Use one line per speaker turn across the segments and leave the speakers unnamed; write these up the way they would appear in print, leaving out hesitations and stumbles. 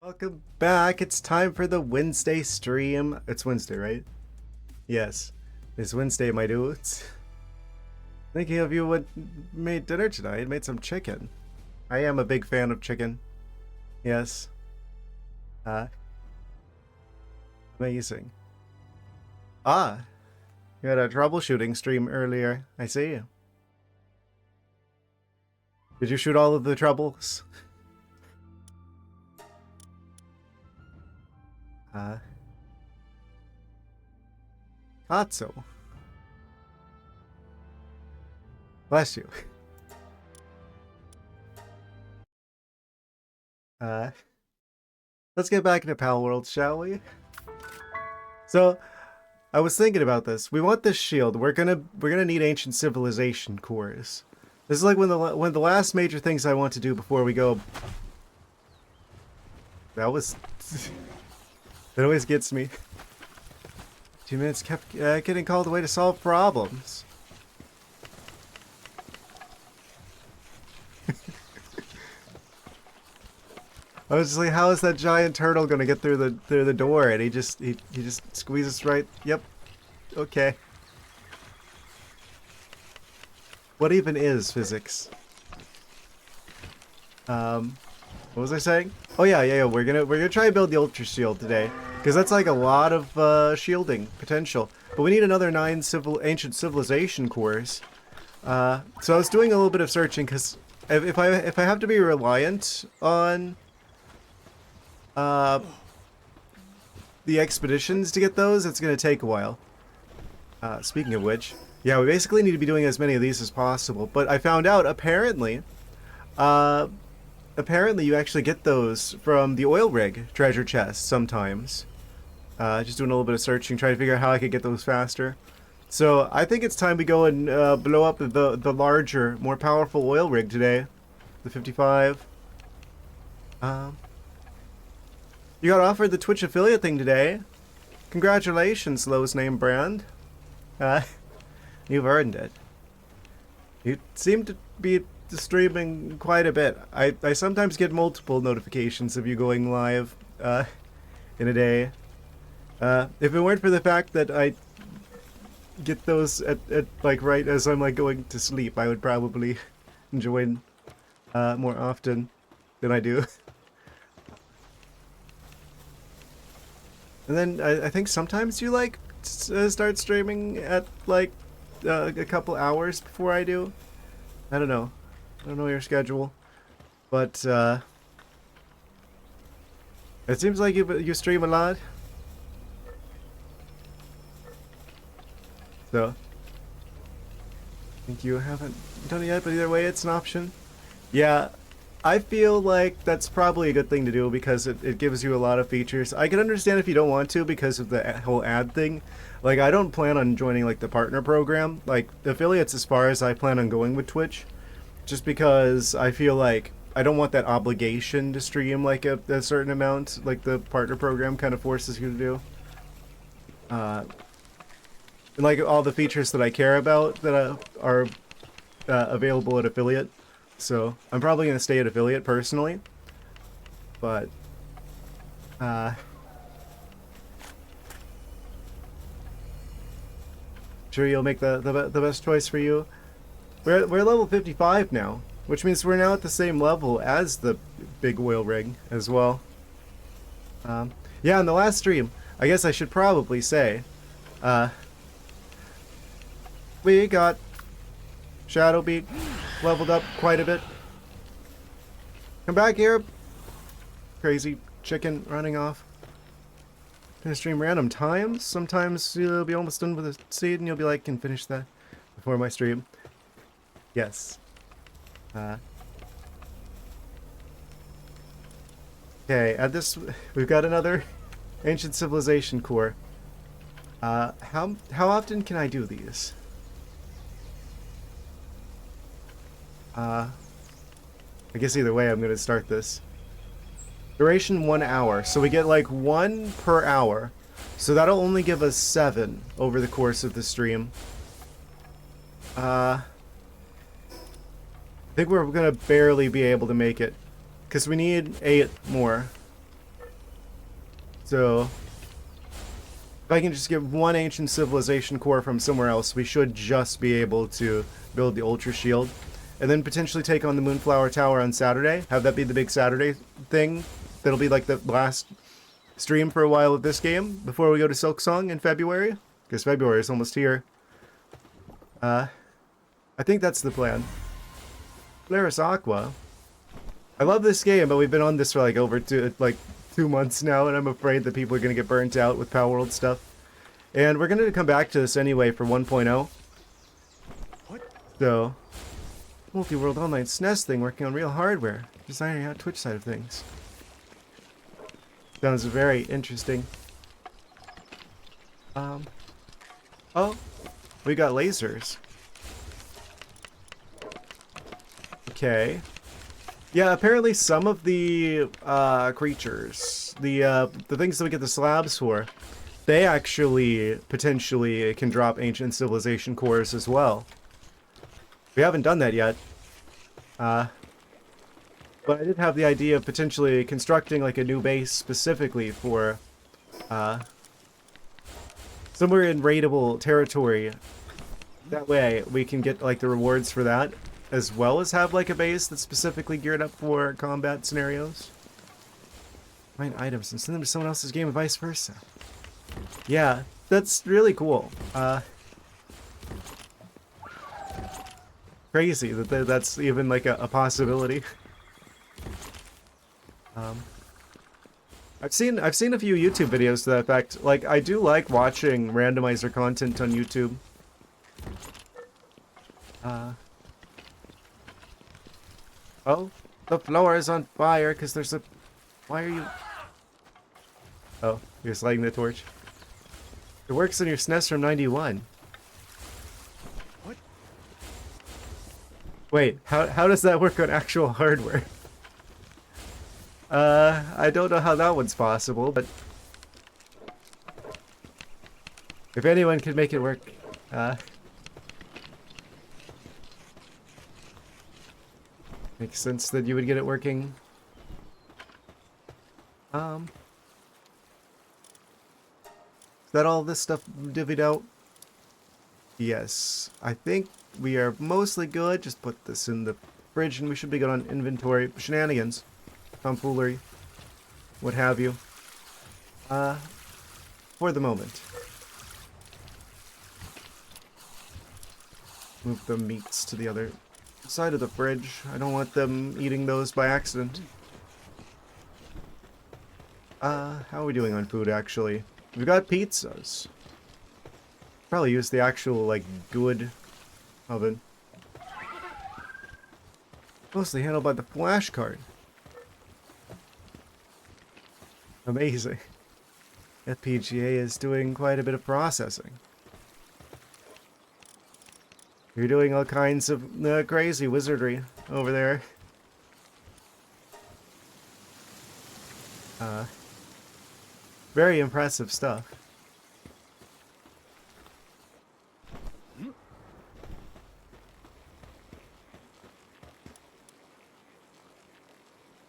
Welcome back. It's time for the Wednesday stream. It's Wednesday, right? Yes. It's Wednesday, my dudes. Thinking of you what made dinner tonight. Made some chicken. I am a big fan of chicken. Yes. Uh, Amazing. Ah, you had a troubleshooting stream earlier. I see. Did you shoot all of the troubles? Katsu. Bless you. Let's get back into Palworld, shall we? So, I was thinking about this. We want this shield. We're gonna need ancient civilization cores. This is like one of the last major things I want to do before we go. That was that always gets me. 2 minutes kept getting called away to solve problems. I was just like, how is that giant turtle gonna get through the door? And he just squeezes right. Yep. Okay. What even is physics? What was I saying? Oh yeah. We're gonna try and build the ultra shield today, because that's like a lot of shielding potential. But we need another 9 ancient civilization cores. So I was doing a little bit of searching, because if I have to be reliant on the expeditions to get those, it's gonna take a while. Speaking of which, yeah, we basically need to be doing as many of these as possible. But I found out apparently you actually get those from the oil rig treasure chest sometimes. Just doing a little bit of searching, trying to figure out how I could get those faster. So I think it's time we go and blow up the larger, more powerful oil rig today, the 55. You got offered the Twitch affiliate thing today. Congratulations, Lowe's name brand. You've earned it. You seem to be streaming quite a bit. I sometimes get multiple notifications of you going live in a day. If it weren't for the fact that I get those at like right as I'm like going to sleep, I would probably join more often than I do. And then I think sometimes you like start streaming at like a couple hours before I do. I don't know. I don't know your schedule, but it seems like you stream a lot. So I think you haven't done it yet, but either way, it's an option. Yeah. I feel like that's probably a good thing to do, because it gives you a lot of features. I can understand if you don't want to because of the whole ad thing. Like, I don't plan on joining like the partner program. Like, affiliates as far as I plan on going with Twitch. Just because I feel like I don't want that obligation to stream like a certain amount, like the partner program kind of forces you to do. And like all the features that I care about that are available at affiliate. So I'm probably gonna stay at affiliate personally, but sure you'll make the best choice for you. We're level 55 now, which means we're now at the same level as the big oil rig as well. Yeah, in the last stream, I guess I should probably say, we got Shadowbeak leveled up quite a bit. Come back here. Crazy chicken running off. Gonna stream random times. Sometimes you'll be almost done with a seed and you'll be like, can finish that before my stream. Yes. Okay, at this we've got another ancient civilization core. How often can I do these? I guess either way I'm gonna start this. Duration 1 hour, so we get like 1 per hour. So that'll only give us 7 over the course of the stream. I think we're gonna barely be able to make it, because we need 8 more. So if I can just get one ancient civilization core from somewhere else, we should just be able to build the Ultra Shield. And then potentially take on the Moonflower Tower on Saturday. Have that be the big Saturday thing. That'll be like the last stream for a while of this game before we go to Silksong in February. Because February is almost here. I think that's the plan. Polaris Aqua. I love this game, but we've been on this for like over 2 months now, and I'm afraid that people are going to get burnt out with Palworld stuff. And we're going to come back to this anyway for 1.0. So, Multi-World Online SNES thing working on real hardware. Designing out Twitch side of things. Sounds very interesting. Oh, we got lasers. Okay. Yeah, apparently some of the creatures, the things that we get the slabs for, they actually potentially can drop ancient civilization cores as well. We haven't done that yet. But I did have the idea of potentially constructing like a new base specifically for somewhere in raidable territory. That way we can get like the rewards for that, as well as have like a base that's specifically geared up for combat scenarios. Find items and send them to someone else's game and vice versa. Yeah, that's really cool. Crazy that that's even like a possibility. I've seen a few YouTube videos to that effect. Like, I do like watching randomizer content on YouTube. Oh, the floor is on fire because there's a... Why are you... Oh, you're just lighting the torch. It works on your SNES from 91. What? Wait, how does that work on actual hardware? I don't know how that one's possible, but... if anyone can make it work, makes sense that you would get it working. Is that all this stuff divvied out? Yes. I think we are mostly good. Just put this in the fridge and we should be good on inventory. Shenanigans. Tomfoolery. What have you. For the moment. Move the meats to the other side of the fridge. I don't want them eating those by accident. How are we doing on food, actually? We've got pizzas. Probably use the actual, like, good oven. Mostly handled by the flash card. Amazing. FPGA is doing quite a bit of processing. You're doing all kinds of crazy wizardry over there. Very impressive stuff.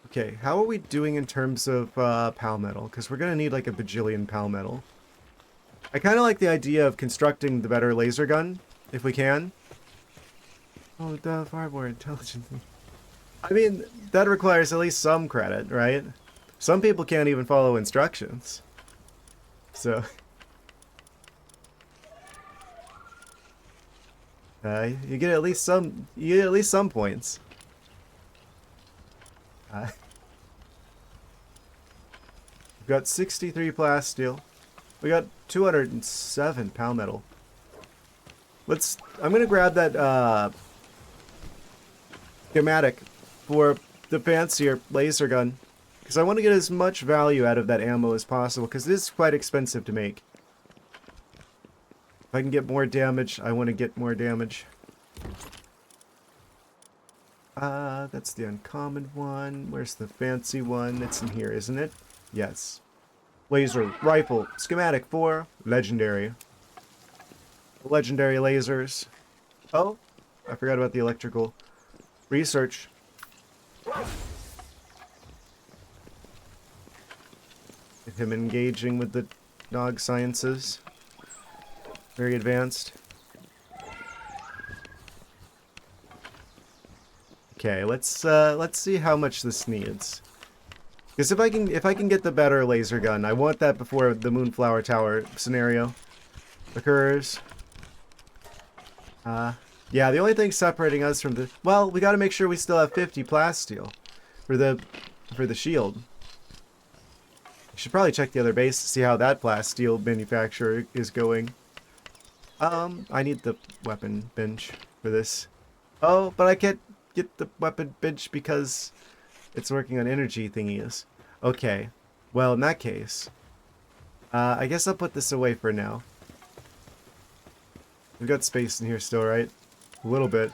Okay, how are we doing in terms of pal metal? Because we're going to need like a bajillion pal metal. I kind of like the idea of constructing the better laser gun, if we can. Oh, the far more intelligently. I mean, that requires at least some credit, right? Some people can't even follow instructions. So... you get at least some... You get at least some points. We've got 63 plasteel. We got 207 pound metal. Let's... I'm gonna grab that, schematic for the fancier laser gun. Because I want to get as much value out of that ammo as possible, because it is quite expensive to make. If I can get more damage, I want to get more damage. That's the uncommon one. Where's the fancy one? It's in here, isn't it? Yes. Laser rifle. Schematic 4. Legendary. Legendary lasers. Oh, I forgot about the electrical research. Get him engaging with the dog sciences. Very advanced. Okay, let's see how much this needs. Because if I can get the better laser gun, I want that before the Moonflower Tower scenario occurs. Yeah, the only thing separating us from the... Well, we gotta make sure we still have 50 plasteel for the shield. Should probably check the other base to see how that plasteel manufacturer is going. I need the weapon bench for this. Oh, but I can't get the weapon bench because it's working on energy thingies. Okay. Well, in that case, I guess I'll put this away for now. We've got space in here still, right? A little bit.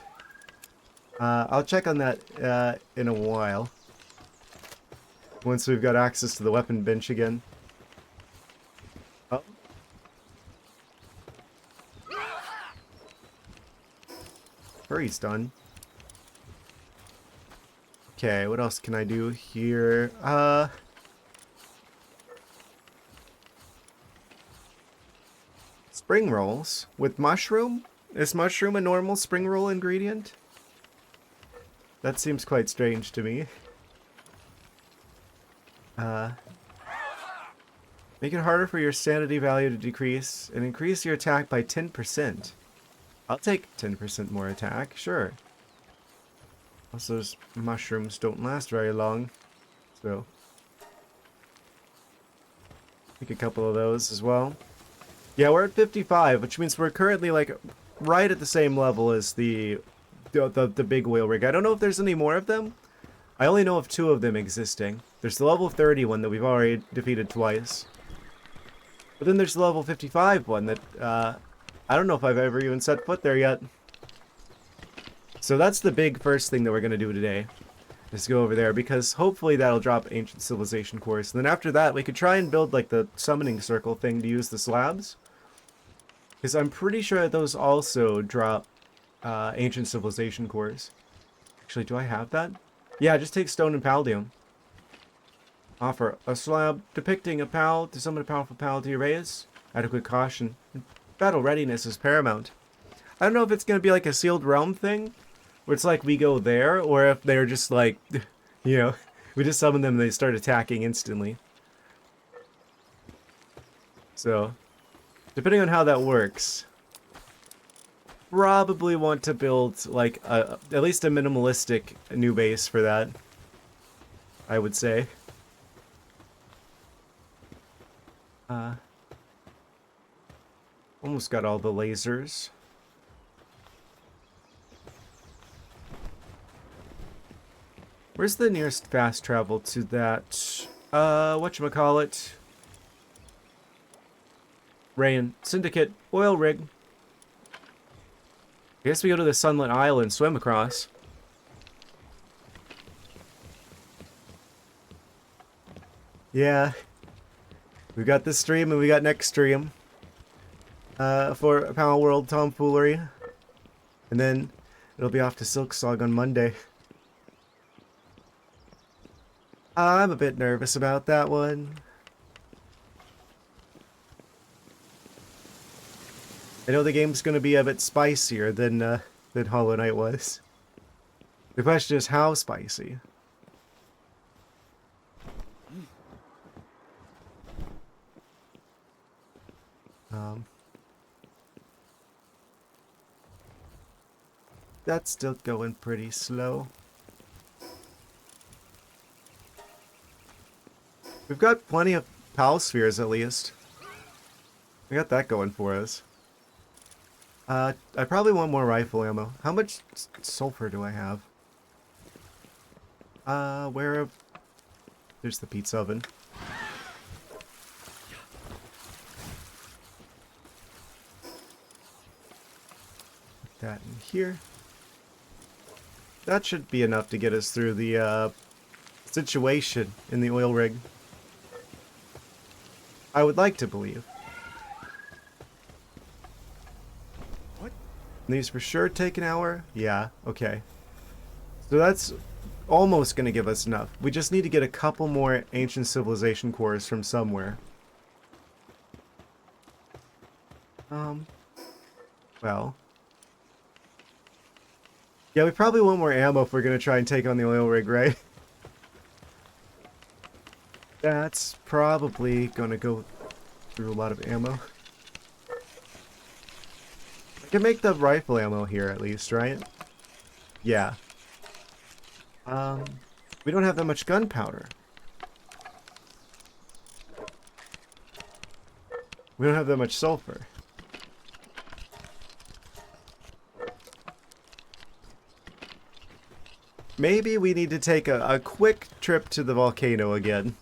I'll check on that in a while. Once we've got access to the weapon bench again. Oh. Hurry's done. Okay, what else can I do here? Spring rolls with mushroom? Is mushroom a normal spring roll ingredient? That seems quite strange to me. Make it harder for your sanity value to decrease and increase your attack by 10%. I'll take 10% more attack, sure. Also, those mushrooms don't last very long, so take a couple of those as well. Yeah, we're at 55, which means we're currently like right at the same level as the big whale rig. I don't know if there's any more of them. I only know of 2 of them existing. There's the level 30 one that we've already defeated twice. But then there's the level 55 one that I don't know if I've ever even set foot there yet. So that's the big first thing that we're going to do today. Is go over there, because hopefully that'll drop Ancient Civilization cores. And then after that, we could try and build like the summoning circle thing to use the slabs. Because I'm pretty sure that those also drop Ancient Civilization cores. Actually, do I have that? Yeah, just take stone and palladium. Offer a slab depicting a pal to summon a powerful pal to your raise. Adequate caution. Battle readiness is paramount. I don't know if it's going to be like a sealed realm thing, where it's like we go there, or if they're just like, you know, we just summon them and they start attacking instantly. So, depending on how that works, probably want to build like at least a minimalistic new base for that, I would say. Almost got all the lasers. Where's the nearest fast travel to that, whatchamacallit? Rain. Syndicate. Oil rig. I guess we go to the Sunlit Isle and swim across. Yeah. We got this stream and we got next stream. For Palworld tomfoolery. And then it'll be off to Silksong on Monday. I'm a bit nervous about that one. I know the game's going to be a bit spicier than Hollow Knight was. The question is how spicy. That's still going pretty slow. We've got plenty of PAL spheres at least. We got that going for us. I probably want more rifle ammo. How much sulfur do I have? Where? There's the pizza oven. Put that in here. That should be enough to get us through the situation in the oil rig. I would like to believe. What? These for sure take an hour? Yeah, okay. So that's almost going to give us enough. We just need to get a couple more ancient civilization cores from somewhere. Well. Yeah, we probably want more ammo if we're going to try and take on the oil rig, right? That's probably going to go through a lot of ammo. I can make the rifle ammo here at least, right? Yeah. We don't have that much gunpowder. We don't have that much sulfur. Maybe we need to take a quick trip to the volcano again.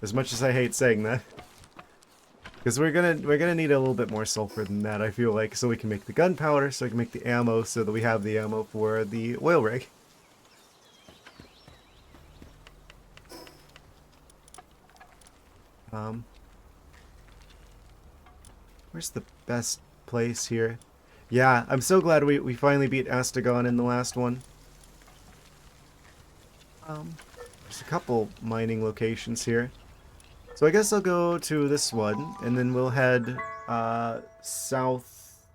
As much as I hate saying that. Because we're gonna need a little bit more sulfur than that, I feel like, so we can make the gunpowder, so we can make the ammo, so that we have the ammo for the oil rig. Where's the best place here? Yeah, I'm so glad we finally beat Astagon in the last one. There's a couple mining locations here. So I guess I'll go to this one, and then we'll head south,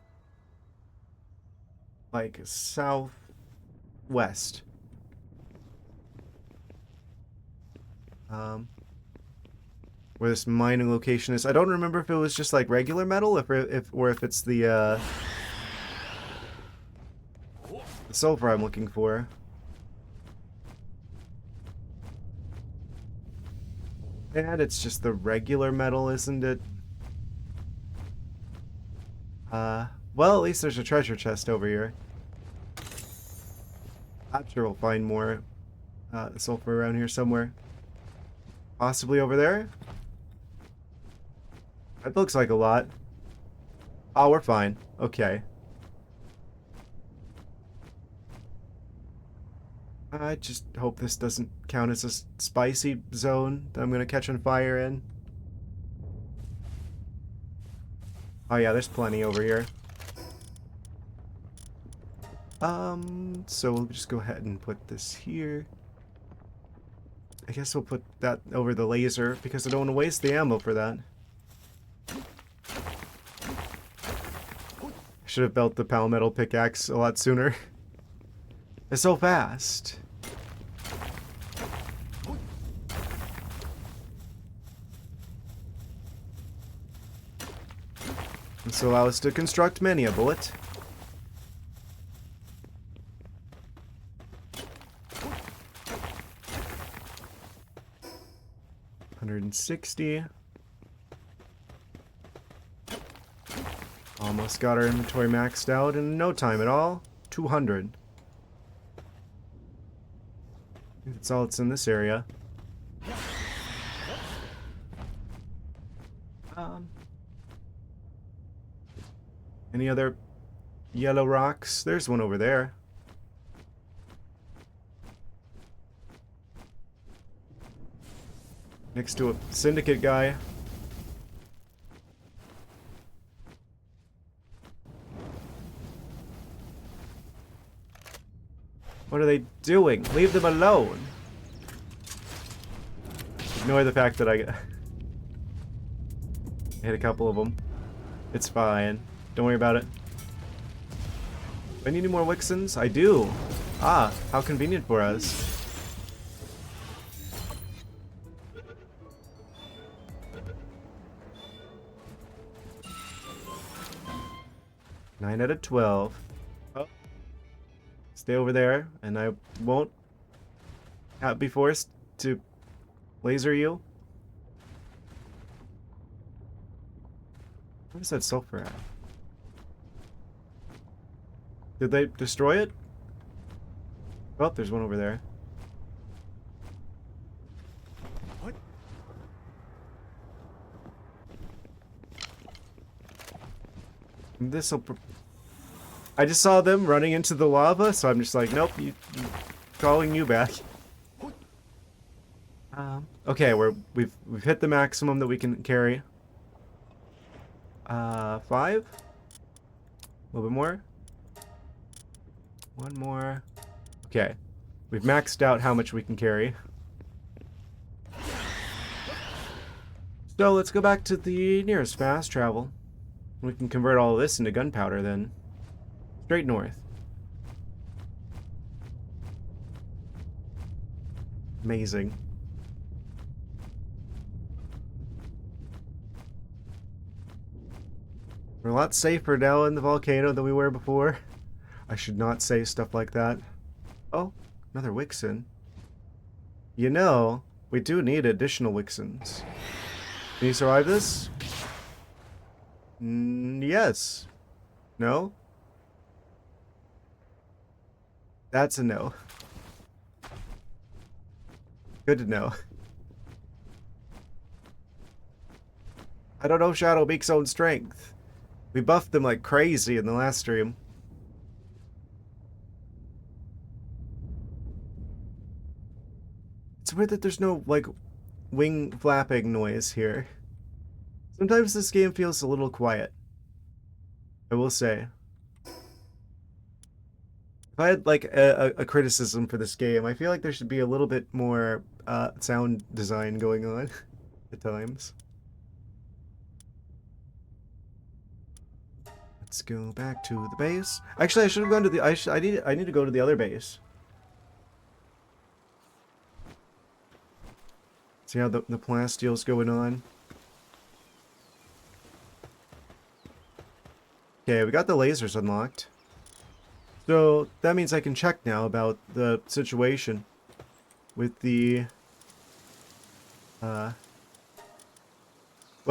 like southwest. Where this mining location is. I don't remember if it was just like regular metal, or if it's the sulfur I'm looking for. And it's just the regular metal, isn't it? Well, at least there's a treasure chest over here. I'm sure we'll find more sulfur around here somewhere. Possibly over there? That looks like a lot. Oh, we're fine. Okay. I just hope this doesn't count as a spicy zone that I'm going to catch on fire in. Oh yeah, there's plenty over here. So we'll just go ahead and put this here. I guess we'll put that over the laser, because I don't want to waste the ammo for that. Should have built the palmetto pickaxe a lot sooner. It's so fast. This will allow us to construct many a bullet. $160. Almost got our inventory maxed out in no time at all. 200. That's all that's in this area. Any other yellow rocks? There's one over there. Next to a syndicate guy. What are they doing? Leave them alone. Ignore the fact that I hit a couple of them. It's fine. Don't worry about it. Do I need any more Wixens? I do. Ah, how convenient for us. Nine out of 12. Oh. Stay over there, and I won't be forced to laser you. Where's that sulfur at? Did they destroy it? Oh, there's one over there. What? This'll. I just saw them running into the lava, so I'm just like, nope, calling you back. Okay, we've hit the maximum that we can carry. 5. A little bit more. One more. Okay. We've maxed out how much we can carry. So let's go back to the nearest fast travel. We can convert all of this into gunpowder then. Straight north. Amazing. We're a lot safer now in the volcano than we were before. I should not say stuff like that. Oh, another Wixen. You know, we do need additional Wixens. Can you survive this? Yes. No? That's a no. Good to know. I don't know Shadowbeak's own strength. We buffed them like crazy in the last stream. It's weird that there's no, like, wing flapping noise here. Sometimes this game feels a little quiet. I will say. If I had, like, a criticism for this game, I feel like there should be a little bit more sound design going on at times. Let's go back to the base. Actually, I should have gone to the... I need to go to the other base. See how the plastiel's going on. Okay, we got the lasers unlocked. So, that means I can check now about the situation with the... what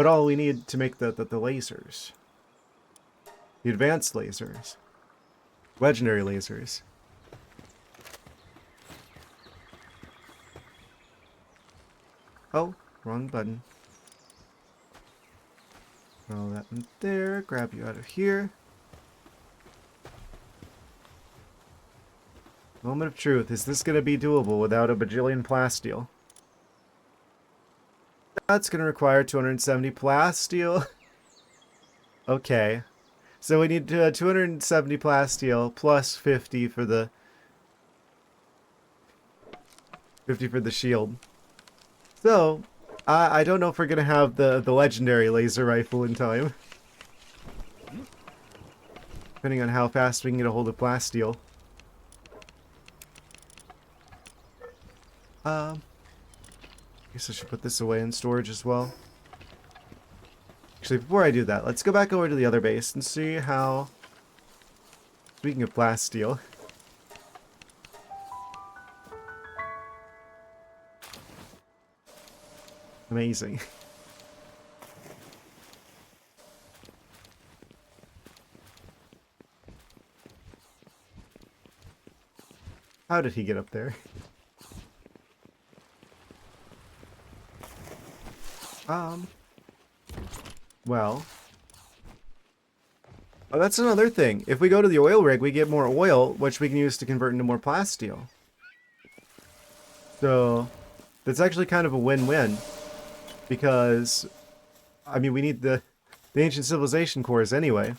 all we need to make the lasers. The advanced lasers. Legendary lasers. Oh, wrong button. Throw that in there, grab you out of here. Moment of truth. Is this going to be doable without a bajillion plasteel? That's going to require 270 plasteel. Okay. So we need 270 plasteel plus 50 for the... 50 for the shield. So, I don't know if we're going to have the legendary laser rifle in time. Depending on how fast we can get a hold of plasteel. I guess I should put this away in storage as well. Actually, before I do that, let's go back over to the other base and see how... Speaking of plasteel... Amazing. How did he get up there? Well... Oh, that's another thing. If we go to the oil rig, we get more oil, which we can use to convert into more plasteel. So, that's actually kind of a win-win. Because, I mean, we need the ancient civilization cores anyway.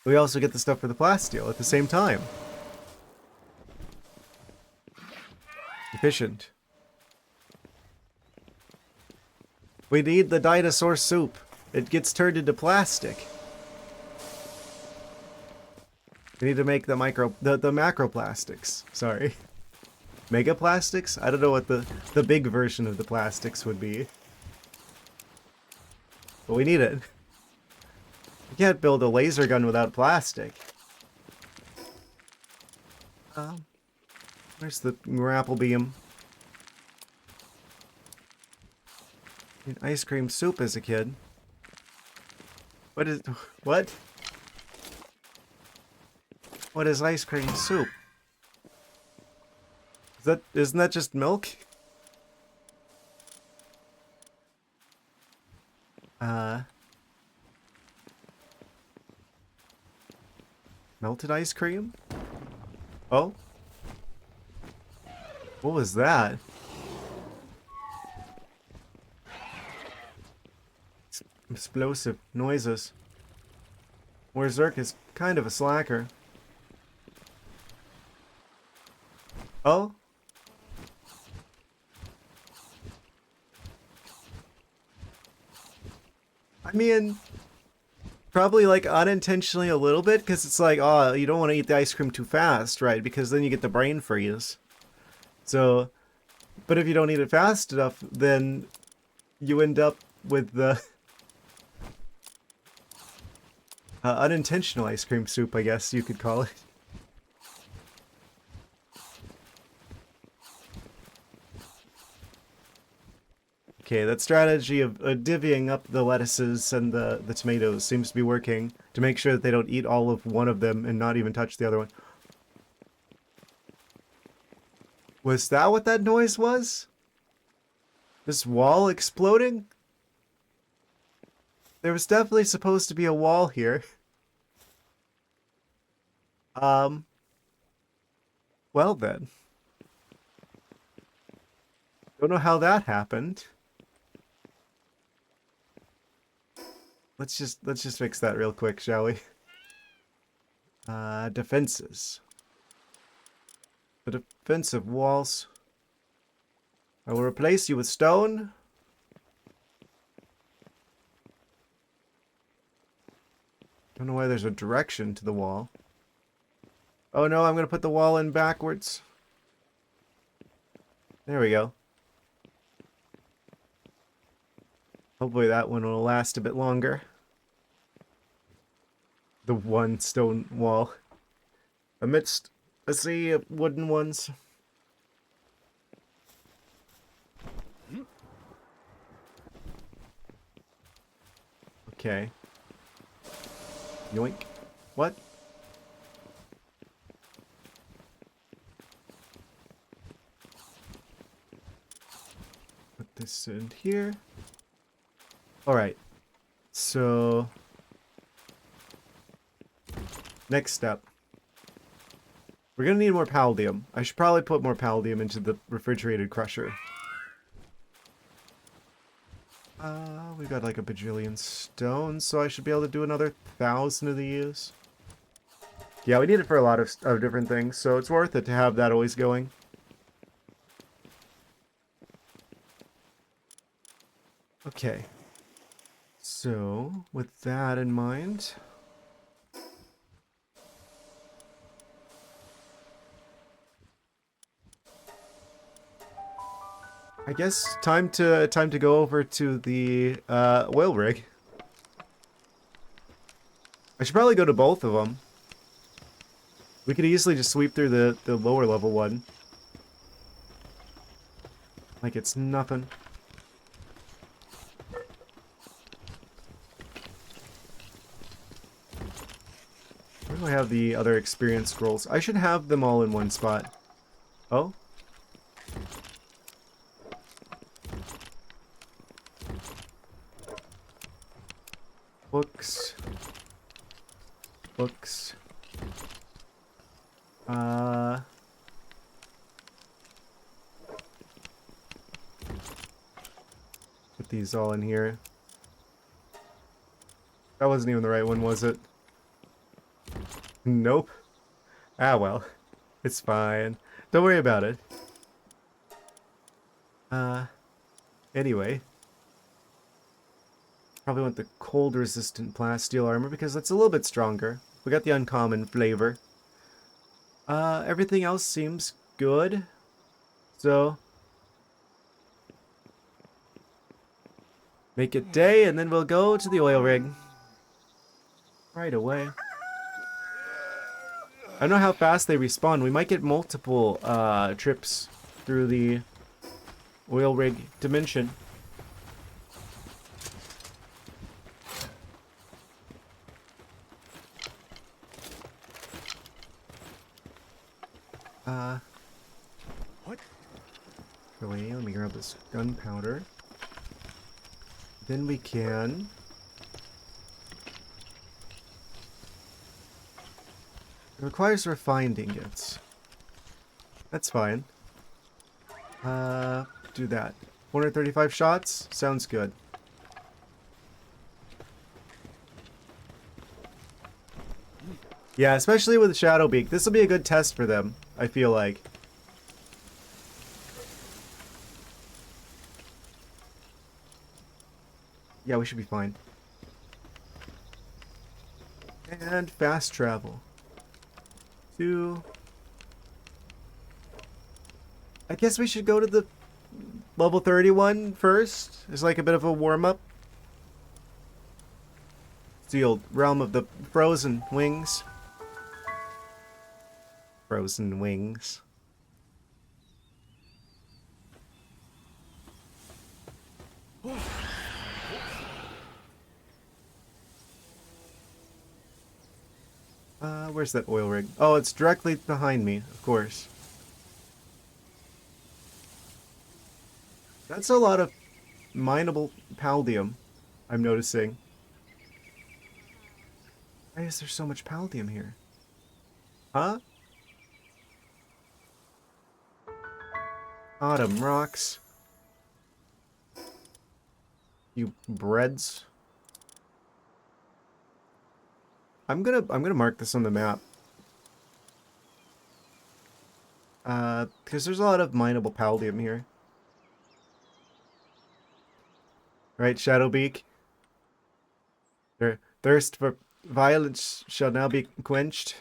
We also get the stuff for the plasteel at the same time. Efficient. We need the dinosaur soup. It gets turned into plastic. We need to make the macroplastics. Sorry. Megaplastics? I don't know what the big version of the plastics would be. But we need it. You can't build a laser gun without plastic. Where's the grapple beam? I had ice cream soup as a kid. What is... What? What is ice cream soup? Isn't that just milk? Melted ice cream? Oh? What was that? Explosive noises. Where Zerk is kind of a slacker. I mean, probably like unintentionally a little bit, because it's like, oh, you don't want to eat the ice cream too fast, right? Because then you get the brain freeze. So, but if you don't eat it fast enough, then you end up with the unintentional ice cream soup, I guess you could call it. Okay, that strategy of divvying up the lettuces and the tomatoes seems to be working to make sure that they don't eat all of one of them and not even touch the other one. Was that what that noise was? This wall exploding? There was definitely supposed to be a wall here. Well then. Don't know how that happened. Let's just fix that real quick, shall we? Defenses. The defensive walls. I will replace you with stone. Don't know why there's a direction to the wall. Oh no, I'm gonna put the wall in backwards. There we go. Hopefully that one will last a bit longer. The one stone wall amidst a sea of wooden ones. Okay. Yoink. What? Put this in here. Alright. So... next step. We're gonna need more palladium. I should probably put more palladium into the refrigerated crusher. We got like a bajillion stones, so I should be able to do another 1,000 of these. Yeah, we need it for a lot of different things, so it's worth it to have that always going. Okay. So, with that in mind... I guess time to go over to the oil rig. I should probably go to both of them. We could easily just sweep through the lower level one. Like it's nothing. Where do I have the other experience scrolls? I should have them all in one spot. Oh? Books. Books. Put these all in here. That wasn't even the right one, was it? Nope. Ah, well. It's fine. Don't worry about it. Anyway. Probably want the cold resistant plasteel armor because that's a little bit stronger. We got the uncommon flavor. Everything else seems good. So make it day and then we'll go to the oil rig. Right away. I don't know how fast they respawn. We might get multiple trips through the oil rig dimension.
What?
Wait, let me grab this gunpowder. Then we can... It requires refined ingots. That's fine. Do that. 435 shots? Sounds good. Yeah, especially with Shadowbeak. This will be a good test for them, I feel like. Yeah, we should be fine. And fast travel. I guess we should go to the level 31 first. It's like a bit of a warm-up. It's the old realm of the frozen wings. Frozen wings. Where's that oil rig? Oh, it's directly behind me, of course. That's a lot of mineable palladium, I'm noticing. Why is there so much palladium here? Huh? Autumn rocks. You breads. I'm gonna mark this on the map. Because there's a lot of mineable palladium here. Right, Shadowbeak? Their thirst for violence shall now be quenched.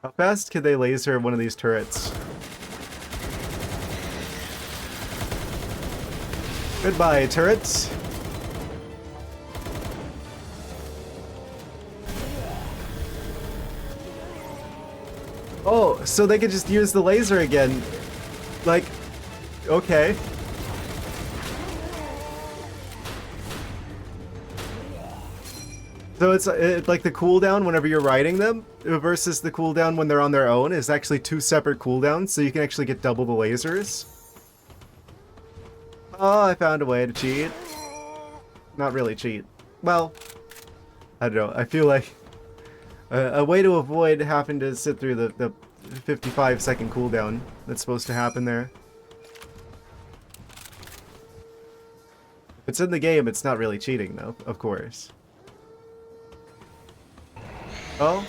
How fast can they laser one of these turrets? Goodbye, turrets. Oh, so they could just use the laser again. Like, okay. So it's like the cooldown whenever you're riding them versus the cooldown when they're on their own is actually two separate cooldowns, so you can actually get double the lasers. Oh, I found a way to cheat. Not really cheat. Well, I don't know. I feel like a way to avoid having to sit through the 55-second cooldown that's supposed to happen there. If it's in the game, it's not really cheating, though, of course. Oh?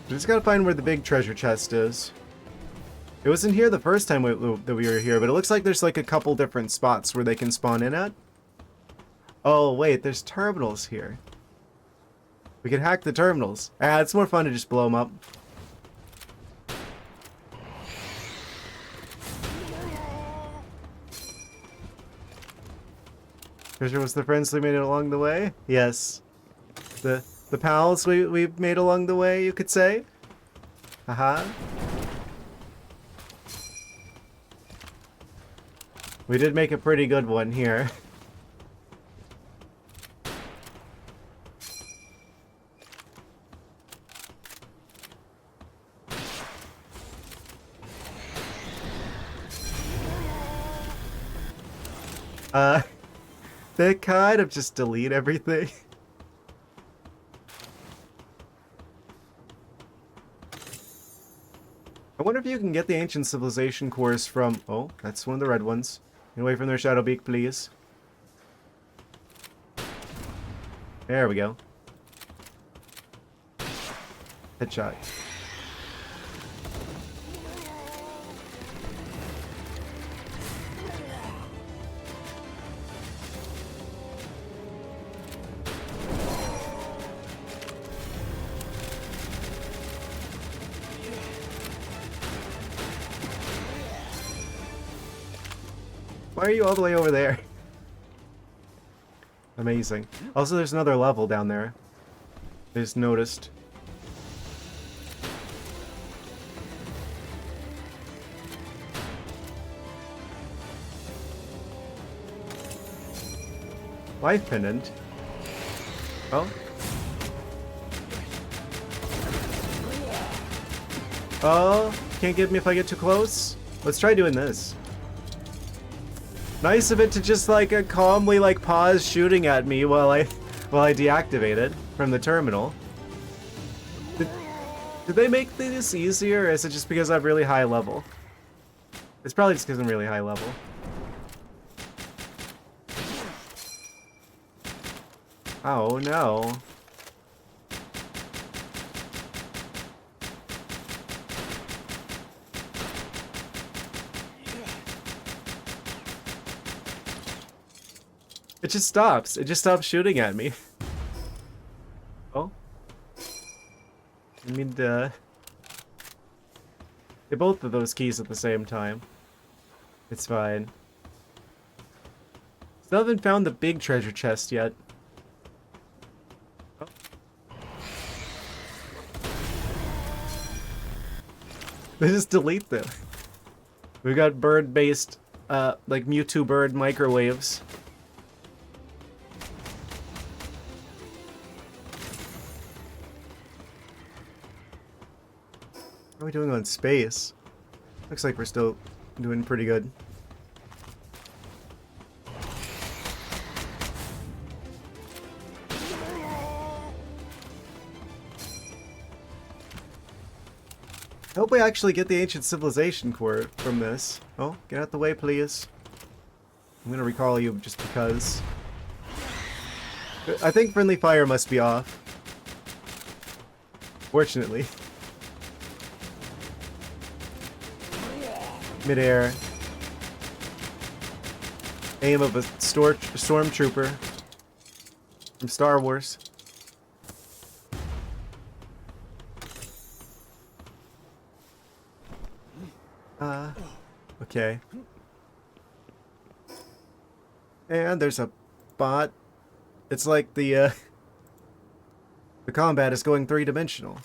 We just gotta find where the big treasure chest is. It wasn't here the first time that we were here, but it looks like there's like a couple different spots where they can spawn in at. Oh, wait, there's terminals here. We can hack the terminals. Ah, it's more fun to just blow them up. Treasure was the friends we made along the way? Yes. The pals we made along the way, you could say? Haha. We did make a pretty good one here. They kind of just delete everything. I wonder if you can get the Ancient Civilization cores from... Oh, that's one of the red ones. Get away from their Shadowbeak, please. There we go. Headshot. Why are you all the way over there? Amazing. Also, there's another level down there. I just noticed. Life pendant. Oh. Oh, can't get me if I get too close? Let's try doing this. Nice of it to just like calmly like pause shooting at me while I deactivate it from the terminal. Did they make this easier, or is it just because I'm really high level? It's probably just because I'm really high level. Oh no. It just stops. It just stops shooting at me. Oh. I mean to get both of those keys at the same time. It's fine. Still haven't found the big treasure chest yet. Oh. They just delete them. We got bird-based, like Mewtwo bird microwaves. How are we doing on space? Looks like we're still doing pretty good. I hope we actually get the Ancient Civilization core from this. Oh, get out the way, please. I'm gonna recall you just because. I think friendly fire must be off. Fortunately. Midair. Aim of a stormtrooper from Star Wars. Okay. And there's a bot. It's like the combat is going three-dimensional.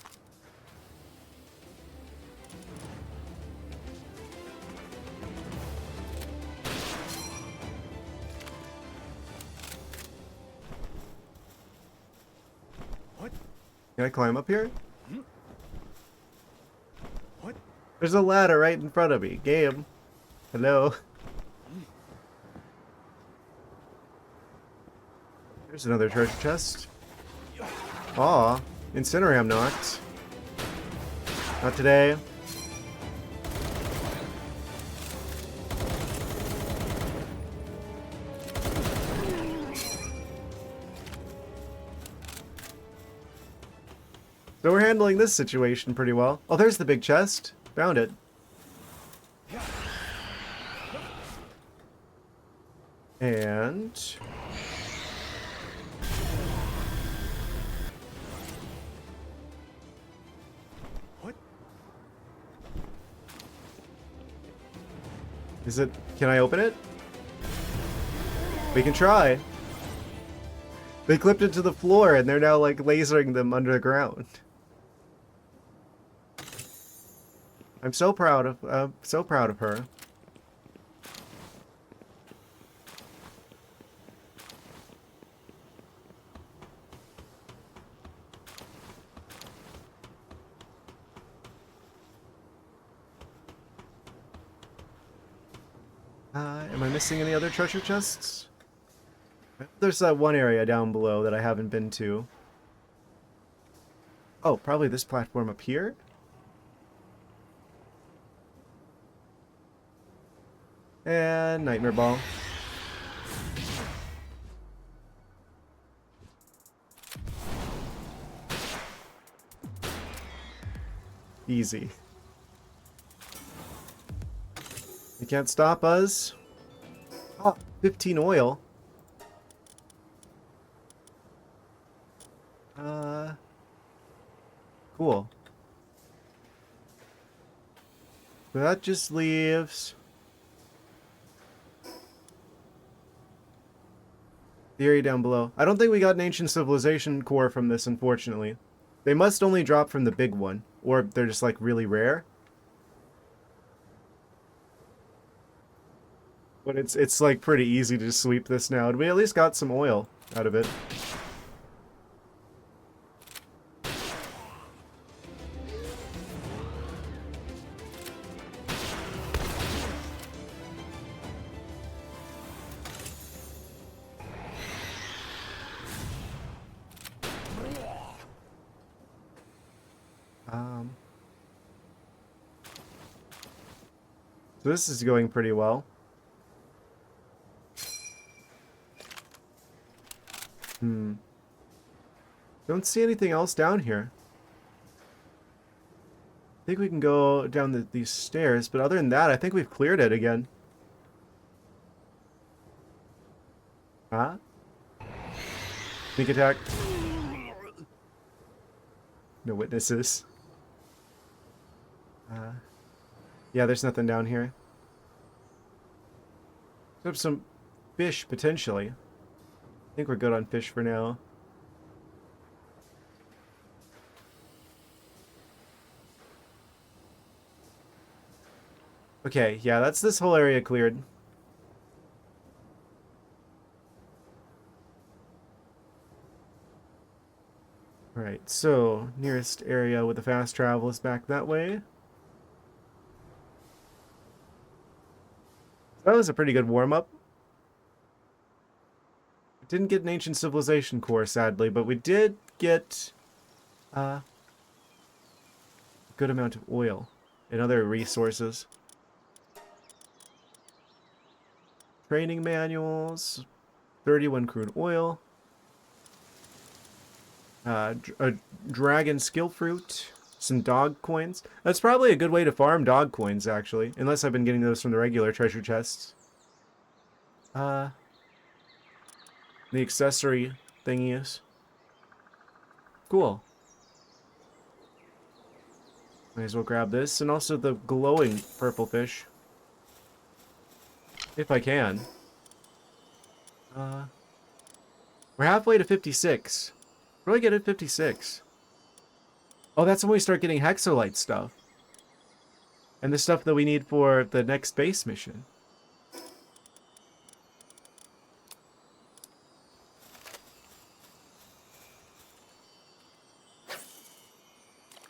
What?
Can I climb up here?
What?
There's a ladder right in front of me. Game. Hello. There's another treasure chest. Aw, Incineram knocked. Not today. So we're handling this situation pretty well. Oh, there's the big chest. Found it. And...
What?
is it... can I open it? We can try. They clipped it to the floor and they're now like lasering them under the ground. I'm so proud of her. Am I missing any other treasure chests? There's that one area down below that I haven't been to. Oh, probably this platform up here? And Nightmare Ball. Easy. You can't stop us. Oh, 15 oil. Cool. So that just leaves the area down below. I don't think we got an Ancient Civilization core from this, unfortunately. They must only drop from the big one, or they're just like really rare. But it's like pretty easy to just sweep this now. We at least got some oil out of it. So this is going pretty well. Don't see anything else down here. I think we can go down these stairs, but other than that, I think we've cleared it again. Huh? Sneak attack. No witnesses. Yeah, there's nothing down here. Except some fish, potentially. I think we're good on fish for now. Okay, yeah, that's this whole area cleared. Alright, so nearest area with the fast travel is back that way. That was a pretty good warm-up. Didn't get an ancient civilization core, sadly, but we did get a good amount of oil and other resources. Training manuals, 31 crude oil, a dragon skill fruit, some dog coins. That's probably a good way to farm dog coins, actually, unless I've been getting those from the regular treasure chests. The accessory thingies. Cool. Might as well grab this, and also the glowing purple fish. If I can. We're halfway to 56. What do I get at 56? Oh, that's when we start getting hexolite stuff. And the stuff that we need for the next base mission.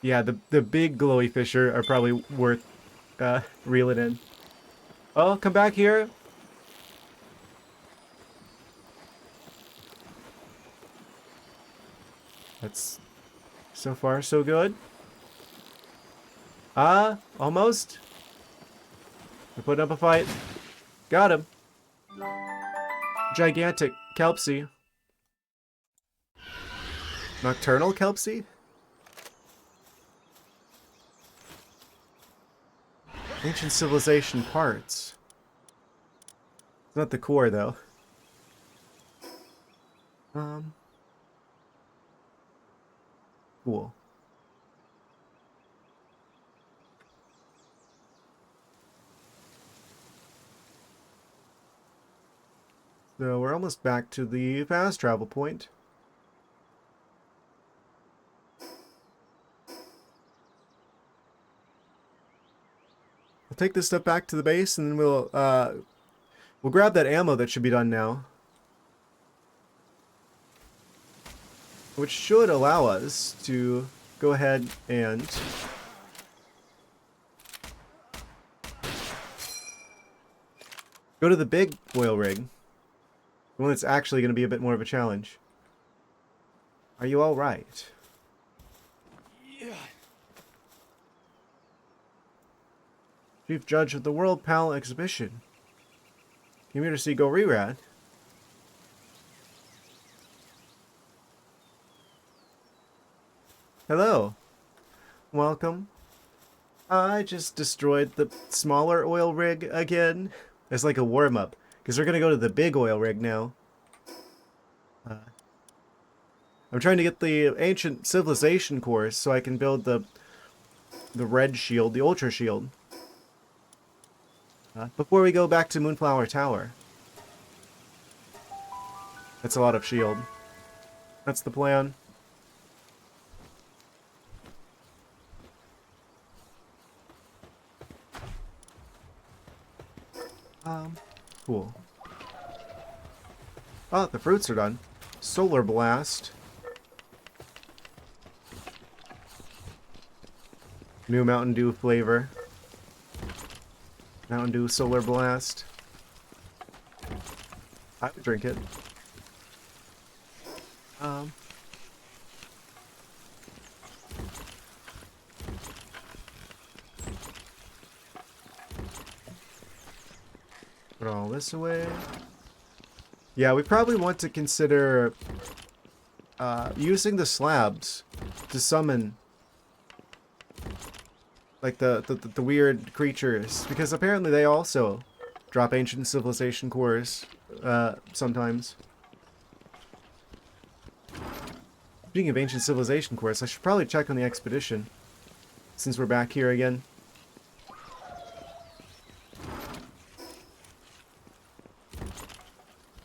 Yeah, the big glowy fish are probably worth reeling in. Oh, come back here. That's so far so good. Almost. We're putting up a fight. Got him. Gigantic kelpsie. Nocturnal kelpsie? Ancient civilization parts. It's not the core, though. Cool. So we're almost back to the fast travel point. I'll take this stuff back to the base, and then we'll grab that ammo that should be done now. Which should allow us to go ahead and go to the big oil rig. The one that's actually going to be a bit more of a challenge. Are you all right?
Yeah.
Chief Judge of the World Pal Exhibition. Came here to see Go Rerad. Hello. Welcome. I just destroyed the smaller oil rig again. It's like a warm-up. Because we're going to go to the big oil rig now. I'm trying to get the ancient civilization course so I can build the red shield, the ultra shield. Before we go back to Moonflower Tower. That's a lot of shield. That's the plan. Cool. Oh, the fruits are done. Solar Blast. New Mountain Dew flavor. Mountain Dew Solar Blast. I would drink it. Put all this away. Yeah, we probably want to consider using the slabs to summon like the weird creatures, because apparently they also drop ancient civilization cores sometimes. Speaking of ancient civilization cores, I should probably check on the expedition since we're back here again.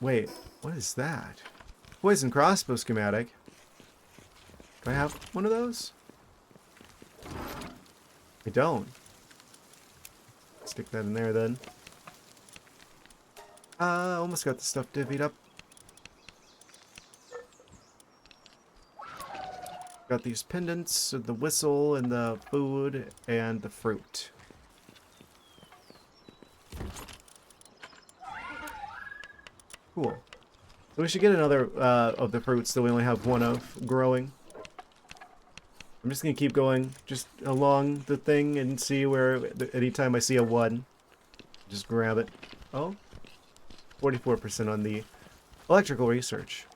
Wait, what is that? Poison crossbow schematic. Do I have one of those? I don't. Stick that in there then. Almost got the stuff divvied up. Got these pendants, the whistle, and the food, and the fruit. Cool. So we should get another of the fruits that we only have one of growing. I'm just gonna keep going just along the thing and see where anytime I see a one, just grab it. Oh, 44% on the electrical research.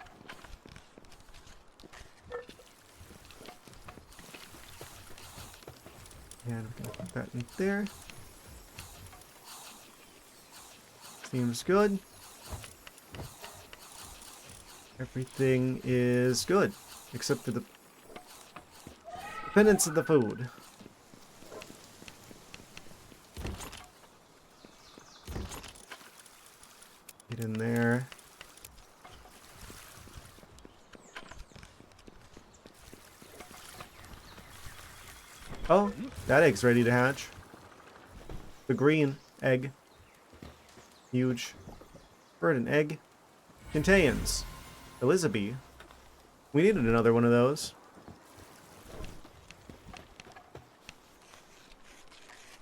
And I'm gonna put that in there. Seems good. Everything is good, except for the pendants of the food. Get in there. Oh, that egg's ready to hatch. The green egg. Huge. Bird and egg. Contains Elizabeth. We needed another one of those.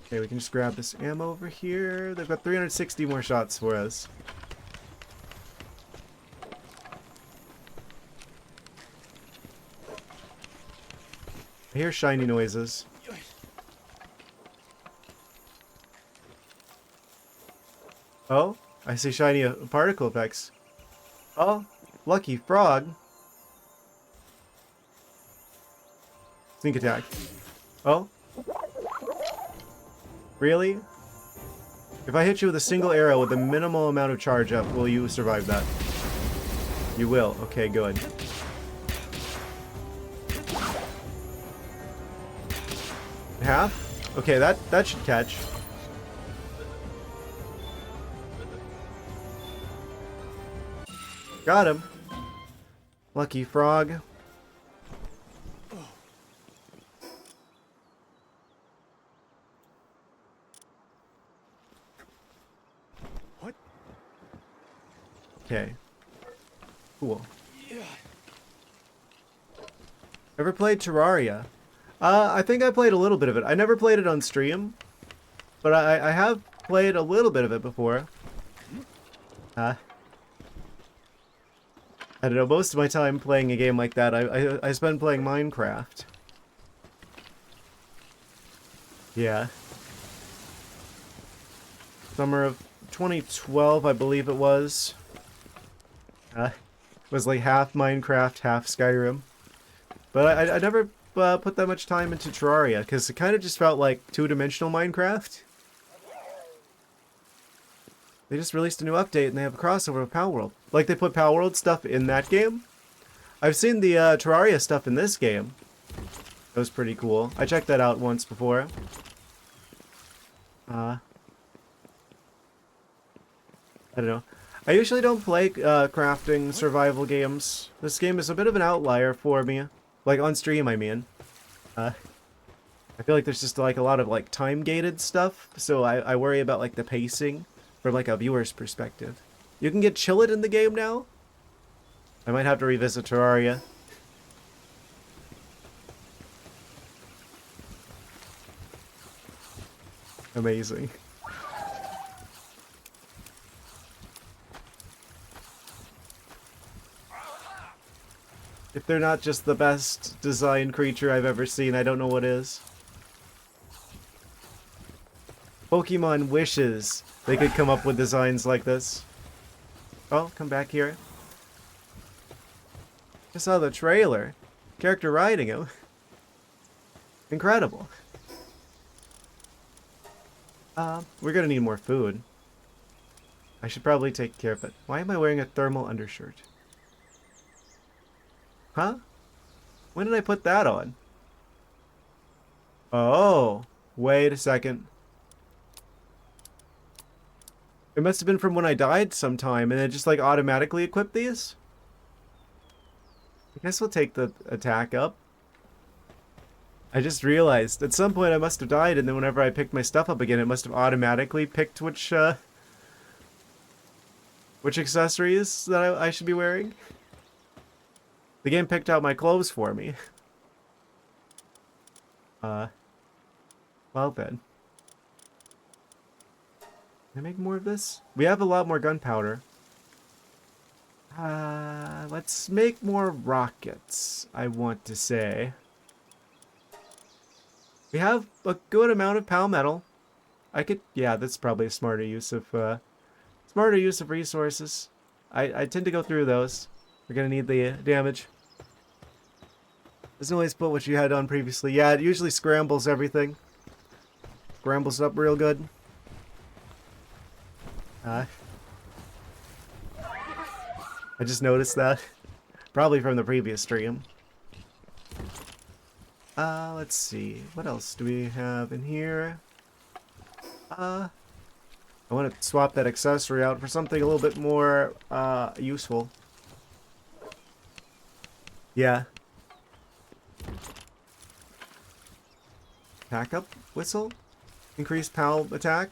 Okay, we can just grab this ammo over here. They've got 360 more shots for us. I hear shiny noises. Oh, I see shiny particle effects. Oh, lucky frog. Sneak attack. Oh. Really? If I hit you with a single arrow with a minimal amount of charge up, will you survive that? You will. Okay, good. Half? Okay, that should catch. Got him. Lucky frog.
What?
Okay. Cool.
Yeah.
Ever played Terraria? I think I played a little bit of it. I never played it on stream, but I have played a little bit of it before. I don't know, most of my time playing a game like that, I spend playing Minecraft. Yeah. Summer of 2012, I believe it was. It was like half Minecraft, half Skyrim. But I never put that much time into Terraria, because it kind of just felt like two-dimensional Minecraft. They just released a new update and they have a crossover with Palworld. Like they put Palworld stuff in that game. I've seen the Terraria stuff in this game. That was pretty cool. I checked that out once before. I don't know. I usually don't play crafting survival games. This game is a bit of an outlier for me. Like on stream, I mean. I feel like there's just like a lot of like time-gated stuff, so I worry about like the pacing from like a viewer's perspective. You can get Chillit in the game now? I might have to revisit Terraria. Amazing. If they're not just the best designed creature I've ever seen, I don't know what is. Pokemon wishes they could come up with designs like this. Oh, come back here. I saw the trailer. Character riding him. Incredible. We're gonna need more food. I should probably take care of it. Why am I wearing a thermal undershirt? Huh? When did I put that on? Oh, wait a second. It must have been from when I died sometime, and it just like automatically equipped these? I guess we'll take the attack up. I just realized at some point I must have died, and then whenever I picked my stuff up again, it must have automatically picked which accessories that I should be wearing. The game picked out my clothes for me. Well then. Can I make more of this? We have a lot more gunpowder. Let's make more rockets, I want to say. We have a good amount of palmetto. Yeah, that's probably a smarter use of resources. I tend to go through those. We're gonna need the damage. Doesn't always put what you had on previously. Yeah, it usually scrambles everything. Scrambles up real good. I just noticed that. Probably from the previous stream. Let's see. What else do we have in here? I want to swap that accessory out for something a little bit more useful. Yeah. Attack up whistle? Increased PAL attack?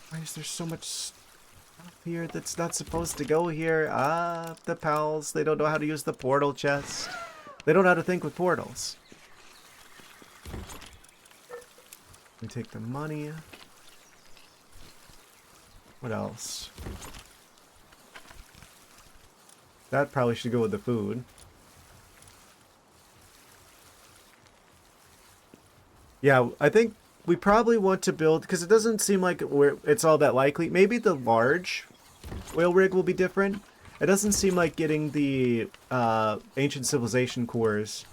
Why is there so much stuff here that's not supposed to go here? The pals, they don't know how to use the portal chest. They don't know how to think with portals. We take the money. What else? That probably should go with the food. Yeah, I think we probably want to build, because it doesn't seem like it's all that likely. Maybe the large oil rig will be different. It doesn't seem like getting the ancient civilization cores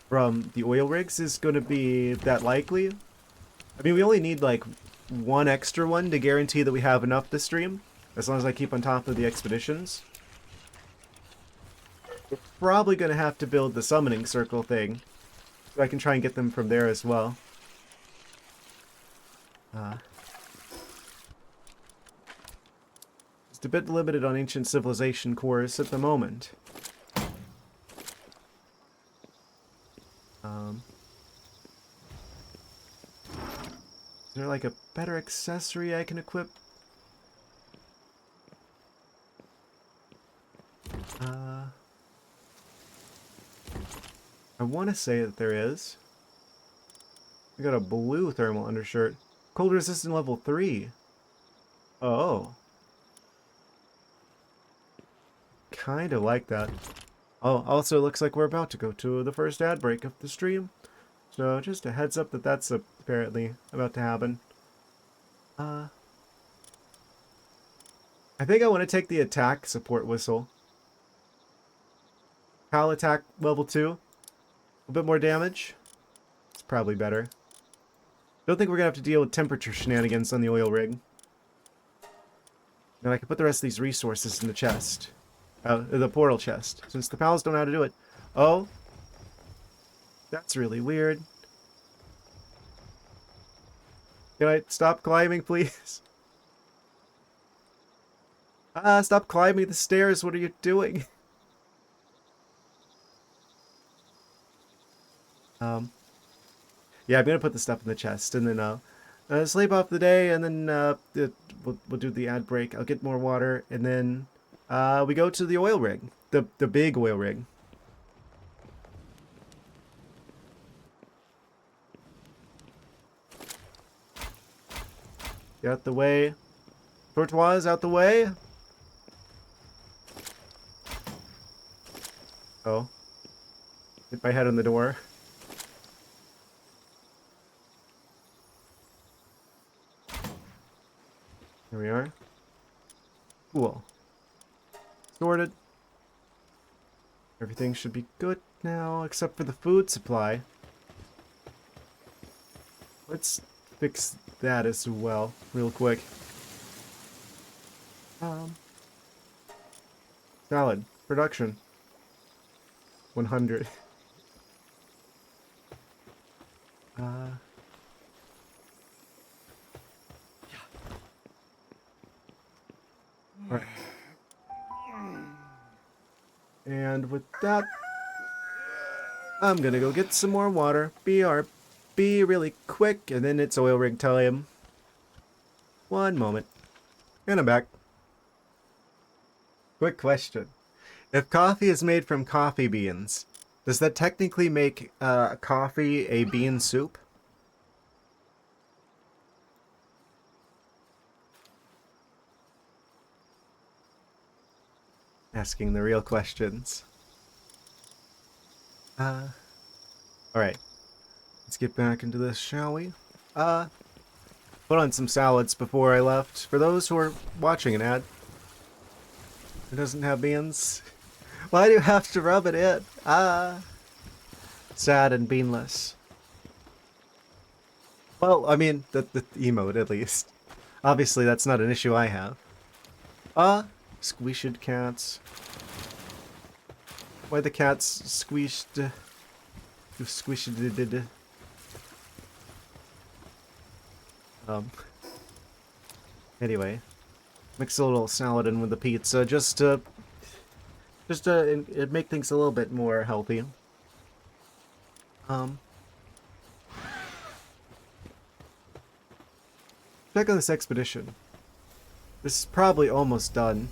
from the oil rigs is going to be that likely. I mean, we only need like one extra one to guarantee that we have enough this stream, as long as I keep on top of the expeditions. We're probably going to have to build the summoning circle thing, so I can try and get them from there as well. Just a bit limited on ancient civilization cores at the moment. Is there like a better accessory I can equip? I want to say that there is. We got a blue thermal undershirt. Cold resistant level 3. Oh. Kind of like that. Oh, also looks like we're about to go to the first ad break of the stream. So just a heads up that that's apparently about to happen. I think I want to take the attack support whistle. Pal attack level 2. A bit more damage. It's probably better. Don't think we're gonna have to deal with temperature shenanigans on the oil rig. Now I can put the rest of these resources in the chest. The portal chest, since the pals don't know how to do it. Oh. That's really weird. Can I stop climbing, please? Stop climbing the stairs. What are you doing? Yeah, I'm gonna put the stuff in the chest, and then I'll sleep off the day, and then we'll do the ad break. I'll get more water, and then we go to the oil rig, the big oil rig. Get out the way. Tortoise out the way. Oh. Hit my head on the door. There we are. Cool. Sorted. Everything should be good now, except for the food supply. Let's fix that as well, real quick. Salad. Production. 100. Alright. And with that, I'm gonna go get some more water. BRB really quick, and then it's oil rig time. One moment. And I'm back. Quick question. If coffee is made from coffee beans, does that technically make coffee a bean soup? Asking the real questions. Alright. Let's get back into this, shall we? Put on some salads before I left. For those who are watching an ad who doesn't have beans, why do you have to rub it in? Sad and beanless. Well, I mean, the emote, at least. Obviously, that's not an issue I have. Squished cats. Why the cats squished? You squished it. Anyway, mix a little salad in with the pizza just to it make things a little bit more healthy. Check on this expedition. This is probably almost done.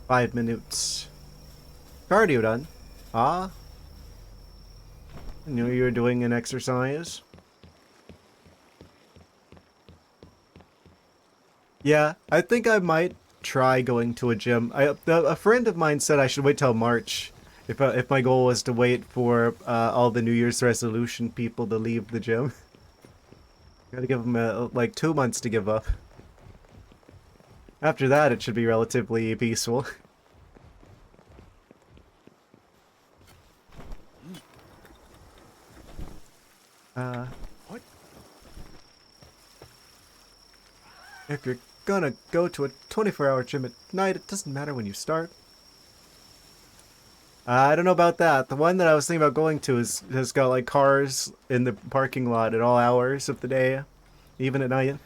5 minutes. Cardio done. I knew you were doing an exercise. Yeah, I think I might try going to a gym. A friend of mine said I should wait till March if my goal was to wait for all the New Year's resolution people to leave the gym. Gotta give them like 2 months to give up. After that, it should be relatively peaceful.
What?
If you're gonna go to a 24-hour gym at night, it doesn't matter when you start. I don't know about that. The one that I was thinking about going to has got like cars in the parking lot at all hours of the day, even at night.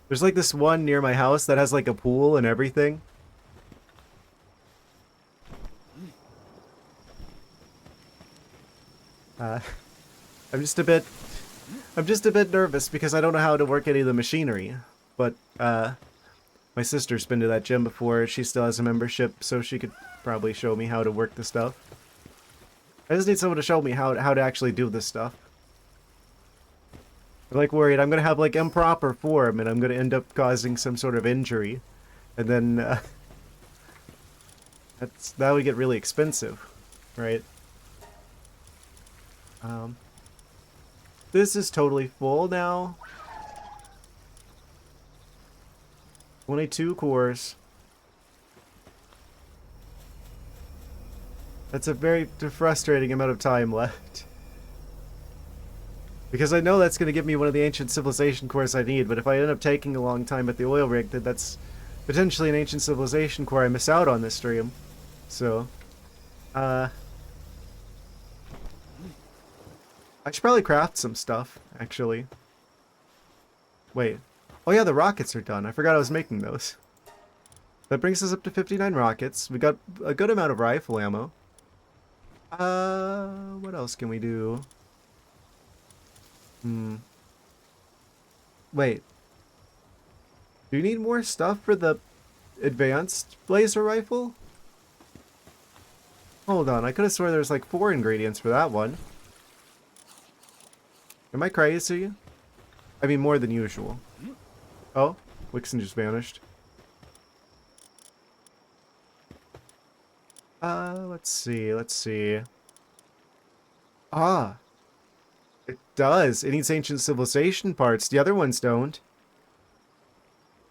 There's like this one near my house that has like a pool and everything. I'm just a bit nervous because I don't know how to work any of the machinery. But my sister's been to that gym before. She still has a membership, so she could probably show me how to work the stuff. I just need someone to show me how to actually do this stuff. I'm like worried I'm gonna have like improper form and I'm gonna end up causing some sort of injury, and then that would get really expensive, right? This is totally full now. 22 cores. That's a very frustrating amount of time left. Because I know that's going to give me one of the ancient civilization cores I need, but if I end up taking a long time at the oil rig, then that's potentially an ancient civilization core I miss out on this stream. So, I should probably craft some stuff, actually. Wait. Oh yeah, the rockets are done. I forgot I was making those. That brings us up to 59 rockets. We got a good amount of rifle ammo. What else can we do? Wait. Do you need more stuff for the advanced laser rifle? Hold on, I could have sworn there's like 4 ingredients for that one. Am I crazy? I mean, more than usual. Oh, Wixon just vanished. Let's see. Ah. It does. It needs ancient civilization parts. The other ones don't.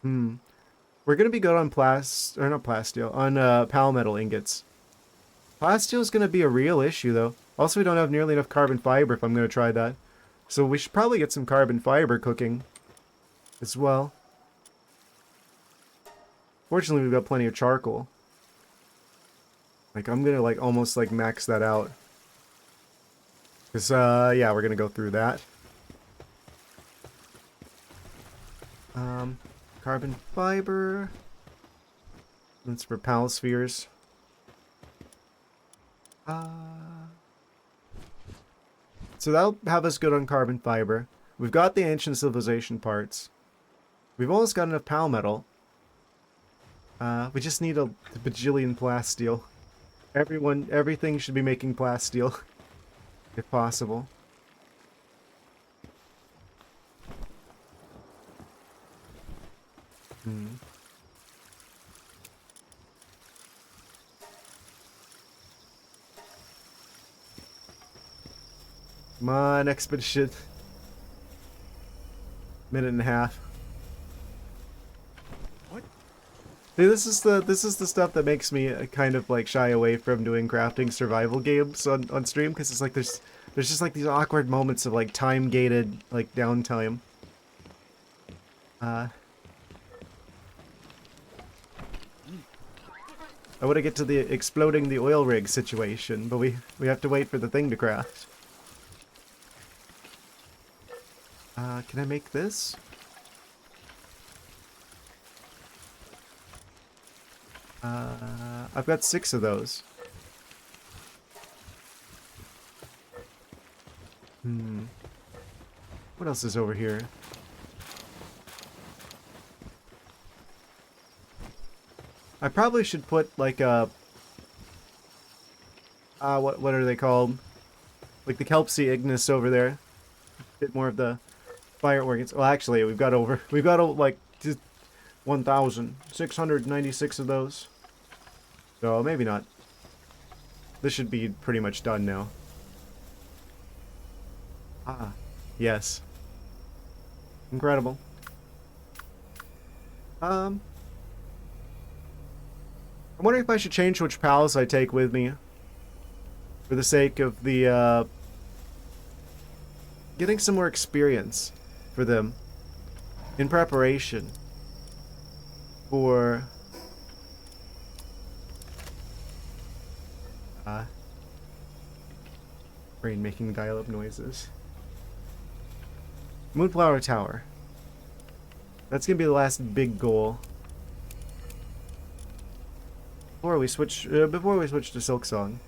We're We're gonna be good on not plasteel, on palmetal ingots. Plasteel is gonna be a real issue though. Also, we don't have nearly enough carbon fiber if I'm gonna try that. So we should probably get some carbon fiber cooking as well. Fortunately, we've got plenty of charcoal. Like, I'm gonna, like, almost, like, max that out. Because, yeah, we're gonna go through that. Carbon fiber. That's for pal spheres. So that'll have us good on carbon fiber. We've got the ancient civilization parts. We've almost got enough palmetal. We just need a bajillion plasteel. Everything should be making plasteel, if possible. Come on, expedition. Minute and a half.
What?
See, this is the stuff that makes me kind of like shy away from doing crafting survival games on stream, because it's like there's just like these awkward moments of like time gated like downtime. I want to get to the exploding the oil rig situation, but we have to wait for the thing to craft. Can I make this? I've got 6 of those. What else is over here? I probably should put like a what are they called? Like the Kelpsy Ignis over there. A bit more of the fire organs. Well, actually, we've got like 1,696 of those. So maybe not. This should be pretty much done now. Ah, yes. Incredible. I'm wondering if I should change which pals I take with me. For the sake of the, getting some more experience for them. In preparation. For... brain making dial-up noises. Moonflower Tower. That's gonna be the last big goal. Before we switch to Silksong.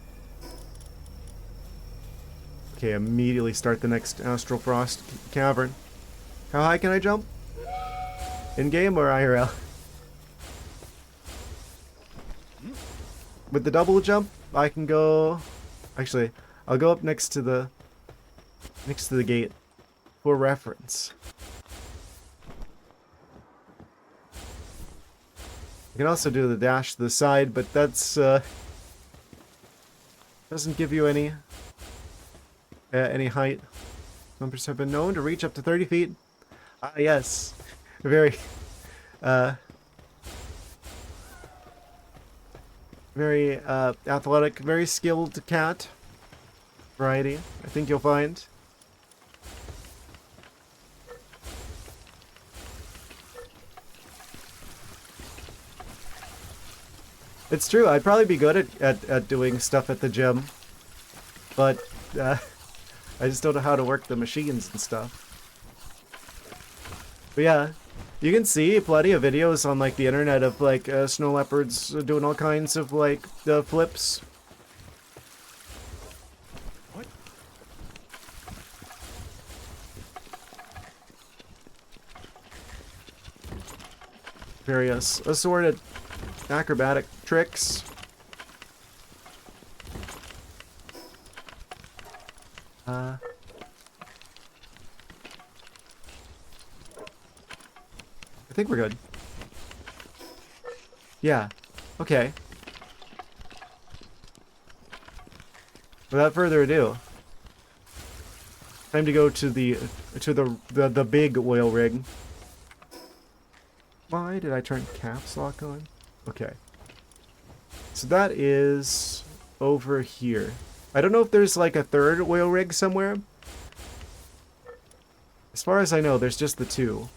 Okay, immediately start the next Astral Frost cavern. How high can I jump? In-game or IRL? With the double jump, I can go... Actually, I'll go up next to the gate for reference. You can also do the dash to the side, but that's doesn't give you any height. Numbers have been known to reach up to 30 feet. Ah, yes, very athletic, very skilled cat variety. I think you'll find. It's true, I'd probably be good at doing stuff at the gym, but I just don't know how to work the machines and stuff. But yeah, you can see plenty of videos on like the internet of like snow leopards doing all kinds of like flips.
What?
Various assorted acrobatic tricks. I think we're good. Yeah. Okay. Without further ado, time to go to the big oil rig. Why did I turn caps lock on? Okay. So that is over here. I don't know if there's like a third oil rig somewhere. As far as I know, there's just the two.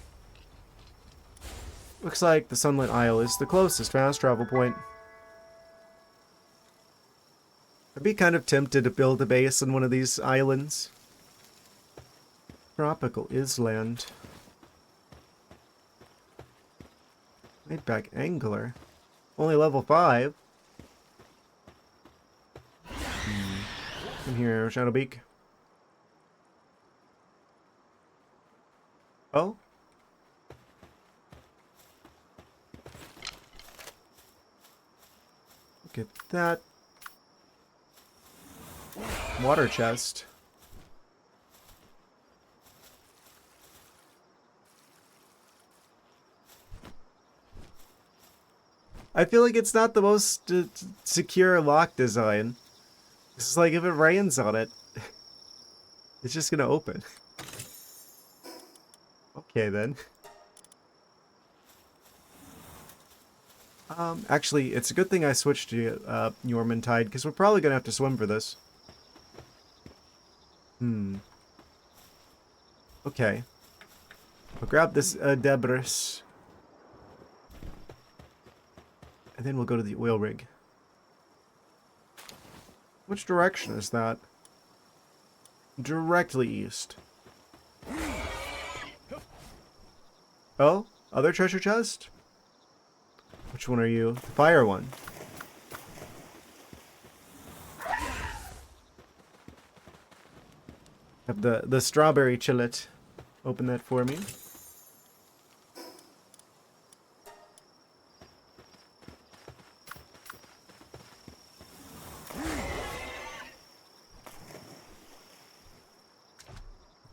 Looks like the Sunlit Isle is the closest fast travel point. I'd be kind of tempted to build a base on one of these islands. Tropical Island. Laid back angler. Only level 5. Come here, Shadowbeak. Oh? Look at that. Water chest. I feel like it's not the most secure lock design. It's like if it rains on it, it's just gonna open. Okay then. Actually, it's a good thing I switched to Tide, because we're probably gonna have to swim for this. Okay. I'll grab this debris. And then we'll go to the oil rig. Which direction is that? Directly east. Oh? Other treasure chest? Which one are you? The fire one. Have the strawberry chillet. Open that for me.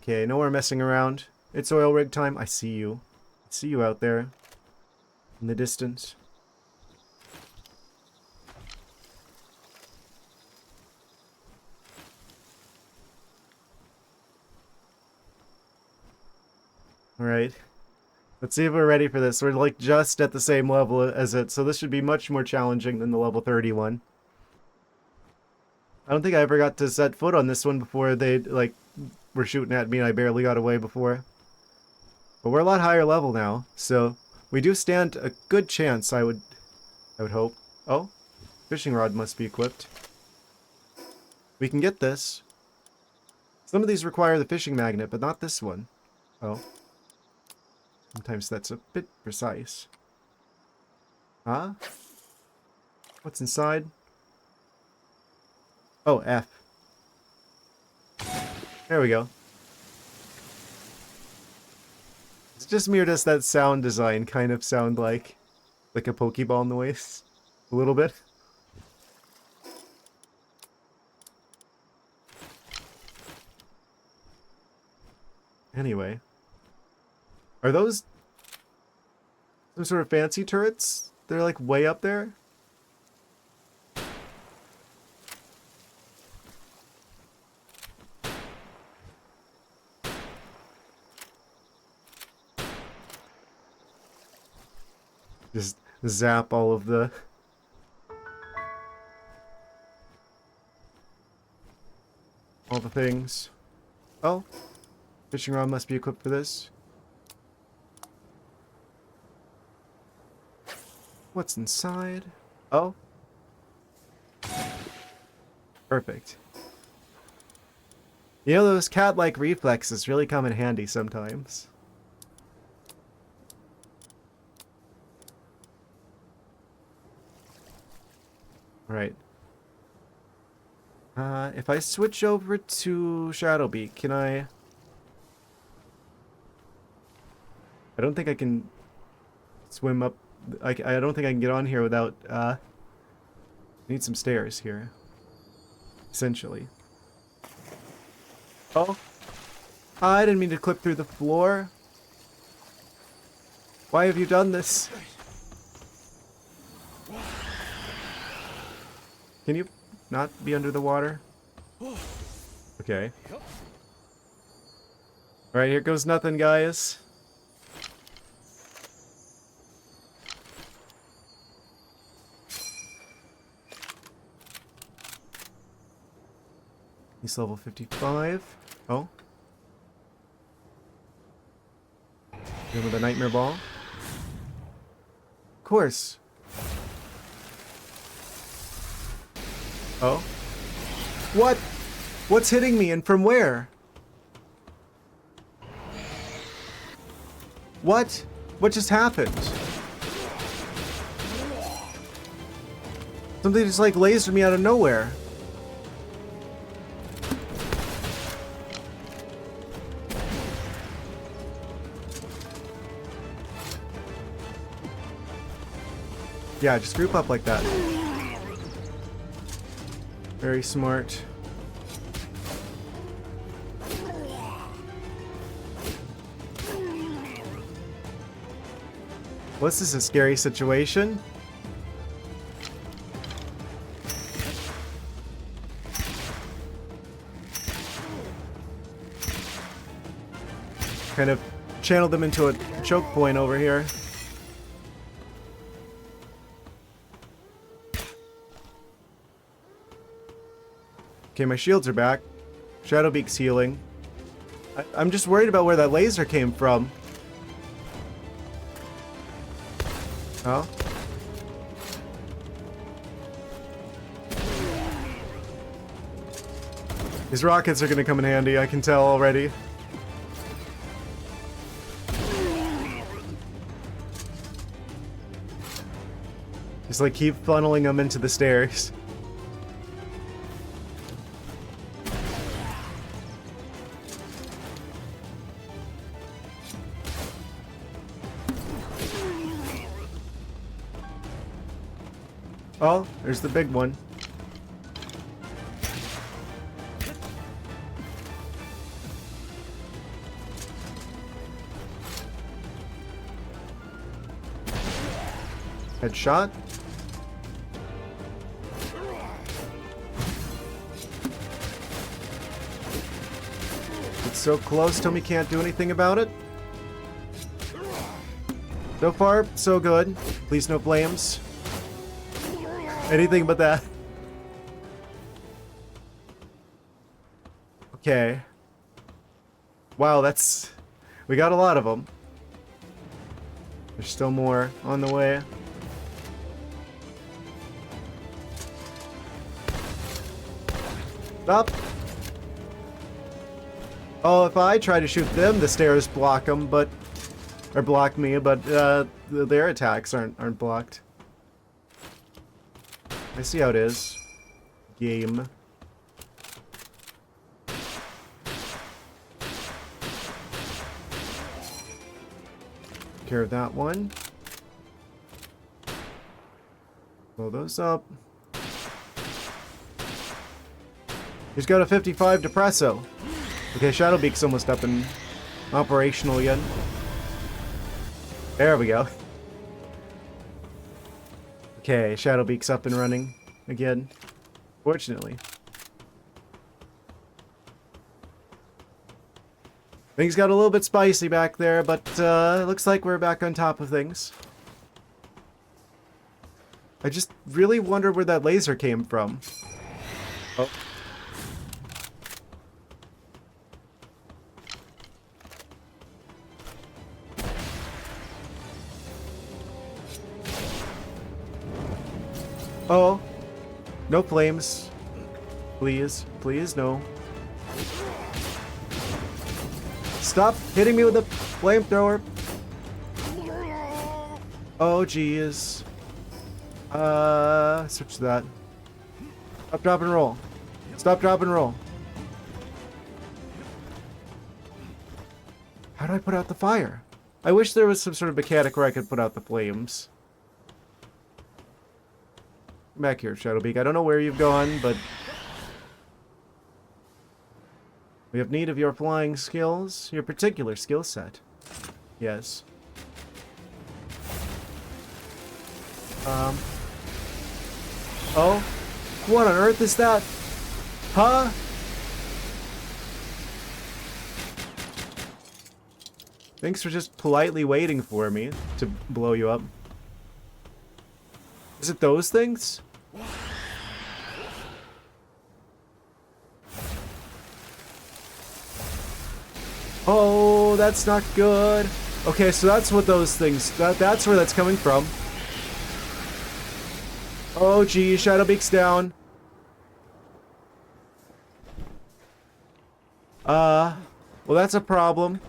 Okay, no more messing around. It's oil rig time. I see you. I see you out there. In the distance. Alright. Let's see if we're ready for this. We're like just at the same level as it, so this should be much more challenging than the level 31. I don't think I ever got to set foot on this one before they like were shooting at me and I barely got away before. But we're a lot higher level now, so we do stand a good chance, I would hope. Oh, fishing rod must be equipped. We can get this. Some of these require the fishing magnet, but not this one. Oh. Sometimes that's a bit precise. Huh? What's inside? Oh, F. There we go. It's just me, or does that sound design kind of sound like a Pokeball noise? A little bit? Anyway. Are those some sort of fancy turrets? They're like way up there? Just zap all of the... all the things. Oh. Fishing rod must be equipped for this. What's inside? Oh. Perfect. You know, those cat-like reflexes really come in handy sometimes. Right. If I switch over to Shadowbeak, can I don't think I can swim up. I don't think I can get on here without, I need some stairs here. Essentially. Oh. I didn't mean to clip through the floor. Why have you done this? Can you not be under the water? Okay. Alright, here goes nothing, guys. He's level 55. Oh. Him with a nightmare ball. Of course. Oh. What? What's hitting me and from where? What? What just happened? Something just like lasered me out of nowhere. Yeah, just group up like that. Very smart. Was this a scary situation? Kind of channeled them into a choke point over here. Okay, my shields are back. Shadowbeak's healing. I'm just worried about where that laser came from. Oh. These rockets are gonna come in handy, I can tell already. Just like keep funneling them into the stairs. Oh, there's the big one. Headshot. It's so close, tell me you can't do anything about it. So far, so good. Please no flames. Anything but that. Okay. Wow, that's... We got a lot of them. There's still more on the way. Stop. Oh, if I try to shoot them, the stairs block them, but... Or block me, but their attacks aren't blocked. I see how it is. Game. Take care of that one. Blow those up. He's got a 55 Depresso. Okay, Shadowbeak's almost up and operational again. There we go. Okay, Shadowbeak's up and running again. Fortunately. Things got a little bit spicy back there, but it looks like we're back on top of things. I just really wonder where that laser came from. Oh. Oh, no flames. Please, please, no. Stop hitting me with a flamethrower. Oh, geez. Switch to that. Stop, drop, and roll. Stop, drop, and roll. How do I put out the fire? I wish there was some sort of mechanic where I could put out the flames. Back here, Shadowbeak. I don't know where you've gone, but we have need of your flying skills, your particular skill set. Yes. Oh, what on earth is that? Huh? Thanks for just politely waiting for me to blow you up. Is it those things? Oh, that's not good. Okay, so that's what those things... That's where that's coming from. Oh, gee, Shadowbeak's down. Well, that's a problem.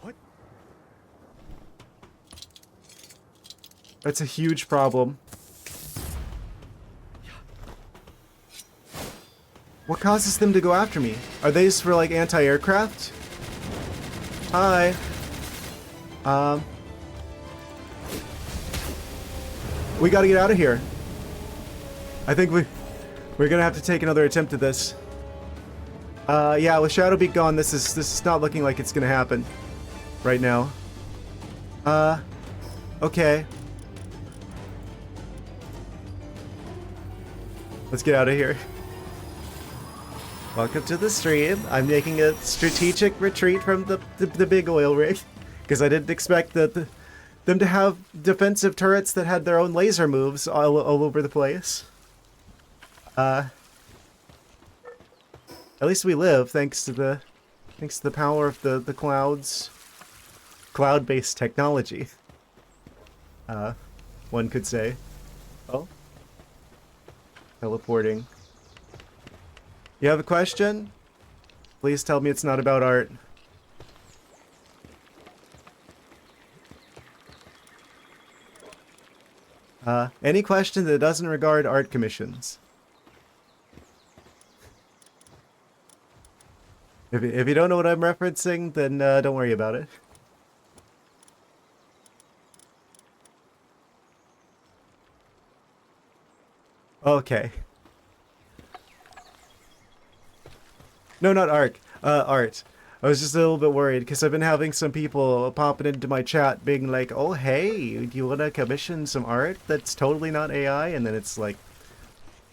What?
That's a huge problem. What causes them to go after me? Are these for, like, anti-aircraft? Hi. We gotta get out of here. I think we're gonna have to take another attempt at this. Yeah, with Shadowbeak gone, this is not looking like it's gonna happen right now. Okay. Let's get out of here. Welcome to the stream. I'm making a strategic retreat from the big oil rig because I didn't expect them to have defensive turrets that had their own laser moves all over the place. At least we live thanks to the power of the cloud-based technology. One could say. Oh, teleporting. You have a question? Please tell me it's not about art. Any question that doesn't regard art commissions. If you don't know what I'm referencing, then don't worry about it. Okay. No, not Arc. Art. I was just a little bit worried because I've been having some people popping into my chat being like, oh, hey, do you want to commission some art that's totally not AI? And then it's like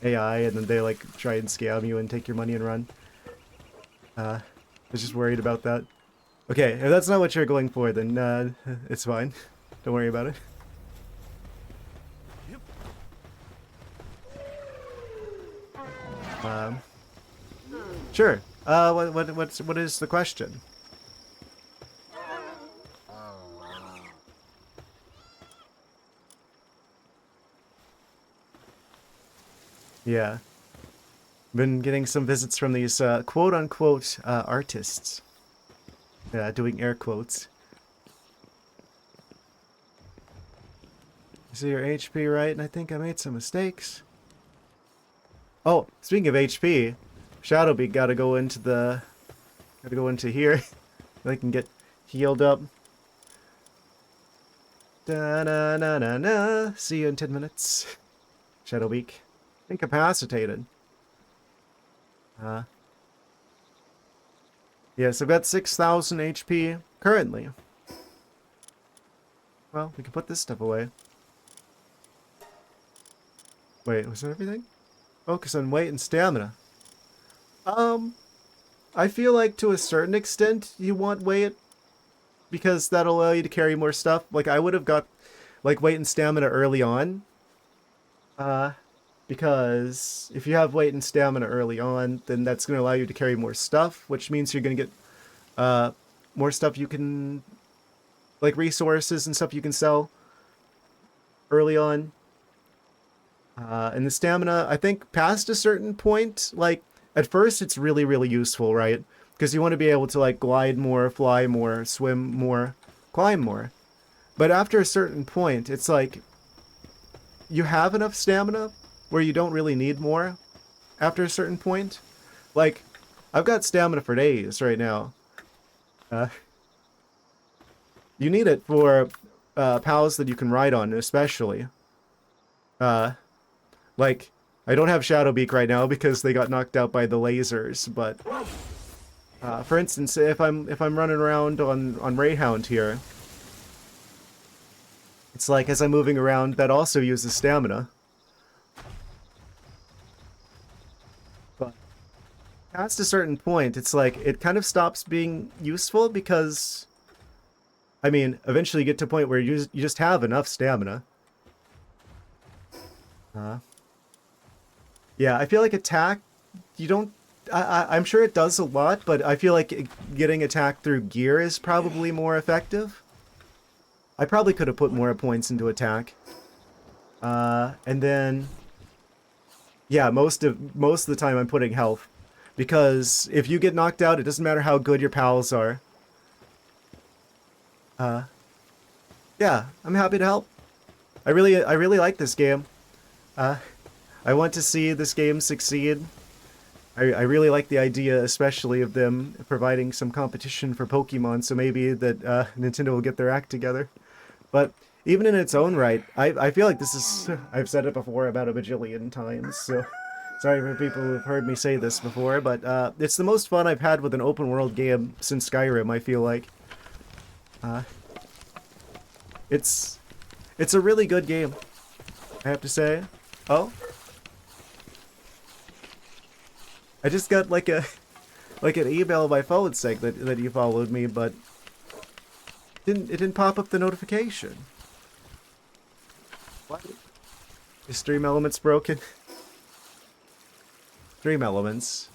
AI, and then they like try and scam you and take your money and run. I was just worried about that. Okay, if that's not what you're going for, then it's fine. Don't worry about it. Sure. What is the question? Yeah. Been getting some visits from these quote-unquote artists. Doing air quotes. See your HP right, and I think I made some mistakes. Oh, speaking of HP, Shadowbeak gotta go into here. I can get healed up. Da na na na na. See you in 10 minutes. Shadowbeak. Incapacitated. Yes, I've got 6,000 HP currently. Well, we can put this stuff away. Wait, was that everything? Focus on weight and stamina. I feel like to a certain extent you want weight because that'll allow you to carry more stuff. Like I would have got like weight and stamina early on. Because if you have weight and stamina early on, then that's going to allow you to carry more stuff, which means you're going to get more stuff you can, like resources and stuff you can sell early on. And the stamina, I think past a certain point, like at first it's really, really useful, right? Because you want to be able to like glide more, fly more, swim more, climb more. But after a certain point, it's like you have enough stamina where you don't really need more after a certain point. Like, I've got stamina for days right now. You need it for pals that you can ride on, especially. Like, I don't have Shadowbeak right now because they got knocked out by the lasers, but for instance, if I'm running around on Rayhound here, it's like as I'm moving around, that also uses stamina. But past a certain point, it's like it kind of stops being useful because, I mean, eventually you get to a point where you just have enough stamina. Yeah, I feel like attack, you don't I'm sure it does a lot, but I feel like getting attacked through gear is probably more effective. I probably could have put more points into attack. And then, yeah, most of the time I'm putting health, because if you get knocked out, it doesn't matter how good your pals are. Yeah, I'm happy to help. I really like this game. I want to see this game succeed. I really like the idea, especially of them providing some competition for Pokemon, so maybe that Nintendo will get their act together. But even in its own right, I feel like this is... I've said it before about a bajillion times, so sorry for people who've heard me say this before, but it's the most fun I've had with an open world game since Skyrim, I feel like. It's a really good game, I have to say. Oh? I just got like an email on my phone saying that you followed me, but it didn't pop up the notification. What? Is Stream Elements broken? Stream Elements.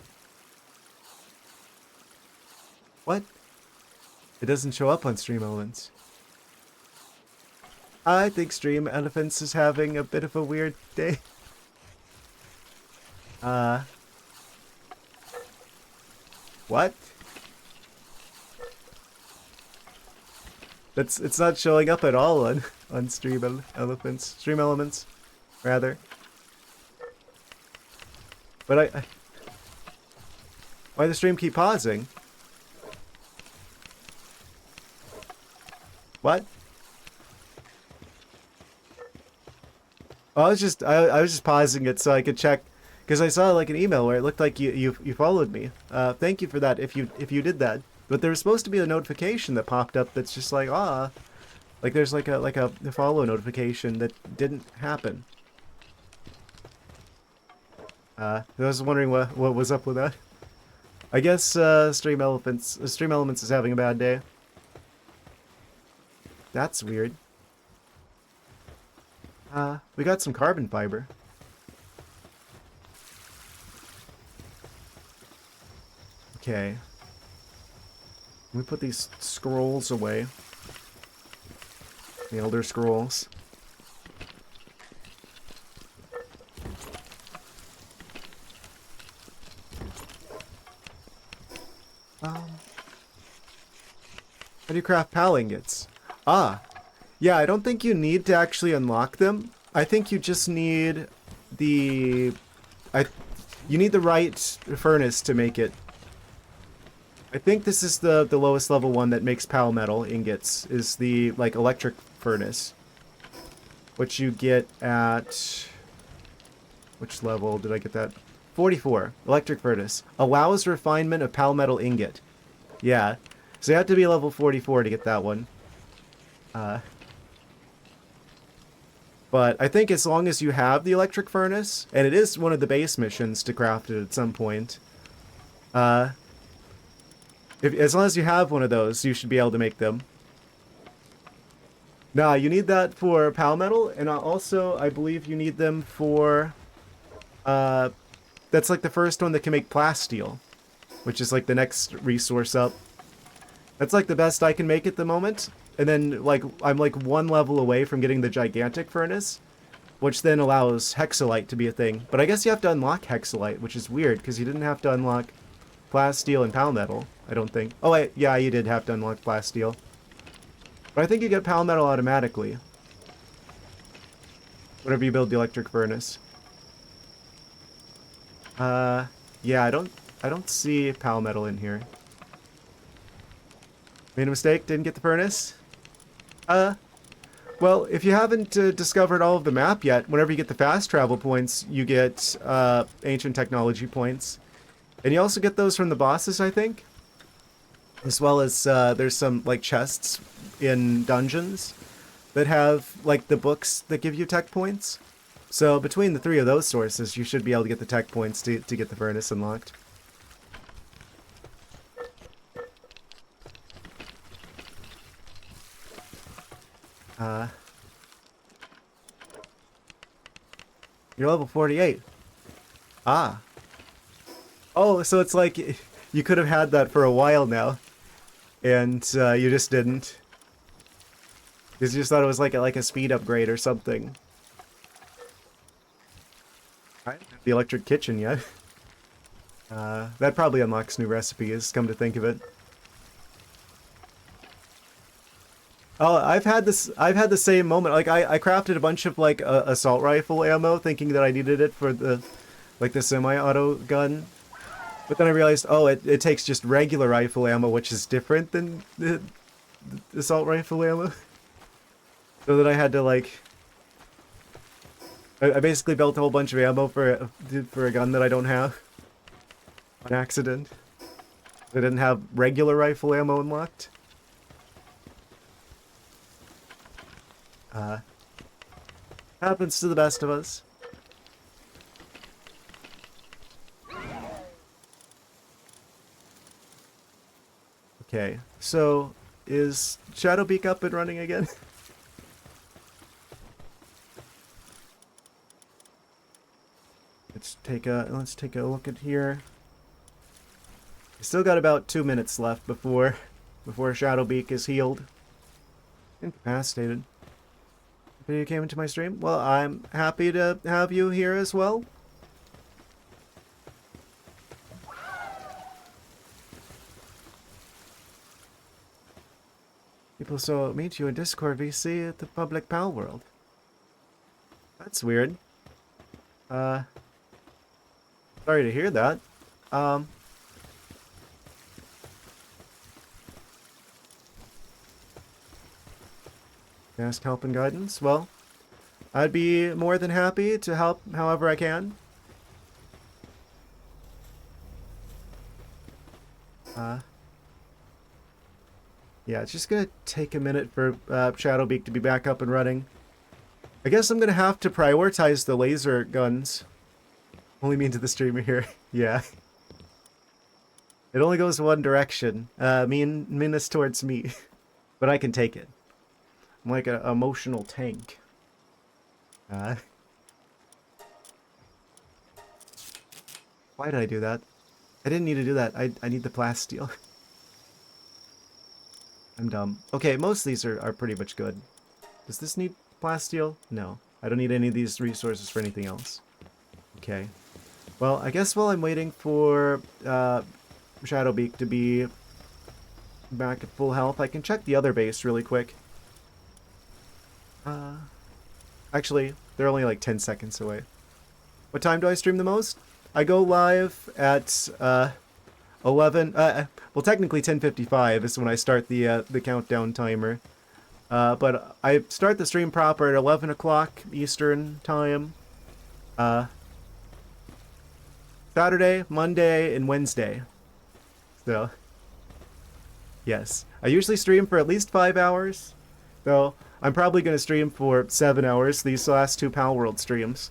What? It doesn't show up on Stream Elements. I think Stream Elements is having a bit of a weird day. What? It's not showing up at all on Stream Elements, rather. But I why the stream keep pausing? What? I was just pausing it so I could check, because I saw like an email where it looked like you followed me. Thank you for that if you did that. But there was supposed to be a notification that popped up that's just like, like there's like a follow notification that didn't happen. I was wondering what was up with that. I guess Stream Elements is having a bad day. That's weird. We got some carbon fiber. Okay. Let me put these scrolls away. The Elder Scrolls. How do you craft PAL ingots? Yeah, I don't think you need to actually unlock them. I think you just need the... you need the right furnace to make it. I think this is the lowest level one that makes PAL metal ingots, is the, like, electric furnace. Which you get at... Which level did I get that? 44. Electric furnace. Allows refinement of PAL metal ingot. Yeah. So you have to be level 44 to get that one. But I think as long as you have the electric furnace, and it is one of the base missions to craft it at some point, as long as you have one of those, you should be able to make them. Nah, you need that for PAL metal, and also I believe you need them for, that's like the first one that can make plasteel, which is like the next resource up. That's like the best I can make at the moment. And then, like, I'm like one level away from getting the gigantic furnace, which then allows hexalite to be a thing. But I guess you have to unlock hexalite, which is weird, because you didn't have to unlock plasteel and PAL metal, I don't think. Oh, wait, yeah, you did have to unlock plasteel. But I think you get PAL metal automatically whenever you build the electric furnace. Yeah, I don't see PAL metal in here. Made a mistake, didn't get the furnace? Well, if you haven't discovered all of the map yet, whenever you get the fast travel points, you get ancient technology points. And you also get those from the bosses, I think. As well as there's some like chests in dungeons that have like the books that give you tech points. So between the three of those sources, you should be able to get the tech points to get the furnace unlocked. You're level 48. Ah. Oh, so it's like you could have had that for a while now, and you just didn't. Because you just thought it was like a speed upgrade or something. I haven't had the electric kitchen yet. That probably unlocks new recipes, come to think of it. Oh, I've had the same moment. Like I crafted a bunch of like assault rifle ammo thinking that I needed it for the semi-auto gun. But then I realized, oh, it takes just regular rifle ammo, which is different than the assault rifle ammo. So that I had to like I basically built a whole bunch of ammo for a gun that I don't have on accident. I didn't have regular rifle ammo unlocked. Happens to the best of us. Okay, so is Shadowbeak up and running again? Let's take a look at here. We still got about 2 minutes left before Shadowbeak is healed. Incapacitated. But you came into my stream? Well, I'm happy to have you here as well. People still meet you in Discord VC at the public Palworld. That's weird. Sorry to hear that. Ask help and guidance? Well, I'd be more than happy to help however I can. Yeah, it's just gonna take a minute for Shadowbeak to be back up and running. I guess I'm gonna have to prioritize the laser guns. Only mean to the streamer here. Yeah. It only goes one direction. Meanness towards me. But I can take it. I'm like an emotional tank. Why did I do that? I didn't need to do that. I need the plasteel. I'm dumb. Okay, most of these are pretty much good. Does this need plasteel? No. I don't need any of these resources for anything else. Okay. Well, I guess while I'm waiting for Shadowbeak to be back at full health, I can check the other base really quick. Actually, they're only like 10 seconds away. What time do I stream the most? I go live at 11. Well, technically 10:55 is when I start the countdown timer. But I start the stream proper at 11 o'clock Eastern time. Saturday, Monday, and Wednesday. So, yes. I usually stream for at least 5 hours. Though, I'm probably going to stream for 7 hours these last two Palworld streams.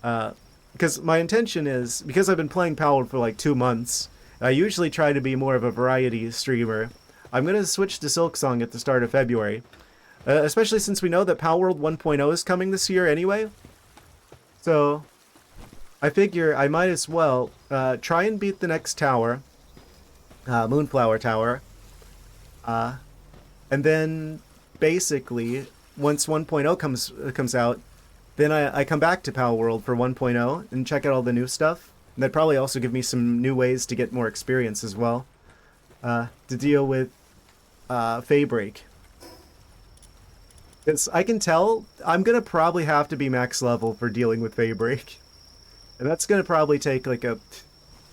Because my intention is, because I've been playing Palworld for like 2 months, I usually try to be more of a variety streamer. I'm going to switch to Silksong at the start of February. Especially since we know that Palworld 1.0 is coming this year anyway. So, I figure I might as well try and beat the next tower, Moonflower Tower, and then basically once 1.0 comes out, then I come back to Palworld for 1.0 and check out all the new stuff. And that'd probably also give me some new ways to get more experience as well, to deal with Faybreak. Because I can tell I'm gonna probably have to be max level for dealing with Faybreak. And that's gonna probably take like I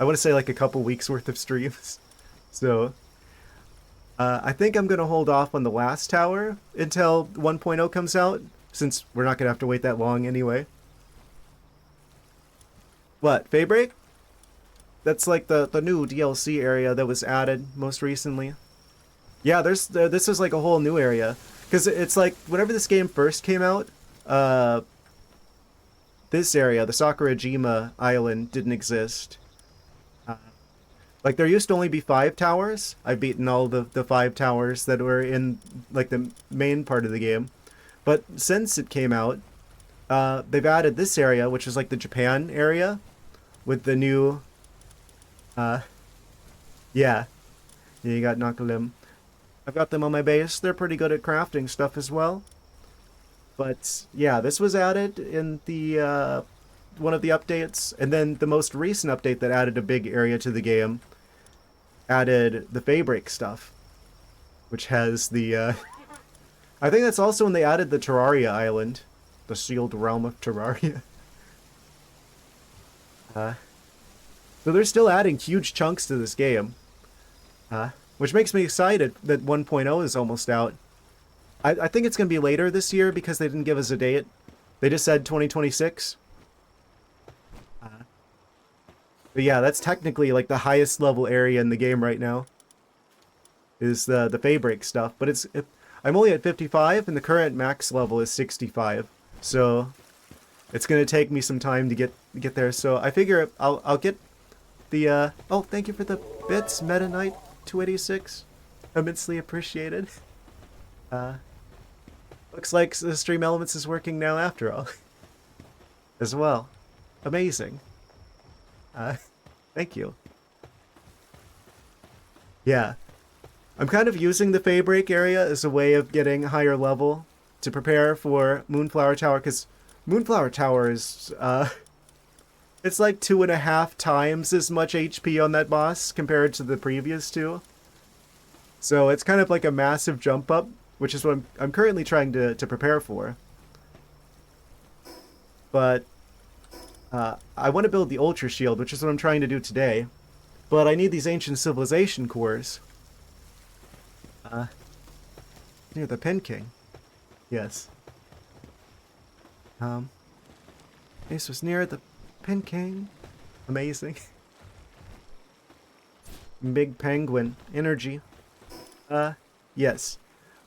want to say like a couple weeks worth of streams. So, I think I'm gonna hold off on the last tower until 1.0 comes out, since we're not gonna have to wait that long anyway. What, Faybreak? That's like the new DLC area that was added most recently. Yeah, this is like a whole new area. Because it's like, whenever this game first came out, this area, the Sakurajima Island, didn't exist. Like, there used to only be 5 towers. I've beaten all the 5 towers that were in, like, the main part of the game. But since it came out, they've added this area, which is like the Japan area, with the new Uh, yeah. Yeah, you got Nakalim. I've got them on my base. They're pretty good at crafting stuff as well. But yeah, this was added in the one of the updates, and then the most recent update that added a big area to the game added the Fabric stuff, which has the I think that's also when they added the Terraria island, the sealed realm of Terraria. Uh, so they're still adding huge chunks to this game, which makes me excited that 1.0 is almost out. I think it's going to be later this year because they didn't give us a date. They just said 2026. But yeah, that's technically like the highest level area in the game right now. Is the Fabric stuff, but I'm only at 55 and the current max level is 65. So it's going to take me some time to get there. So I figure I'll get the oh, thank you for the bits, Meta Knight 286. Immensely appreciated. Looks like the Stream Elements is working now after all. As well. Amazing. Thank you. Yeah. I'm kind of using the Fabric area as a way of getting higher level to prepare for Moonflower Tower, because Moonflower Tower is, it's like 2.5 times as much HP on that boss compared to the previous two. So it's kind of like a massive jump up, which is what I'm currently trying to prepare for. But I want to build the Ultra Shield, which is what I'm trying to do today. But I need these Ancient Civilization cores. Near the Pen King. Yes. This was near the Pen King. Amazing. Big Penguin. Energy. Yes.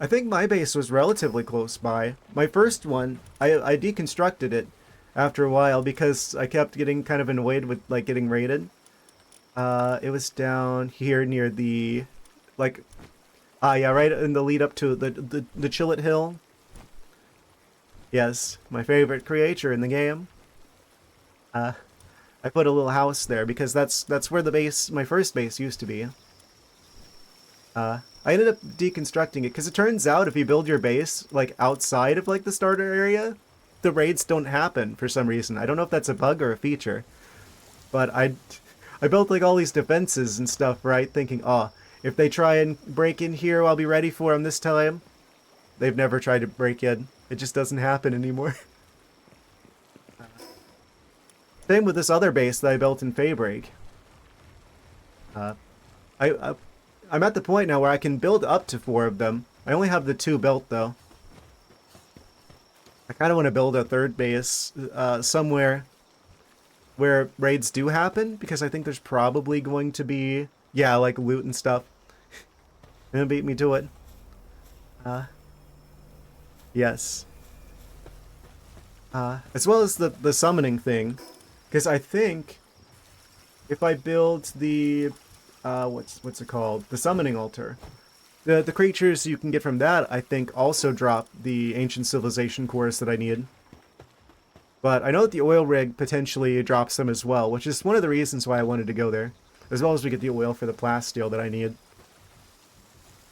I think my base was relatively close by. My first one, I deconstructed it after a while because I kept getting kind of annoyed with like getting raided. It was down here near the, like, yeah, right in the lead up to the Chillet Hill. Yes, my favorite creature in the game. I put a little house there because that's where the base, my first base, used to be. I ended up deconstructing it because it turns out if you build your base like outside of like the starter area, the raids don't happen for some reason. I don't know if that's a bug or a feature, but I built like all these defenses and stuff, right? Thinking, oh, if they try and break in here, I'll be ready for them this time. They've never tried to break in. It just doesn't happen anymore. Same with this other base that I built in Fabric. I'm at the point now where I can build up to 4 of them. I only have the 2 built though. I kind of want to build a third base somewhere where raids do happen, because I think there's probably going to be, yeah, like loot and stuff. Gonna beat me to it. Yes. As well as the summoning thing, because I think if I build the what's it called? The summoning altar. The creatures you can get from that, I think, also drop the Ancient Civilization cores that I need. But I know that the oil rig potentially drops them as well, which is one of the reasons why I wanted to go there. As well as we get the oil for the plasteel that I need.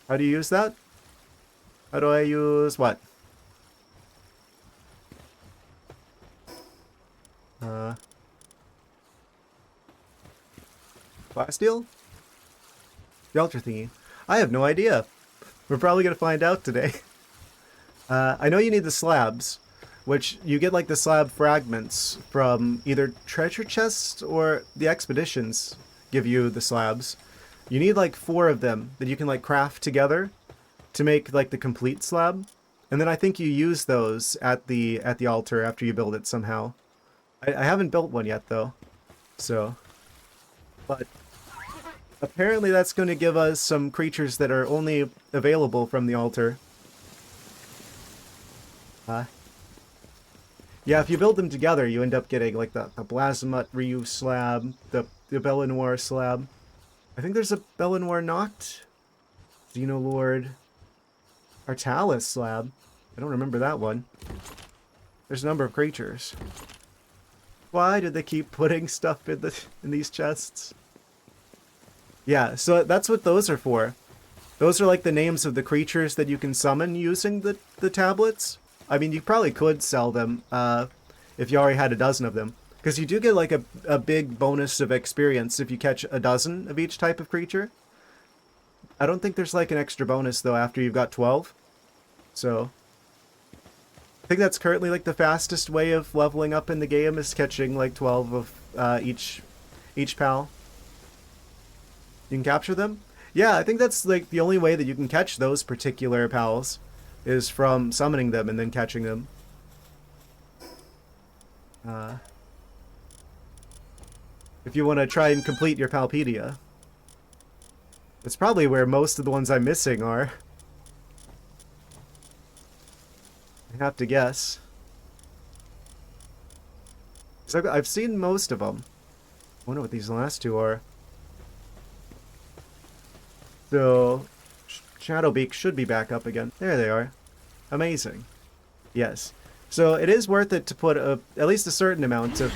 How do you use that? How do I use what? Plasteel? The altar thingy. I have no idea. We're probably going to find out today. I know you need the slabs, which you get like the slab fragments from either treasure chests or the expeditions give you the slabs. You need like 4 of them that you can like craft together to make like the complete slab. And then I think you use those at the altar after you build it somehow. I haven't built one yet though. So, but apparently that's going to give us some creatures that are only available from the altar. Yeah, if you build them together, you end up getting like the Blasmut Ryu slab, the Bellanoir slab. I think there's a Bellanoir Noct, Xenolord, Artalis slab. I don't remember that one. There's a number of creatures. Why did they keep putting stuff in these chests? Yeah, so that's what those are for. Those are like the names of the creatures that you can summon using the tablets. I mean, you probably could sell them if you already had a dozen of them. Because you do get like a big bonus of experience if you catch a dozen of each type of creature. I don't think there's like an extra bonus though after you've got 12. So I think that's currently like the fastest way of leveling up in the game is catching like 12 of each pal. You can capture them? Yeah, I think that's like the only way that you can catch those particular pals is from summoning them and then catching them. Uh, if you want to try and complete your Palpedia. That's probably where most of the ones I'm missing are. I have to guess. 'Cause I've seen most of them. I wonder what these last two are. So, Shadowbeak should be back up again. There they are. Amazing. Yes. So it is worth it to put at least a certain amount of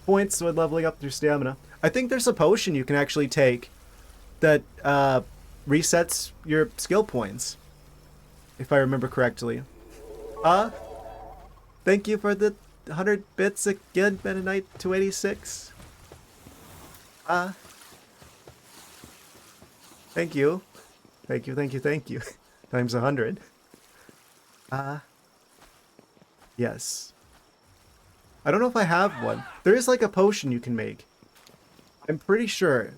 points when leveling up your stamina. I think there's a potion you can actually take that resets your skill points, if I remember correctly. Thank you for the 100 bits again, Mennonite 286. Thank you. Thank you, thank you, thank you. Times 100. Yes. I don't know if I have one. There is like a potion you can make. I'm pretty sure.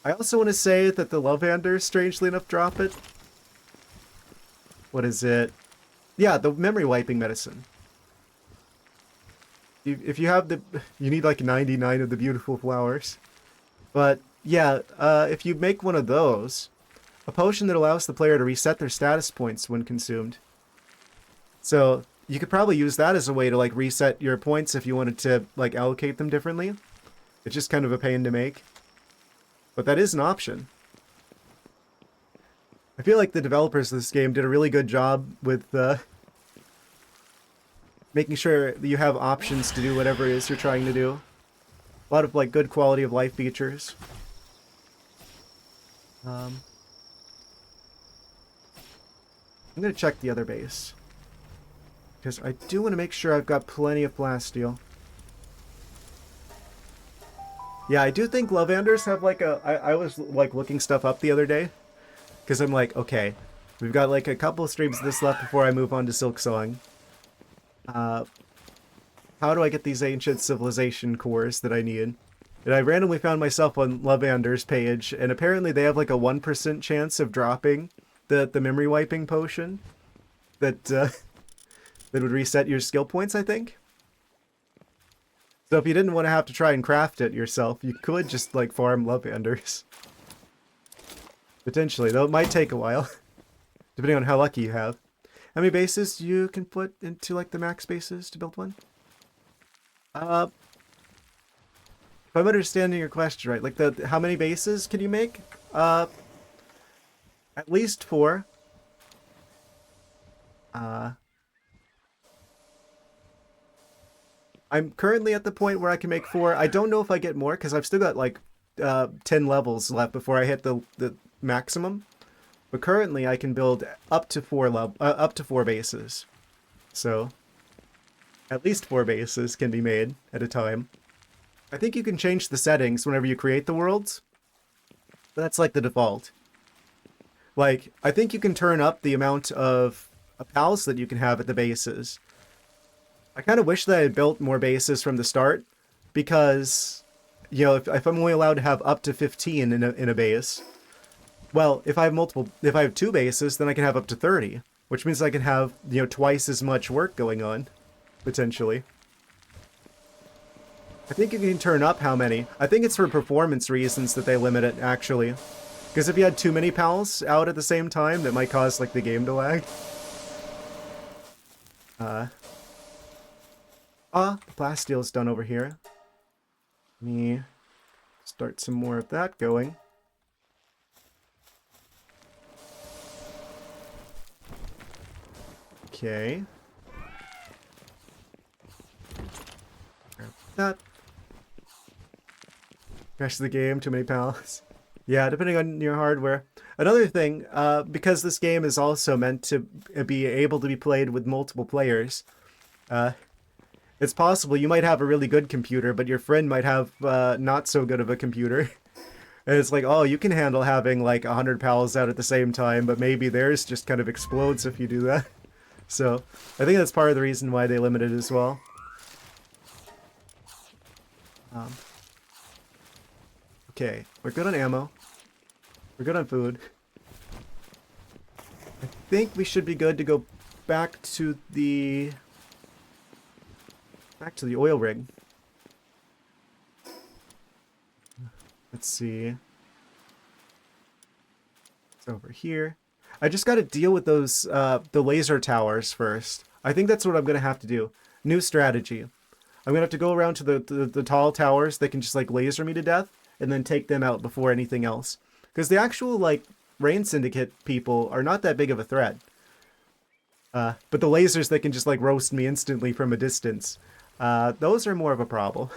I also want to say that the Lovanders, strangely enough, drop it. What is it? Yeah, the memory wiping medicine. If you have you need like 99 of the beautiful flowers. But yeah, if you make one of those, a potion that allows the player to reset their status points when consumed. So you could probably use that as a way to like reset your points if you wanted to like allocate them differently. It's just kind of a pain to make. But that is an option. I feel like the developers of this game did a really good job with making sure that you have options to do whatever it is you're trying to do. A lot of like good quality of life features. I'm gonna check the other base. Because I do want to make sure I've got plenty of plasteel. Yeah, I do think Lovanders have like I was like looking stuff up the other day. Because I'm like, okay, we've got like a couple of streams of this left before I move on to Silksong. How do I get these ancient civilization cores that I need? And I randomly found myself on Lovander's page, and apparently they have like a 1% chance of dropping the memory wiping potion that that would reset your skill points, I think. So if you didn't want to have to try and craft it yourself, you could just like farm Lovanders. Potentially, though it might take a while, depending on how lucky you have. How many bases you can put into like the max bases to build one? If I'm understanding your question right, like how many bases can you make? At least 4. I'm currently at the point where I can make 4. I don't know if I get more because I've still got like 10 levels left before I hit the maximum. But currently I can build up to 4 bases. So at least 4 bases can be made at a time. I think you can change the settings whenever you create the worlds. But that's like the default. Like, I think you can turn up the amount of pals that you can have at the bases. I kind of wish that I had built more bases from the start, because, you know, if I'm only allowed to have up to 15 in a base, well, if I have 2 bases, then I can have up to 30, which means I can have, you know, twice as much work going on, potentially. I think you can turn up how many. I think it's for performance reasons that they limit it, actually. Because if you had too many pals out at the same time, that might cause, like, the game to lag. The plasteel's done over here. Let me start some more of that going. Okay. Grab that. Crash the game, too many pals. Yeah, depending on your hardware. Another thing, because this game is also meant to be able to be played with multiple players, uh, it's possible you might have a really good computer, but your friend might have not so good of a computer. And it's like, oh, you can handle having like 100 pals out at the same time, but maybe theirs just kind of explodes if you do that. So, I think that's part of the reason why they limit it as well. Okay, we're good on ammo. We're good on food. I think we should be good to go back to the oil rig. Let's see. It's over here. I just got to deal with those the laser towers first. I think that's what I'm gonna have to do. New strategy. I'm gonna have to go around to the tall towers that can just like laser me to death, and then take them out before anything else. Because the actual like Rain Syndicate people are not that big of a threat. But the lasers that can just like roast me instantly from a distance, those are more of a problem.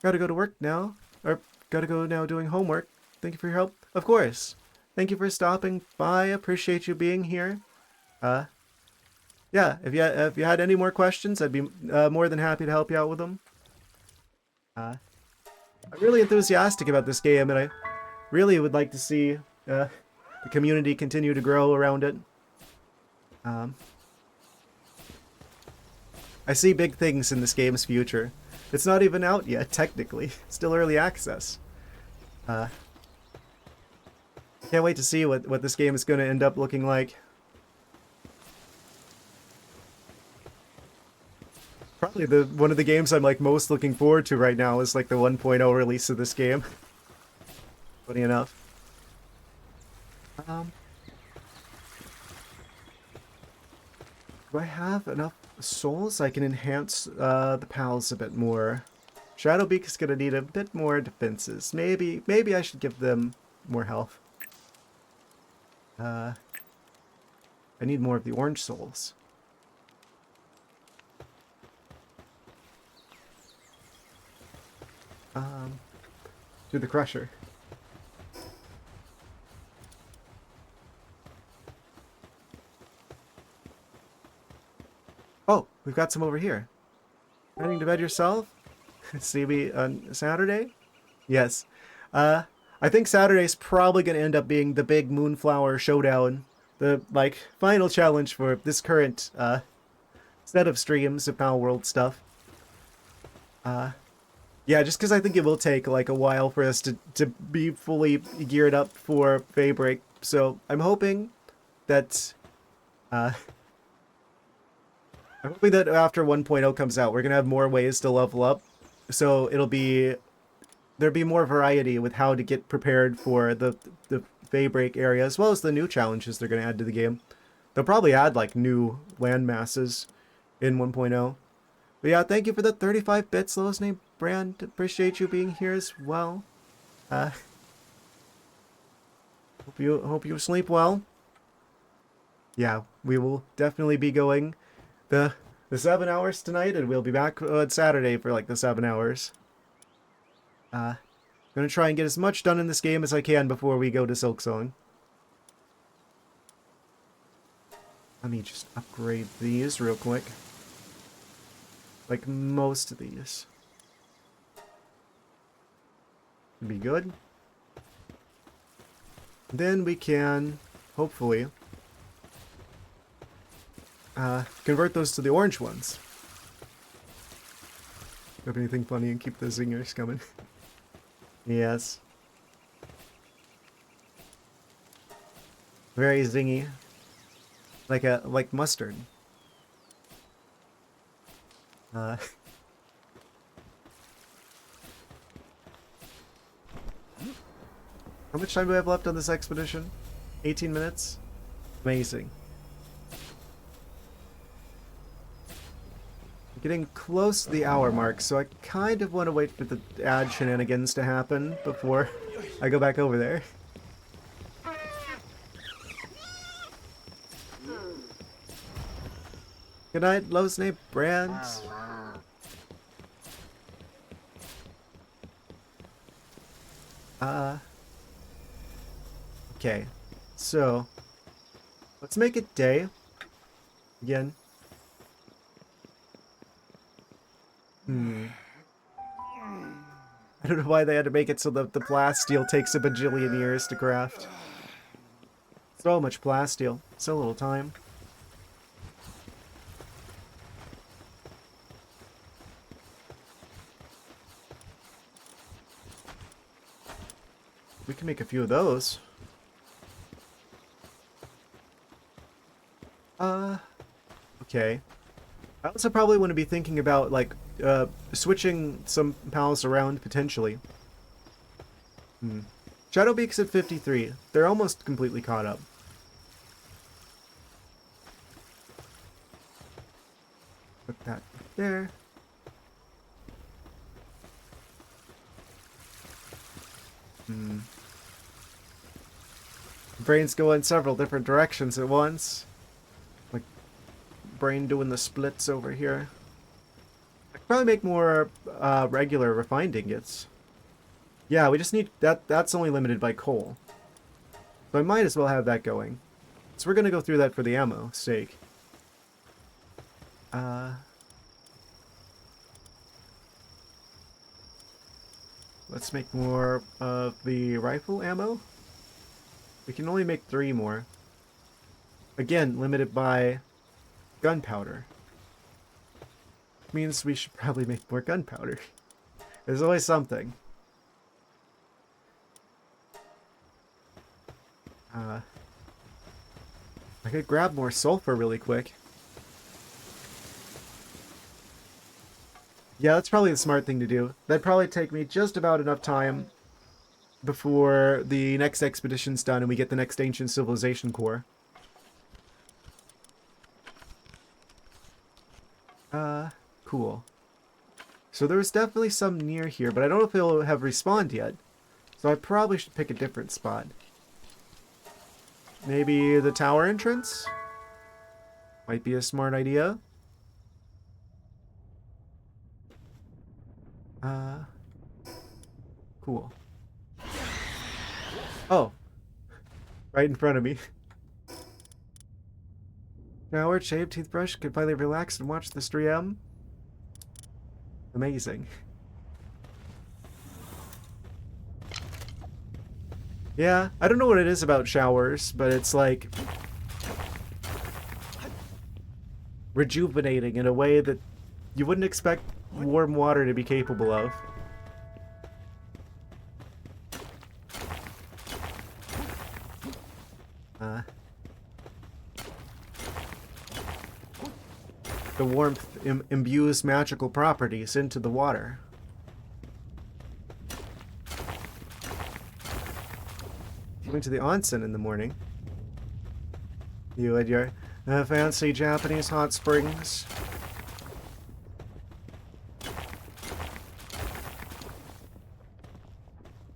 Gotta go to work now. Or gotta go now doing homework. Thank you for your help. Of course. Thank you for stopping by. Appreciate you being here. Yeah, if you had any more questions, I'd be more than happy to help you out with them. I'm really enthusiastic about this game, and I really would like to see the community continue to grow around it. I see big things in this game's future. It's not even out yet, technically. Still early access. Can't wait to see what this game is going to end up looking like. Probably one of the games I'm like most looking forward to right now is like the 1.0 release of this game. Funny enough. Do I have enough souls? I can enhance the pals a bit more. Shadowbeak is gonna need a bit more defenses. Maybe I should give them more health. I need more of the orange souls. Do the crusher. Oh, we've got some over here. Heading to bed yourself? See me on Saturday? Yes. I think Saturday's probably going to end up being the big Moonflower Showdown. The, like, final challenge for this current, set of streams of Palworld stuff. Yeah, just because I think it will take, like, a while for us to be fully geared up for Daybreak. So, I'm hoping that, I'm hoping that after 1.0 comes out, we're going to have more ways to level up. So, there'll be more variety with how to get prepared for the Daybreak area, as well as the new challenges they're going to add to the game. They'll probably add, like, new land masses in 1.0. But yeah, thank you for the 35 bits, lowest name brand. Appreciate you being here as well. Hope you sleep well. Yeah, we will definitely be going the 7 hours tonight, and we'll be back on Saturday for like the 7 hours. Gonna try and get as much done in this game as I can before we go to Silksong. Let me just upgrade these real quick. Like most of these. Be good. Then we can, hopefully, convert those to the orange ones. Have anything funny and keep the zingers coming. Yes. Very zingy. Like mustard. How much time do we have left on this expedition? 18 minutes? Amazing. Getting close to the hour mark, so I kind of want to wait for the ad shenanigans to happen before I go back over there. Good night, low snake brands. Uh, okay. So, let's make it day. Again. I don't know why they had to make it so that the plasteel takes a bajillion years to craft. So much plasteel. So little time. We can make a few of those. Okay. I also probably want to be thinking about, like, switching some pals around, potentially. Shadowbeak's at 53. They're almost completely caught up. Put that there. Brains go in several different directions at once. Like, brain doing the splits over here. I could probably make more regular refined ingots. Yeah, we just need that. That's only limited by coal, so I might as well have that going. So we're gonna go through that for the ammo sake. Let's make more of the rifle ammo. We can only make 3 more. Again, limited by gunpowder. Means we should probably make more gunpowder. There's always something. I could grab more sulfur really quick. Yeah, that's probably the smart thing to do. That'd probably take me just about enough time before the next expedition's done and we get the next ancient civilization core. Cool. So there's definitely some near here, but I don't know if it'll have respawned yet. So I probably should pick a different spot. Maybe the tower entrance? Might be a smart idea. Cool. Oh. Right in front of me. Shower, shave, toothbrush, could finally relax and watch the stream. Amazing. Yeah, I don't know what it is about showers, but it's like rejuvenating in a way that you wouldn't expect warm water to be capable of. The warmth imbues magical properties into the water. Going to the onsen in the morning. You and your fancy Japanese hot springs.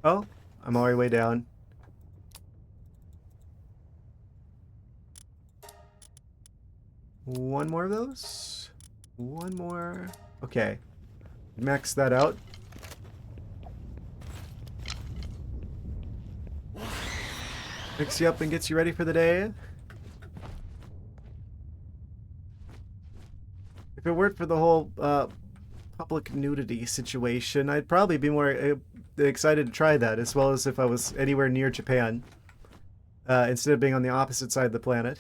Oh, I'm already way down. One more of those? One more. Okay. Max that out. Picks you up and gets you ready for the day. If it weren't for the whole public nudity situation, I'd probably be more excited to try that, as well as if I was anywhere near Japan, instead of being on the opposite side of the planet.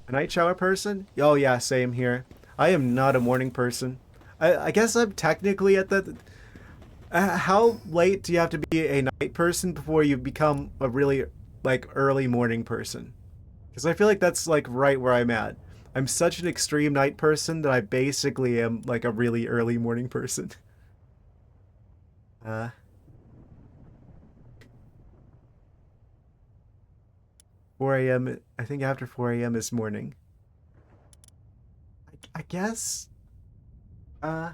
A night shower person? Oh yeah, same here. I am not a morning person. I guess I'm technically at the... how late do you have to be a night person before you become a really, like, early morning person? Because I feel like that's, like, right where I'm at. I'm such an extreme night person that I basically am, like, a really early morning person. 4 a.m. I think after 4 a.m. is morning. I guess. So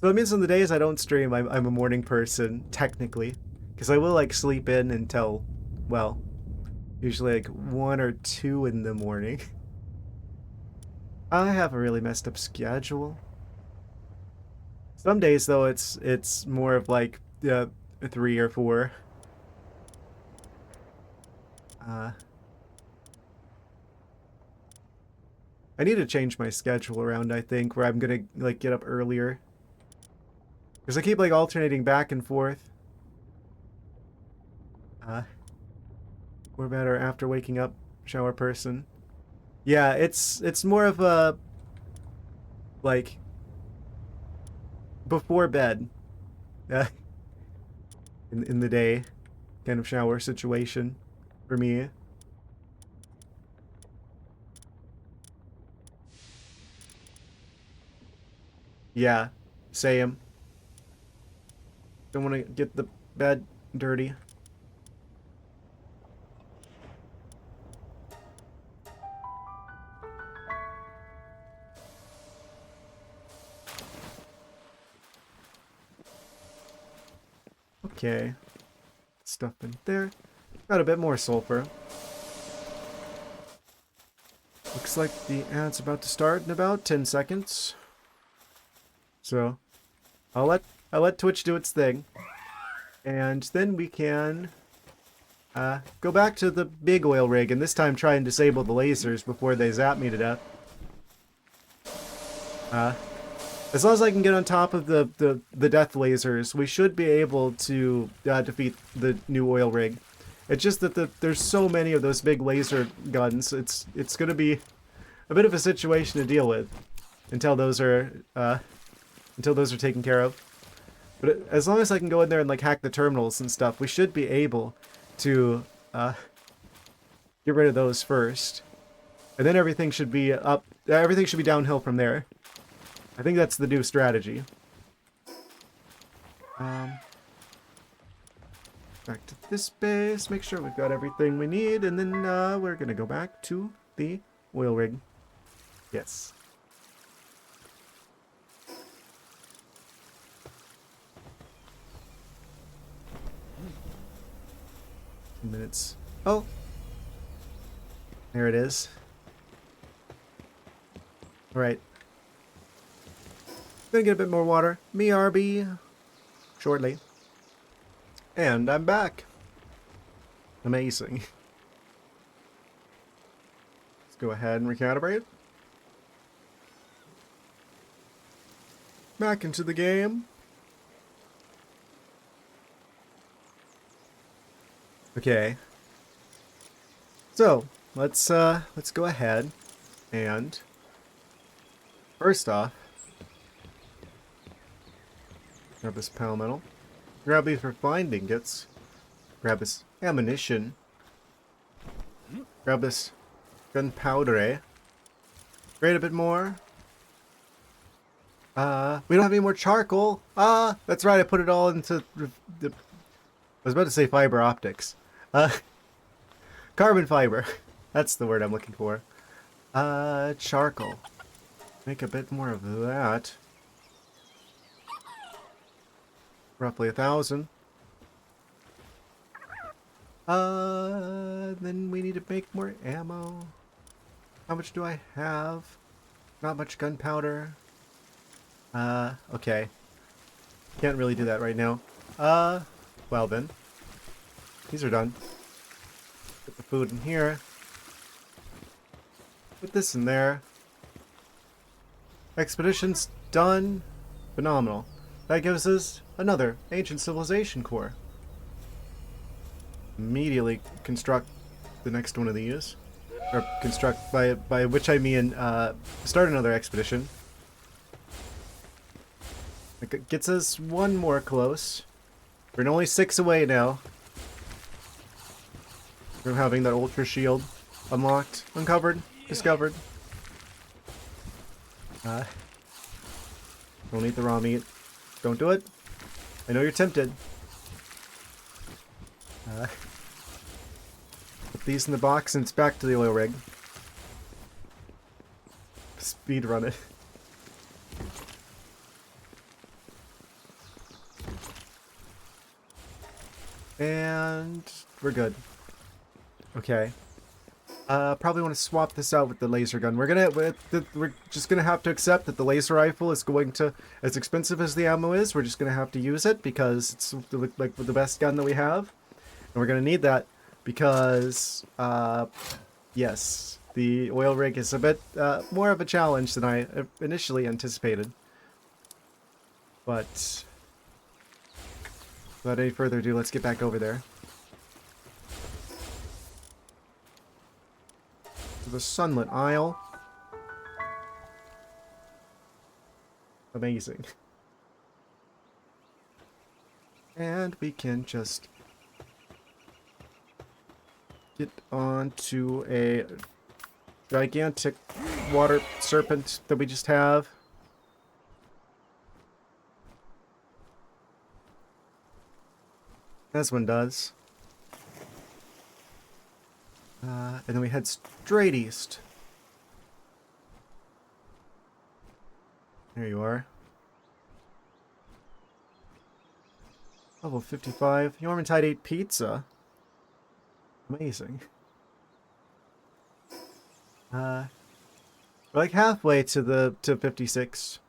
that means on the days I don't stream, I'm a morning person, technically. Because I will, like, sleep in until, well, usually, like, 1 or 2 in the morning. I have a really messed up schedule. Some days though, it's more of like a 3 or 4. Uh, I need to change my schedule around. I think where I'm gonna like get up earlier because I keep like alternating back and forth. Uh, we're better after waking up shower person. Yeah, it's more of a like before bed, uh, in the day kind of shower situation for me. Yeah, same. Don't want to get the bed dirty. Okay, stuff in there. Got a bit more sulfur. Looks like the ad's about to start in about 10 seconds. So, I'll let Twitch do its thing. And then we can go back to the big oil rig and this time try and disable the lasers before they zap me to death. As long as I can get on top of the death lasers, we should be able to defeat the new oil rig. It's just that there's so many of those big laser guns. It's going to be a bit of a situation to deal with until those are taken care of. But as long as I can go in there and like hack the terminals and stuff, we should be able to get rid of those first, and then everything should be up. Everything should be downhill from there. I think that's the new strategy. Back to this base, make sure we've got everything we need, and then we're gonna go back to the oil rig. Yes. Minutes. Oh, there it is. All right. Gonna get a bit more water. Me RB shortly. And I'm back. Amazing. Let's go ahead and recalibrate. Back into the game. Okay. So, let's go ahead and first off, grab this pal metal. Grab these refined ingots. Grab this ammunition. Grab this gunpowder. Grade a bit more. We don't have any more charcoal. That's right, I put it all into the... I was about to say fiber optics. Carbon fiber. That's the word I'm looking for. Charcoal. Make a bit more of that. Roughly 1,000. Then we need to make more ammo. How much do I have? Not much gunpowder. Okay. Can't really do that right now. Well then. These are done. Put the food in here. Put this in there. Expedition's done. Phenomenal. That gives us another ancient civilization core. Immediately construct the next one of these. Or construct, by which I mean start another expedition. It gets us one more close. We're only 6 away now from having that ultra shield unlocked, uncovered, discovered. Don't eat the raw meat. Don't do it. I know you're tempted. Put these in the box and it's back to the oil rig. Speed run it. And we're good. Okay. Probably want to swap this out with the laser gun. We're just gonna have to accept that the laser rifle is going to, as expensive as the ammo is, we're just gonna have to use it because it's like the best gun that we have, and we're gonna need that because, yes, the oil rig is a bit more of a challenge than I initially anticipated. But without any further ado, let's get back over there. To the Sunlit Isle. Amazing. And we can just get onto a gigantic water serpent that we just have. As one does. And then we head straight east. There you are. Level 55. Yormantide ate pizza. Amazing. We're like halfway to 56.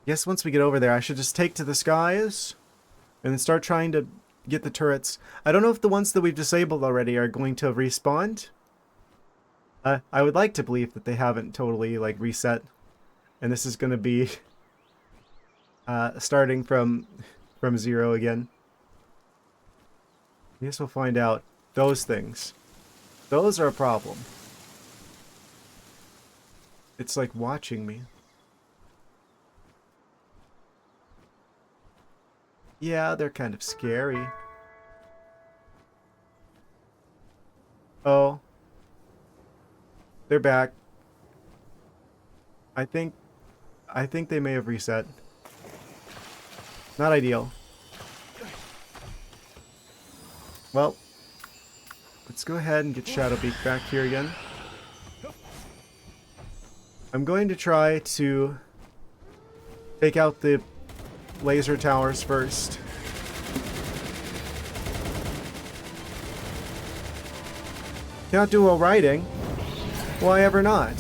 Guess once we get over there, I should just take to the skies and then start trying to get the turrets. I don't know if the ones that we've disabled already are going to have respawned. I would like to believe that they haven't totally like reset, and this is going to be starting from zero again. I guess we'll find out. Those things. Those are a problem. It's like watching me. Yeah, they're kind of scary. Oh. They're back. I think they may have reset. Not ideal. Well, let's go ahead and get Shadowbeak back here again. I'm going to try to take out the laser towers first. Cannot do while riding. Why ever not?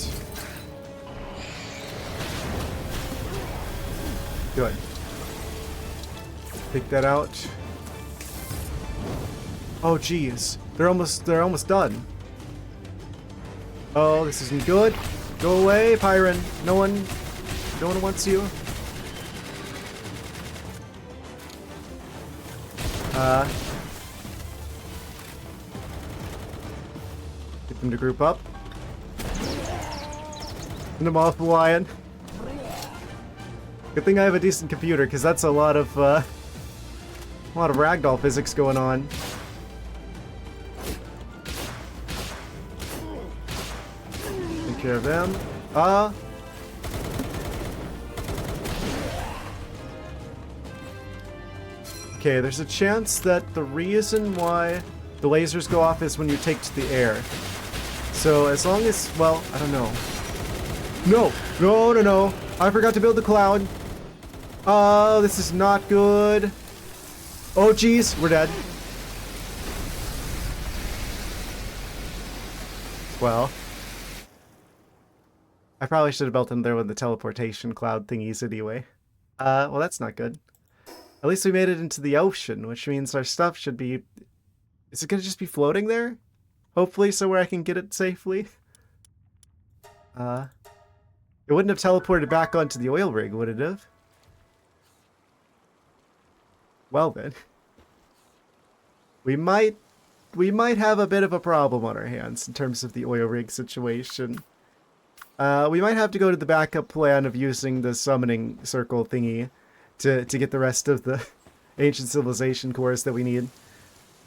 Good. Take that out. Oh geez. They're almost done. Oh, this isn't good. Go away, Pyron. No one wants you. Get them to group up. Send them off Hawaiian. Good thing I have a decent computer, because that's a lot of ragdoll physics going on. Take care of them. Okay, there's a chance that the reason why the lasers go off is when you take to the air. So as long as, well, I don't know. No. I forgot to build the cloud. Oh, this is not good. Oh, geez, we're dead. Well, I probably should have built them there with the teleportation cloud thingies anyway. Well, that's not good. At least we made it into the ocean, which means our stuff should be... Is it going to just be floating there? Hopefully somewhere I can get it safely. It wouldn't have teleported back onto the oil rig, would it have? Well then. We might have a bit of a problem on our hands in terms of the oil rig situation. We might have to go to the backup plan of using the summoning circle thingy to get the rest of the ancient civilization cores that we need.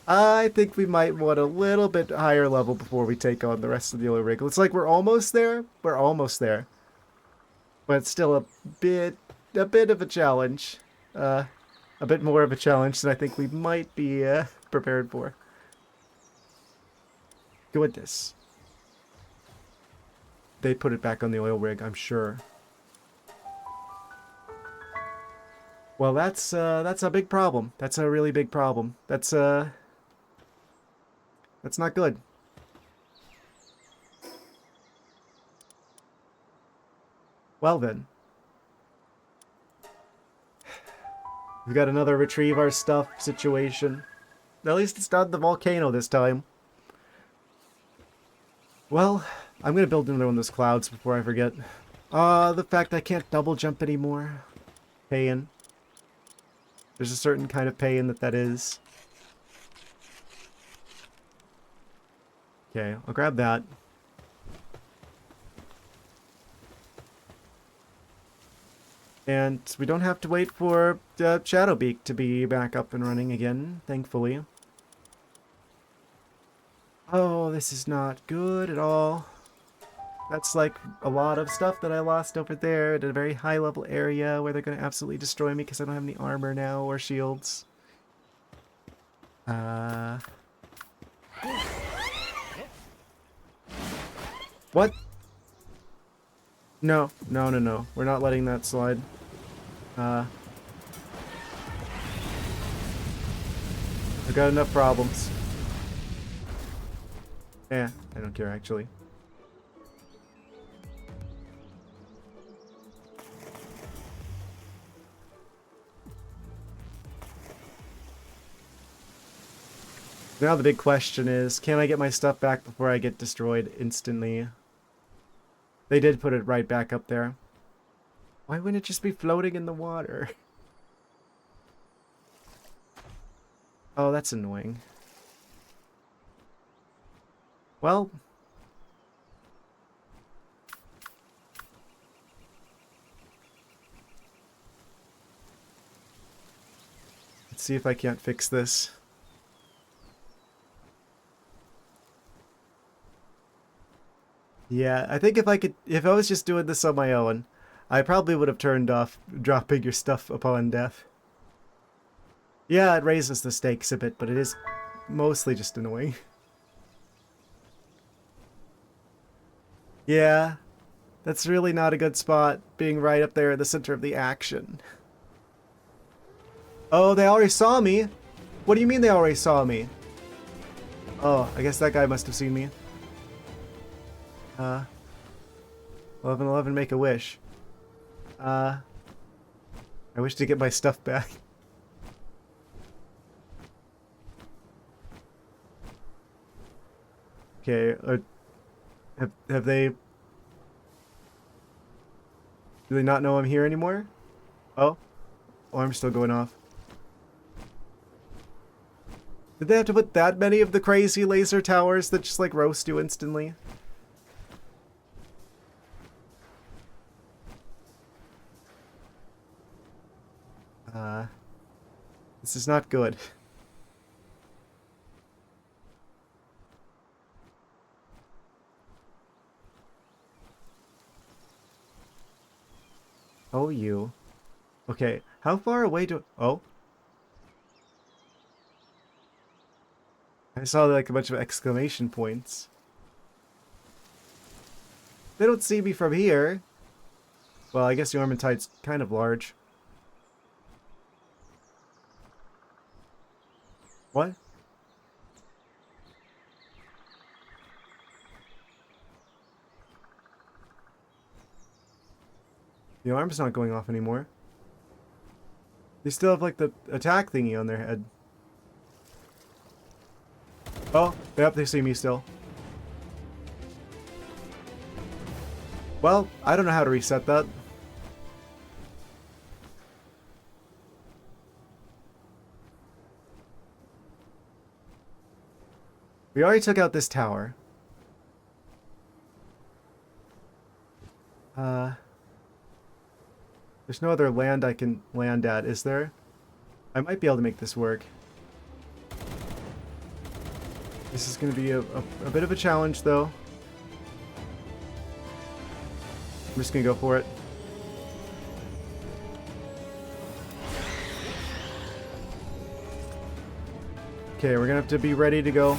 I think we might want a little bit higher level before we take on the rest of the oil rig. Looks like we're almost there. We're almost there. But it's still a bit of a challenge. A bit more of a challenge than I think we might be prepared for. Goodness. They put it back on the oil rig, I'm sure. Well, that's a big problem. That's a really big problem. That's not good. Well then. We've got another retrieve our stuff situation. At least it's not the volcano this time. Well, I'm gonna build another one of those clouds before I forget. The fact I can't double jump anymore. Pain. There's a certain kind of pain that is. Okay, I'll grab that. And we don't have to wait for Shadowbeak to be back up and running again, thankfully. Oh, this is not good at all. That's like a lot of stuff that I lost over there at a very high level area where they're going to absolutely destroy me because I don't have any armor now or shields. What? No, no, no, no. We're not letting that slide. I've got enough problems. Yeah, I don't care actually. Now the big question is, can I get my stuff back before I get destroyed instantly? They did put it right back up there. Why wouldn't it just be floating in the water? Oh, that's annoying. Well... let's see if I can't fix this. Yeah, I think if I was just doing this on my own, I probably would have turned off dropping your stuff upon death. Yeah, it raises the stakes a bit, but it is mostly just annoying. Yeah, that's really not a good spot, being right up there in the center of the action. Oh, they already saw me? What do you mean they already saw me? Oh, I guess that guy must have seen me. 1111 make a wish. I wish to get my stuff back. Okay, have they... do they not know I'm here anymore? Oh? Alarm's still going off. Did they have to put that many of the crazy laser towers that just like roast you instantly? This is not good. Oh, you. Okay, how far away do... oh? I saw like a bunch of exclamation points. They don't see me from here. Well, I guess the Ormentide's kind of large. What? The alarm's not going off anymore. They still have like the attack thingy on their head. Oh, yep, they see me still. Well, I don't know how to reset that. We already took out this tower. There's no other land I can land at, is there? I might be able to make this work. This is going to be a bit of a challenge, though. I'm just going to go for it. Okay, we're going to have to be ready to go.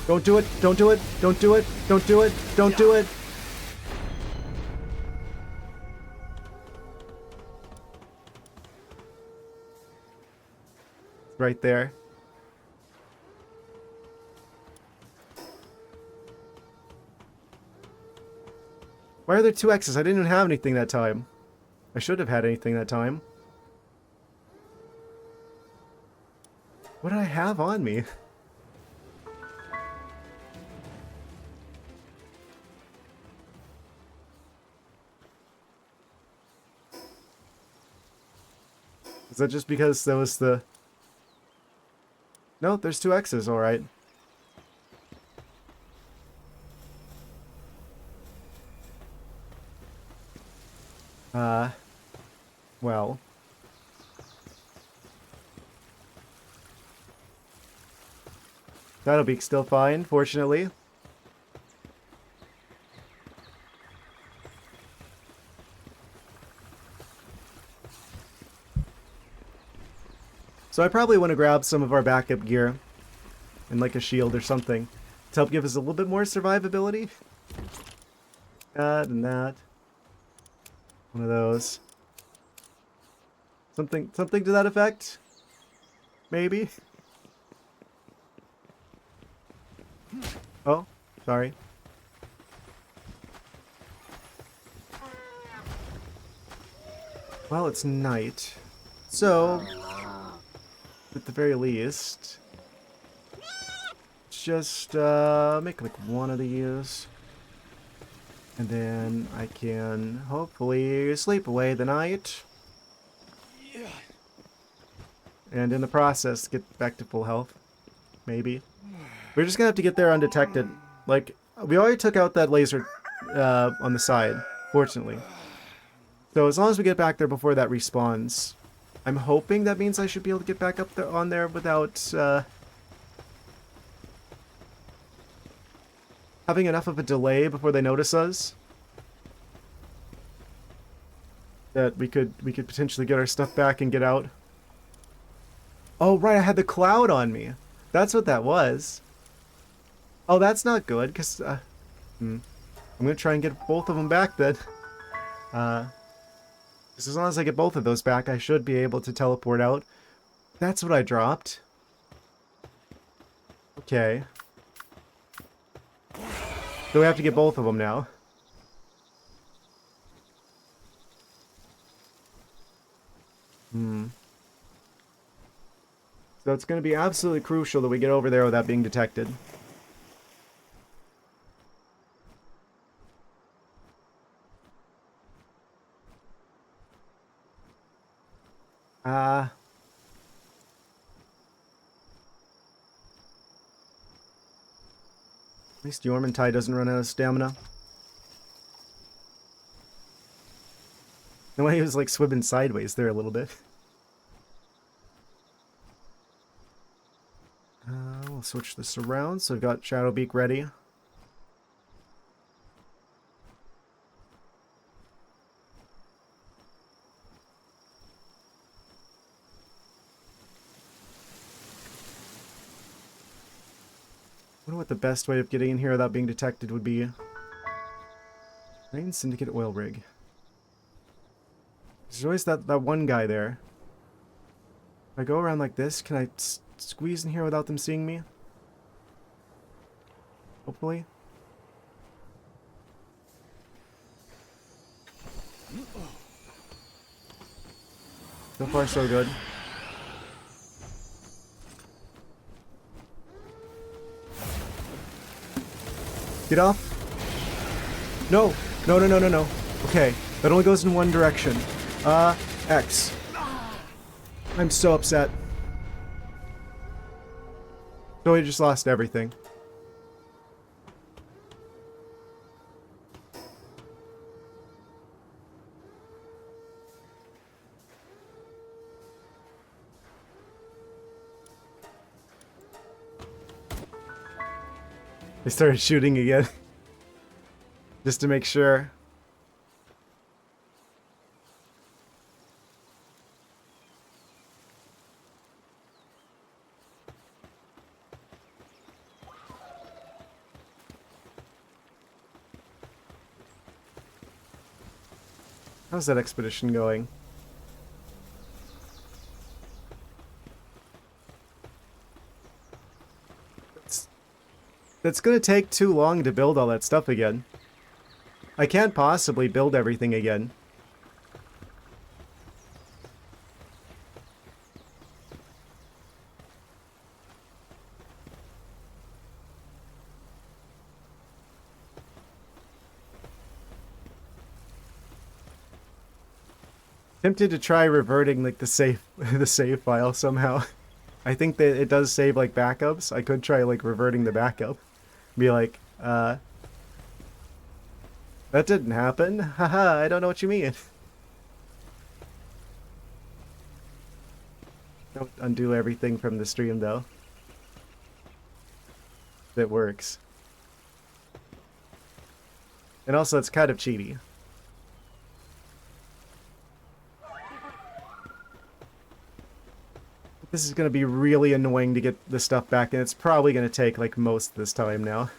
Don't do it! Don't do it! Don't do it! Don't do it! Don't do it! Right there. Why are there 2 X's? I didn't even have anything that time. I should have had anything that time. What did I have on me? Is that just because that was the... No, there's 2 X's, alright. Well. That'll be still fine, fortunately. So I probably want to grab some of our backup gear and like a shield or something to help give us a little bit more survivability. That and that. One of those. Something to that effect? Maybe? Oh, sorry. Well, it's night. So, at the very least, let's just make like one of these. And then I can hopefully sleep away the night. And in the process, get back to full health. Maybe. We're just gonna have to get there undetected. Like, we already took out that laser on the side, fortunately. So as long as we get back there before that respawns, I'm hoping that means I should be able to get back up there on there without having enough of a delay before they notice us. That we could potentially get our stuff back and get out. Oh right, I had the cloud on me. That's what that was. Oh, that's not good, because I'm gonna try and get both of them back then. Because as long as I get both of those back, I should be able to teleport out. That's what I dropped. Okay. So we have to get both of them now. So it's going to be absolutely crucial that we get over there without being detected. At least Yormantide doesn't run out of stamina. The way he was like swimming sideways there a little bit. We'll switch this around, so I've got Shadowbeak ready. I wonder what the best way of getting in here without being detected would be. Rain Syndicate oil rig. There's always that one guy there. If I go around like this, can I squeeze in here without them seeing me? Hopefully. So far, so good. Get off. No. No, no, no, no, no. Okay. That only goes in one direction. X. I'm so upset. So we just lost everything. They started shooting again. Just to make sure. How's that expedition going? That's gonna take too long to build all that stuff again. I can't possibly build everything again. Tempted to try reverting like the save the save file somehow. I think that it does save like backups. I could try like reverting the backup. Be like, that didn't happen. Haha, I don't know what you mean. Don't undo everything from the stream though. It works. And also it's kind of cheaty. This is going to be really annoying to get the stuff back, and it's probably going to take, like, most of this time now.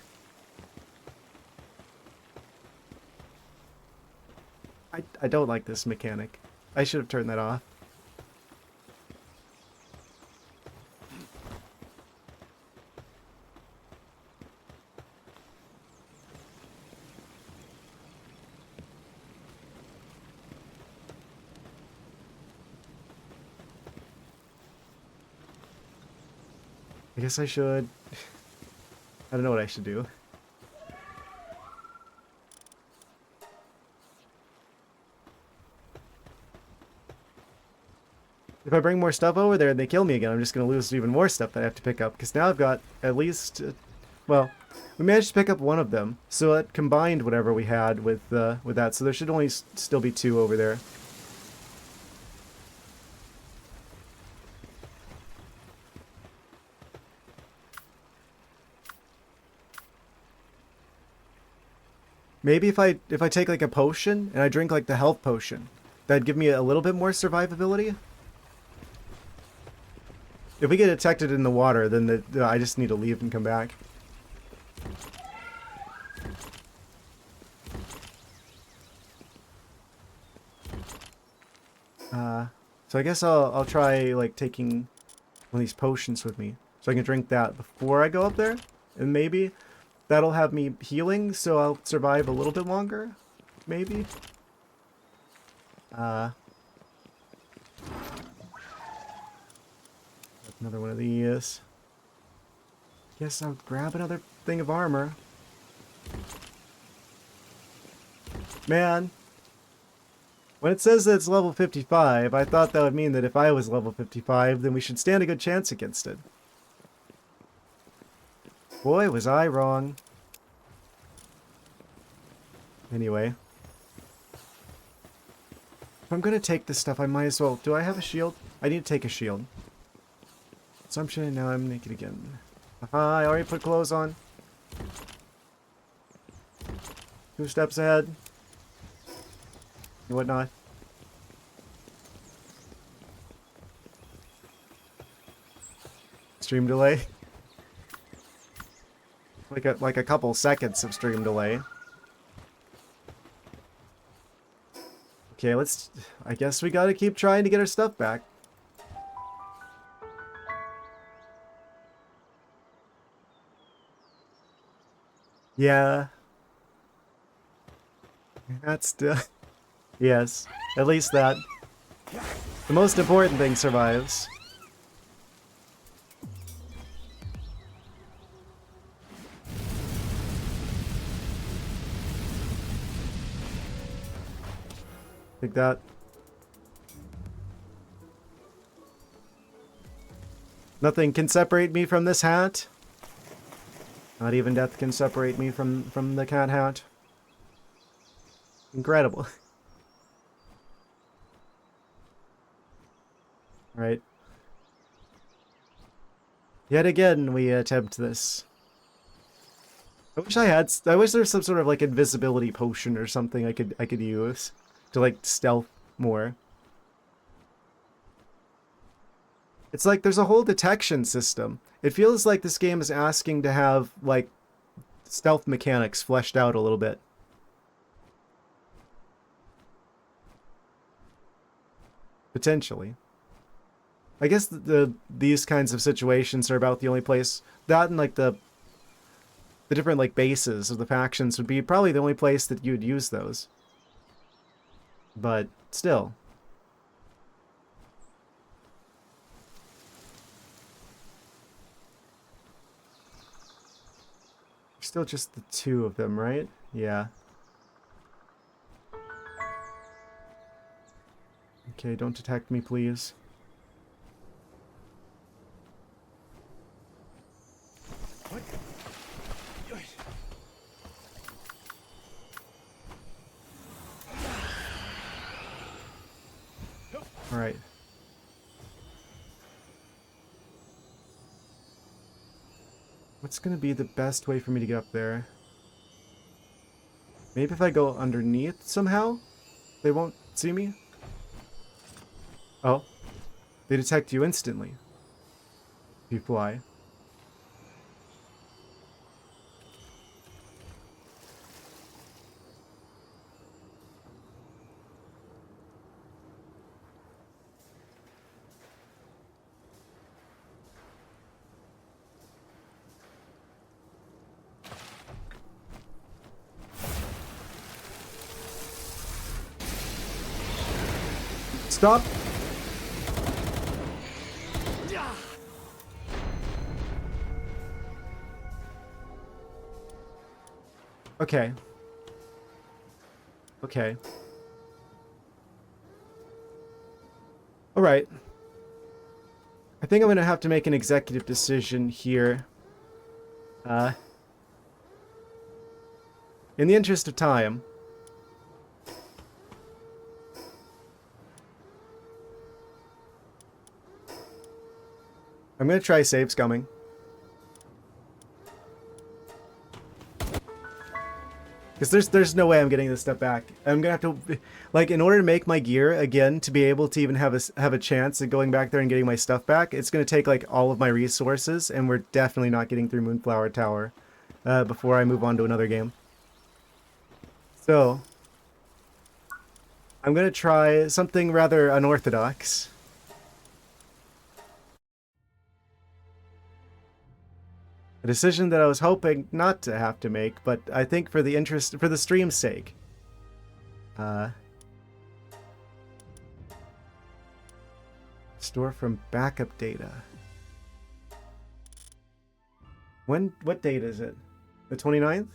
I don't like this mechanic. I should have turned that off. I guess I should... I don't know what I should do. If I bring more stuff over there and they kill me again, I'm just going to lose even more stuff that I have to pick up. Because now I've got at least... well, we managed to pick up one of them. So that combined whatever we had with that. So there should only still be 2 over there. Maybe if I take like a potion and I drink like the health potion, that'd give me a little bit more survivability. If we get detected in the water, then I just need to leave and come back. So I guess I'll try like taking one of these potions with me, so I can drink that before I go up there, and maybe that'll have me healing, so I'll survive a little bit longer, maybe. Another one of these. Guess I'll grab another thing of armor. Man, when it says that it's level 55, I thought that would mean that if I was level 55, then we should stand a good chance against it. Boy, was I wrong. Anyway. If I'm gonna take this stuff, I might as well... Do I have a shield? I need to take a shield. Assumption, and now I'm naked again. Aha, I already put clothes on. 2 steps ahead. And whatnot. Stream delay. Like a couple seconds of stream delay. Okay, let's... I guess we gotta keep trying to get our stuff back. Yeah. That's still... yes, at least that. The most important thing survives. Like that. Nothing can separate me from this hat. Not even death can separate me from the cat hat. Incredible. Right. Yet again, we attempt this. I wish I wish there was some sort of like invisibility potion or something I could use to like stealth more. It's like there's a whole detection system. It feels like this game is asking to have like stealth mechanics fleshed out a little bit. Potentially. I guess these kinds of situations are about the only place that and like the the different like bases of the factions would be probably the only place that you'd use those. But still. Still just the two of them, right? Yeah. Okay, don't detect me, please.
What?
Alright. What's gonna be the best way for me to get up there? Maybe if I go underneath somehow? They won't see me? Oh. They detect you instantly. If you fly. Stop! Okay. Okay. Alright. I think I'm gonna have to make an executive decision here. In the interest of time. I'm gonna try save scumming. Because there's no way I'm getting this stuff back. I'm gonna have to, like, in order to make my gear again, to be able to even have a chance at going back there and getting my stuff back, it's gonna take like all of my resources, and we're definitely not getting through Moonflower Tower before I move on to another game. So I'm gonna try something rather unorthodox. A decision that I was hoping not to have to make, but I think for the stream's sake. Store from backup data. What date is it? The 29th?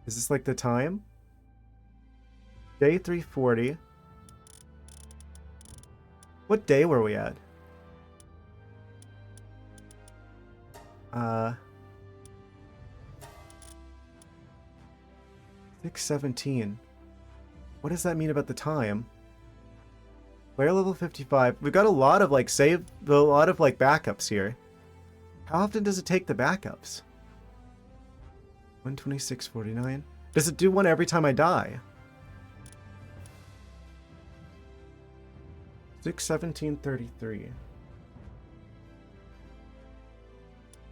Is this like the time? Day 340. What day were we at? 6:17. What does that mean about the time? Player level 55. We've got a lot of like backups here. How often does it take the backups? 126:49. Does it do one every time I die? 6:17:33.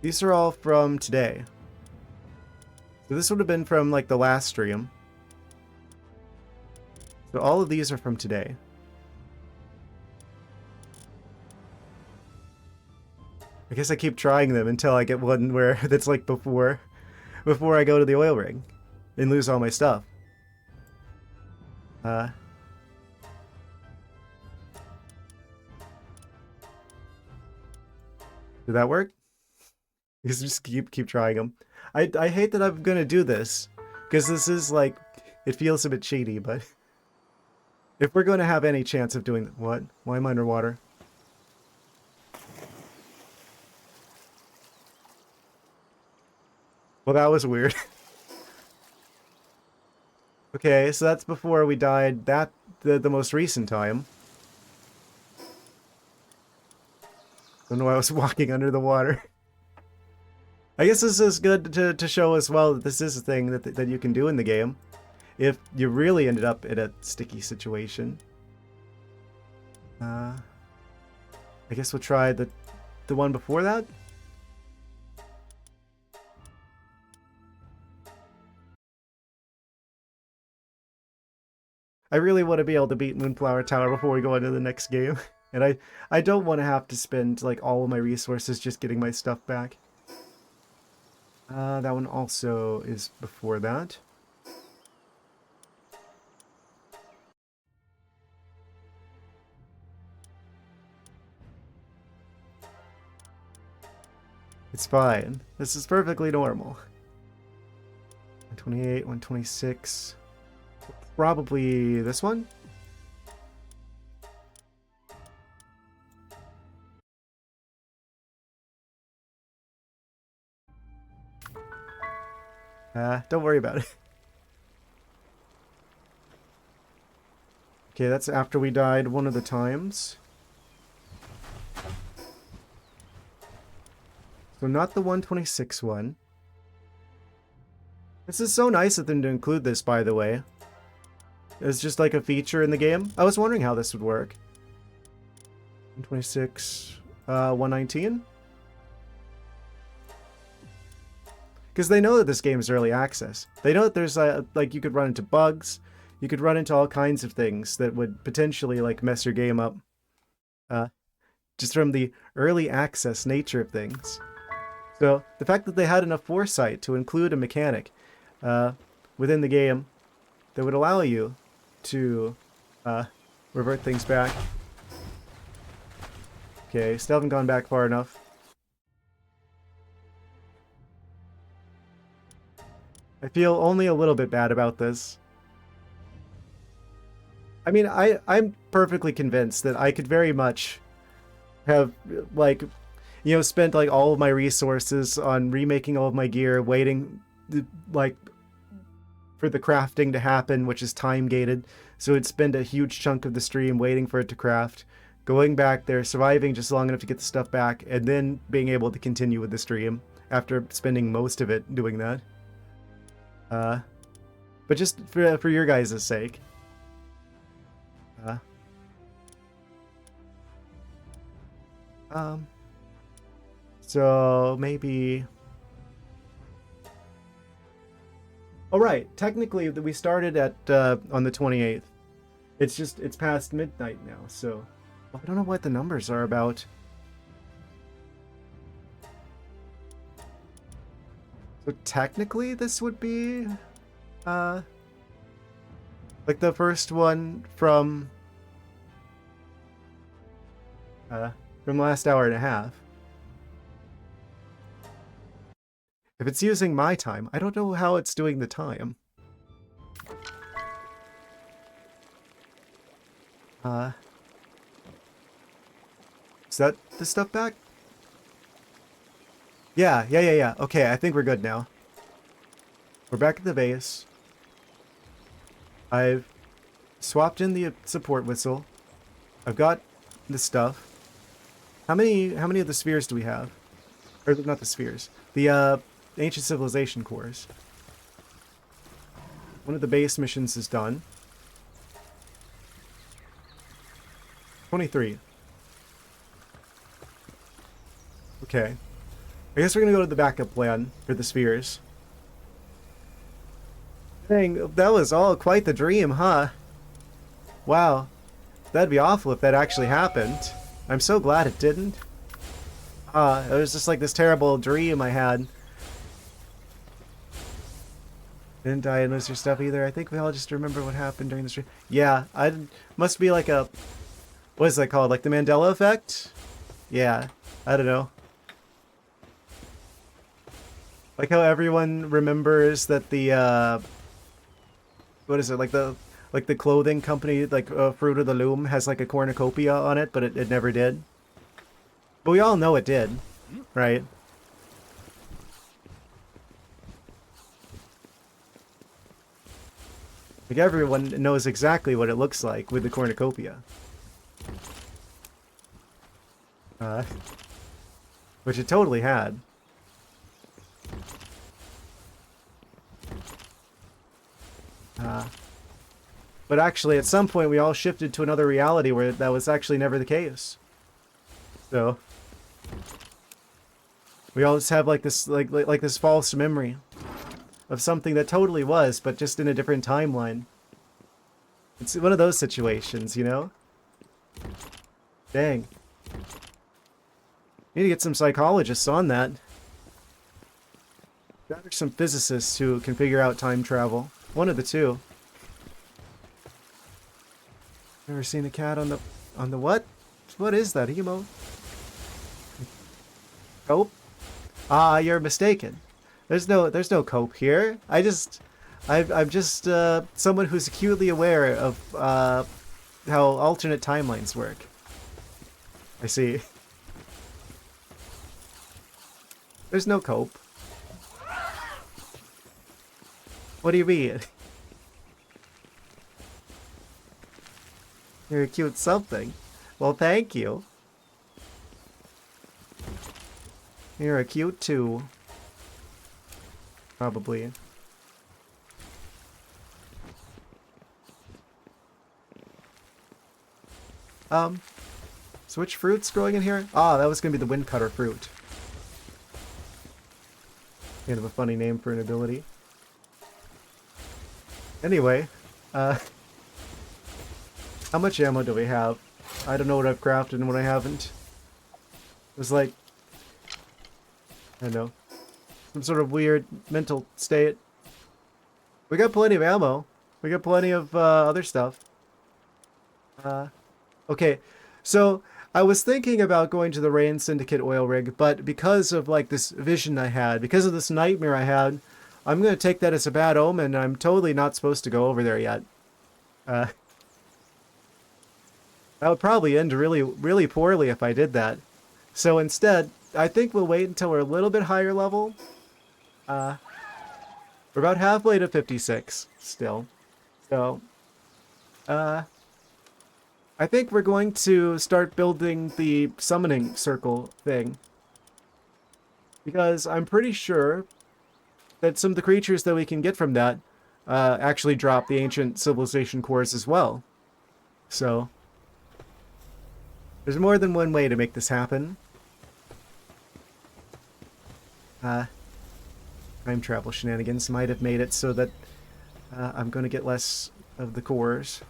These are all from today. So this would have been from like the last stream. So all of these are from today. I guess I keep trying them until I get one where that's like before I go to the oil rig and lose all my stuff. Did that work? Just keep trying them. I hate that I'm gonna do this because this is like, it feels a bit cheaty, but if we're going to have any chance of doing what? Why am I underwater? Well, that was weird. Okay, so that's before we died the most recent time. Don't know why I was walking under the water. I guess this is good to show as well that this is a thing that you can do in the game. If you really ended up in a sticky situation. I guess we'll try the one before that? I really want to be able to beat Moonflower Tower before we go into the next game. And I don't want to have to spend like all of my resources just getting my stuff back. That one also is before that. It's fine. This is perfectly normal. 128, 126. Probably this one? Don't worry about it. Okay, that's after we died one of the times. So not the 126 one. This is so nice of them to include this, by the way. It's just like a feature in the game. I was wondering how this would work. 126, 119? Because they know that this game is early access. They know that there's, like, you could run into bugs. You could run into all kinds of things that would potentially, like, mess your game up. Just from the early access nature of things. So, the fact that they had enough foresight to include a mechanic within the game that would allow you to revert things back. Okay, still haven't gone back far enough. I feel only a little bit bad about this. I mean, I'm perfectly convinced that I could very much have, like, you know, spent, like, all of my resources on remaking all of my gear, waiting, like, for the crafting to happen, which is time-gated. So it'd spend a huge chunk of the stream waiting for it to craft, going back there, surviving just long enough to get the stuff back, and then being able to continue with the stream after spending most of it doing that. But just for your guys' sake. So maybe... Oh right, technically we started at on the 28th. It's past midnight now, so I don't know what the numbers are about. So technically this would be like the first one from the last hour and a half. If it's using my time, I don't know how it's doing the time. Is that the stuff back? Yeah. Okay, I think we're good now. We're back at the base. I've swapped in the support whistle. I've got the stuff. How many of the spheres do we have? Or not the spheres. The ancient civilization cores. One of the base missions is done. 23. Okay. I guess we're gonna go to the backup plan for the spheres. Dang, that was all quite the dream, huh? Wow. That'd be awful if that actually happened. I'm so glad it didn't. It was just like this terrible dream I had. Didn't die and lose your stuff either. I think we all just remember what happened during the stream. Yeah, must be like a... What is that called? Like the Mandela effect? Yeah, I don't know. Like how everyone remembers that the, what is it, like the clothing company, like Fruit of the Loom, has like a cornucopia on it, but it never did. But we all know it did, right? Like everyone knows exactly what it looks like with the cornucopia. Which it totally had. But actually, at some point, we all shifted to another reality where that was actually never the case. So we all just have like this, like this false memory of something that totally was, but just in a different timeline. It's one of those situations, you know? Dang. Need to get some psychologists on that. That are some physicists who can figure out time travel. One of the two. Never seen a cat on the what? What is that, emo? Cope? Ah, you're mistaken. There's no cope here. I'm just someone who's acutely aware of how alternate timelines work. I see. There's no cope. What do you mean? You're a cute something. Well, thank you. You're a cute too. Probably. So which fruit's growing in here? Ah, that was gonna be the windcutter fruit. Kind of a funny name for an ability. Anyway, how much ammo do we have? I don't know what I've crafted and what I haven't. It was like, I don't know, some sort of weird mental state. We got plenty of ammo. We got plenty of other stuff. Okay, so I was thinking about going to the Rain Syndicate oil rig, but because of like this vision I had, because of this nightmare I had, I'm going to take that as a bad omen. I'm totally not supposed to go over there yet. That would probably end really, really poorly if I did that. So instead, I think we'll wait until we're a little bit higher level. We're about halfway to 56 still. So, I think we're going to start building the summoning circle thing. Because I'm pretty sure that some of the creatures that we can get from that actually drop the ancient civilization cores as well. So, there's more than one way to make this happen. Time travel shenanigans might have made it so that I'm going to get less of the cores.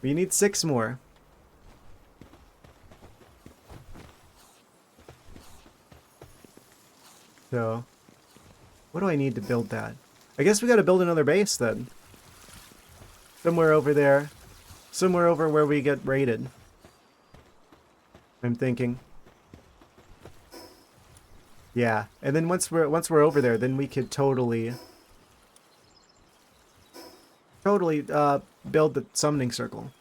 We need 6 more. So, what do I need to build that? I guess we gotta build another base then. Somewhere over there. Somewhere over where we get raided. I'm thinking. Yeah, and then once we're over there, then we could totally build the summoning circle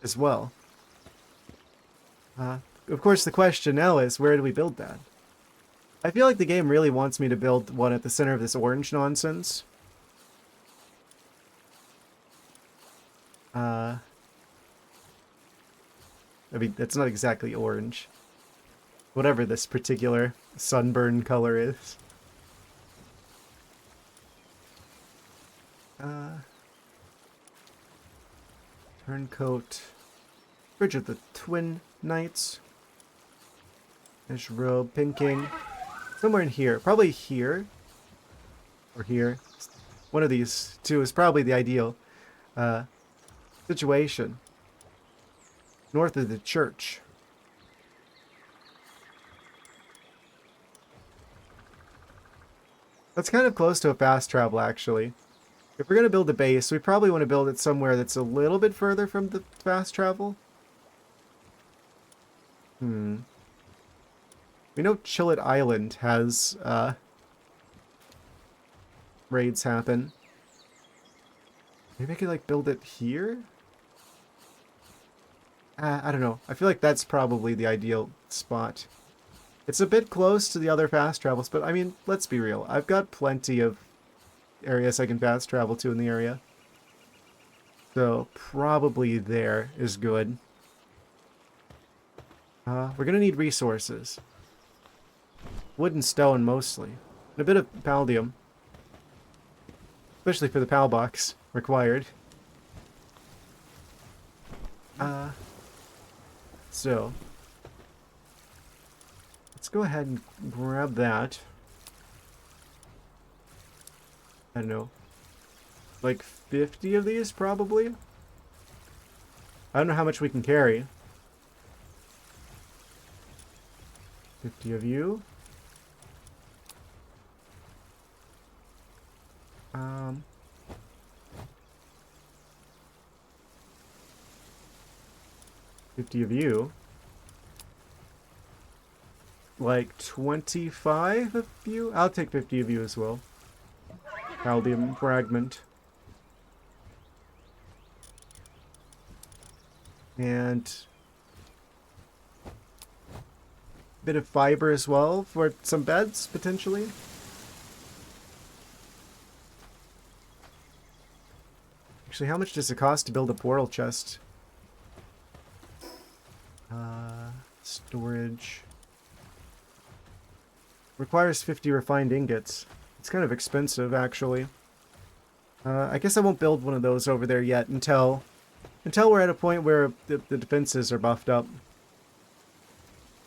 as well. Of course, the question now is, where do we build that? I feel like the game really wants me to build one at the center of this orange nonsense. I mean, it's not exactly orange. Whatever this particular sunburn color is. Turncoat. Bridge of the Twin Knights. Ash robe, pinking. Somewhere in here. Probably here. Or here. One of these two is probably the ideal situation. North of the church. That's kind of close to a fast travel, actually. If we're going to build a base, we probably want to build it somewhere that's a little bit further from the fast travel. We know Chillet Island has raids happen. Maybe I could like build it here? I don't know. I feel like that's probably the ideal spot. It's a bit close to the other fast travels, but I mean, let's be real. I've got plenty of areas I can fast travel to in the area. So probably there is good. We're gonna need resources. Wood and stone mostly. And a bit of palladium. Especially for the pal box required. So let's go ahead and grab that. I don't know. Like 50 of these probably? I don't know how much we can carry. 50 of you. Um... 50 of you. Like 25 of you? I'll take 50 of you as well. Caldium fragment. And a bit of fiber as well for some beds, potentially. Actually, how much does it cost to build a portal chest? Storage. Requires 50 refined ingots. It's kind of expensive, actually. I guess I won't build one of those over there yet until we're at a point where the defenses are buffed up.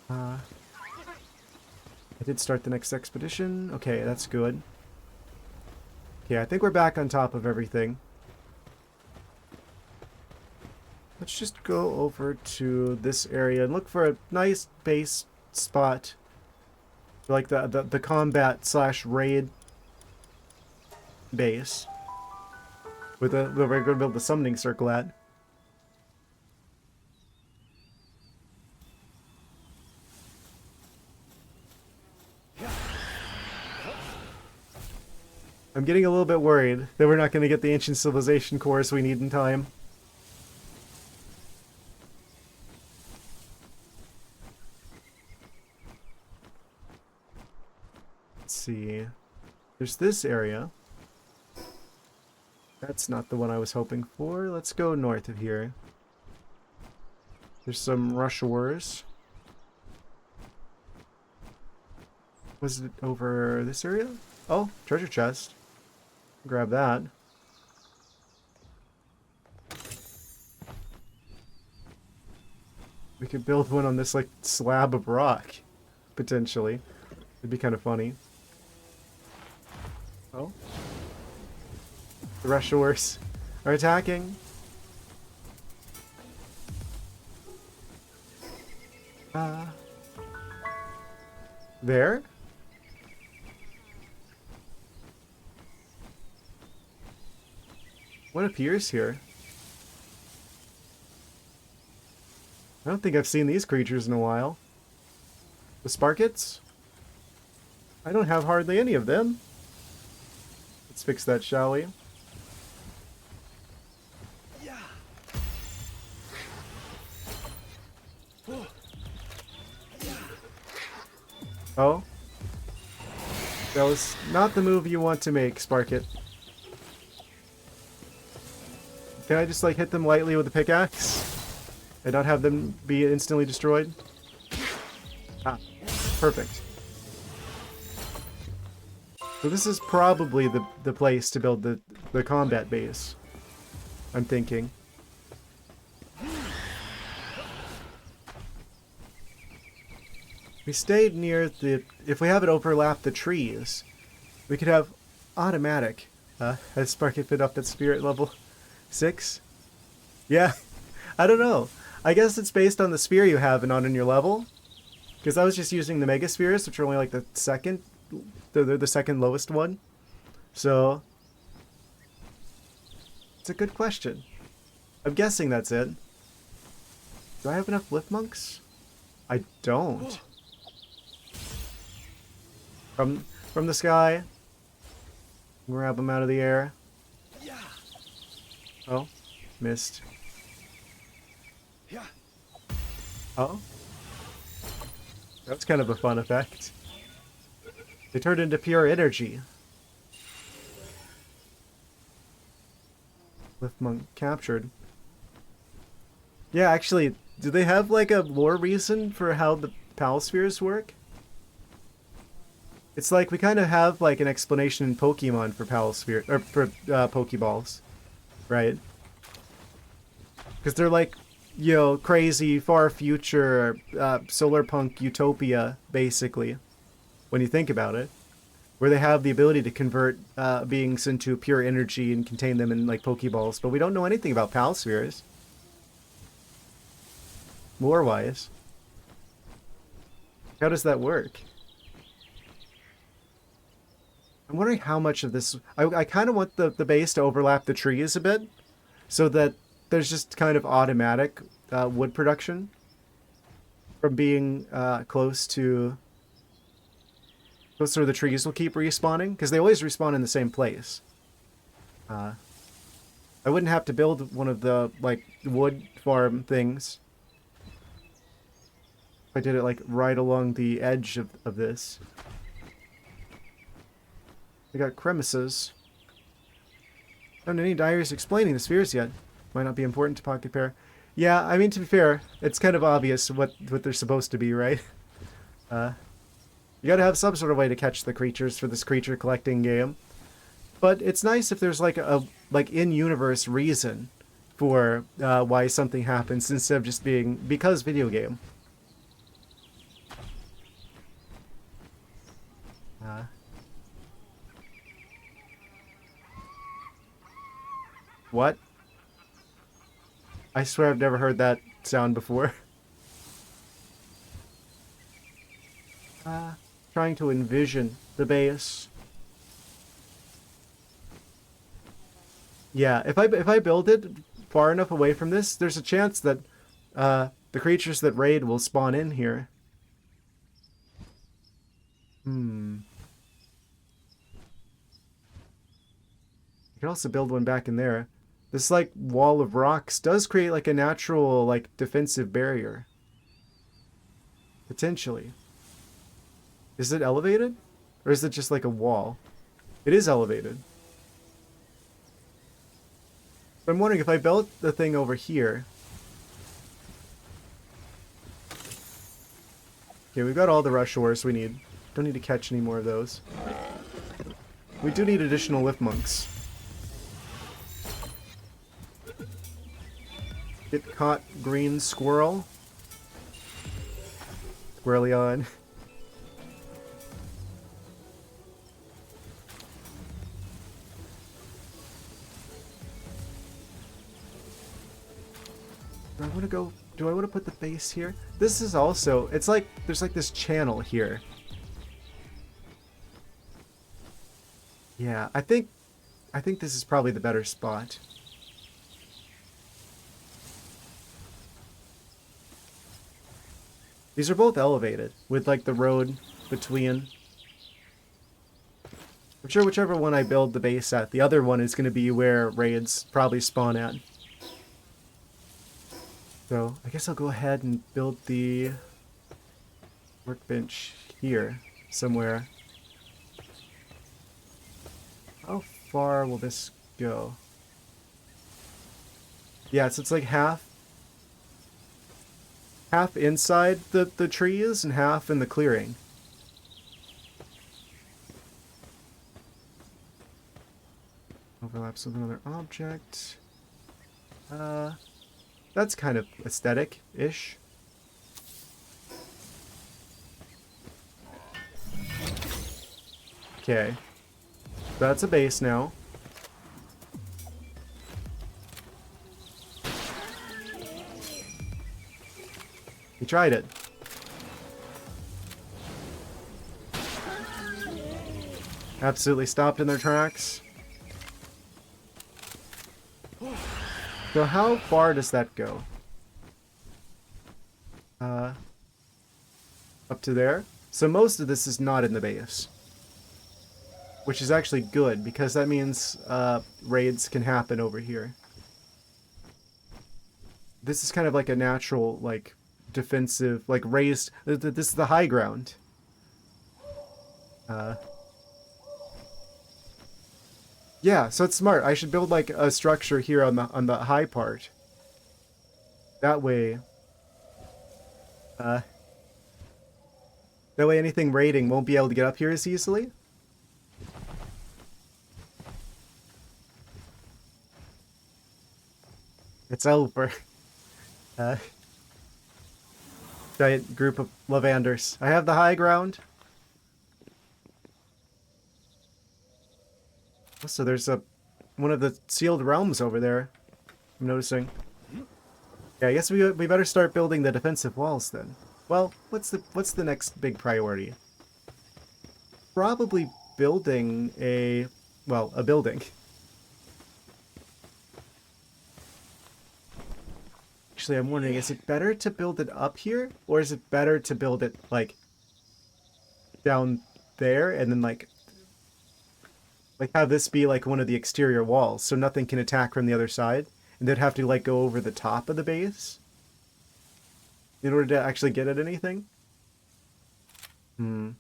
I did start the next expedition. Okay, that's good. Okay, I think we're back on top of everything. Let's just go over to this area and look for a nice base spot. Like the combat / raid base. Where we're going to build the summoning circle at. I'm getting a little bit worried that we're not going to get the ancient civilization cores we need in time. Let's see. There's this area. That's not the one I was hoping for. Let's go north of here. There's some rush ores. Was it over this area? Oh, treasure chest. Grab that. We could build one on this, like, slab of rock. Potentially. It'd be kind of funny. Oh. The Rushors are attacking. There? What appears here? I don't think I've seen these creatures in a while. The Sparkets? I don't have hardly any of them. Let's fix that, shall we? Oh? That was not the move you want to make, Sparket. Can I just, like, hit them lightly with a pickaxe? And not have them be instantly destroyed? Ah, perfect. So this is probably the place to build the combat base. I'm thinking. We stayed near the... If we have it overlap the trees, we could have automatic. Has Sparky fit up at spirit level 6? Yeah, I don't know. I guess it's based on the spear you have and not on your level. Because I was just using the Mega Spheres, which are only like the second... They're the second lowest one. So... It's a good question. I'm guessing that's it. Do I have enough lift monks? I don't. From the sky. Grab them out of the air. Oh, missed. Oh. That's kind of a fun effect. They turned into pure energy. Lift monk captured. Yeah, actually, do they have like a lore reason for how the Palspheres work? It's like we kind of have like an explanation in Pokemon for Palsphere or for Pokeballs, right? Because they're like, you know, crazy far future solar punk utopia, basically, when you think about it, where they have the ability to convert beings into pure energy and contain them in like Pokeballs, but we don't know anything about Palspheres. lore-wise. How does that work? I'm wondering how much of this... I kind of want the base to overlap the trees a bit, so that there's just kind of automatic wood production from being close to where the trees will keep respawning, because they always respawn in the same place. I wouldn't have to build one of the, like, wood farm things if I did it, like, right along the edge of this. We got crevices. Don't any diaries explaining the spheres yet. Might not be important to Pocket Pair. Yeah, I mean, to be fair, it's kind of obvious what they're supposed to be, right? You gotta have some sort of way to catch the creatures for this creature collecting game. But it's nice if there's like a in-universe reason for why something happens instead of just being because video game. What? I swear I've never heard that sound before. Trying to envision the base. Yeah, if I build it far enough away from this, there's a chance that the creatures that raid will spawn in here. I could also build one back in there. This, like, wall of rocks does create, like, a natural, like, defensive barrier. Potentially. Is it elevated? Or is it just like a wall? It is elevated. But I'm wondering if I built the thing over here. Okay, we've got all the rush ores we need. Don't need to catch any more of those. We do need additional lift monks. Get caught, green squirrel. Squirrely on. Do I want to put the base here? This is also, it's like, there's like this channel here. Yeah, I think this is probably the better spot. These are both elevated, with like the road between. I'm sure whichever one I build the base at, the other one is going to be where raids probably spawn at. So, I guess I'll go ahead and build the workbench here, somewhere. How far will this go? Yeah, so it's like half inside the trees and half in the clearing. Overlaps with another object. That's kind of aesthetic-ish. Okay. That's a base now. He tried it. Absolutely stopped in their tracks. So how far does that go? Up to there? So most of this is not in the base. Which is actually good, because that means raids can happen over here. This is kind of like a natural, like, defensive, like, raised... This is the high ground. Yeah, so it's smart. I should build like a structure here on the high part. That way, anything raiding won't be able to get up here as easily. It's over. Giant group of lavanders. I have the high ground. So there's one of the sealed realms over there, I'm noticing. Yeah, I guess we better start building the defensive walls then. Well, what's the next big priority? Probably building a building. Actually, I'm wondering, is it better to build it up here, or is it better to build it like down there and then like have this be like one of the exterior walls so nothing can attack from the other side, and they'd have to like go over the top of the base in order to actually get at anything? Hmm.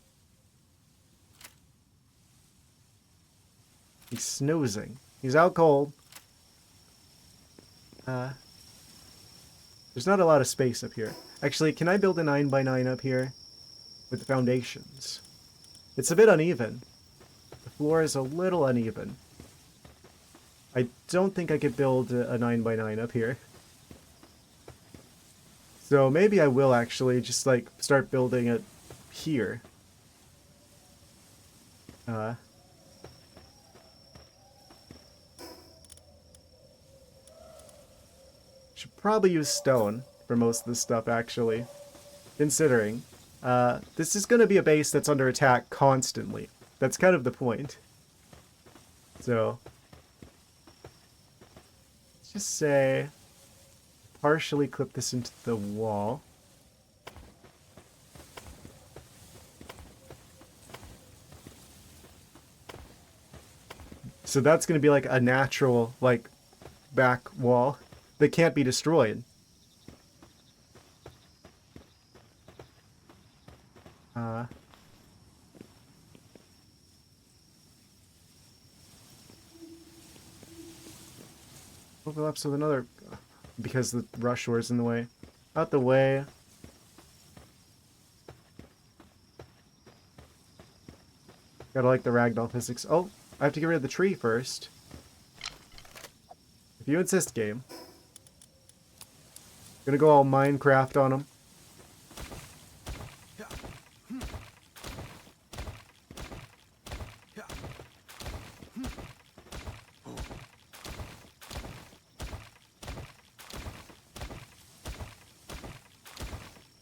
He's snoozing. He's out cold. Uh, there's not a lot of space up here. Actually, can I build a 9x9 up here with the foundations? It's a bit uneven. The floor is a little uneven. I don't think I could build a 9x9 up here. So maybe I will actually just like start building it here. Uh, should probably use stone for most of this stuff actually, considering this is going to be a base that's under attack constantly. That's kind of the point. So let's just say partially clip this into the wall. So that's going to be like a natural like back wall that can't be destroyed. Overlaps with another because the rush shore is in the way. Out the way. Gotta like the ragdoll physics. Oh, I have to get rid of the tree first. If you insist, game. Gonna go all Minecraft on him.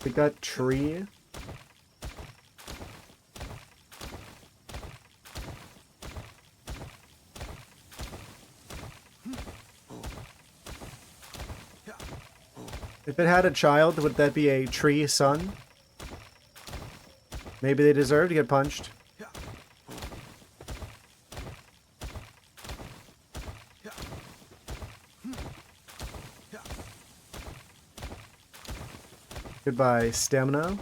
We got tree. If it had a child, would that be a tree son? Maybe they deserve to get punched. Goodbye, stamina.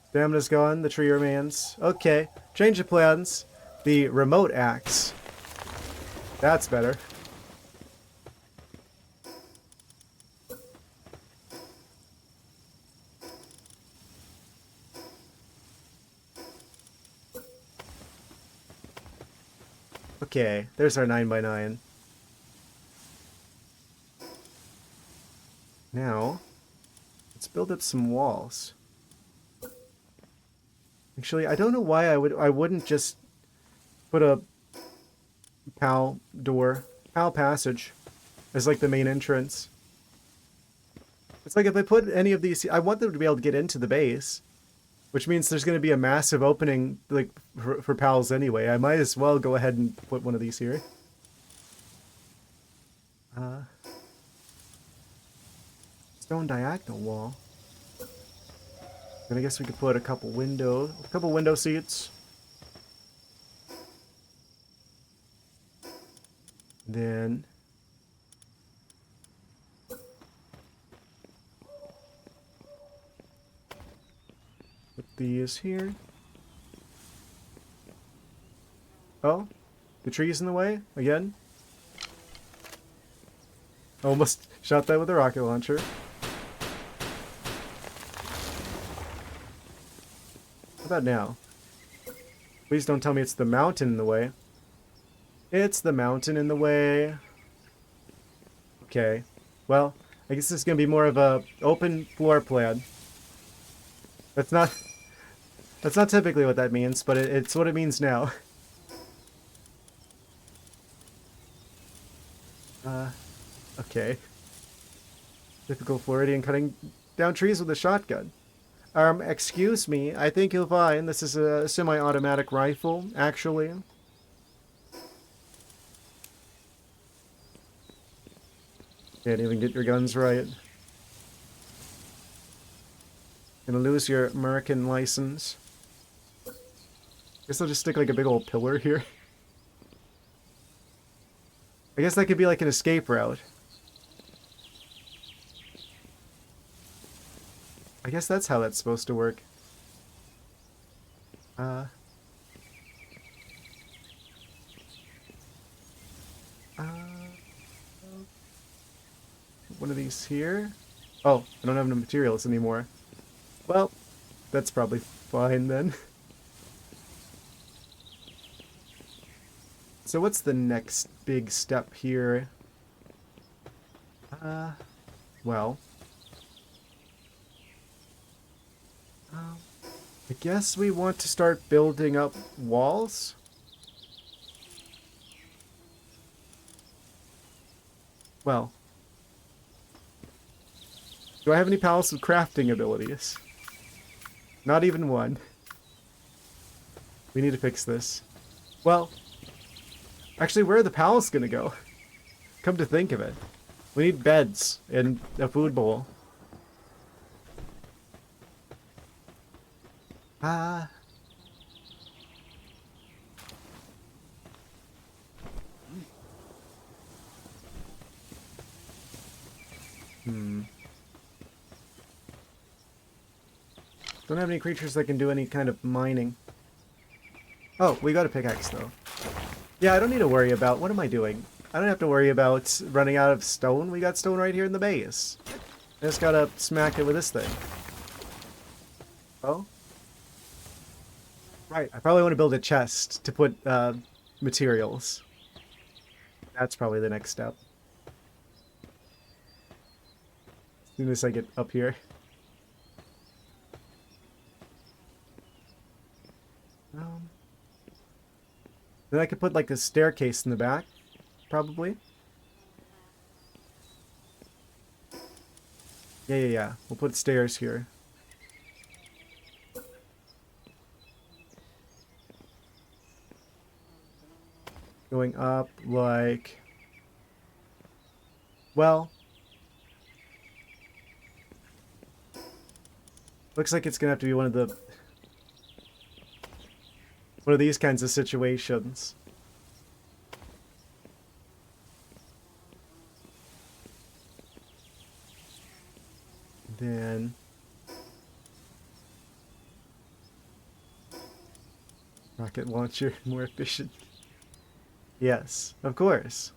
Stamina's gone, the tree remains. Okay, change of plans. The remote axe. That's better. Okay, there's our 9x9. Now, let's build up some walls. Actually, I don't know why I wouldn't just put a PAL door, PAL passage as like the main entrance. It's like if I put any of these, I want them to be able to get into the base, which means there's going to be a massive opening like for PALs anyway. I might as well go ahead and put one of these here. Stone diagonal wall. Then I guess we could put a couple window seats. Then put these here. Oh, the tree's in the way again. Almost shot that with a rocket launcher. How about now? Please don't tell me it's the mountain in the way. It's the mountain in the way. Okay. Well, I guess this is going to be more of a open floor plan. That's not typically what that means, but it's what it means now. Okay. Typical Floridian cutting down trees with a shotgun. Excuse me, I think you'll find this is a semi-automatic rifle, actually. Can't even get your guns right. Gonna lose your American license. Guess I'll just stick like a big old pillar here. I guess that could be like an escape route. I guess that's how that's supposed to work. Uh, one of these here. Oh, I don't have no materials anymore. Well, that's probably fine then. So what's the next big step here? Well. I guess we want to start building up walls? Well. Do I have any palace with crafting abilities? Not even one. We need to fix this. Well, actually, where are the palace gonna go? Come to think of it. We need beds and a food bowl. Ah. Don't have any creatures that can do any kind of mining. Oh, we got a pickaxe though. Yeah, I don't need to worry about... What am I doing? I don't have to worry about running out of stone. We got stone right here in the base. I just gotta smack it with this thing. Oh? Right, I probably want to build a chest to put materials. That's probably the next step. As soon as I get up here. Then I could put like a staircase in the back, probably. Yeah. We'll put stairs here. Going up like... Well... Looks like it's gonna have to be one of these kinds of situations. Then... Rocket launcher, more efficient. Yes, of course.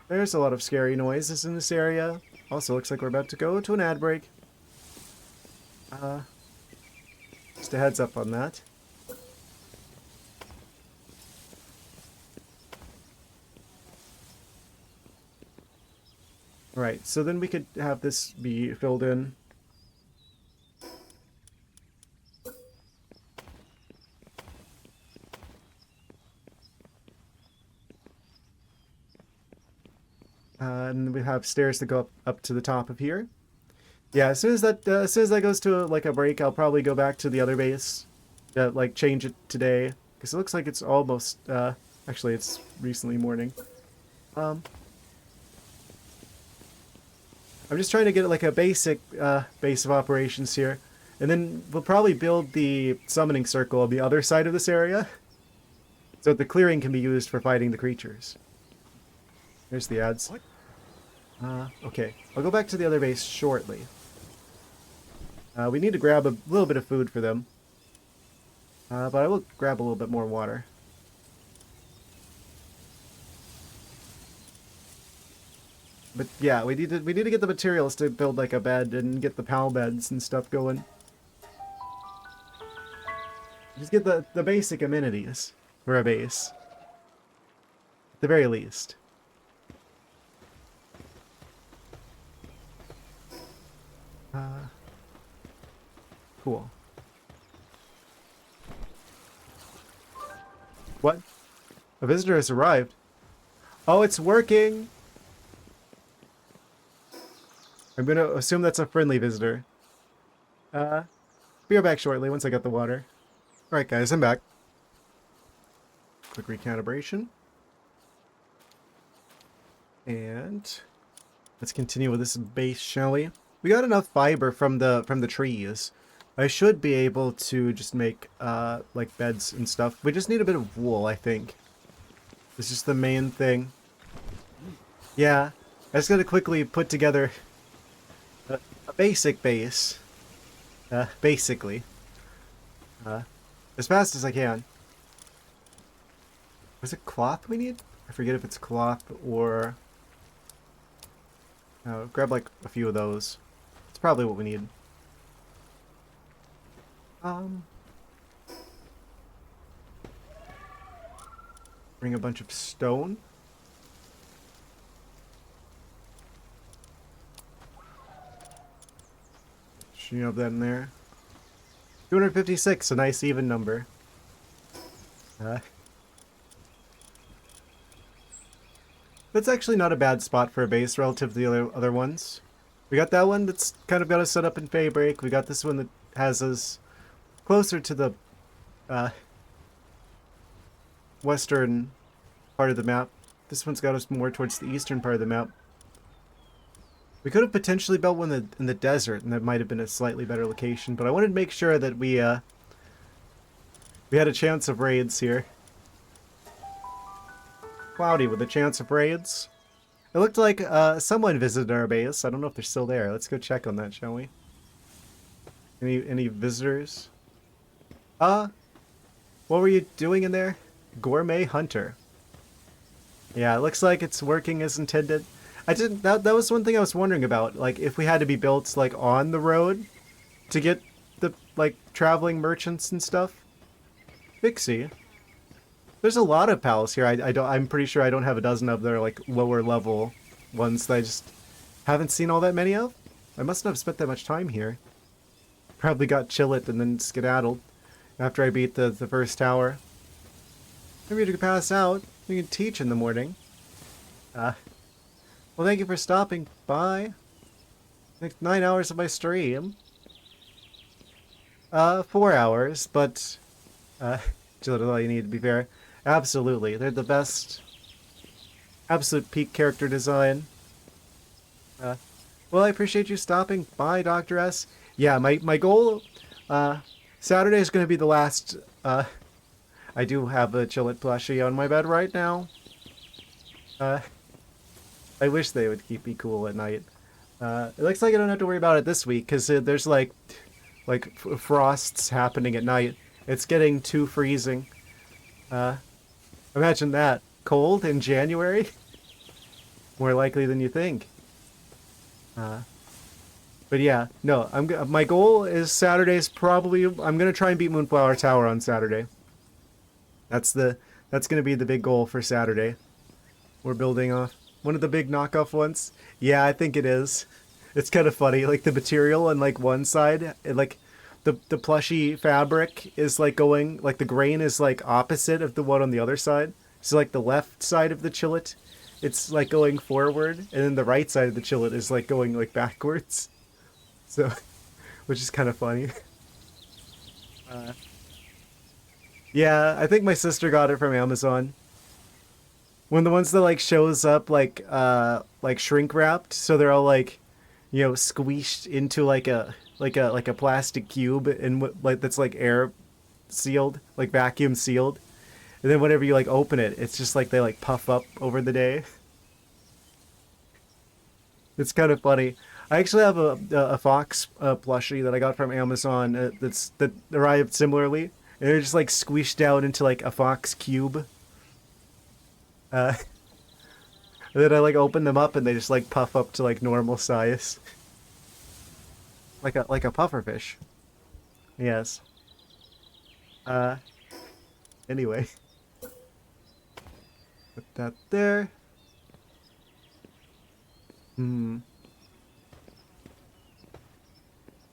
There's a lot of scary noises in this area. Also looks like we're about to go to an ad break. Just a heads up on that. Right, so then we could have this be filled in. And we have stairs to go up to the top of here. Yeah, as soon as that goes to like a break, I'll probably go back to the other base, like change it today, because it looks like it's almost. Actually, it's recently morning. I'm just trying to get like a basic base of operations here, and then we'll probably build the summoning circle on the other side of this area, so that the clearing can be used for fighting the creatures. There's the ads. Okay, I'll go back to the other base shortly. We need to grab a little bit of food for them. But I will grab a little bit more water. But yeah, we need to get the materials to build like a bed and get the pal beds and stuff going. Just get the basic amenities for a base. At the very least. Cool. What? A visitor has arrived. Oh, it's working! I'm gonna assume that's a friendly visitor. Be right back shortly once I get the water. Alright guys, I'm back. Quick recalibration. And let's continue with this base, shall we? We got enough fiber from the trees. I should be able to just make like beds and stuff. We just need a bit of wool, I think. It's just the main thing. Yeah, I just gotta quickly put together a basic base. Basically. As fast as I can. Was it cloth we need? I forget if it's cloth or... grab like a few of those. It's probably what we need. Bring a bunch of stone. Shove that in there. 256, a nice even number. That's actually not a bad spot for a base relative to the other ones. We got that one that's kind of got us set up in Faybreak. We got this one that has us closer to the western part of the map. This one's got us more towards the eastern part of the map. We could have potentially built one in the desert, and that might have been a slightly better location, but I wanted to make sure that we had a chance of raids here. Cloudy with a chance of raids. It looked like someone visited our base. I don't know if they're still there. Let's go check on that, shall we? Any visitors? What were you doing in there? Gourmet Hunter. Yeah, it looks like it's working as intended. That was one thing I was wondering about, like if we had to be built like on the road to get the like traveling merchants and stuff. Fixie. There's a lot of pals here. I'm pretty sure I don't have a dozen of their like lower level ones that I just haven't seen all that many of. I must not have spent that much time here. Probably got chillit and then skedaddled after I beat the first tower. Maybe you could pass out. You can teach in the morning. Well, thank you for stopping by. Next 9 hours of my stream. 4 hours, but just all you need to be fair. Absolutely, they're the best. Absolute peak character design. Well, I appreciate you stopping by, Dr. S. Yeah, my goal, Saturday is going to be the last, I do have a Chillet plushie on my bed right now. I wish they would keep me cool at night. It looks like I don't have to worry about it this week, because there's like frosts happening at night. It's getting too freezing. Imagine that. Cold in January? More likely than you think. But yeah, no, my goal is Saturday's probably, I'm gonna try and beat Moonflower Tower on Saturday. That's gonna be the big goal for Saturday. We're building off one of the big knockoff ones. Yeah, I think it is. It's kind of funny, like the material on like one side, like the plushy fabric is like going, like the grain is like opposite of the one on the other side. So like the left side of the chillet, it's like going forward, and then the right side of the chillet is like going like backwards. So, which is kind of funny. Yeah, I think my sister got it from Amazon. One of the ones that like shows up like shrink wrapped, so they're all like, you know, squeezed into like a plastic cube, and like that's like air sealed, like vacuum sealed. And then whenever you like open it, it's just like they like puff up over the day. It's kind of funny. I actually have a fox plushie that I got from Amazon that arrived similarly, and they're just like squished out into like a fox cube. And then I like open them up and they just like puff up to like normal size, like a pufferfish. Yes. Anyway, put that there.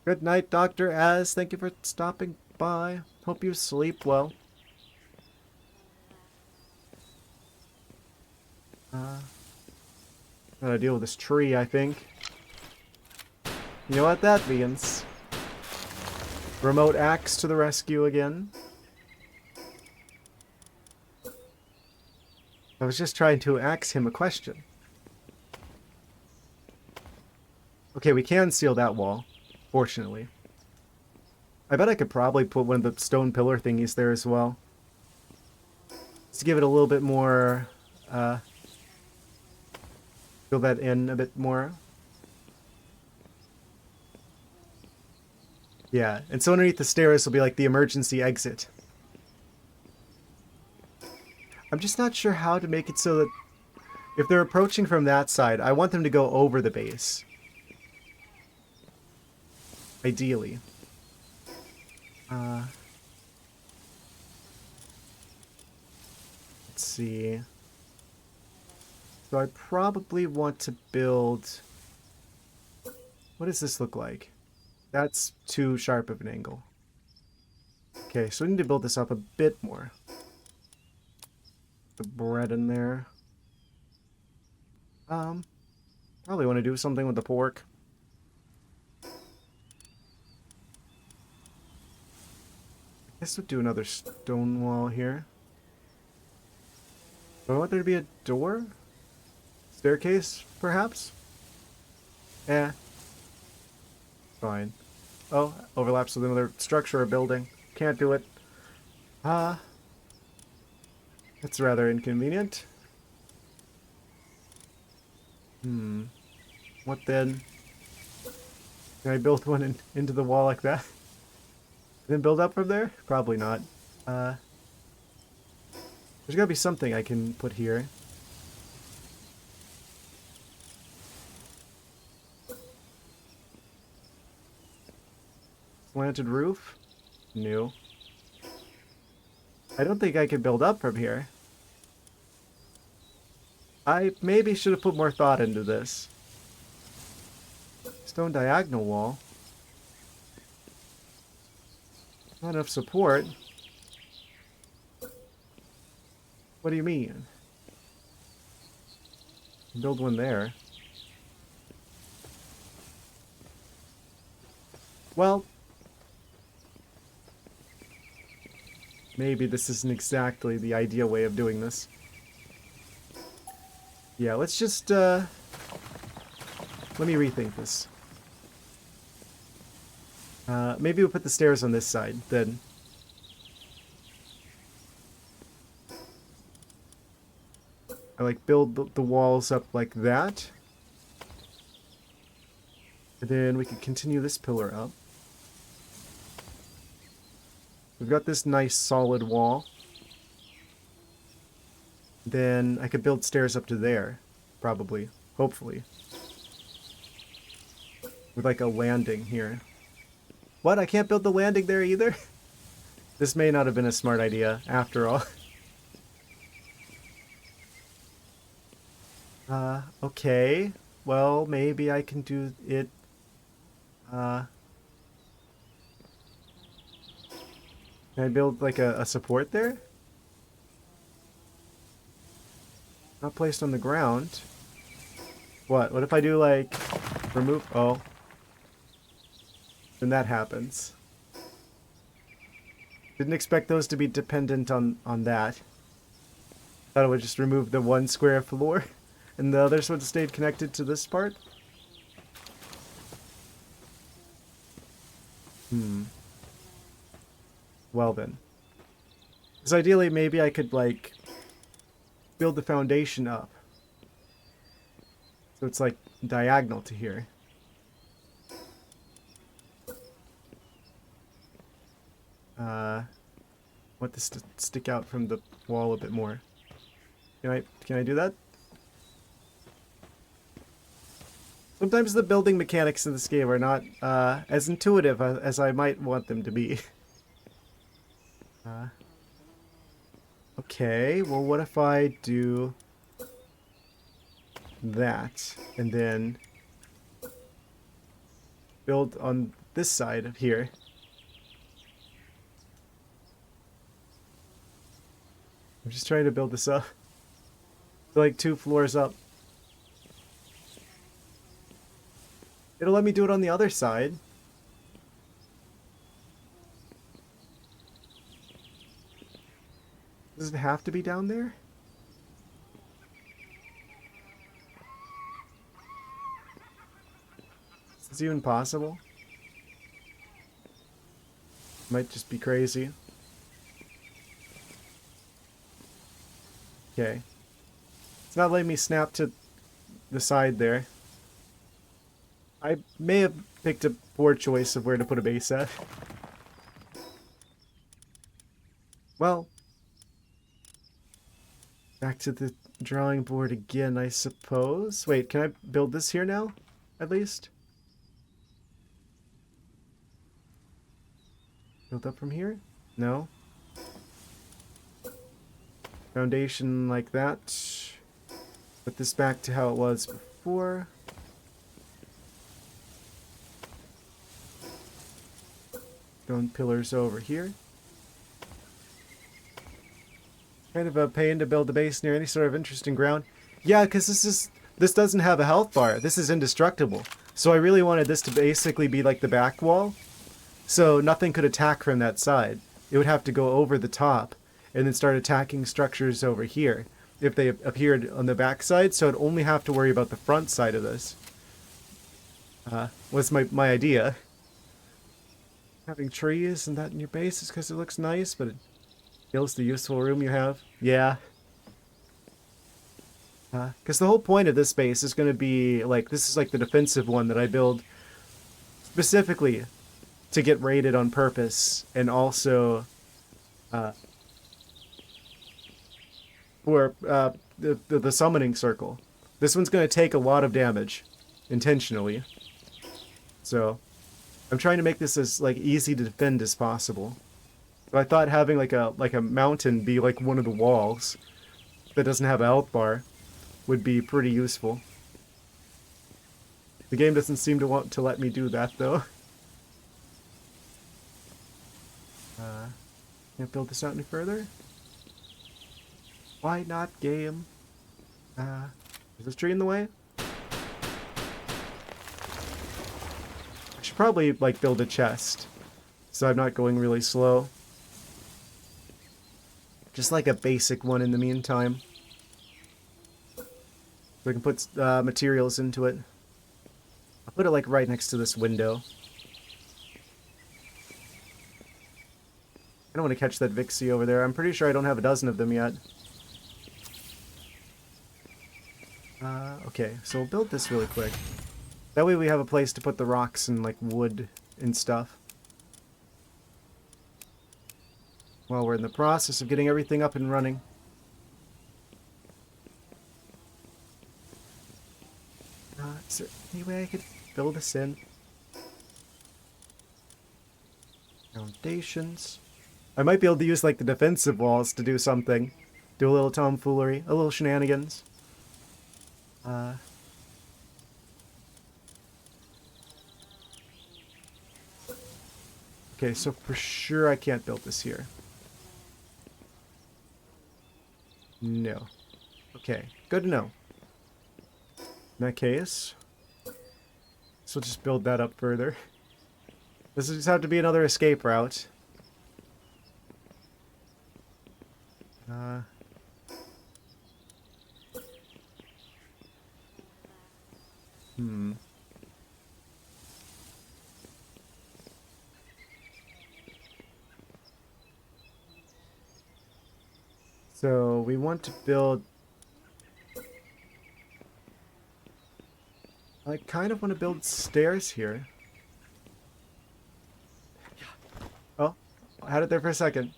Good night, Dr. Az. Thank you for stopping by. Hope you sleep well. Gotta deal with this tree, I think. You know what that means? Remote axe to the rescue again. I was just trying to ask him a question. Okay, we can seal that wall, fortunately. I bet I could probably put one of the stone pillar thingies there as well. Just to give it a little bit more, fill that in a bit more. Yeah, and so underneath the stairs will be like the emergency exit. I'm just not sure how to make it so that if they're approaching from that side, I want them to go over the base. Ideally. Let's see. So I probably want to build... What does this look like? That's too sharp of an angle. Okay, so we need to build this up a bit more. The bread in there. Probably want to do something with the pork. I guess we'll do another stone wall here. Do I want there to be a door? Staircase, perhaps? Eh. Fine. Oh, overlaps with another structure or building. Can't do it. That's rather inconvenient. What then? Can I build one into the wall like that? Then build up from there? Probably not. There's gotta be something I can put here. Slanted roof? No. I don't think I can build up from here. I maybe should have put more thought into this. Stone diagonal wall. Not enough support. What do you mean? Build one there. Well, maybe this isn't exactly the ideal way of doing this. Yeah, let's just, let me rethink this. Maybe we'll put the stairs on this side, then. I like build the walls up like that. And then we could continue this pillar up. We've got this nice solid wall. Then I could build stairs up to there, probably, hopefully. With like a landing here. What? I can't build the landing there either? This may not have been a smart idea, after all. Okay. Well, maybe I can do it, can I build like a support there? Not placed on the ground. What? What if I do like remove? Oh. Then that happens. Didn't expect those to be dependent on that. Thought it would just remove the one square floor and the others would have stayed connected to this part. Well then. Because ideally maybe I could like build the foundation up. So it's like diagonal to here. Want this to stick out from the wall a bit more. Can I do that? Sometimes the building mechanics in this game are not as intuitive as I might want them to be. Okay, well what if I do that and then build on this side of here. I'm just trying to build this up. So like 2 floors up. It'll let me do it on the other side. Does it have to be down there? Is this even possible? Might just be crazy. Okay. It's not letting me snap to the side there. I may have picked a poor choice of where to put a base at. Well, back to the drawing board again, I suppose. Wait, can I build this here now? At least? Build up from here? No. Foundation like that. Put this back to how it was before. Stone pillars over here. Kind of a pain to build a base near any sort of interesting ground. Yeah, because this doesn't have a health bar. This is indestructible. So I really wanted this to basically be like the back wall. So nothing could attack from that side. It would have to go over the top and then start attacking structures over here if they appeared on the back side. So I'd only have to worry about the front side of this. Was my idea. Having trees and that in your base is because it looks nice, but it kills the useful room you have. Yeah. Because the whole point of this base is going to be, like, this is like the defensive one that I build specifically to get raided on purpose, and also for the summoning circle. This one's going to take a lot of damage, intentionally. So, I'm trying to make this as, like, easy to defend as possible. So I thought having like a mountain be like one of the walls that doesn't have a health bar would be pretty useful. The game doesn't seem to want to let me do that though. Can't build this out any further. Why not, game? Is this tree in the way? I should probably like build a chest so I'm not going really slow. Just like a basic one in the meantime. So I can put materials into it. I'll put it like right next to this window. I don't want to catch that Vixie over there. I'm pretty sure I don't have a dozen of them yet. Okay, so we'll build this really quick. That way we have a place to put the rocks and like wood and stuff. While we're in the process of getting everything up and running. Is there any way I could build this in? Foundations. I might be able to use like the defensive walls to do something. Do a little tomfoolery, a little shenanigans. Okay, so for sure I can't build this here. No. Okay, good to know. In that case, so we'll just build that up further. This will just have to be another escape route. So we want to build... I kind of want to build stairs here. Oh, I had it there for a second.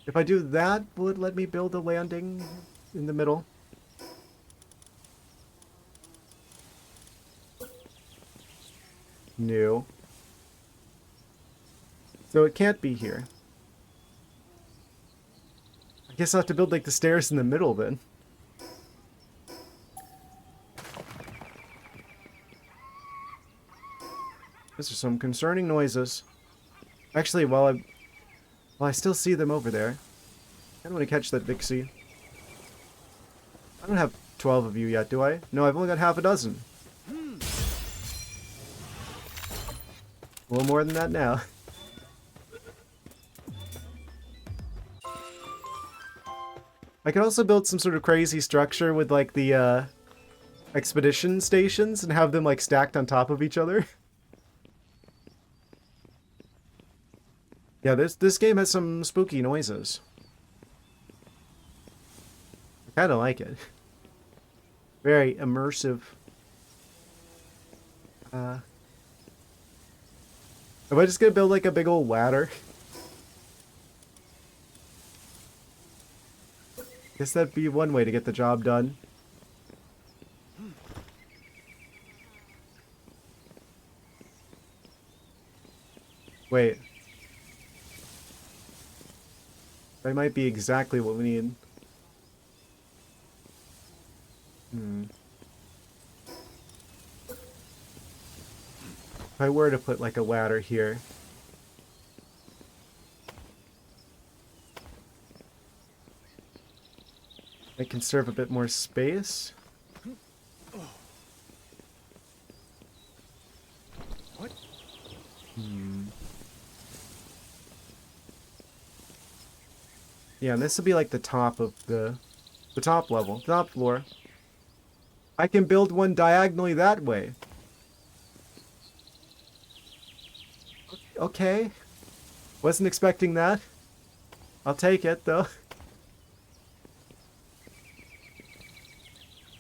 If I do that, will it let me build a landing in the middle? No. So it can't be here. I guess I'll have to build like the stairs in the middle then. Those are some concerning noises. Actually, while I still see them over there, I don't want to catch that Vixie. I don't have 12 of you yet, do I? No, I've only got half a dozen. A little more than that now. I could also build some sort of crazy structure with like the expedition stations and have them like stacked on top of each other. Yeah, this game has some spooky noises. I kind of like it. Very immersive. Am I just gonna build like a big old ladder? Guess that'd be one way to get the job done. Wait. That might be exactly what we need. If I were to put like a ladder here. I can serve a bit more space.
What?
Yeah, and this will be like the top of the top level, top floor. I can build one diagonally that way. Okay. Wasn't expecting that. I'll take it though.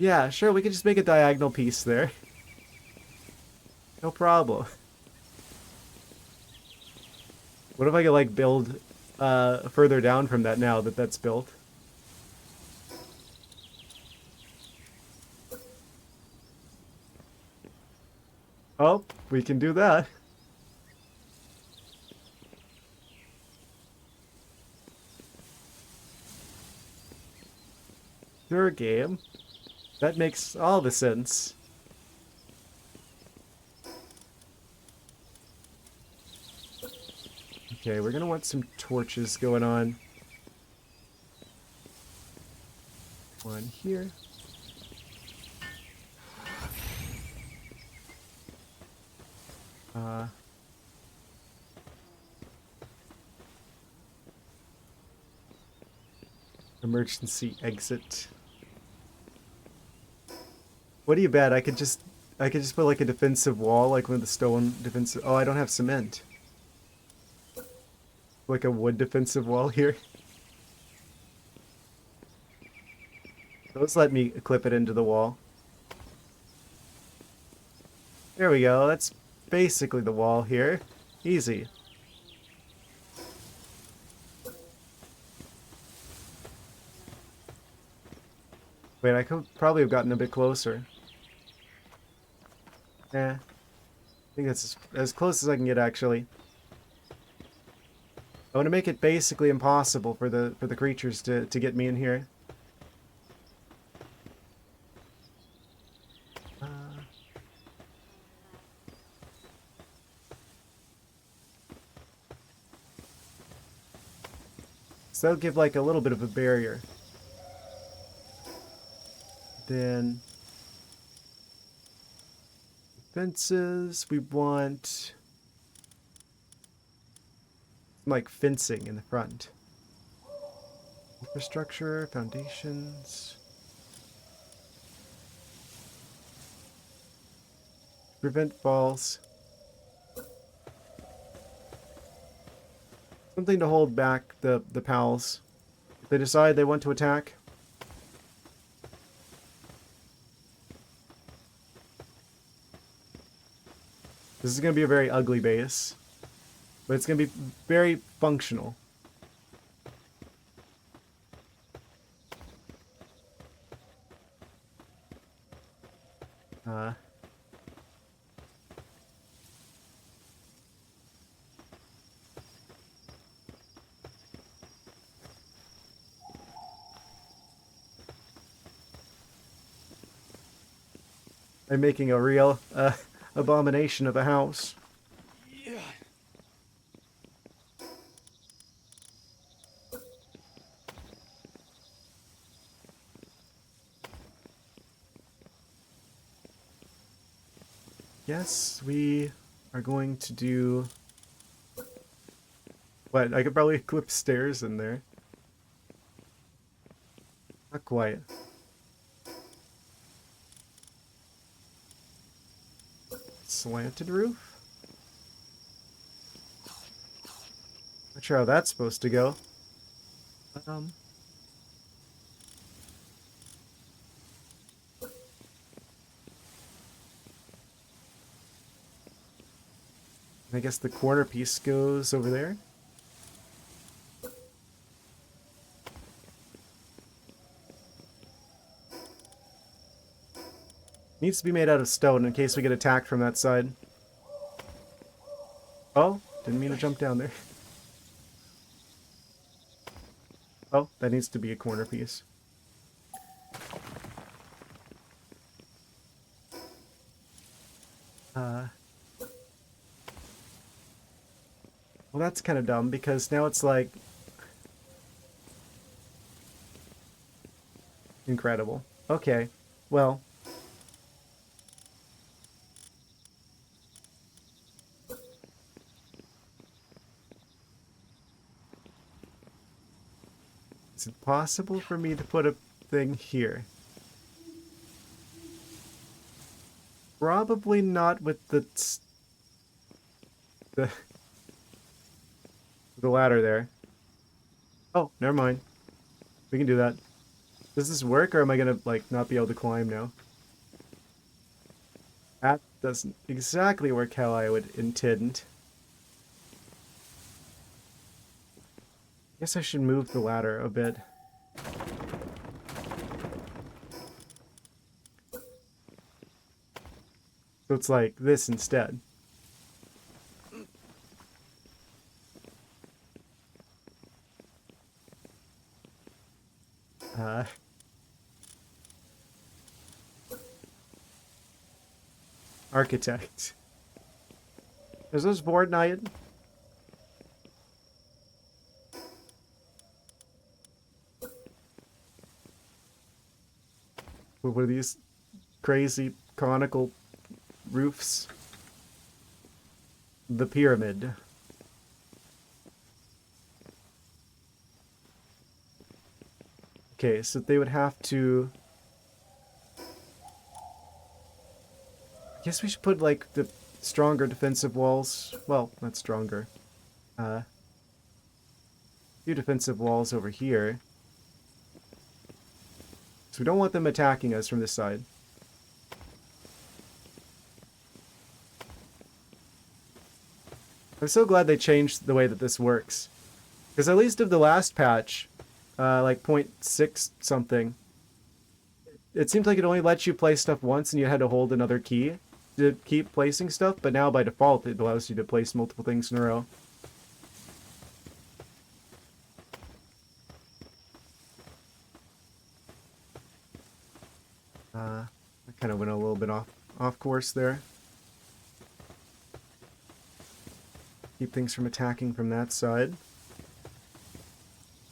Yeah, sure, we could just make a diagonal piece there. No problem. What if I could like build further down from that now that that's built? Oh, we can do that. Sure, game. That makes all the sense. Okay, we're gonna want some torches going on. One here. Emergency exit. What do you bet? I could just put like a defensive wall, like one of the stone defensive. Oh, I don't have cement. Like a wood defensive wall here. Let's let me clip it into the wall. There we go. That's basically the wall here. Easy. Wait, I could probably have gotten a bit closer. Eh. I think that's as close as I can get, actually. I want to make it basically impossible for the creatures to get me in here. So that'll give like a little bit of a barrier. Then fences, we want like fencing in the front. Infrastructure, foundations. Prevent falls. Something to hold back the pals. If they decide they want to attack. This is going to be a very ugly base. But it's going to be very functional. I'm making a real abomination of a house.
Yeah.
Yes, we are going to do... What? I could probably clip stairs in there. Not quite. Slanted roof? Not sure how that's supposed to go. Um... I guess the corner piece goes over there. Needs to be made out of stone in case we get attacked from that side. Oh, didn't mean to jump down there. Oh, that needs to be a corner piece. Well, that's kind of dumb because now it's like... Incredible. Okay, well... Is it possible for me to put a thing here? Probably not with the ladder there. Oh, never mind. We can do that. Does this work, or am I gonna, like, not be able to climb now? That doesn't exactly work how I would intend. Guess I should move the ladder a bit. So it's like this instead. Architect. Is this board night? What are these crazy conical roofs? The pyramid. Okay, so they would have to... I guess we should put, like, the stronger defensive walls. Well, not stronger. A few defensive walls over here. So we don't want them attacking us from this side. I'm so glad they changed the way that this works. Because at least of the last patch, like 0.6 something, it seemed like it only lets you place stuff once and you had to hold another key to keep placing stuff, but now by default it allows you to place multiple things in a row. I kind of went a little bit off course there. Keep things from attacking from that side.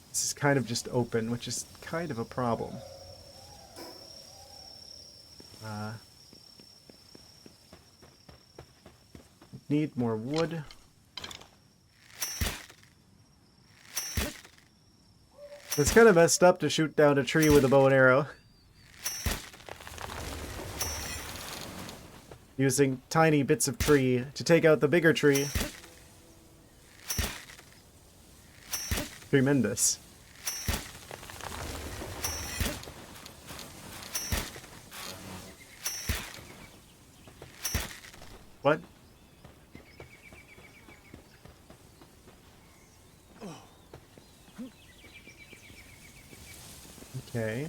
This is kind of just open, which is kind of a problem. Need more wood. It's kind of messed up to shoot down a tree with a bow and arrow. Using tiny bits of tree to take out the bigger tree. Tremendous. What? Okay.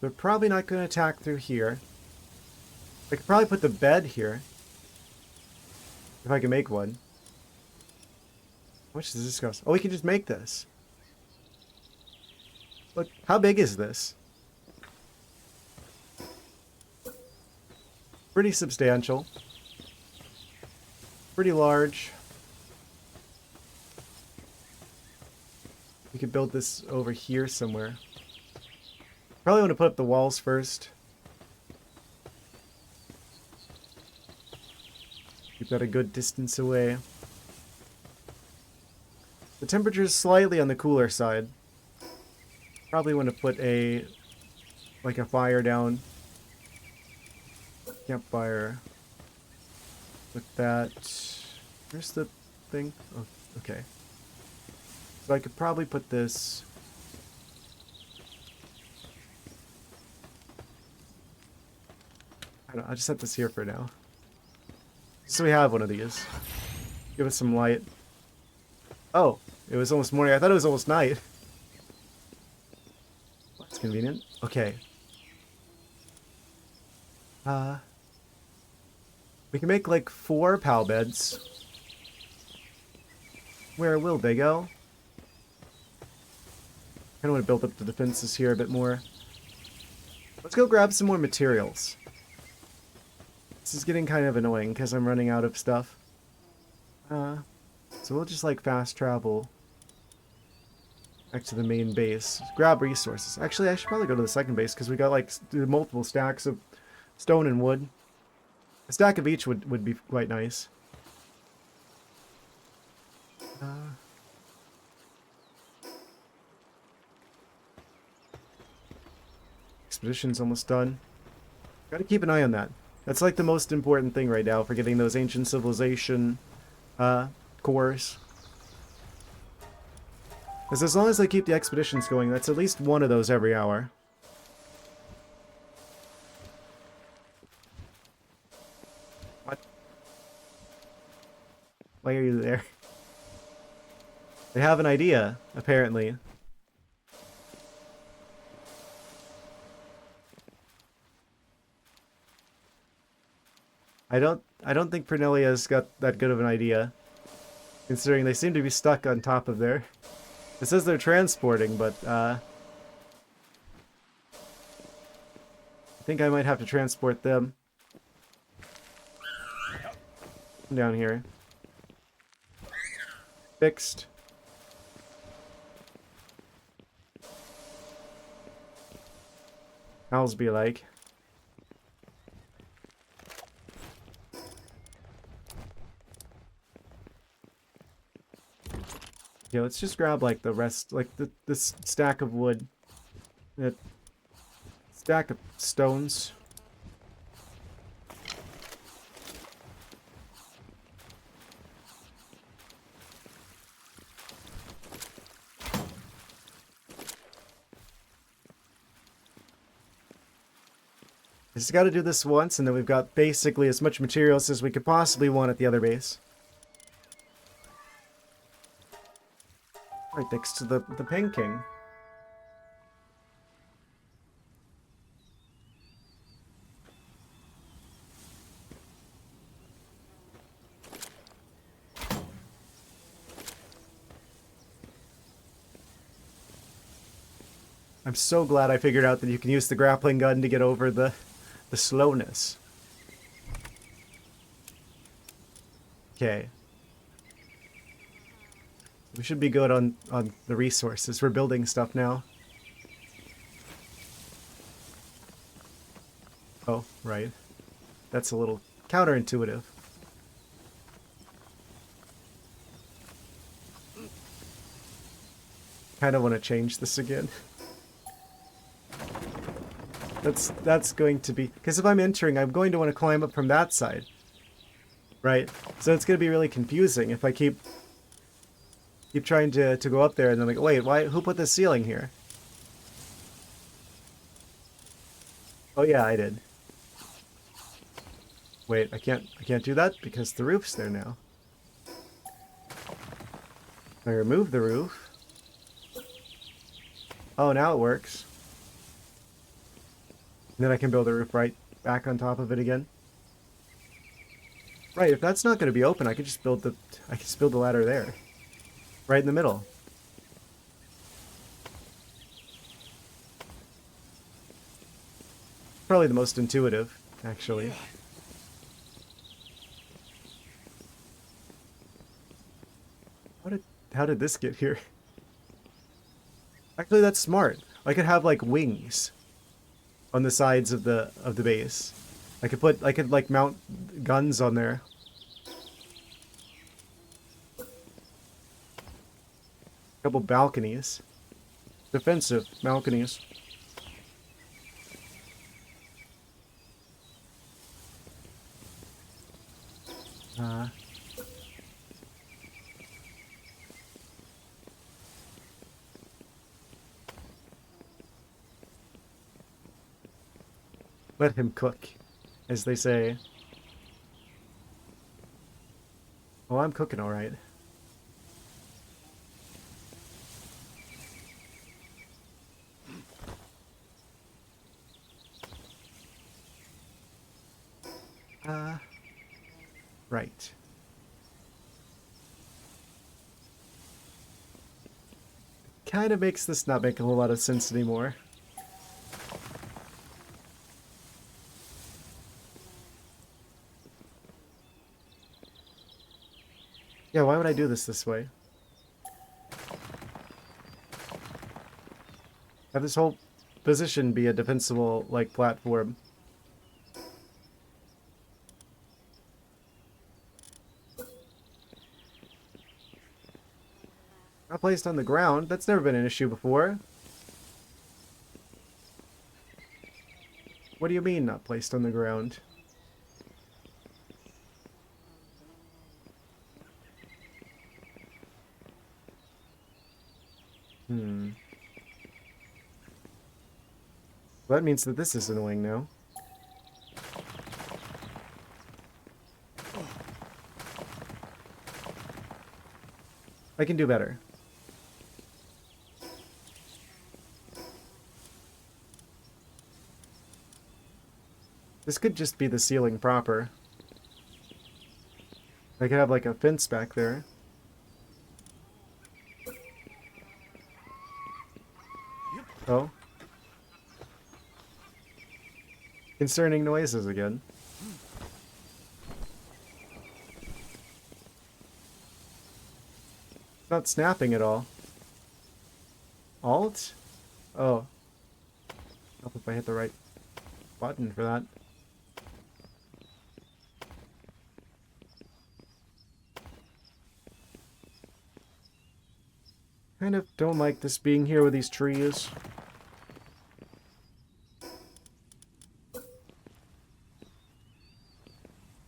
They're probably not going to attack through here. I could probably put the bed here. If I can make one. How much does this cost? Oh, we can just make this. Look, how big is this? Pretty substantial. Pretty large. We could build this over here somewhere. Probably want to put up the walls first. Keep that a good distance away. The temperature is slightly on the cooler side. Probably want to put a fire down. Campfire. With that. Where's the thing? Oh, okay. So I could probably put this. I don't know, I'll just set this here for now. So we have one of these. Give us some light. Oh, it was almost morning. I thought it was almost night. That's convenient. Okay. We can make like 4 pal beds. Where will they go? I kind of want to build up the defenses here a bit more. Let's go grab some more materials. This is getting kind of annoying because I'm running out of stuff. So we'll just like fast travel back to the main base. Grab resources. Actually, I should probably go to the second base because we got like multiple stacks of stone and wood. A stack of each would be quite nice. Expedition's almost done. Gotta keep an eye on that. That's like the most important thing right now for getting those ancient civilization cores. Because as long as they keep the expeditions going, that's at least one of those every hour. What? Why are you there? They have an idea, apparently. I don't think Pernelia's got that good of an idea. Considering they seem to be stuck on top of there. It says they're transporting, but I think I might have to transport them. Down here. Fixed. Owls be like. Yeah, let's just grab like the rest, like this stack of wood, that stack of stones. I just got to do this once, and then we've got basically as much materials as we could possibly want at the other base. Right next to the Pen King. I'm so glad I figured out that you can use the grappling gun to get over the slowness. Okay. We should be good on the resources. We're building stuff now. Oh, right. That's a little counterintuitive. Kind of want to change this again. That's going to be... Because if I'm entering, I'm going to want to climb up from that side. Right? So it's going to be really confusing if I keep trying to go up there and then like, wait, who put this ceiling here? Oh yeah, I did. Wait, I can't do that because the roof's there now. I remove the roof. Oh, now it works. And then I can build a roof right back on top of it again. Right, if that's not going to be open, I could just build the ladder there. Right in the middle. Probably the most intuitive, actually. How did this get here? Actually, that's smart. I could have, like, wings. on the sides of the base. I could like mount guns on there. A couple balconies. Defensive balconies. Let him cook, as they say. Oh, I'm cooking all right. Right. Kind of makes this not make a whole lot of sense anymore. Yeah, why would I do this way? Have this whole position be a defensible, like, platform. Not placed on the ground. That's never been an issue before. What do you mean, not placed on the ground? Hmm. Well, that means that this is annoying now. I can do better. This could just be the ceiling proper. I could have like a fence back there. Oh. Concerning noises again. Not snapping at all. Alt? Oh. Help if I hit the right button for that. Kind of don't like this being here with these trees.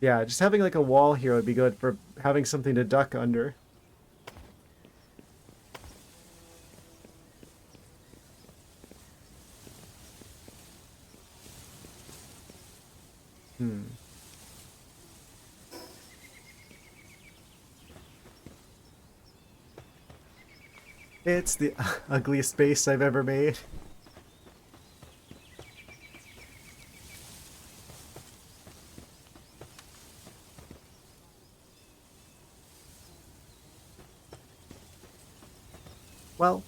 Yeah, just having like a wall here would be good for having something to duck under. It's the ugliest base I've ever made. Well,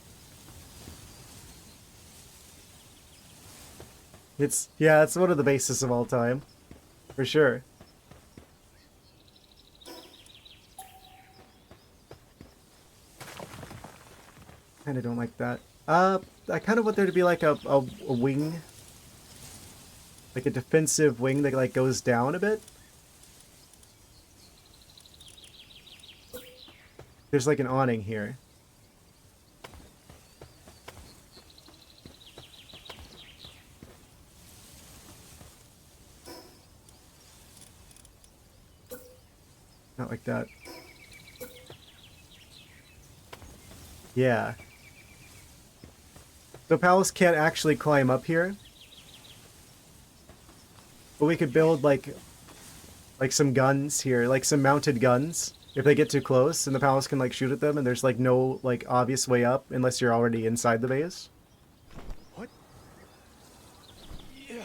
it's one of the bases of all time, for sure. Kind of don't like that. I kind of want there to be like a wing, like a defensive wing that like goes down a bit. There's like an awning here. Not like that. Yeah. The palace can't actually climb up here. But we could build like some guns here, like some mounted guns. If they get too close, and the palace can like shoot at them, and there's like no like obvious way up unless you're already inside the base.
What? Yeah.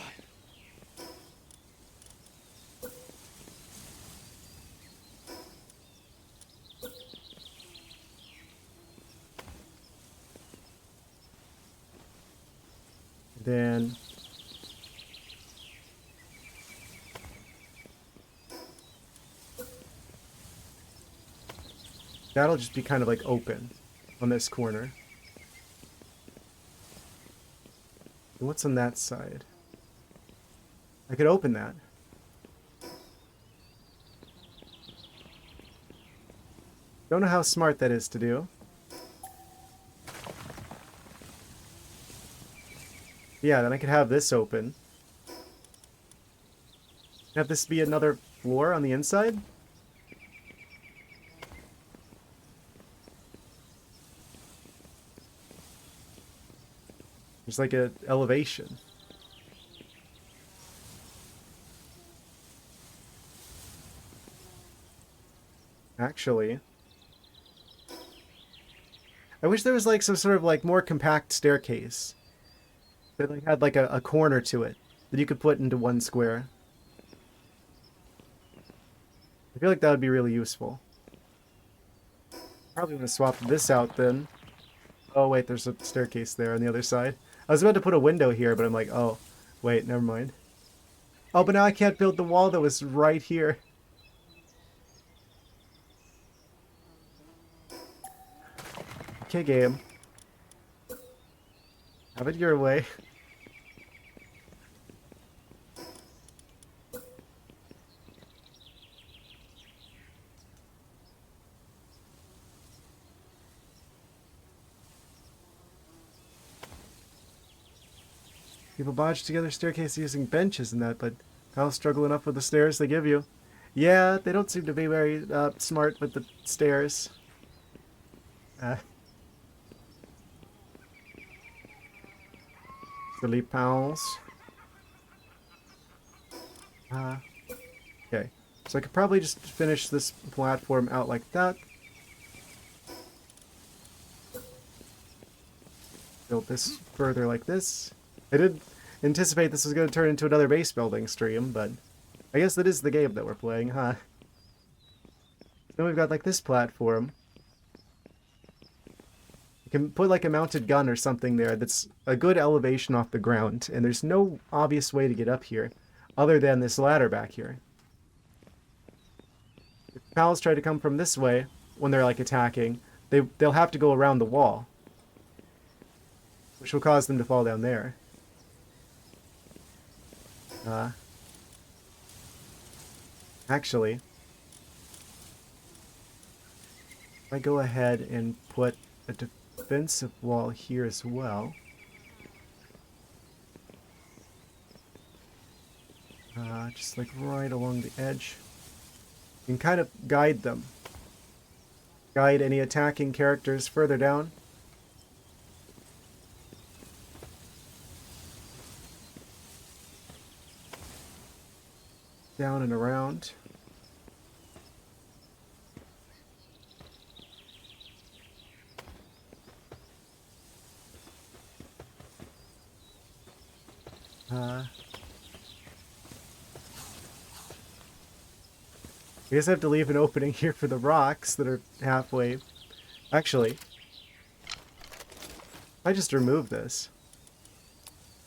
Then that'll just be kind of like open on this corner. And what's on that side? I could open that. Don't know how smart that is to do. Yeah, then I could have this open. Have this be another floor on the inside? There's like a elevation. Actually, I wish there was like some sort of like more compact staircase that like had like a corner to it that you could put into one square. I feel like that would be really useful. Probably want to swap this out then. Oh wait, there's a staircase there on the other side. I was about to put a window here, but I'm like, oh, wait, never mind. Oh, but now I can't build the wall that was right here. Okay, game. Have it your way. People bodge together staircase using benches and that, but I'll struggle enough with the stairs they give you. Yeah, they don't seem to be very smart with the stairs. Silly pals. Okay, so I could probably just finish this platform out like that. Build this further like this. I did anticipate this was going to turn into another base building stream, but I guess that is the game that we're playing, huh? Then we've got like this platform. You can put like a mounted gun or something there that's a good elevation off the ground, and there's no obvious way to get up here other than this ladder back here. If pals try to come from this way when they're like attacking, they'll have to go around the wall, which will cause them to fall down there. Actually, if I go ahead and put a defensive wall here as well. Just like right along the edge. You can kind of guide them. Guide any attacking characters further down. Down and around. I guess I have to leave an opening here for the rocks that are halfway. Actually, if I just remove this,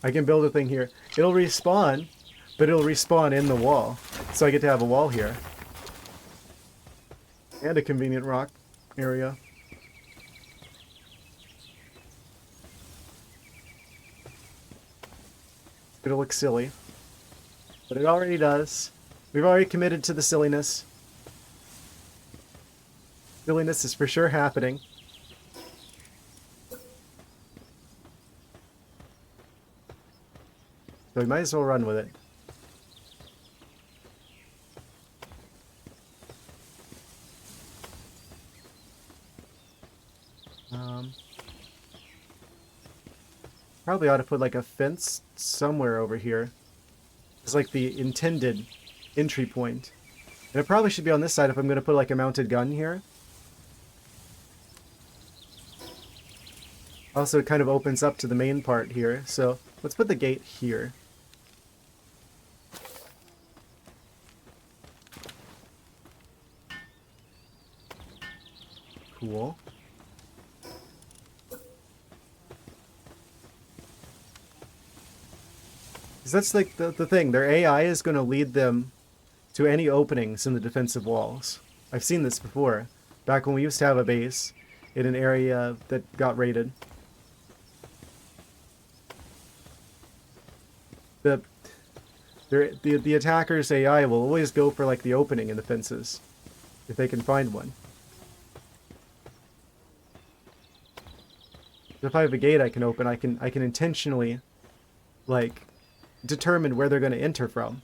I can build a thing here. It'll respawn, but it'll respawn in the wall. So I get to have a wall here. And a convenient rock area. It'll look silly. But it already does. We've already committed to the silliness. Silliness is for sure happening. So we might as well run with it. Probably ought to put like a fence somewhere over here. It's like the intended entry point. And it probably should be on this side if I'm going to put like a mounted gun here. Also, it kind of opens up to the main part here, so let's put the gate here. Cool. Because that's like the thing, their AI is going to lead them to any openings in the defensive walls. I've seen this before, back when we used to have a base in an area that got raided. The attacker's AI will always go for like the opening in the fences, if they can find one. If I have a gate I can open, I can intentionally, like, determine where they're going to enter from.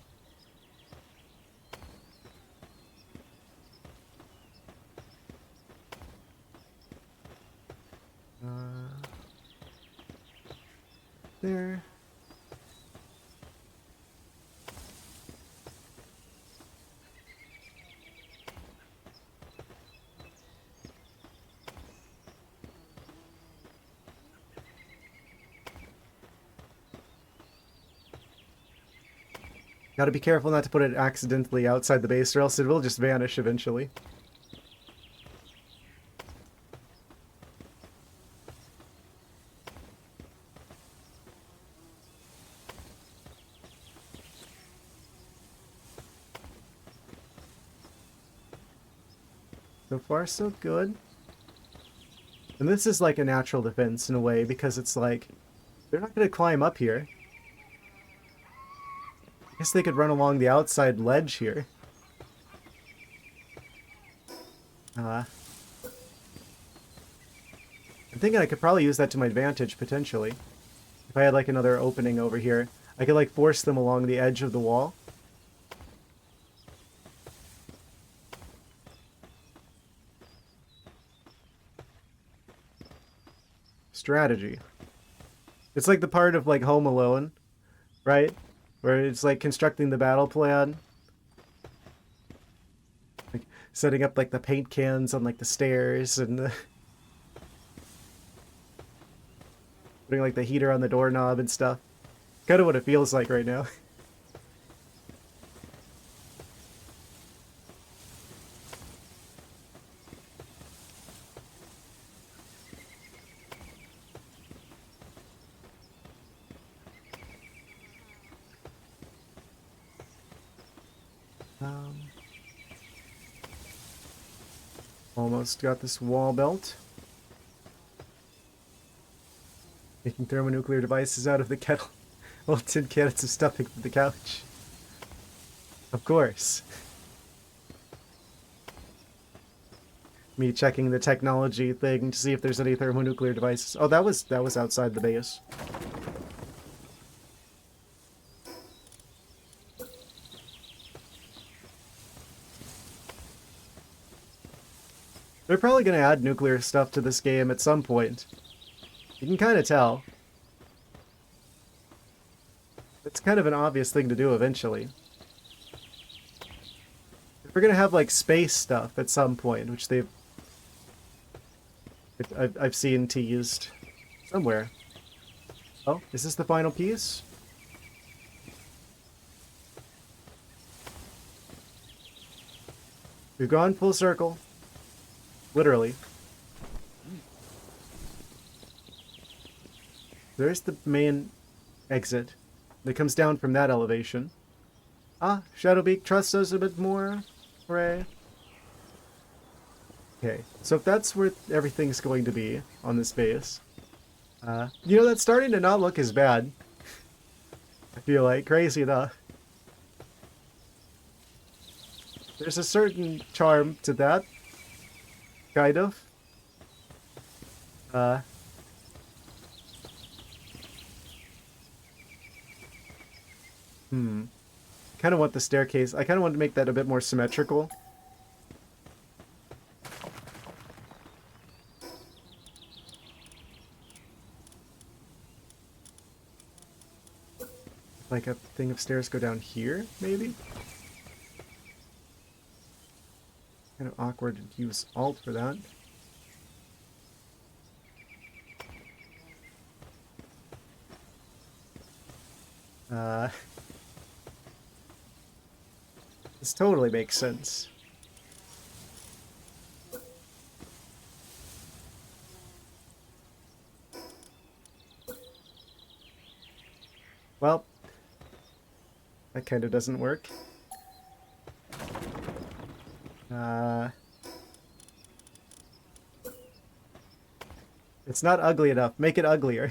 There. Gotta be careful not to put it accidentally outside the base, or else it will just vanish eventually. So far, so good. And this is like a natural defense in a way, because it's like, they're not going to climb up here. I guess they could run along the outside ledge here. I'm thinking I could probably use that to my advantage, potentially. If I had like another opening over here, I could like force them along the edge of the wall. Strategy. It's like the part of like Home Alone, right? Where it's like constructing the battle plan. Like setting up like the paint cans on like the stairs and putting like the heater on the doorknob and stuff. Kind of what it feels like right now. Almost got this wall belt. Making thermonuclear devices out of the kettle. Well, tin cannons of stuffing for the couch. Of course. Me checking the technology thing to see if there's any thermonuclear devices. Oh, that was outside the base. They're probably going to add nuclear stuff to this game at some point. You can kind of tell. It's kind of an obvious thing to do eventually. If we're going to have like space stuff at some point, which I've seen teased somewhere. Oh, is this the final piece? We've gone full circle. Literally. There's the main exit that comes down from that elevation. Ah, Shadowbeak trusts us a bit more. Hooray. Okay, so if that's where everything's going to be on this base, you know, that's starting to not look as bad. I feel like, crazy enough. There's a certain charm to that. Kind of. Kind of want the staircase. I kind of want to make that a bit more symmetrical. Like a thing of stairs go down here, maybe? Kind of awkward to use Alt for that. This totally makes sense. Well, that kind of doesn't work. It's not ugly enough. Make it uglier.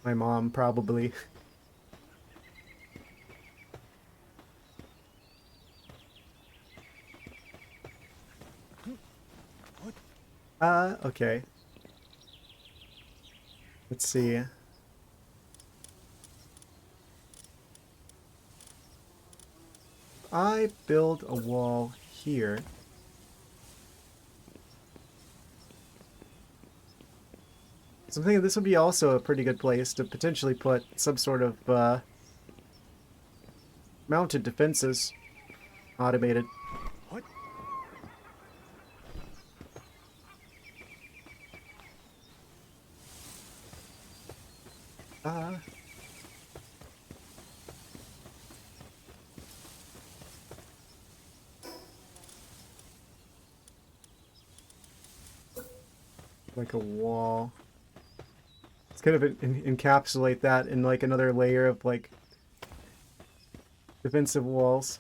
My mom, probably.
What?
Okay. Let's see. I build a wall here. So I'm thinking this would be also a pretty good place to potentially put some sort of mounted defenses. Automated.
What?
Uh, like a wall. Let's kind of encapsulate that in like another layer of like defensive walls.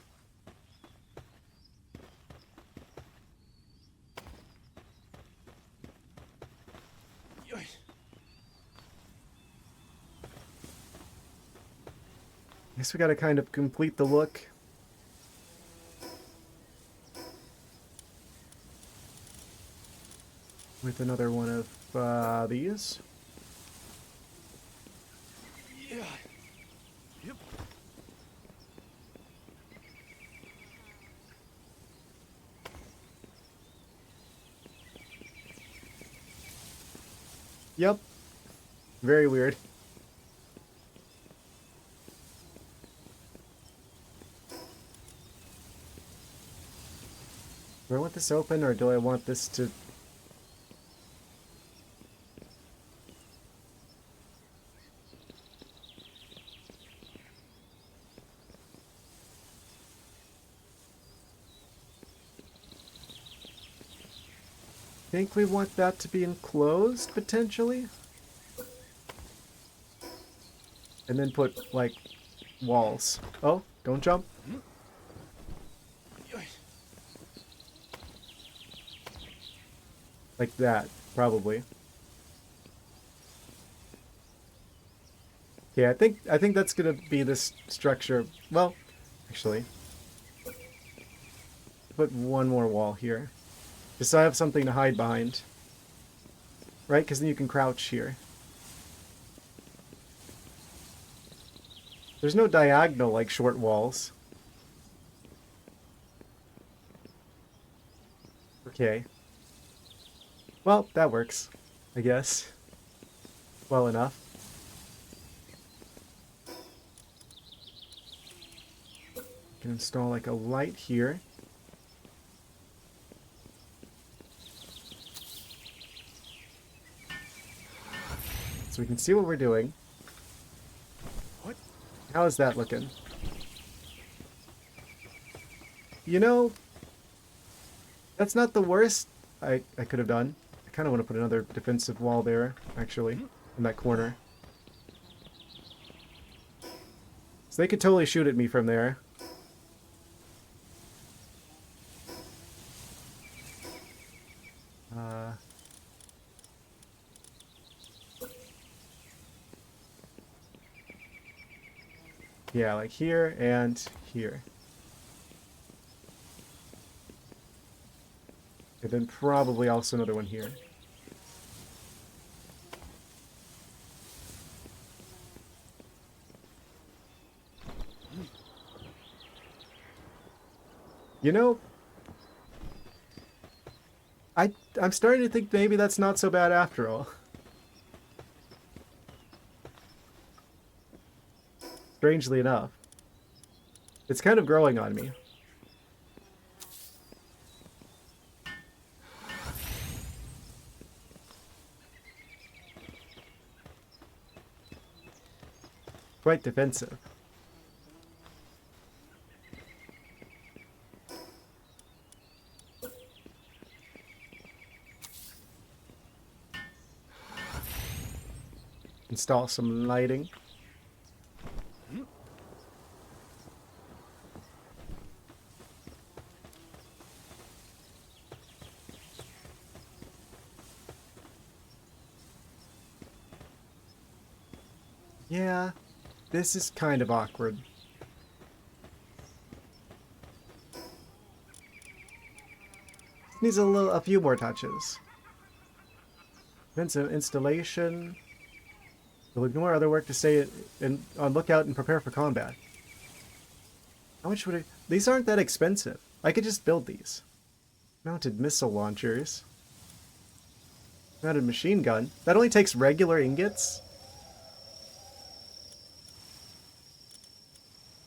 Guess we gotta kind of complete the look. With another one of these.
Yeah. Yep.
Yep. Very weird. Do I want this open or do I want this to... think we want that to be enclosed, potentially? And then put, like, walls. Oh, don't jump. Like that, probably. Yeah, I think that's gonna be this structure. Well, actually, put one more wall here. Just so I have something to hide behind. Right? Because then you can crouch here. There's no diagonal like short walls. Okay. Well, that works, I guess. Well enough. Can install like a light here. So we can see what we're doing.
What?
How is that looking? You know, that's not the worst I could have done. I kind of want to put another defensive wall there, actually, in that corner. So they could totally shoot at me from there. Yeah, like here and here. And then probably also another one here. You know, I'm starting to think maybe that's not so bad after all. Strangely enough. It's kind of growing on me. Quite defensive. Install some lighting. Yeah, this is kind of awkward. Needs a few more touches. Events of installation. We'll ignore other work to stay on lookout and prepare for combat. How much would it... These aren't that expensive. I could just build these. Mounted missile launchers. Mounted machine gun. That only takes regular ingots?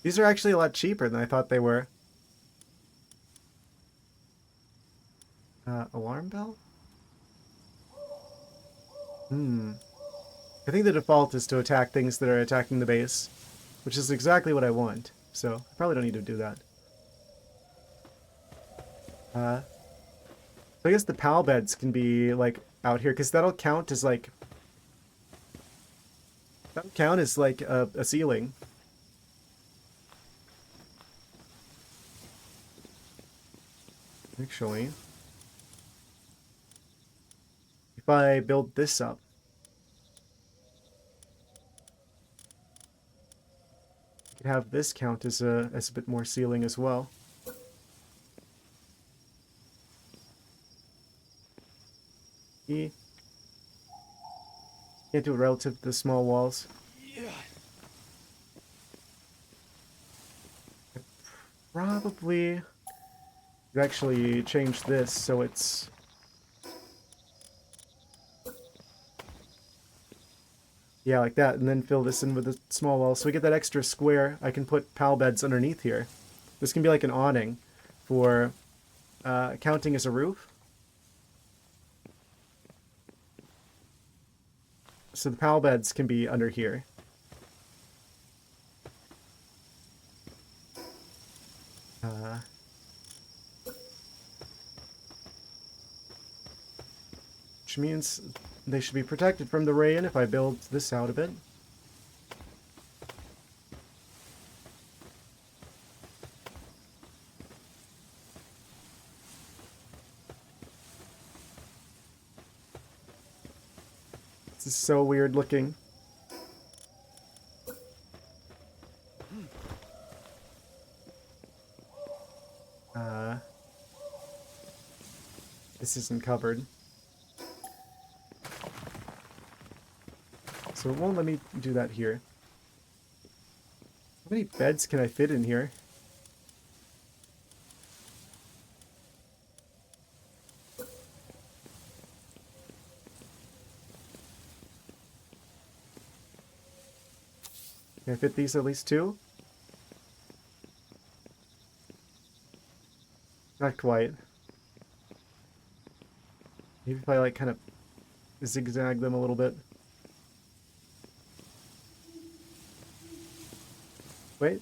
These are actually a lot cheaper than I thought they were. Alarm bell? I think the default is to attack things that are attacking the base, which is exactly what I want. So, I probably don't need to do that. So I guess the PAL beds can be, like, out here, because that'll count as, like... That'll count as, like, a ceiling. Actually... If I build this up... I could have this count as a bit more ceiling as well. E. Can't do it relative to the small walls.
Yeah.
Probably could actually change this so it's... Yeah, like that, and then fill this in with a small wall. So we get that extra square. I can put PAL beds underneath here. This can be like an awning for counting as a roof. So the PAL beds can be under here. Which means they should be protected from the rain if I build this out a bit. This is so weird looking. This isn't covered. So it won't let me do that here. How many beds can I fit in here? Can I fit these at least two? Not quite. Maybe if I like kind of zigzag them a little bit. Wait.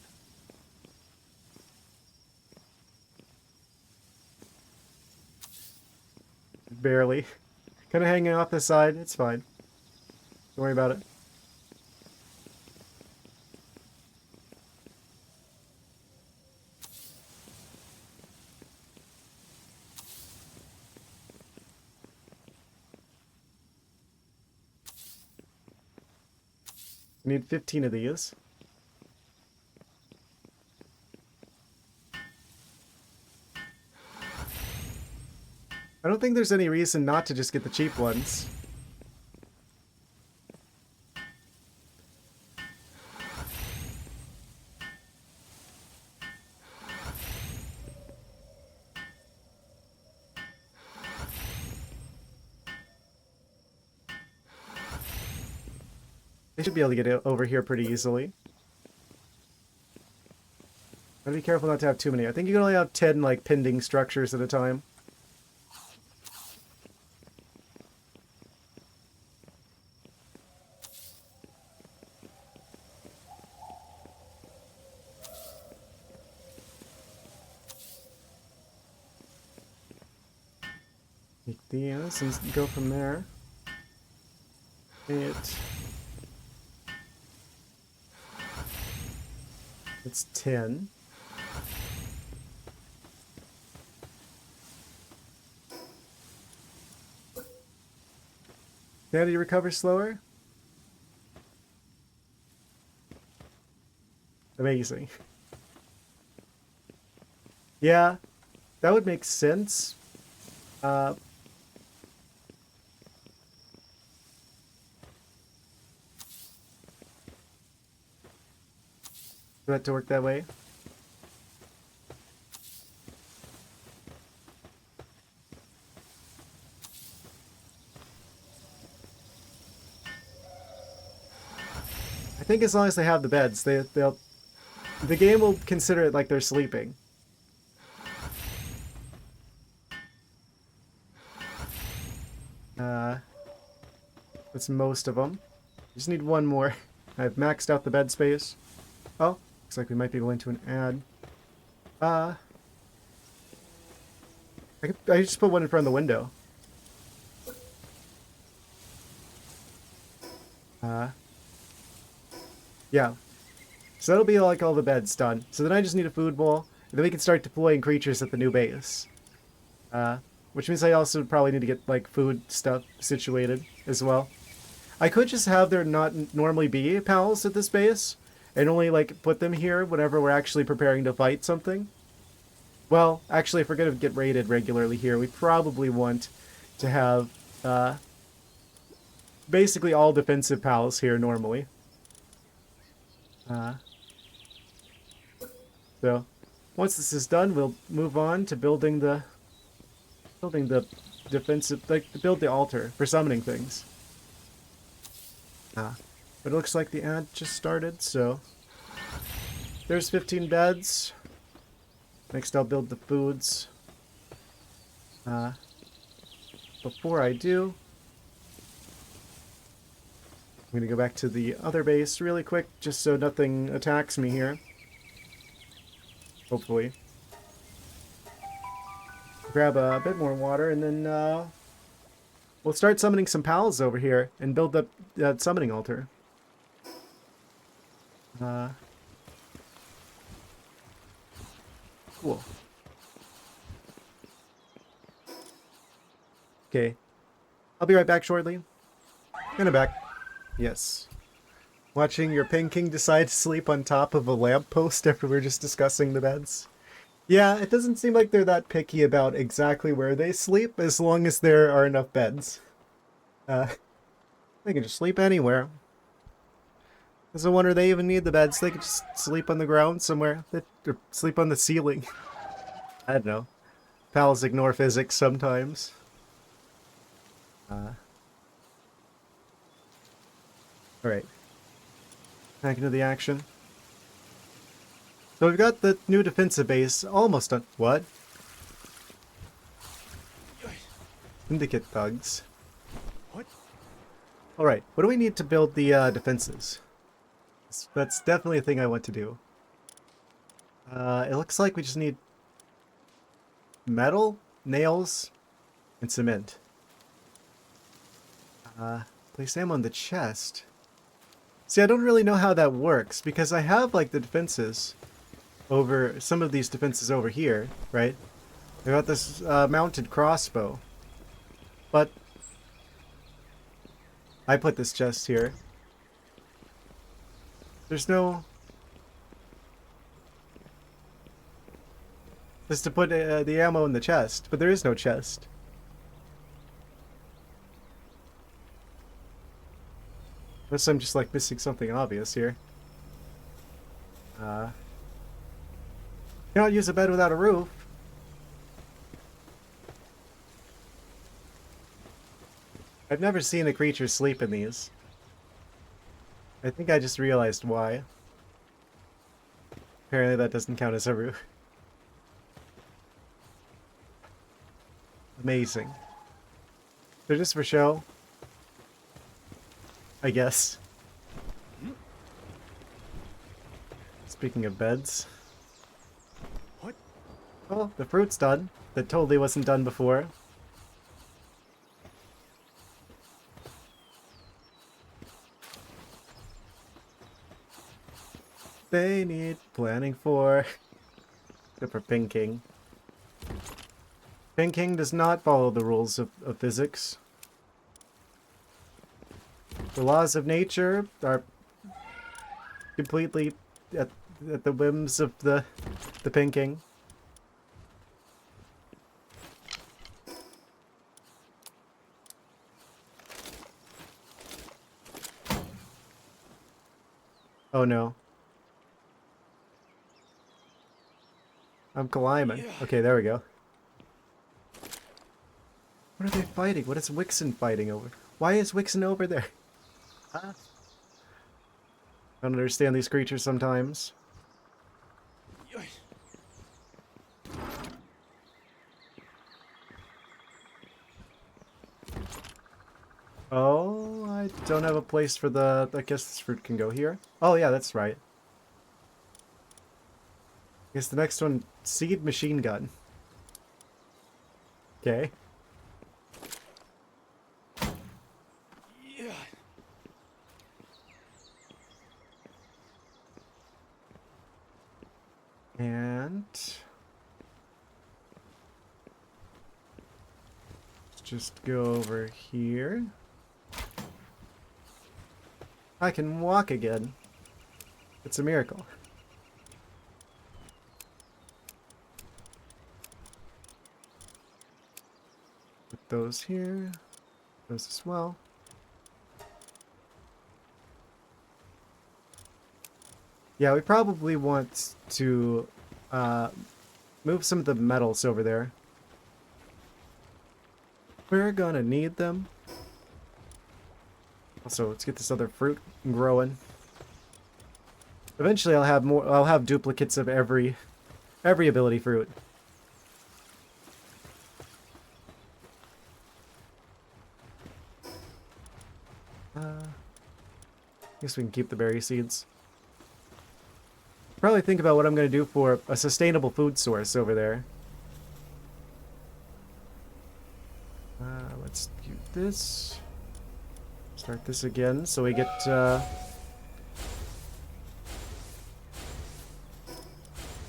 Barely. Kind of hanging off the side. It's fine. Don't worry about it. I need 15 of these. I don't think there's any reason not to just get the cheap ones. They should be able to get it over here pretty easily. Gotta be careful not to have too many. I think you can only have 10 like pending structures at a time. Take these and go from there. It's 10. How do you recover slower? Amazing. Yeah, that would make sense. For that to work that way. I think as long as they have the beds, the game will consider it like they're sleeping. That's most of them. Just need one more. I've maxed out the bed space. Oh, looks like we might be going to an ad. I just put one in front of the window. Yeah. So that'll be like all the beds done. So then I just need a food bowl, and then we can start deploying creatures at the new base. Which means I also probably need to get like food stuff situated as well. I could just have there not normally be pals at this base, and only like put them here whenever we're actually preparing to fight something. Well, actually, if we're going to get raided regularly here, we probably want to have basically all defensive pals here normally. So, once this is done, we'll move on to building the defensive, like build the altar for summoning things. But it looks like the ad just started, so there's 15 beds. Next I'll build the foods. Before I do, I'm gonna go back to the other base really quick, just so nothing attacks me here. Hopefully. Grab a bit more water, and then we'll start summoning some pals over here and build up that summoning altar. Cool. Okay. I'll be right back shortly. Gonna back. Yes. Watching your Ping King decide to sleep on top of a lamppost after we were just discussing the beds. Yeah, it doesn't seem like they're that picky about exactly where they sleep, as long as there are enough beds. They can just sleep anywhere. Doesn't wonder they even need the beds. They could just sleep on the ground somewhere. Or sleep on the ceiling. I don't know. Pals ignore physics sometimes. Alright. Back into the action. So we've got the new defensive base almost done. What? Syndicate thugs.
What?
Alright, what do we need to build the defenses? That's definitely a thing I want to do. It looks like we just need metal, nails, and cement. Place ammo on the chest. See, I don't really know how that works, because I have, like, the defenses over, some of these defenses over here, right? I got this mounted crossbow. But I put this chest here. There's no... Just to put the ammo in the chest, but there is no chest. Unless I'm just like missing something obvious here. Cannot use a bed without a roof. I've never seen a creature sleep in these. I think I just realized why. Apparently that doesn't count as a roof. Amazing. They're just for show, I guess. Speaking of beds.
What?
Oh, the fruit's done. That totally wasn't done before. They need planning for. Except for Ping King. Ping King does not follow the rules of physics. The laws of nature are completely at the whims of the pinking. Oh no. I'm climbing. Okay, there we go. What are they fighting? What is Wixen fighting over? Why is Wixen over there? I don't understand these creatures sometimes. Oh, I don't have a place for the... I guess this fruit can go here. Oh yeah, that's right. I guess the next one, seed machine gun. Okay. And... let's just go over here. I can walk again. It's a miracle. Put those here. Those as well. Yeah, we probably want to move some of the metals over there. We're gonna need them. Also, let's get this other fruit growing. Eventually, I'll have more. I'll have duplicates of every ability fruit. Guess we can keep the berry seeds. Probably think about what I'm going to do for a sustainable food source over there. Let's do this. Start this again so we get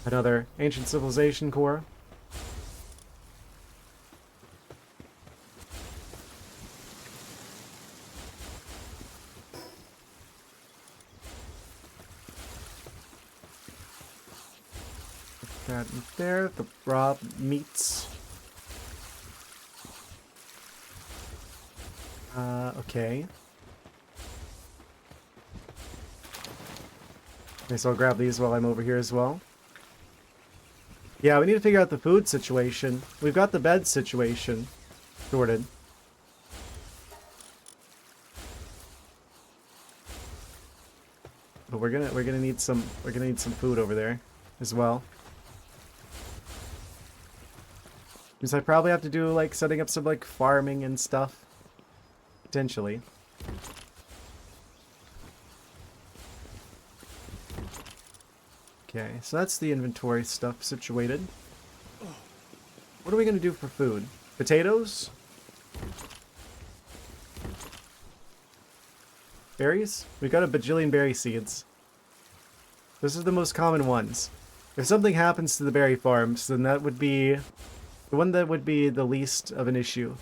another ancient civilization core. That in there, the raw meats. Okay. Okay, so I'll grab these while I'm over here as well. Yeah, we need to figure out the food situation. We've got the bed situation sorted. But we're gonna need some food over there as well. Because I probably have to do like setting up some like farming and stuff. Potentially. Okay, so that's the inventory stuff situated. What are we gonna do for food? Potatoes? Berries? We got a bajillion berry seeds. This is the most common ones. If something happens to the berry farms, then that would be the one that would be the least of an issue.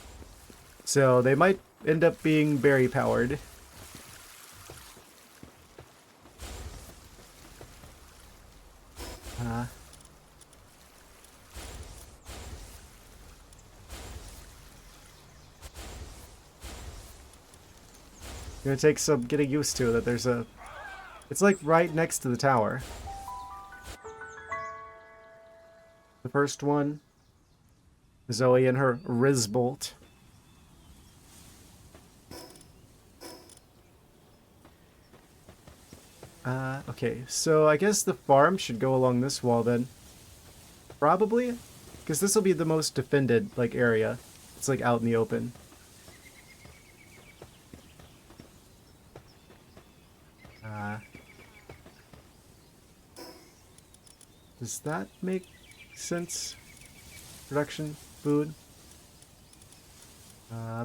So they might end up being berry powered. Gonna take some getting used to that there's a... It's like right next to the tower. The first one. Zoe and her Rizbolt. Okay, so I guess the farm should go along this wall then. Probably? Because this will be the most defended, like, area. It's like out in the open. Does that make sense? Production, food.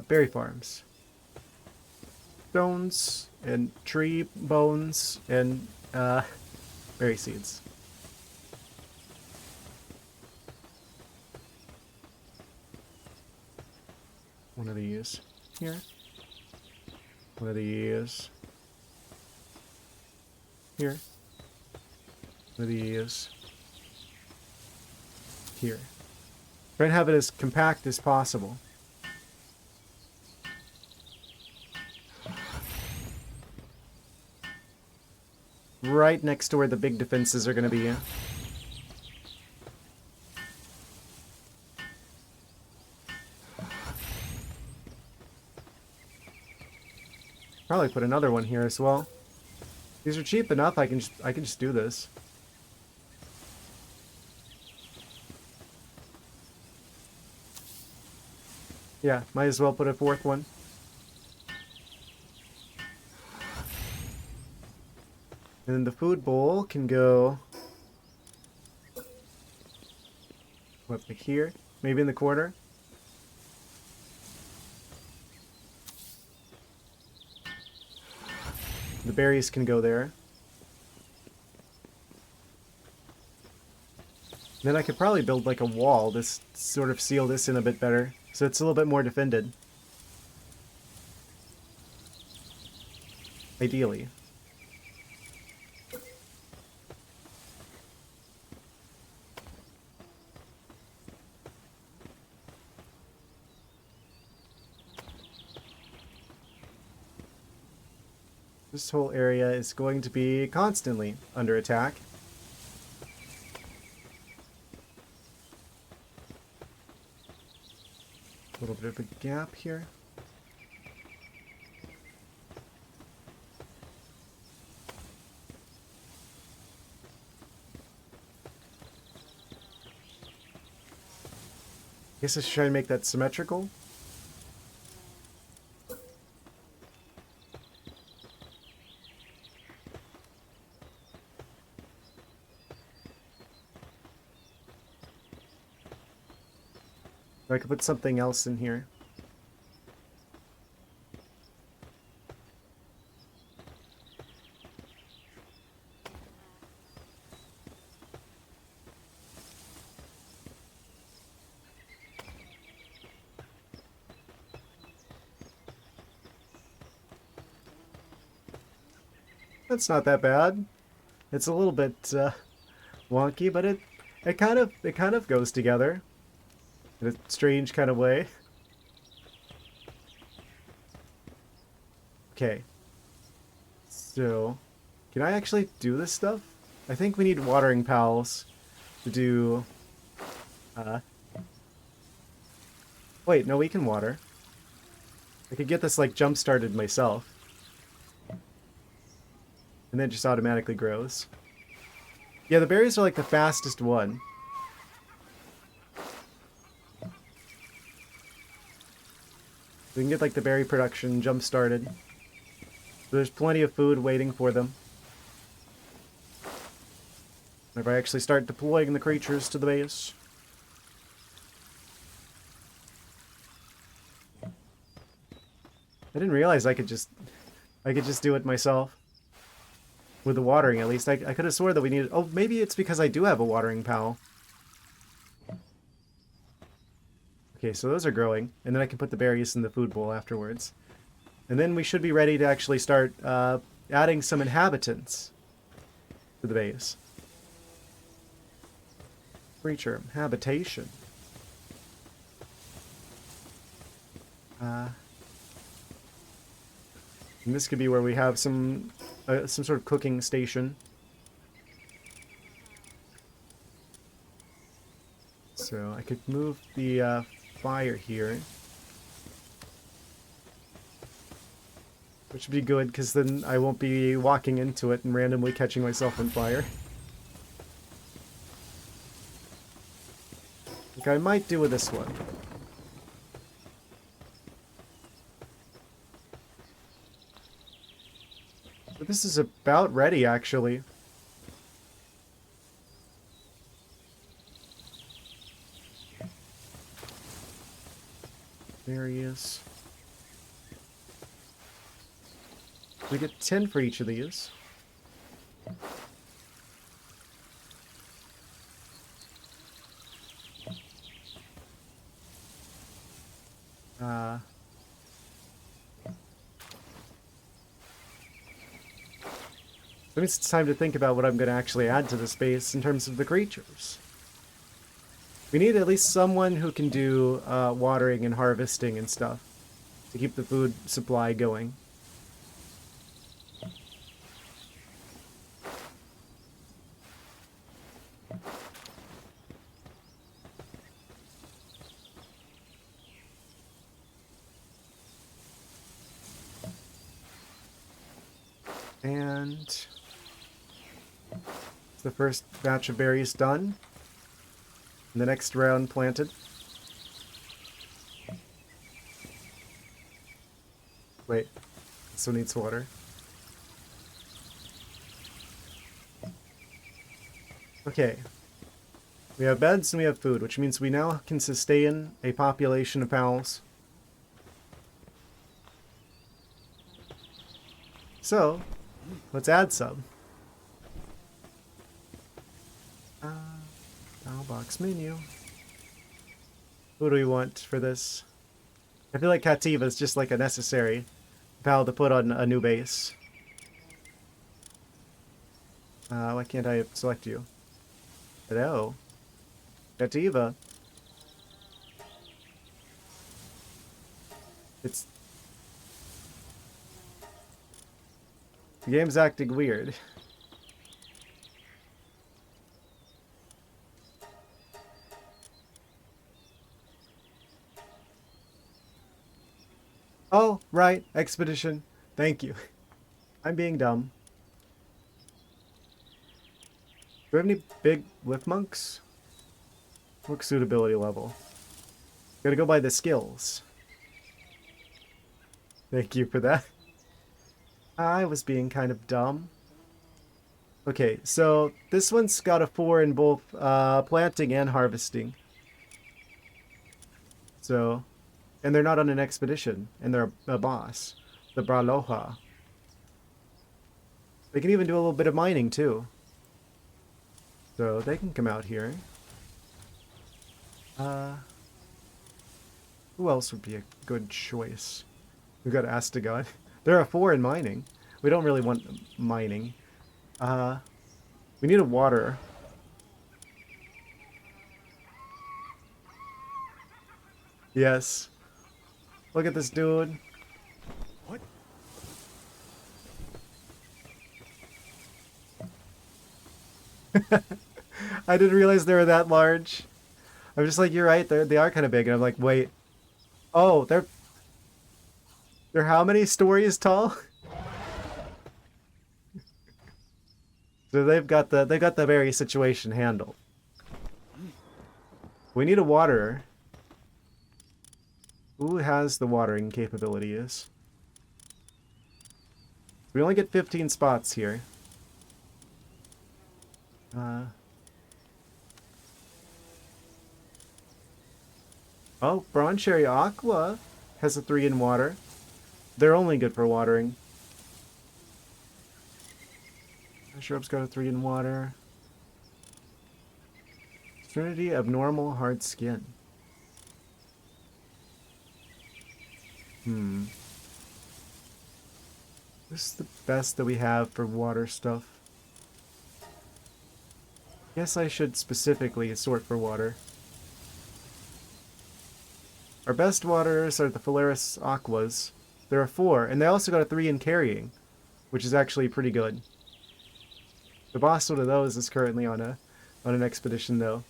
Berry farms. Stones and tree bones and berry seeds. One of these here. One of these here. One of these. Here. Try and have it as compact as possible. Right next to where the big defenses are going to be. Probably put another one here as well. These are cheap enough. I can just do this. Yeah, might as well put a fourth one. And then the food bowl can go up here, maybe in the corner. The berries can go there. Then I could probably build like a wall to sort of seal this in a bit better, so it's a little bit more defended. Ideally. This whole area is going to be constantly under attack. A little bit of a gap here. Guess I should try and make that symmetrical. Or I could put something else in here. That's not that bad. It's a little bit wonky, but it kind of goes together in a strange kind of way. Okay. So, can I actually do this stuff? I think we need watering pals to do wait, no, we can water. I could get this like jump started myself. And then it just automatically grows. Yeah, the berries are like the fastest one. We can get like the berry production jump started. There's plenty of food waiting for them. If I actually start deploying the creatures to the base. I didn't realize I could just do it myself. With the watering, at least. I could have swore that we needed... Oh, maybe it's because I do have a watering pal. Okay, so those are growing. And then I can put the berries in the food bowl afterwards. And then we should be ready to actually start adding some inhabitants to the base. Creature habitation. And this could be where we have some sort of cooking station. So I could move the fire here. Which would be good, because then I won't be walking into it and randomly catching myself on fire. Like I might do with this one. But this is about ready, actually. There he is. We get 10 for each of these. Maybe it's time to think about what I'm going to actually add to this base in terms of the creatures. We need at least someone who can do watering and harvesting and stuff to keep the food supply going. And the first batch of berries done. And the next round planted. Wait, this one needs water. Okay. We have beds and we have food, which means we now can sustain a population of owls. So, let's add some. Box menu. Who do we want for this? I feel like Cativa is just like a necessary pal to put on a new base. Why can't I select you? Hello? Cativa. It's... The game's acting weird. Oh, right. Expedition. Thank you. I'm being dumb. Do we have any big lift monks? Look, suitability level. Gotta go by the skills. Thank you for that. I was being kind of dumb. Okay, so this one's got a 4 in both planting and harvesting. So... And they're not on an expedition, and they're a boss. The Braloha. They can even do a little bit of mining, too. So they can come out here. Who else would be a good choice? We've got Astigod. They're a 4 in mining. We don't really want mining. We need a water. Yes. Look at this dude.
What?
I didn't realize they were that large. I'm just like, you're right, they are kind of big, and I'm like, wait. Oh, they're how many stories tall? So they've got the very situation handled. We need a waterer. Who has the watering capabilities? We only get 15 spots here. Oh, Bronze Cherry Aqua has a 3 in water. They're only good for watering. Shrub's got a 3 in water. Trinity Abnormal Hard Skin. This is the best that we have for water stuff. Guess I should specifically sort for water. Our best waters are the Phalaris Aquas. There are 4, and they also got a 3 in carrying, which is actually pretty good. The boss one of those is currently on an expedition, though.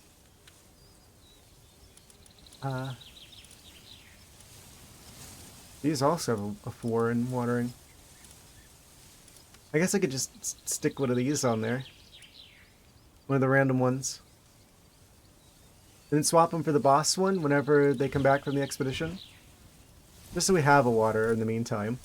These also have a 4 in watering. I guess I could just stick one of these on there. One of the random ones. And then swap them for the boss one whenever they come back from the expedition. Just so we have a water in the meantime.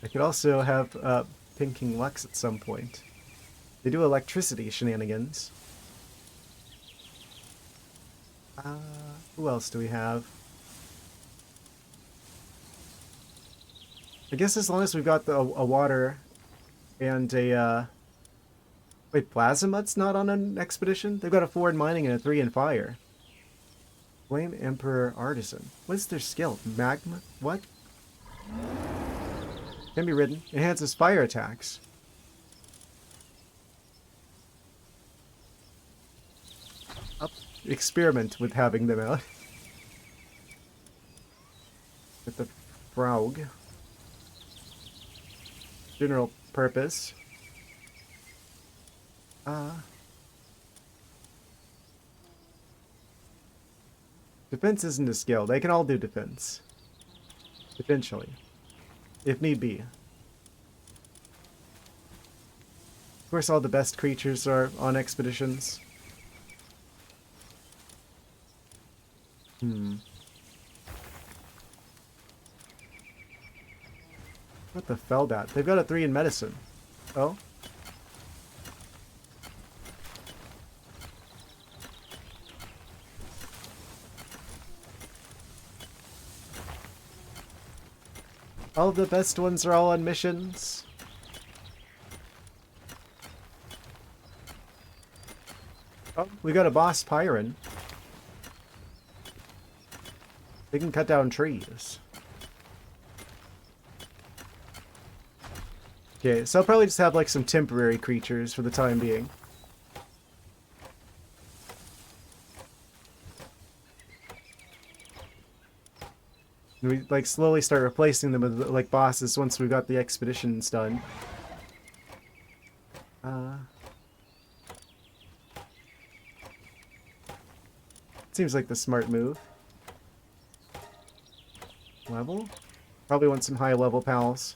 I could also have Pinking Lux at some point. They do electricity shenanigans. Who else do we have? I guess as long as we've got a water and a... Wait, Plasmut's not on an expedition? They've got a 4 in mining and a 3 in fire. Flame Emperor Artisan. What's their skill? Magma? What? Can be ridden. Enhances fire attacks. Up. Experiment with having them out. With the frog. General purpose. Defense isn't a skill. They can all do defense. Eventually. If need be. Of course, all the best creatures are on expeditions. What the Feldat? They've got a 3 in medicine. Oh? All of the best ones are all on missions. Oh, we got a boss Pyron. They can cut down trees. Okay, so I'll probably just have like some temporary creatures for the time being. And we like slowly start replacing them with like bosses once we've got the expeditions done. Seems like the smart move. Level? Probably want some high level pals.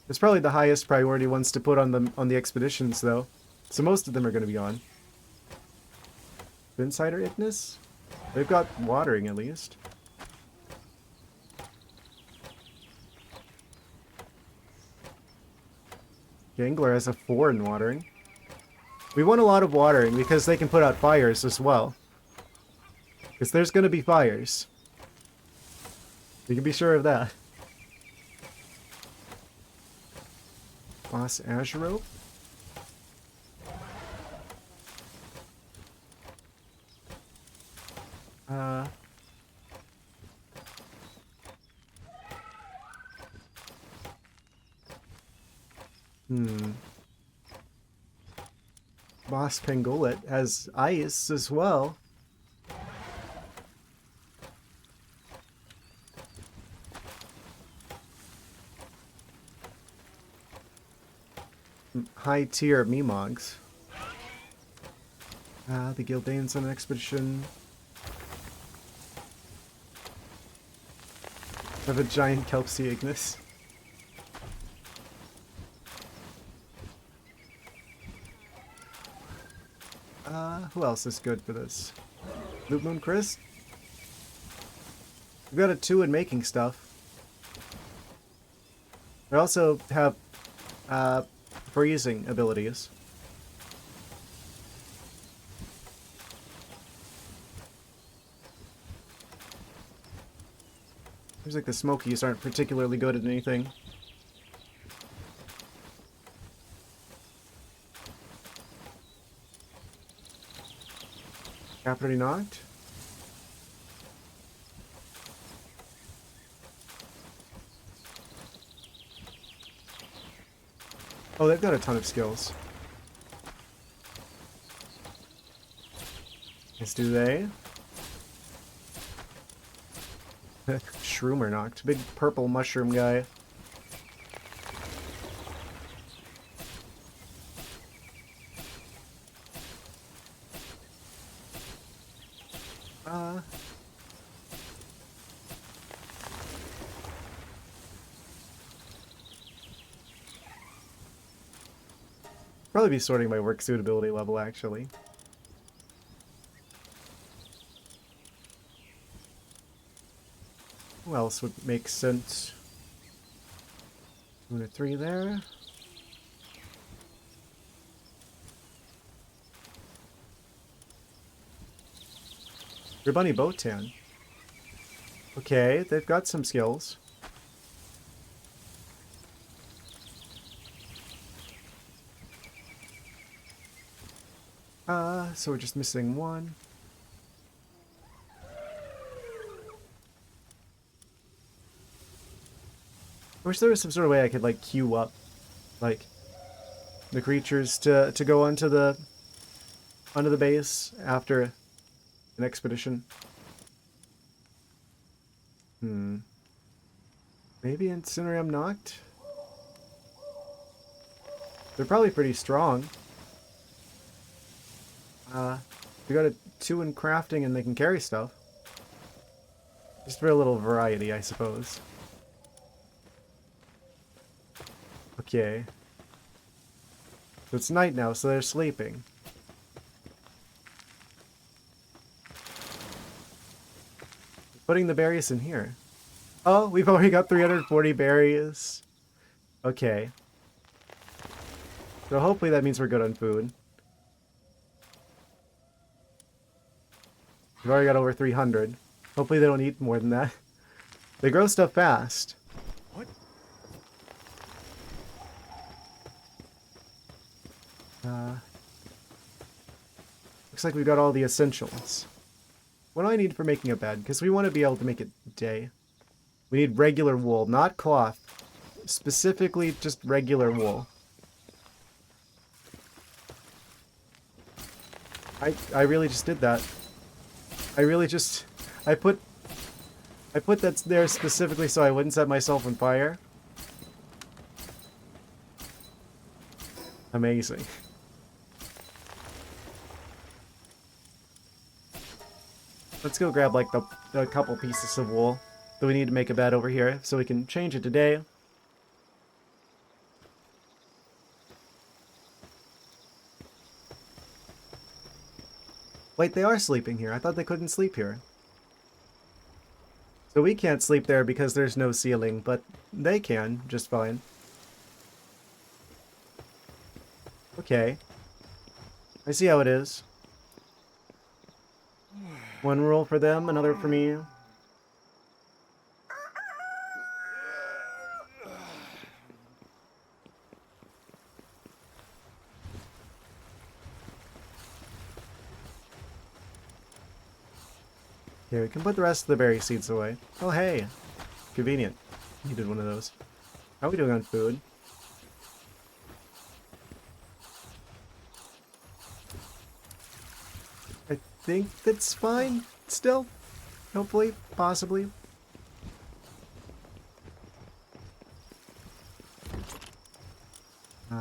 It's probably the highest priority ones to put on the expeditions though. So most of them are going to be on. Insider Ignis? They've got watering at least. Gangler has a 4 in watering. We want a lot of watering because they can put out fires as well. Because there's going to be fires. You can be sure of that. Boss Azuro? Boss Pengolet has ice as well. High tier Memogs. The Gildane's on an expedition. Have a giant Kelpsy Ignis. Who else is good for this? Loop Moon Chris? We've got a 2 in making stuff. We also have freezing abilities. Seems like the Smokies aren't particularly good at anything. Cap already knocked? Oh, they've got a ton of skills. Yes, do they? Shroomer knocked. Big purple mushroom guy. Probably be sorting by work suitability level, actually. Who else would make sense? 2 and a 3 there. Ribunny Botan. Okay, they've got some skills. So we're just missing 1. wish there was some sort of way I could like queue up like the creatures to go onto the base after an expedition. Maybe Incineram Noct? They're probably pretty strong. We got a 2 in crafting and they can carry stuff. Just for a little variety, I suppose. Okay. So it's night now, so they're sleeping. Putting the berries in here. Oh, we've already got 340 berries. Okay. So hopefully that means we're good on food. We've already got over 300. Hopefully they don't eat more than that. They grow stuff fast.
What?
Looks like we've got all the essentials. What do I need for making a bed? Because we want to be able to make it day. We need regular wool, not cloth. Specifically, just regular wool. I really just did that. I put that there specifically so I wouldn't set myself on fire. Amazing. Let's go grab like a couple pieces of wool that we need to make a bed over here so we can change it today. Wait, they are sleeping here. I thought they couldn't sleep here. So we can't sleep there because there's no ceiling, but they can just fine. Okay. I see how it is. One rule for them, another for me. Here, we can put the rest of the berry seeds away. Oh, hey. Convenient. Needed one of those. How are we doing on food? I think that's fine. Still. Hopefully. Possibly. Bring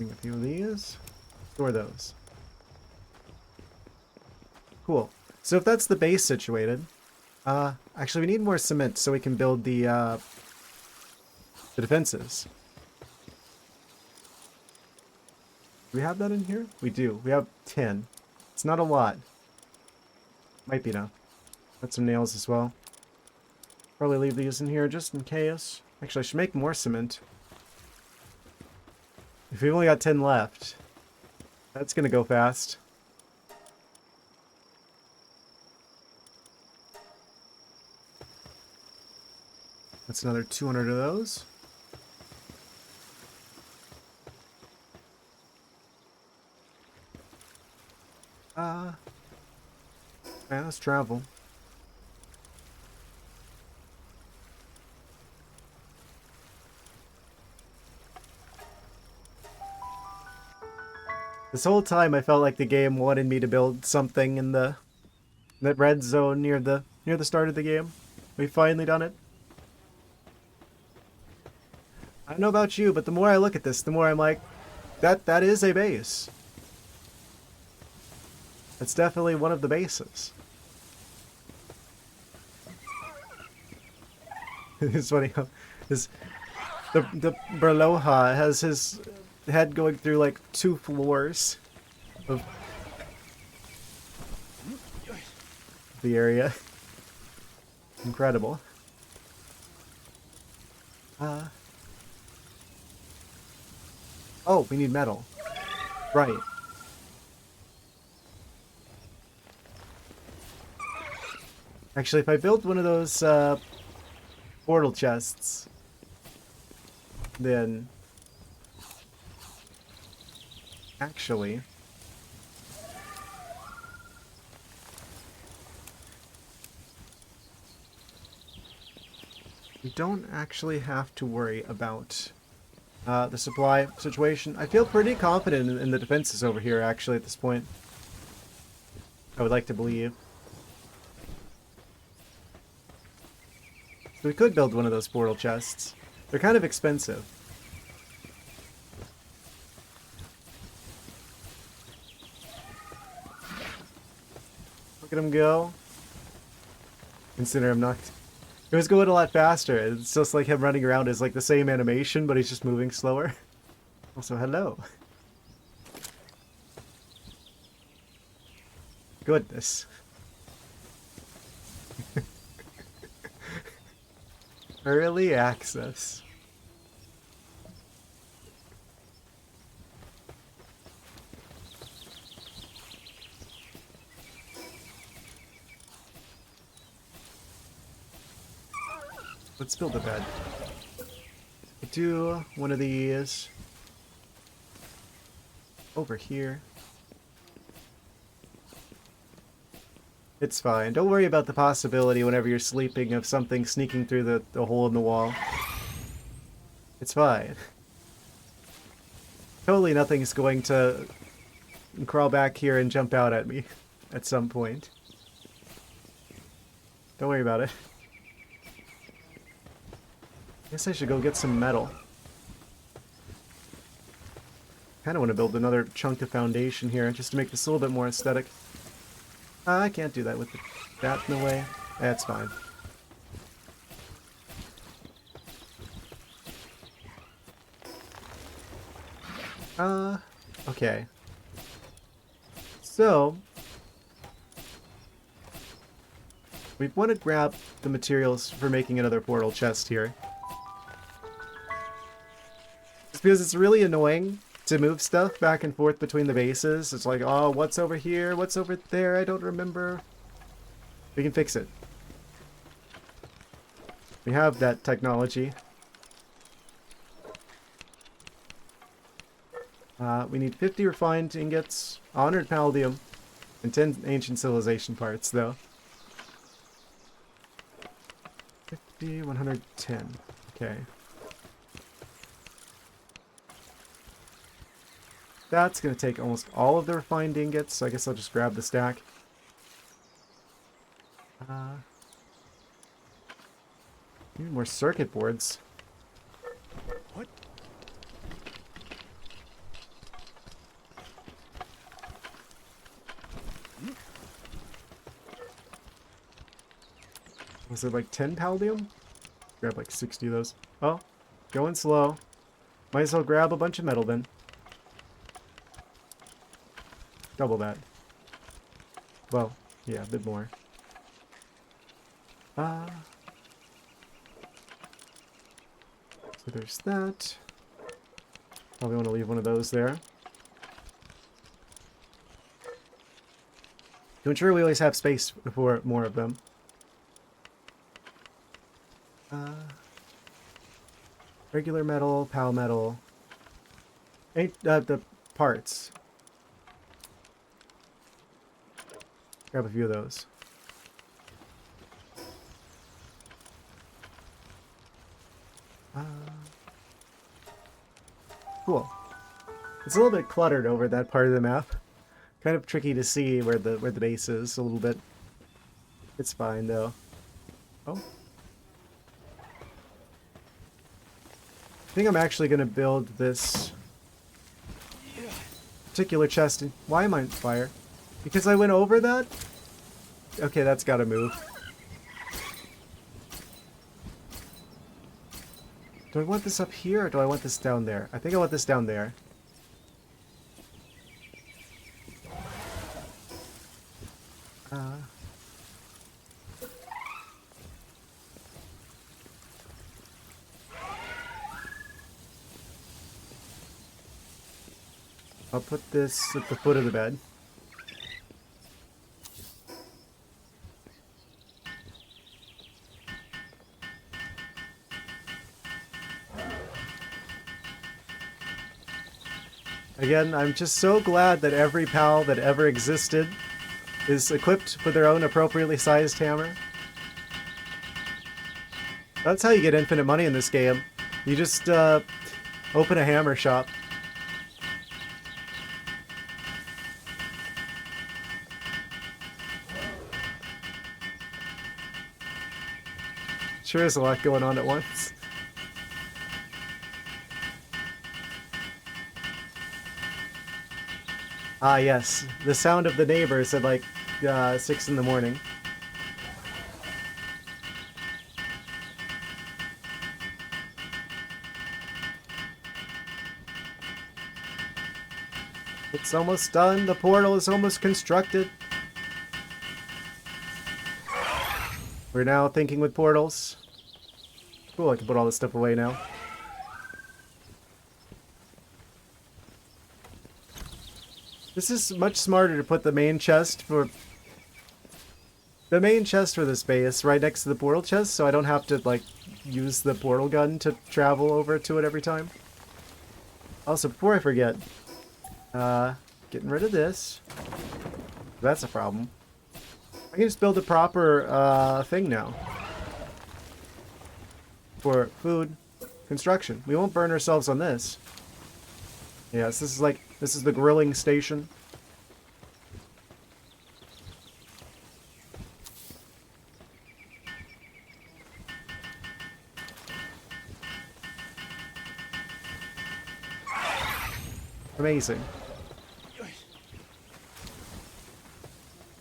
a few of these. Store those. Cool. So if that's the base situated, actually we need more cement so we can build the defenses. Do we have that in here? We do. We have 10. It's not a lot. Might be enough. Got some nails as well. Probably leave these in here just in case. Actually, I should make more cement. If we've only got 10 left, that's gonna go fast. That's another 200 of those. Yeah, let's travel. This whole time I felt like the game wanted me to build something in that red zone near the start of the game. We've finally done it. I don't know about you, but the more I look at this, the more I'm like, that is a base. That's definitely one of the bases. It's funny how the Bellanoir has his head going through like 2 floors of the area. Incredible. Oh, we need metal. Right. Actually, if I build one of those portal chests, then actually We don't actually have to worry about the supply situation. I feel pretty confident in the defenses over here, actually, at this point. I would like to believe. So we could build one of those portal chests. They're kind of expensive. Look at him go. Consider him knocked. It was going a lot faster. It's just like him running around is like the same animation, but he's just moving slower. Also, hello. Goodness. Early access. Let's build a bed. Do one of these over here. It's fine. Don't worry about the possibility whenever you're sleeping of something sneaking through the hole in the wall. It's fine. Totally nothing's going to crawl back here and jump out at me at some point. Don't worry about it. Guess I should go get some metal. Kinda want to build another chunk of foundation here just to make this a little bit more aesthetic. I can't do that with that in the way. That's fine. Okay. So, we want to grab the materials for making another portal chest here. Just because it's really annoying to move stuff back and forth between the bases. It's like, oh, what's over here? What's over there? I don't remember. We can fix it. We have that technology. We need 50 refined ingots, 100 palladium, and 10 ancient civilization parts, though. 50, 110. Okay. That's going to take almost all of the refined ingots, so I guess I'll just grab the stack. Need more circuit boards.
What?
Was it like 10 palladium? Grab like 60 of those. Oh, going slow. Might as well grab a bunch of metal then. Double that. Well, yeah, a bit more. So there's that. Probably want to leave one of those there. To ensure we always have space for more of them. Regular metal, pal metal. The parts. Grab a few of those. Cool. It's a little bit cluttered over that part of the map. Kind of tricky to see where the base is a little bit. It's fine though. Oh. I think I'm actually going to build this particular chest. Why am I on fire? Because I went over that? Okay, that's got to move. Do I want this up here or do I want this down there? I think I want this down there. I'll put this at the foot of the bed. Again, I'm just so glad that every PAL that ever existed is equipped with their own appropriately sized hammer. That's how you get infinite money in this game. You just open a hammer shop. Sure is a lot going on at once. Ah, yes. The sound of the neighbors at like 6 in the morning. It's almost done. The portal is almost constructed. We're now thinking with portals. Cool, I can put all this stuff away now. This is much smarter to put the main chest for this base right next to the portal chest, so I don't have to like use the portal gun to travel over to it every time. Also, before I forget, getting rid of this. That's a problem. I can just build a proper thing now for food construction. We won't burn ourselves on this. Yes, this is the grilling station. Amazing.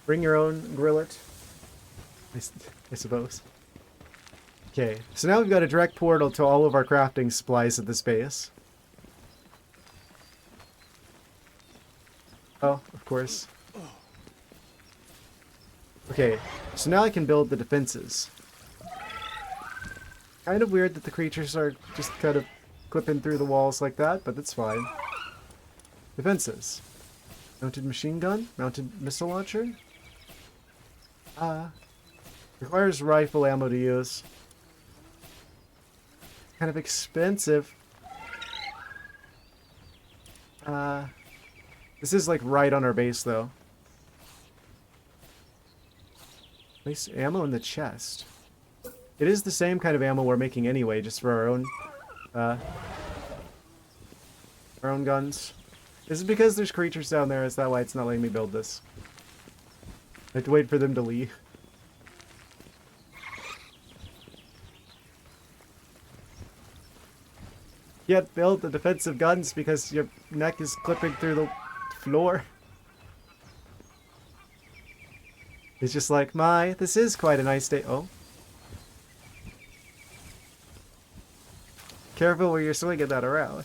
Bring your own grillet, I suppose. Okay, so now we've got a direct portal to all of our crafting supplies at this base. Oh, of course. Okay, so now I can build the defenses. Kind of weird that the creatures are just kind of clipping through the walls like that, but that's fine. Defenses. Mounted machine gun, mounted missile launcher. Requires rifle ammo to use. Kind of expensive. This is like right on our base though. Place ammo in the chest. It is the same kind of ammo we're making anyway, just for our own guns. Is it because there's creatures down there? Is that why it's not letting me build this? I have to wait for them to leave. Can't build the defensive guns because your neck is clipping through the floor. It's just like, this is quite a nice day. Oh. Careful where you're swinging that around.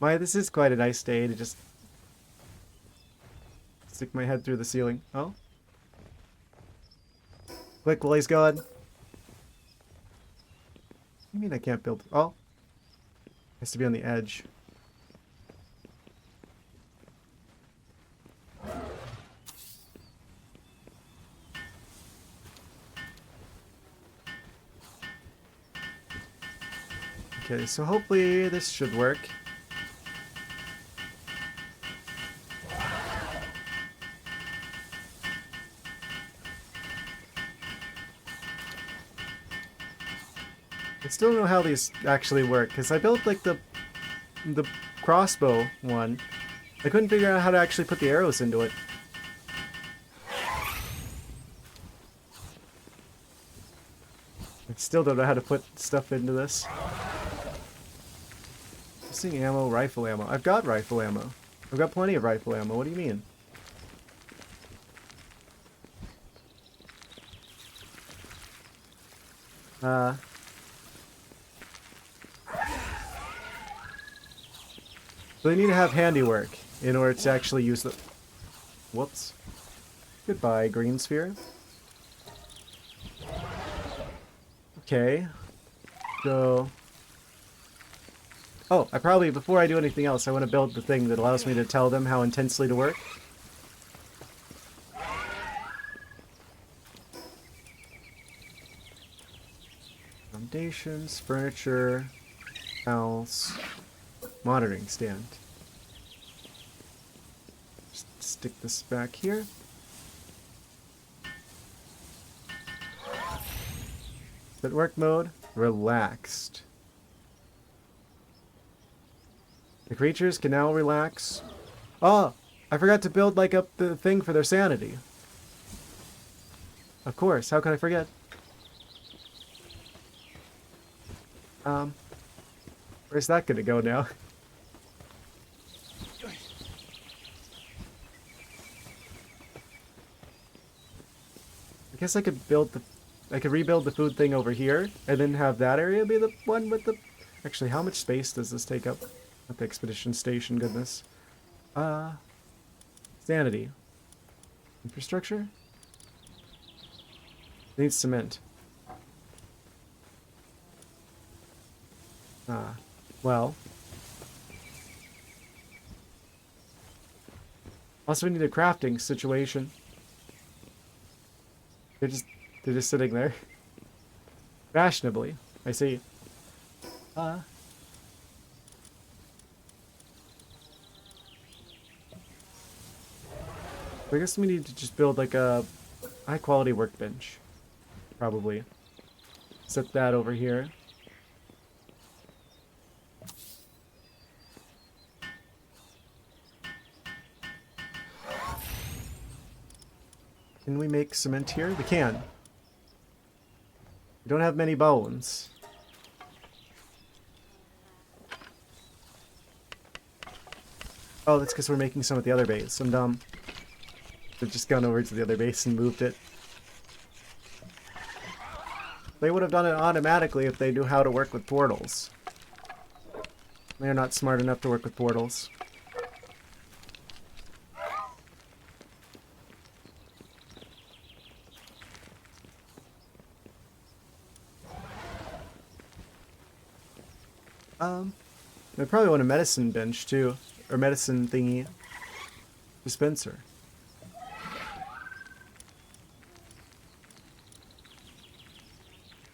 This is quite a nice day to just stick my head through the ceiling. Oh. Click while he's gone. What do you mean I can't build? Oh. Has to be on the edge. Okay, so hopefully this should work. I still don't know how these actually work, because I built like the crossbow one. I couldn't figure out how to actually put the arrows into it. I still don't know how to put stuff into this. Missing ammo, rifle ammo. I've got rifle ammo. I've got plenty of rifle ammo. What do you mean? So they need to have handiwork in order to actually use the... Whoops. Goodbye, green sphere. Okay. So... Oh, before I do anything else, I want to build the thing that allows me to tell them how intensely to work. Foundations, furniture, house, monitoring stand. Just stick this back here. Set work mode. Relaxed. The creatures can now relax. Oh! I forgot to build like up the thing for their sanity. Of course, how could I forget? Where's that gonna go now? I guess I could rebuild the food thing over here, and then have that area be the one with the... Actually, how much space does this take up at the expedition station? Goodness. Sanity. Infrastructure? Needs cement. Well. Also, we need a crafting situation. They're just sitting there. Fashionably. I see. I guess we need to just build like a high quality workbench. Probably. Set that over here. Can we make cement here? We can. We don't have many bones. Oh, that's because we're making some at the other base. I'm dumb. They've just gone over to the other base and moved it. They would have done it automatically if they knew how to work with portals. They're not smart enough to work with portals. I probably want a medicine bench too, or medicine thingy dispenser.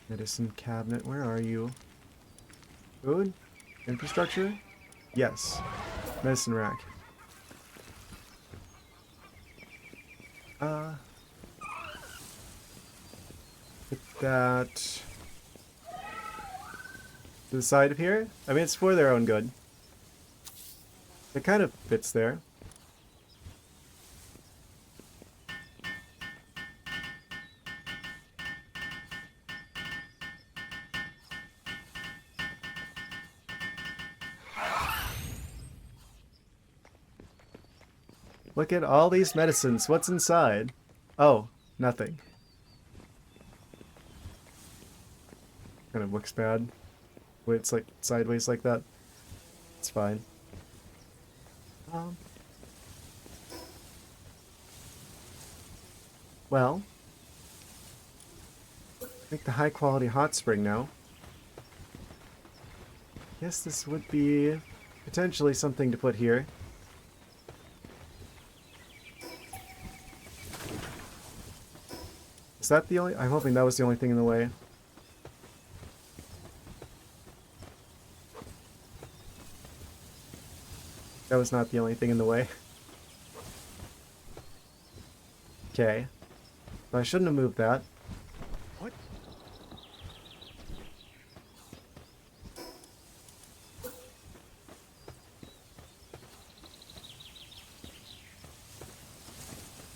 Medicine cabinet, where are you? Food? Infrastructure? Yes. Medicine rack. Put that to the side of here. I mean, it's for their own good. It kind of fits there. Look at all these medicines. What's inside? Oh, nothing. Kind of looks bad. Wait, it's like sideways like that. It's fine. Well, make the high quality hot spring now. Guess this would be potentially something to put here. Is that the only... I'm hoping that was the only thing in the way. That was not the only thing in the way. Okay. So I shouldn't have moved that.
What?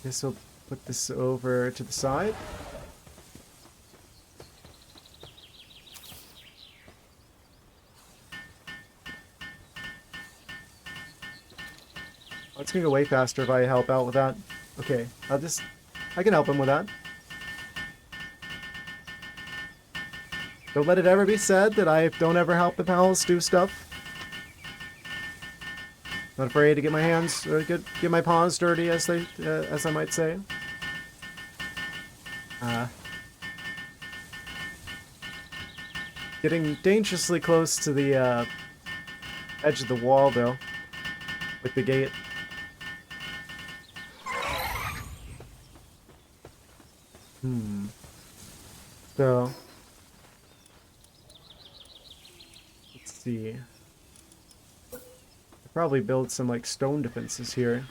Guess we'll put this over to the side. Oh, it's gonna go way faster if I help out with that. Okay, I can help him with that. Don't let it ever be said that I don't ever help the pals do stuff. Not afraid to get my hands, or get my paws dirty, as I might say. Getting dangerously close to the edge of the wall, though, with the gate. So, let's see. I'll probably build some like stone defenses here.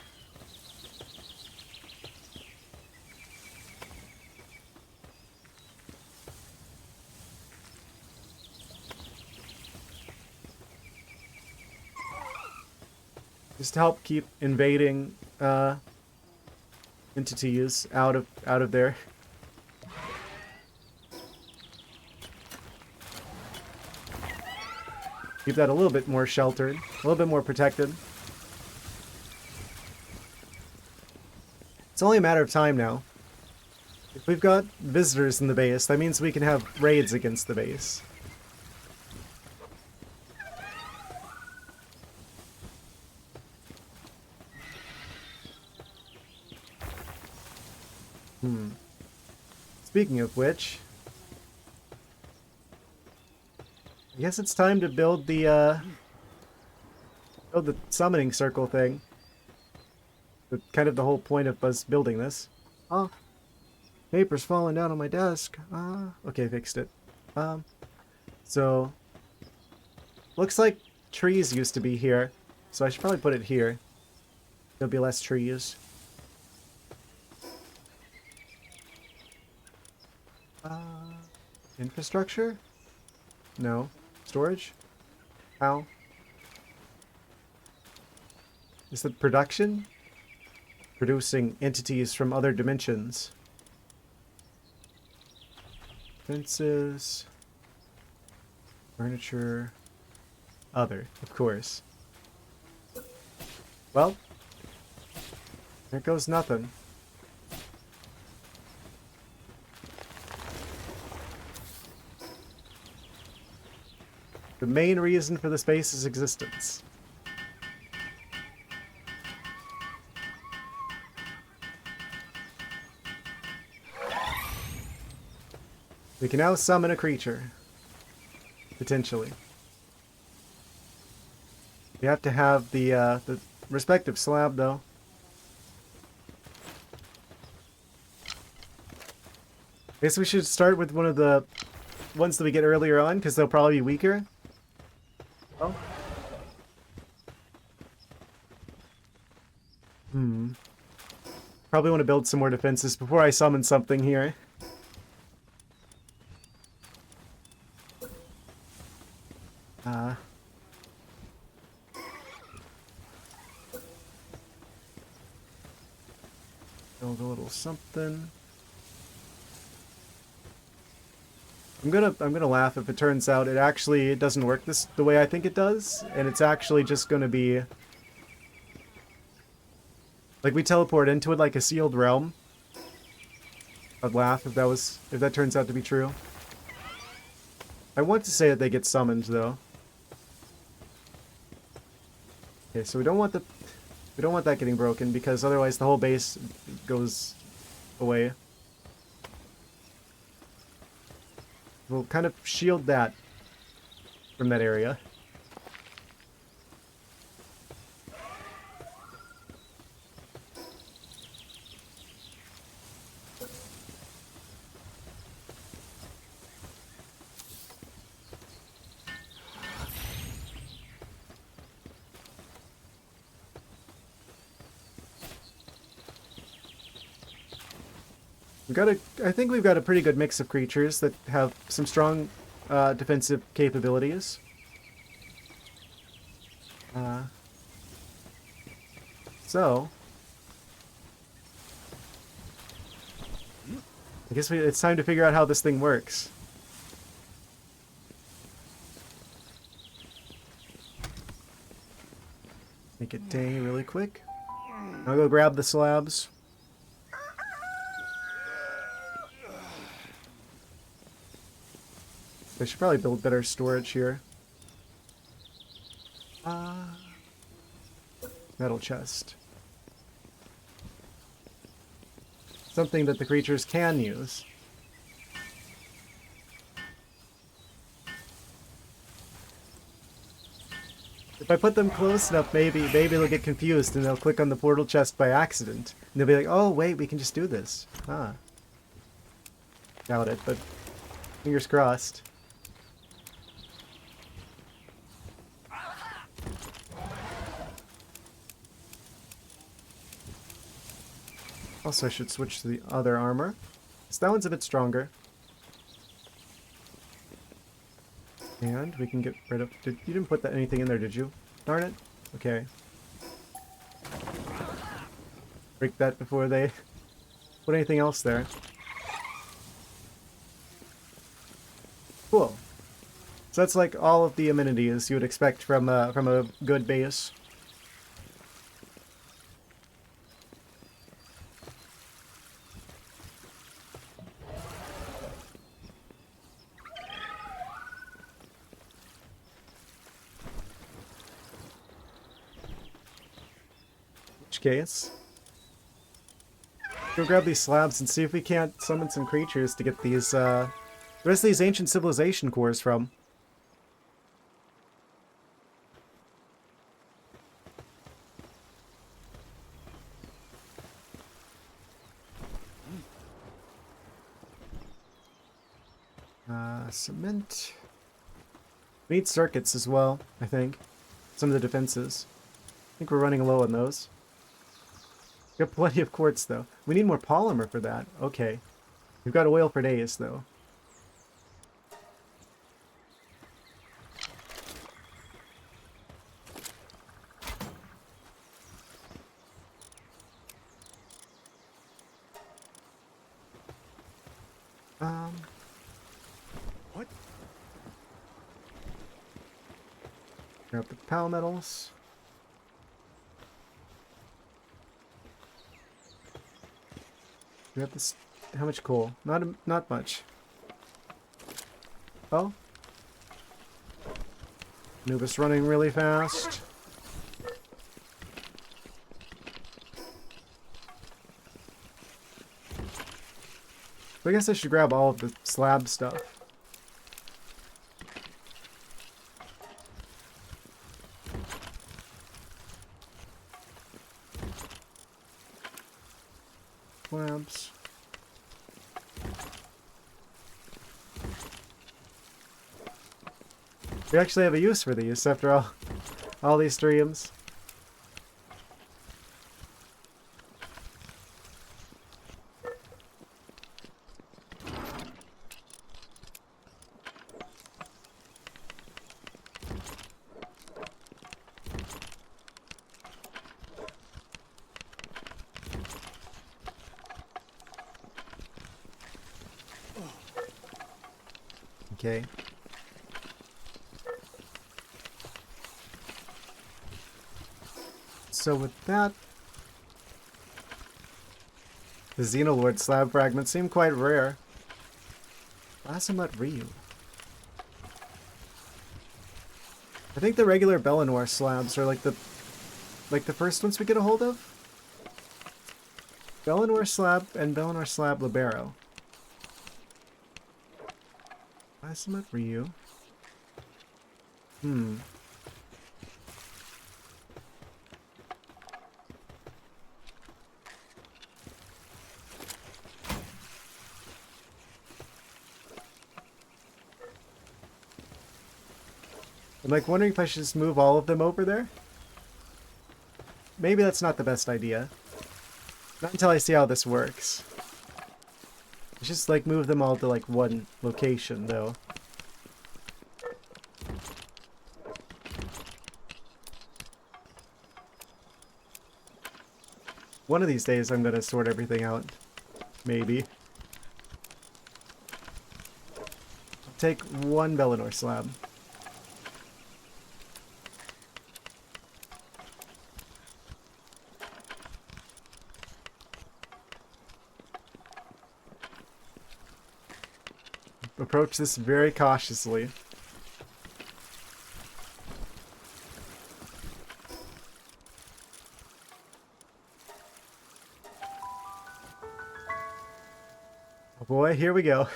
Just to help keep invading entities out of there. Keep that a little bit more sheltered, a little bit more protected. It's only a matter of time now. If we've got visitors in the base, that means we can have raids against the base. Speaking of which, I guess it's time to build the summoning circle thing. Kind of the whole point of us building this. Oh, paper's falling down on my desk. Okay, fixed it. So looks like trees used to be here, so I should probably put it here. There'll be less trees. Infrastructure? No. Storage? How? Is it production? Producing entities from other dimensions. Fences. Furniture. Other, of course. Well, there goes nothing. The main reason for the space's existence. We can now summon a creature. Potentially. We have to have the respective slab, though. I guess we should start with one of the ones that we get earlier on, because they'll probably be weaker. Oh. Probably want to build some more defenses before I summon something here. Build a little something. I'm gonna laugh if it turns out it doesn't work the way I think it does, and it's actually just gonna be like we teleport into it like a sealed realm. I'd laugh if that turns out to be true. I want to say that they get summoned though. Okay, so we don't want that getting broken because otherwise the whole base goes away. We'll kind of shield that from that area. I think we've got a pretty good mix of creatures that have some strong defensive capabilities. So I guess it's time to figure out how this thing works. Make it day really quick. I'll go grab the slabs. I should probably build better storage here. Metal chest. Something that the creatures can use. If I put them close enough, maybe they'll get confused and they'll click on the portal chest by accident. And they'll be like, oh wait, we can just do this. Doubt it, but fingers crossed. Also, I should switch to the other armor. So that one's a bit stronger. And we can get rid of... You didn't put anything in there, did you? Darn it. Okay. break that before they put anything else there. Cool. So that's like all of the amenities you would expect from a good base. Which case, go grab these slabs and see if we can't summon some creatures to get these the rest of these ancient civilization cores from. Cement. We need circuits as well, I think. Some of the defenses. I think we're running low on those. We got plenty of quartz, though. We need more polymer for that. Okay. We've got oil for days, though.
What?
Grab the pal metals. We have this. How much coal? Not much. Oh. Anubis running really fast. I guess I should grab all of the slab stuff. Slabs. We actually have a use for these after all these streams. Okay. So with that, the Xenolord slab fragments seem quite rare. Lasamut Ryu. I think the regular Bellanoir slabs are like the first ones we get a hold of. Bellanoir slab and Bellanoir slab libero. Lasamut Ryu. I'm like wondering if I should just move all of them over there. Maybe that's not the best idea. Not until I see how this works. Let's just like move them all to like one location though. One of these days I'm gonna sort everything out. Maybe. I'll take one Bellanoir slab. Approach this very cautiously. Oh boy, here we go.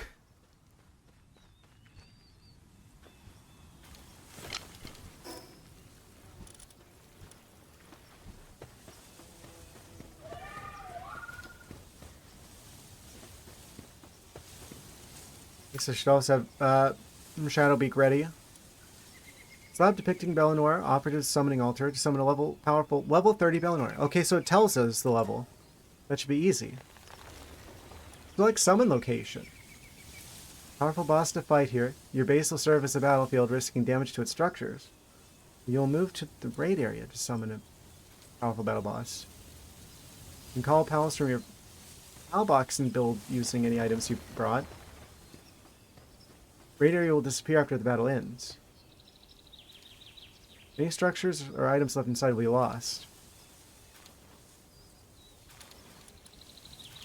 Guess I should also have Shadowbeak ready. Slab depicting Bellanoir, operative summoning altar to summon a powerful level 30 Bellanoir. Okay, so it tells us the level. That should be easy. Select summon location. Powerful boss to fight here. Your base will serve as a battlefield, risking damage to its structures. You'll move to the raid area to summon a powerful battle boss. You can call pals from your pal box and build using any items you brought. Raid area will disappear after the battle ends. Any structures or items left inside will be lost.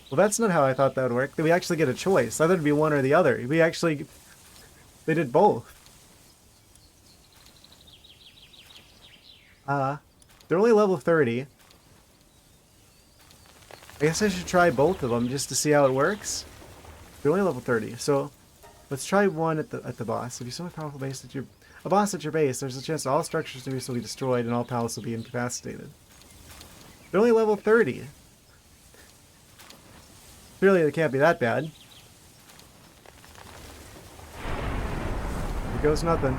Well, that's not how I thought that would work. We actually get a choice. I thought it'd be one or the other. They did both. They're only level 30. I guess I should try both of them just to see how it works. They're only level 30, so let's try one at the boss. If you summon a powerful base at a boss at your base, there's a chance that all structures in your base will be destroyed and all pals will be incapacitated. They're only level 30. Surely they can't be that bad. Here goes nothing.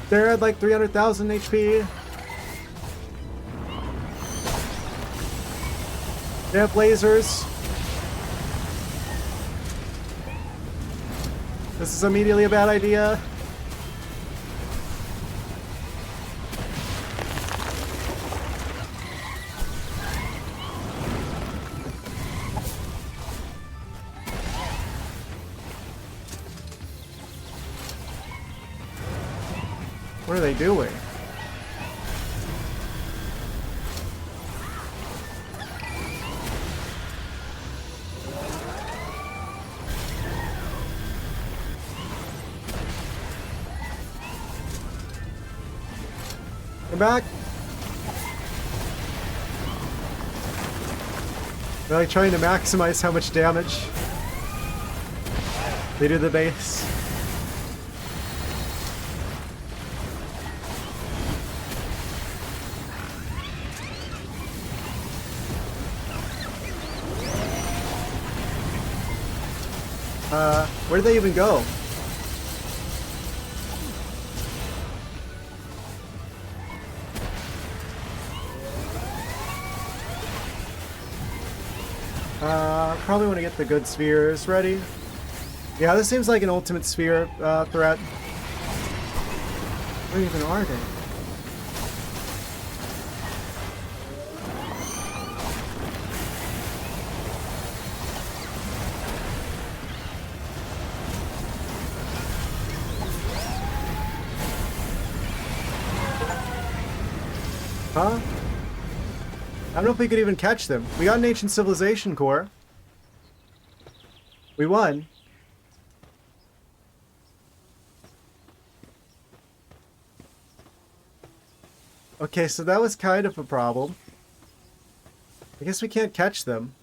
They're at like 300,000 HP. They have lasers. This is immediately a bad idea. What are they doing? Come back. They're like trying to maximize how much damage they do to the base. Where did they even go? Probably want to get the good spheres ready. Yeah, this seems like an ultimate sphere threat. Where even are they? Huh? I don't know if we could even catch them. We got an ancient civilization core. We won. Okay, so that was kind of a problem. I guess we can't catch them.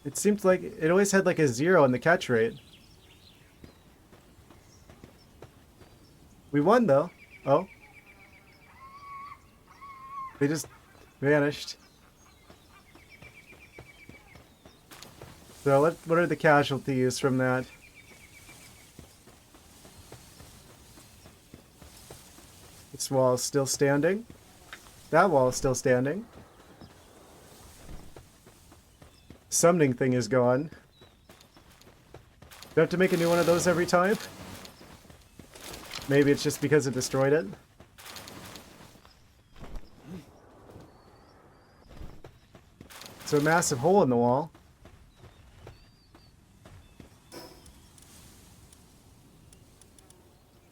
It seemed like it always had like a 0 in the catch rate. We won though. Oh. They just vanished. So what are the casualties from that? This wall is still standing. That wall is still standing. Summoning thing is gone. Do I have to make a new one of those every time? Maybe it's just because it destroyed it. It's a massive hole in the wall.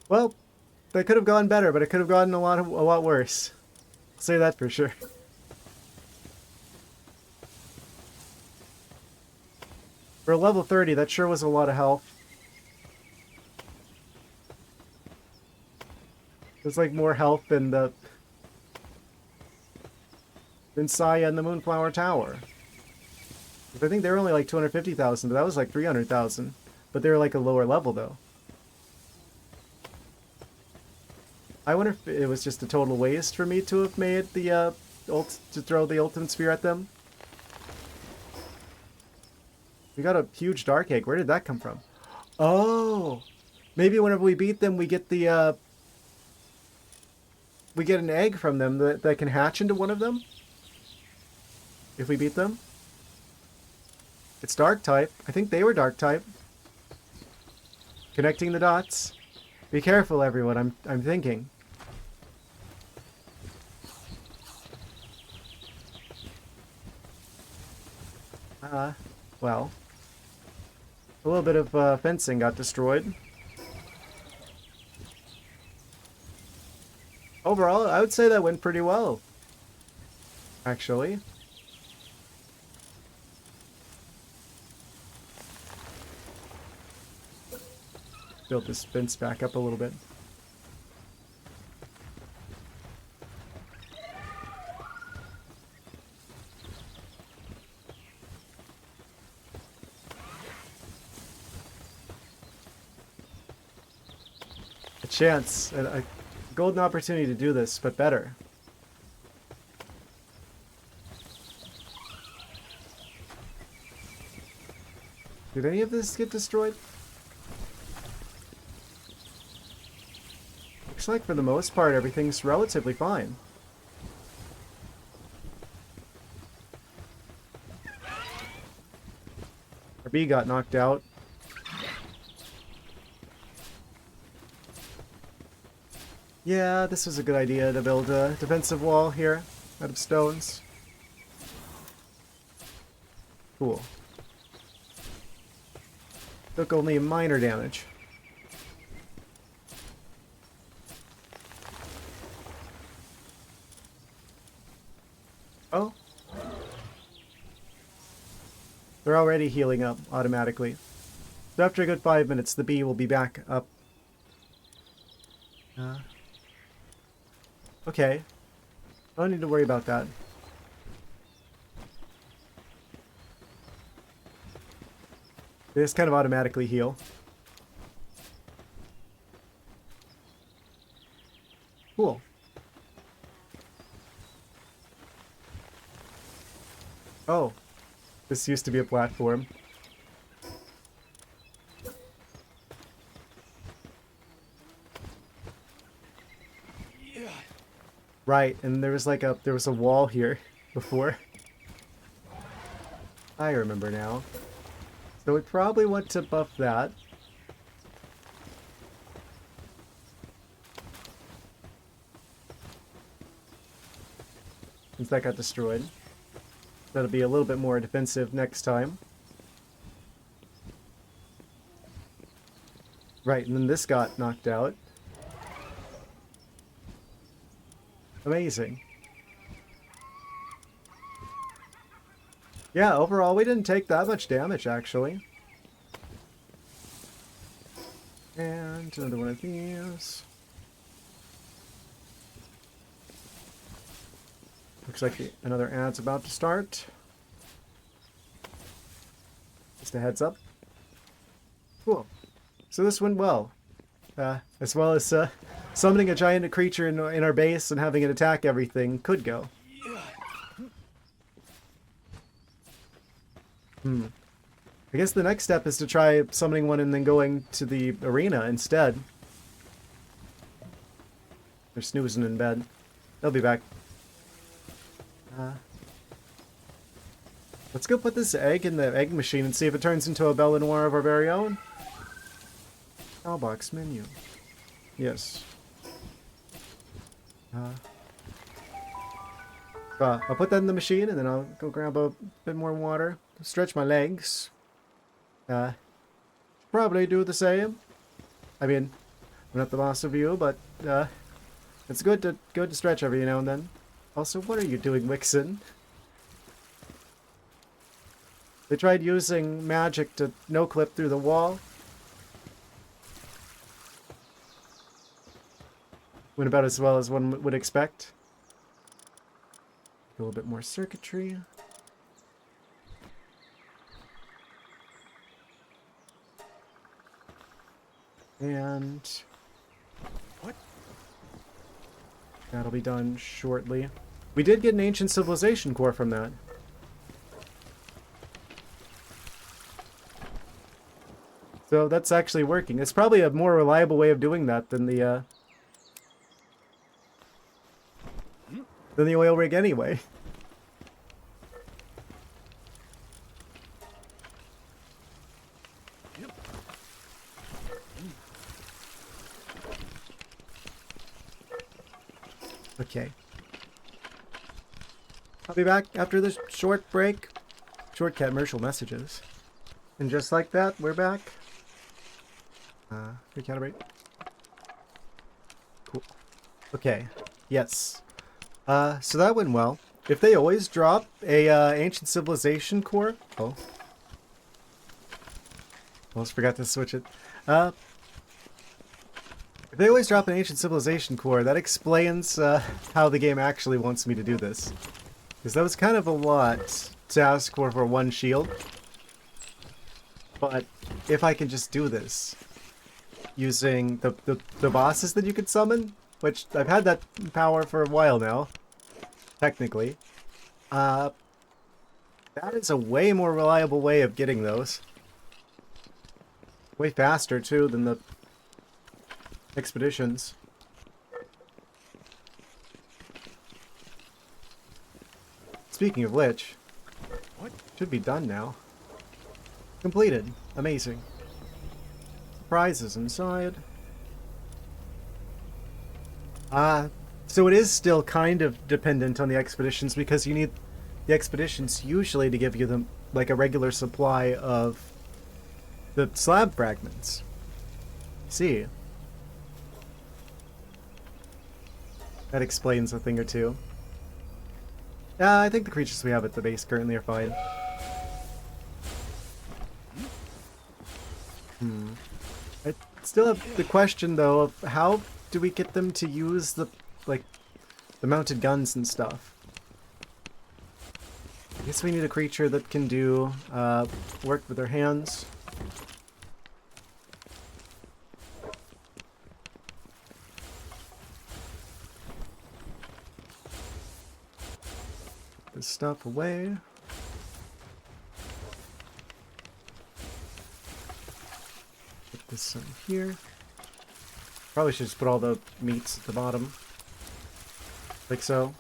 Well, that could have gone better, but it could have gotten a lot worse. I'll say that for sure. For a level 30, that sure was a lot of health. There's like more health than Saya and the Moonflower Tower. I think they were only like 250,000, but that was like 300,000. But they were like a lower level though. I wonder if it was just a total waste for me to have made the to throw the ultimate sphere at them. We got a huge dark egg. Where did that come from? Oh, maybe whenever we beat them, we get the we get an egg from them that can hatch into one of them. If we beat them, it's dark type. I think they were dark type. Connecting the dots. Be careful, everyone. I'm thinking. Well, a little bit of fencing got destroyed. Overall, I would say that went pretty well, actually. Build this fence back up a little bit. A chance, a golden opportunity to do this, but better. Did any of this get destroyed? Looks like for the most part everything's relatively fine. Our bee got knocked out. Yeah, this was a good idea to build a defensive wall here out of stones. Cool. Took only minor damage. Oh. They're already healing up automatically. So after a good 5 minutes, the bee will be back up. Okay. I don't need to worry about that. They just kind of automatically heal. Cool. Oh. This used to be a platform. Right, and there was a wall here before. I remember now. So we probably want to buff that. Since that got destroyed. That'll be a little bit more defensive next time. Right, and then this got knocked out. Amazing. Yeah, overall we didn't take that much damage, actually. And another one of these. Looks like another ad's about to start. Just a heads up. Cool. So this went well. As well as summoning a giant creature in our base and having it attack everything could go. I guess the next step is to try summoning one and then going to the arena instead. They're snoozing in bed. They'll be back. Let's go put this egg in the egg machine and see if it turns into a Bellanoir of our very own. Box menu. Yes. I'll put that in the machine and then I'll go grab a bit more water. Stretch my legs. Probably do the same. I mean, I'm not the boss of you, but it's good to stretch every now and then. Also, what are you doing, Wixen? They tried using magic to no-clip through the wall. Went about as well as one would expect. A little bit more circuitry. And
What?
That'll be done shortly. We did get an ancient civilization core from that. So that's actually working. It's probably a more reliable way of doing that than the oil rig anyway. Okay. I'll be back after this short break. Short commercial messages. And just like that, we're back. Recalibrate. Cool. Okay. Yes. So that went well. If they always drop a ancient civilization core, oh, almost forgot to switch it. If they always drop an ancient civilization core, that explains how the game actually wants me to do this. Because that was kind of a lot to ask for one shield. But if I can just do this using the bosses that you could summon, which I've had that power for a while now, technically, that is a way more reliable way of getting those. Way faster, too, than the expeditions. Speaking of which,
What?
should be done now. Completed. Amazing. Prizes inside. So it is still kind of dependent on the expeditions because you need the expeditions usually to give you them like a regular supply of the slab fragments. See. That explains a thing or two. I think the creatures we have at the base currently are fine. I still have the question though of how do we get them to use the the mounted guns and stuff. I guess we need a creature that can do work with their hands. This stuff away. Put this in here. Probably should just put all the meats at the bottom. Like so.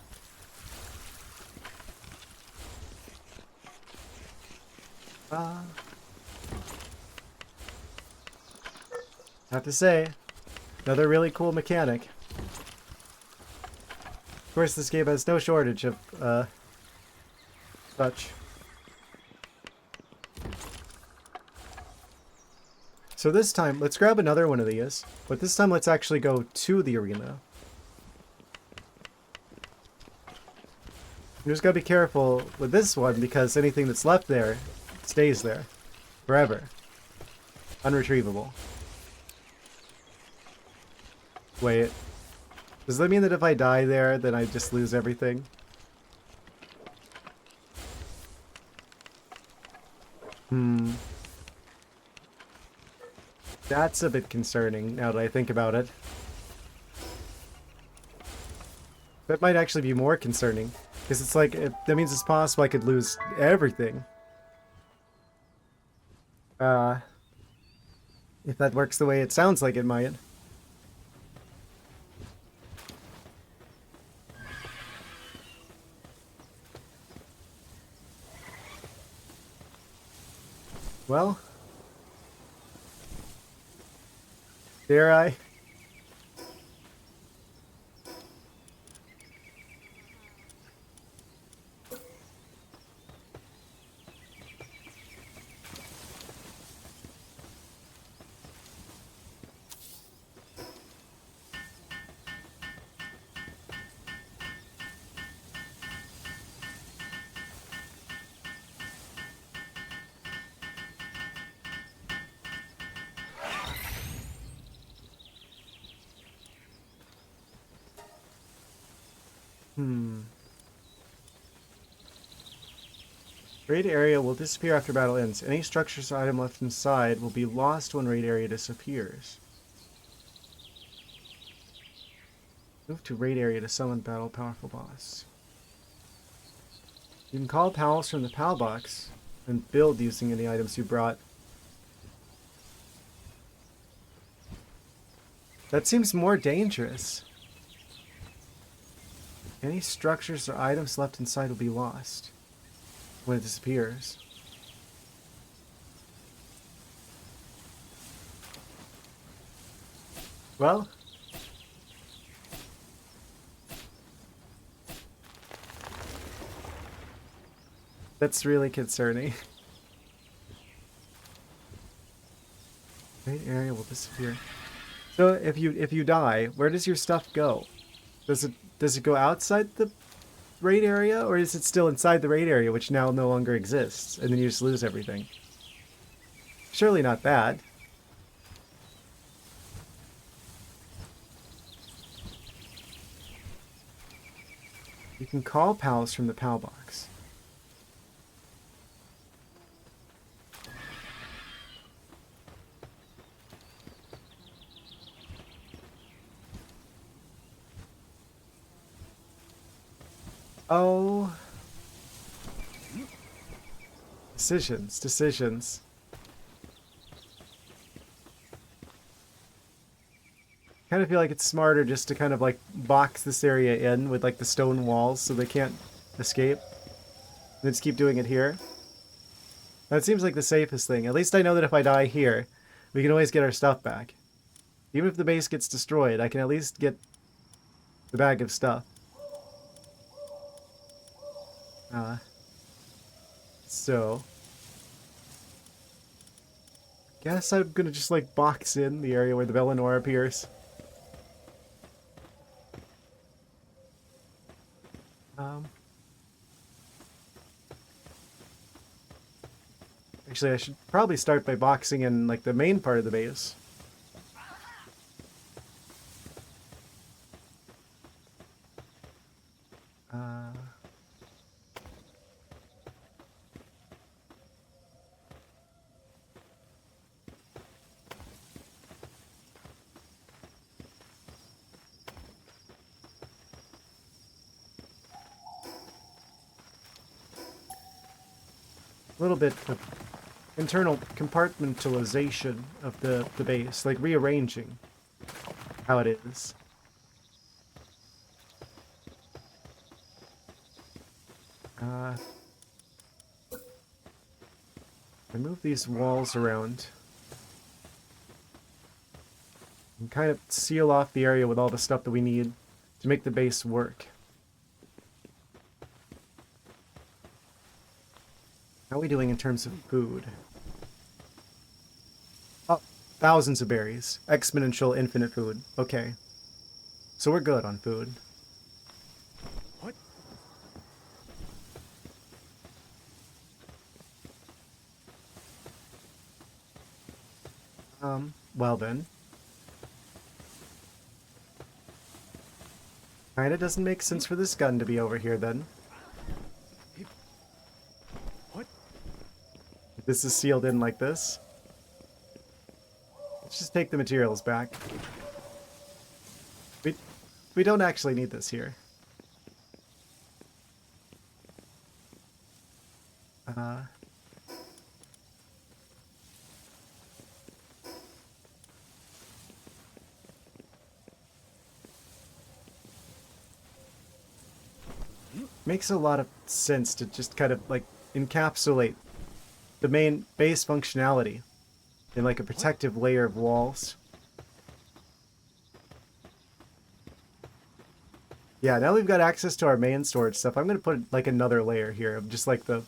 Have to say, another really cool mechanic. Of course, this game has no shortage of such. So this time, let's grab another one of these, but this time let's actually go to the arena. You just gotta be careful with this one because anything that's left there stays there forever. Unretrievable. Wait. Does that mean that if I die there, then I just lose everything? That's a bit concerning now that I think about it. That might actually be more concerning. Because it's like, that means it's possible I could lose everything. If that works the way it sounds like it might. Well, dare I? Raid area will disappear after battle ends. Any structures or item left inside will be lost when raid area disappears. Move to raid area to summon battle powerful boss. You can call pals from the pal box and build using any items you brought. That seems more dangerous. Any structures or items left inside will be lost when it disappears. Well, That's really concerning. Raid area will disappear. So if you die, where does your stuff go? Does it go outside the raid area, or is it still inside the raid area, which now no longer exists, and then you just lose everything? Surely not that. You can call pals from the pal box. Oh. Decisions. Kind of feel like it's smarter just to kind of like box this area in with like the stone walls so they can't escape. And then just keep doing it here. That seems like the safest thing. At least I know that if I die here, we can always get our stuff back. Even if the base gets destroyed, I can at least get the bag of stuff. So guess I'm gonna just like box in the area where the Bellanoir appears. Actually, I should probably start by boxing in like the main part of the base. A little bit of internal compartmentalization of the base, like rearranging how it is. I move these walls around and kind of seal off the area with all the stuff that we need to make the base work. How are we doing in terms of food? Oh, thousands of berries. Exponential infinite food. Okay. So we're good on food.
What?
Well then. Kinda doesn't make sense for this gun to be over here then.
What?
This is sealed in like this. Let's just take the materials back. We don't actually need this here. Makes a lot of sense to just kind of like encapsulate the main base functionality in like a protective layer of walls. Yeah, now we've got access to our main storage stuff. I'm going to put like another layer here of just like the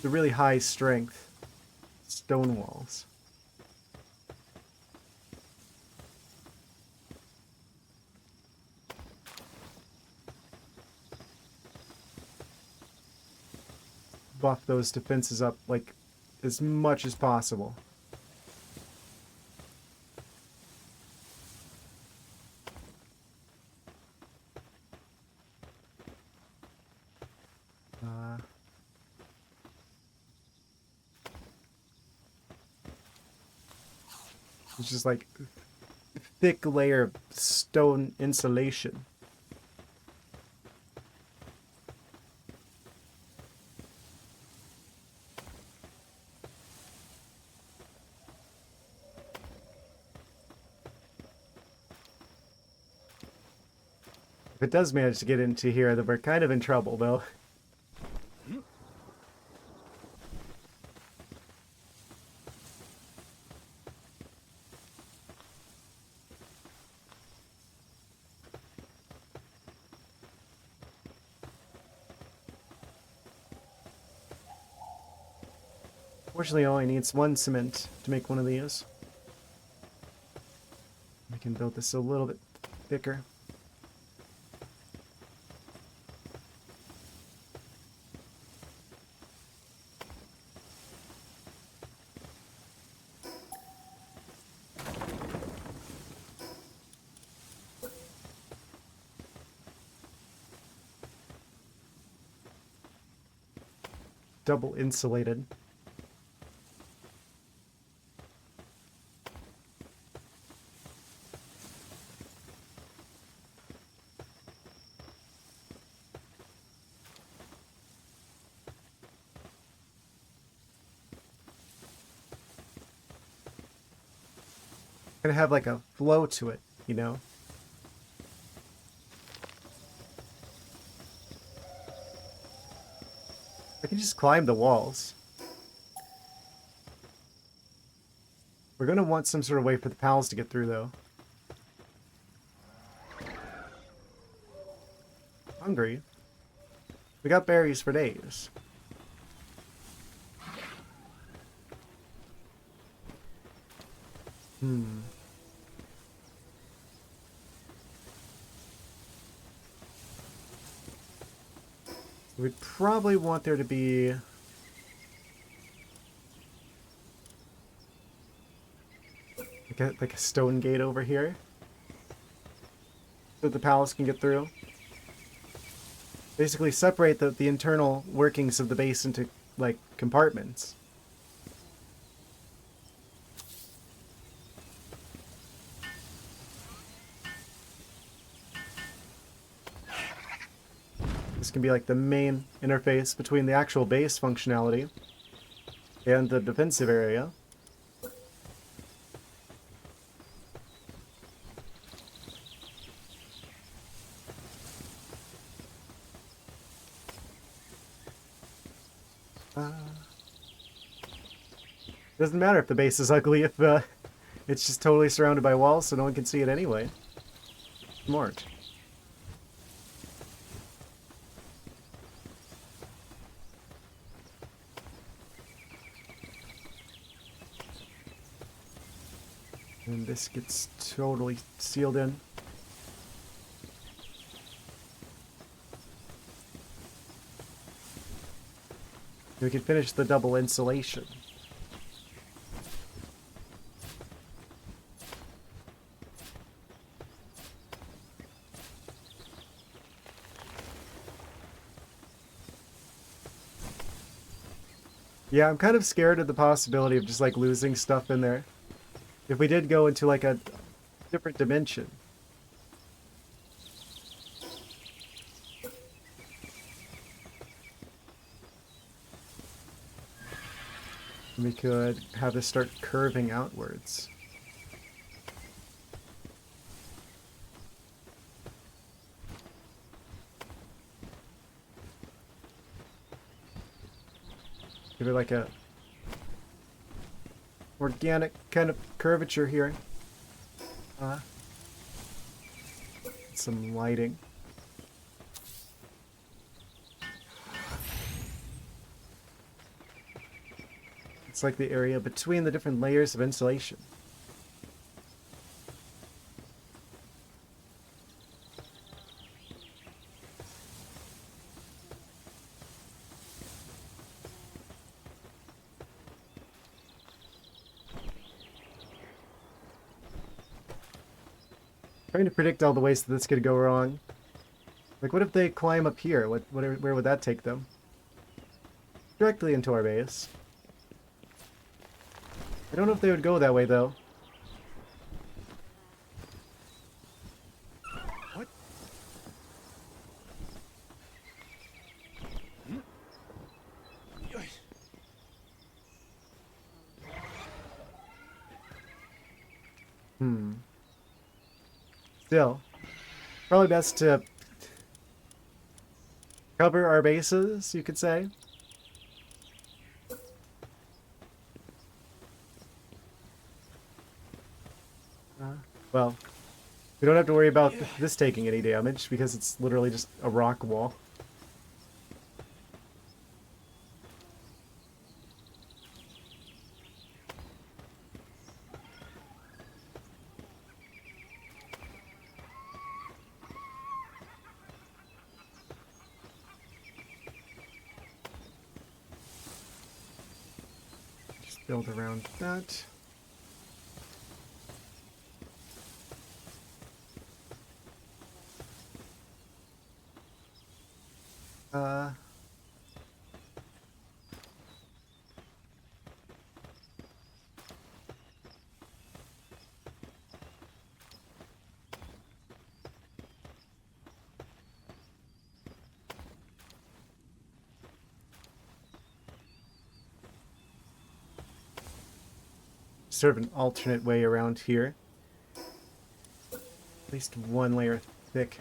really high strength stone walls. Buff those defenses up like as much as possible. It's just like thick layer of stone insulation. If it does manage to get into here, then we're kind of in trouble, though. Fortunately, only needs 1 cement to make one of these. We can build this a little bit thicker. Double insulated. Gonna have like a flow to it, you know? I can just climb the walls. We're gonna want some sort of way for the pals to get through, though. Hungry. We got berries for days. We'd probably want there to be... like a stone gate over here. So that the palace can get through. Basically separate the internal workings of the base into, like, compartments. This can be like the main interface between the actual base functionality and the defensive area. Doesn't matter if the base is ugly if it's just totally surrounded by walls so no one can see it anyway. Smart. And this gets totally sealed in. We can finish the double insulation. Yeah, I'm kind of scared of the possibility of just like losing stuff in there. If we did go into like a different dimension. We could have this start curving outwards. Give it like a organic kind of curvature here. Some lighting. It's like the area between the different layers of insulation. Trying to predict all the ways that this could go wrong. Like, what if they climb up here? Where would that take them? Directly into our base. I don't know if they would go that way, though.
What?
Still, probably best to cover our bases, you could say. Well, we don't have to worry about this taking any damage because it's literally just a rock wall. build around that. Sort of an alternate way around here. At least one layer thick.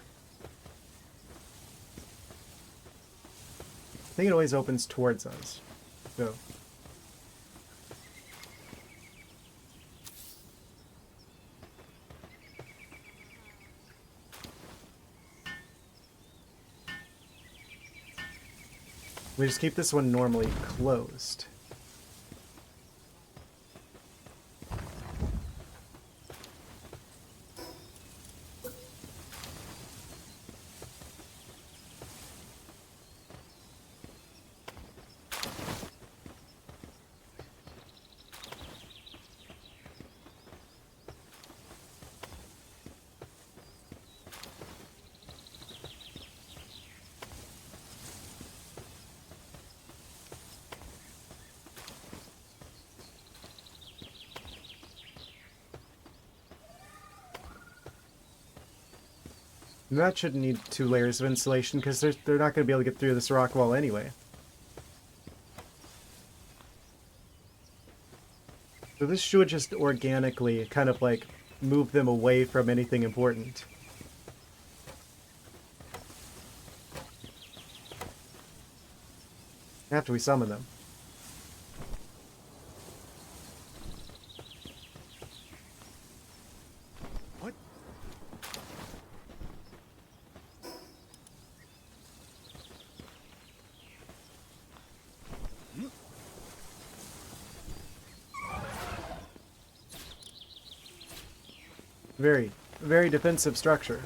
I think it always opens towards us. So. We just keep this one normally closed. And that shouldn't need 2 layers of insulation because they're not going to be able to get through this rock wall anyway. So this should just organically kind of like move them away from anything important. After we summon them.
What?
Very, very defensive structure.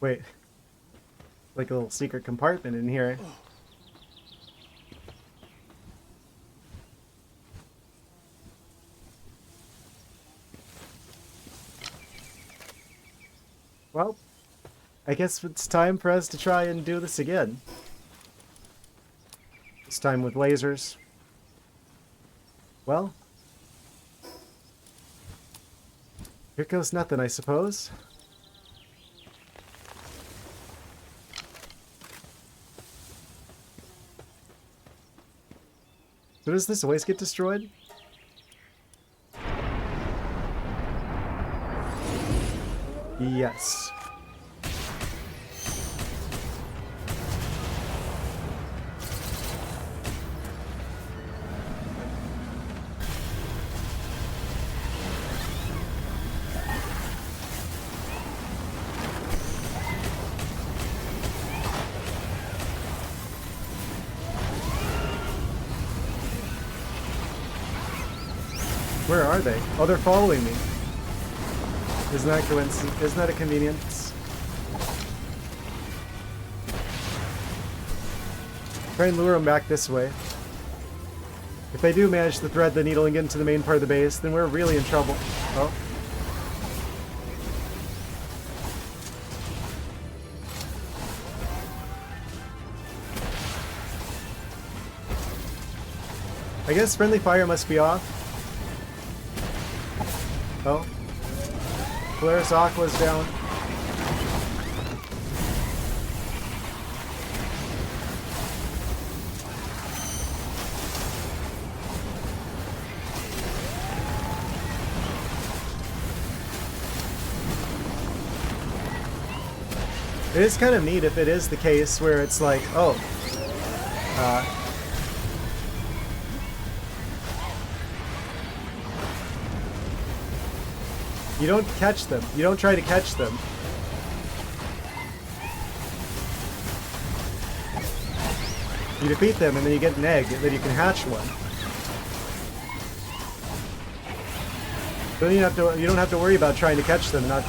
Wait. Like a little secret compartment in here. Well, I guess it's time for us to try and do this again. This time with lasers. Well, here goes nothing, I suppose. So does this always get destroyed? Yes. Where are they? Oh, they're following me. Isn't that coincidence? Isn't that a convenience? Try and lure them back this way. If they do manage to thread the needle and get into the main part of the base, then we're really in trouble. Oh. I guess friendly fire must be off. Oh. Polaris Aqua's down. It is kind of neat if it is the case where it's like, oh, you don't catch them. You don't try to catch them. You defeat them, and then you get an egg, and then you can hatch one. Then you don't have to worry about trying to catch them and not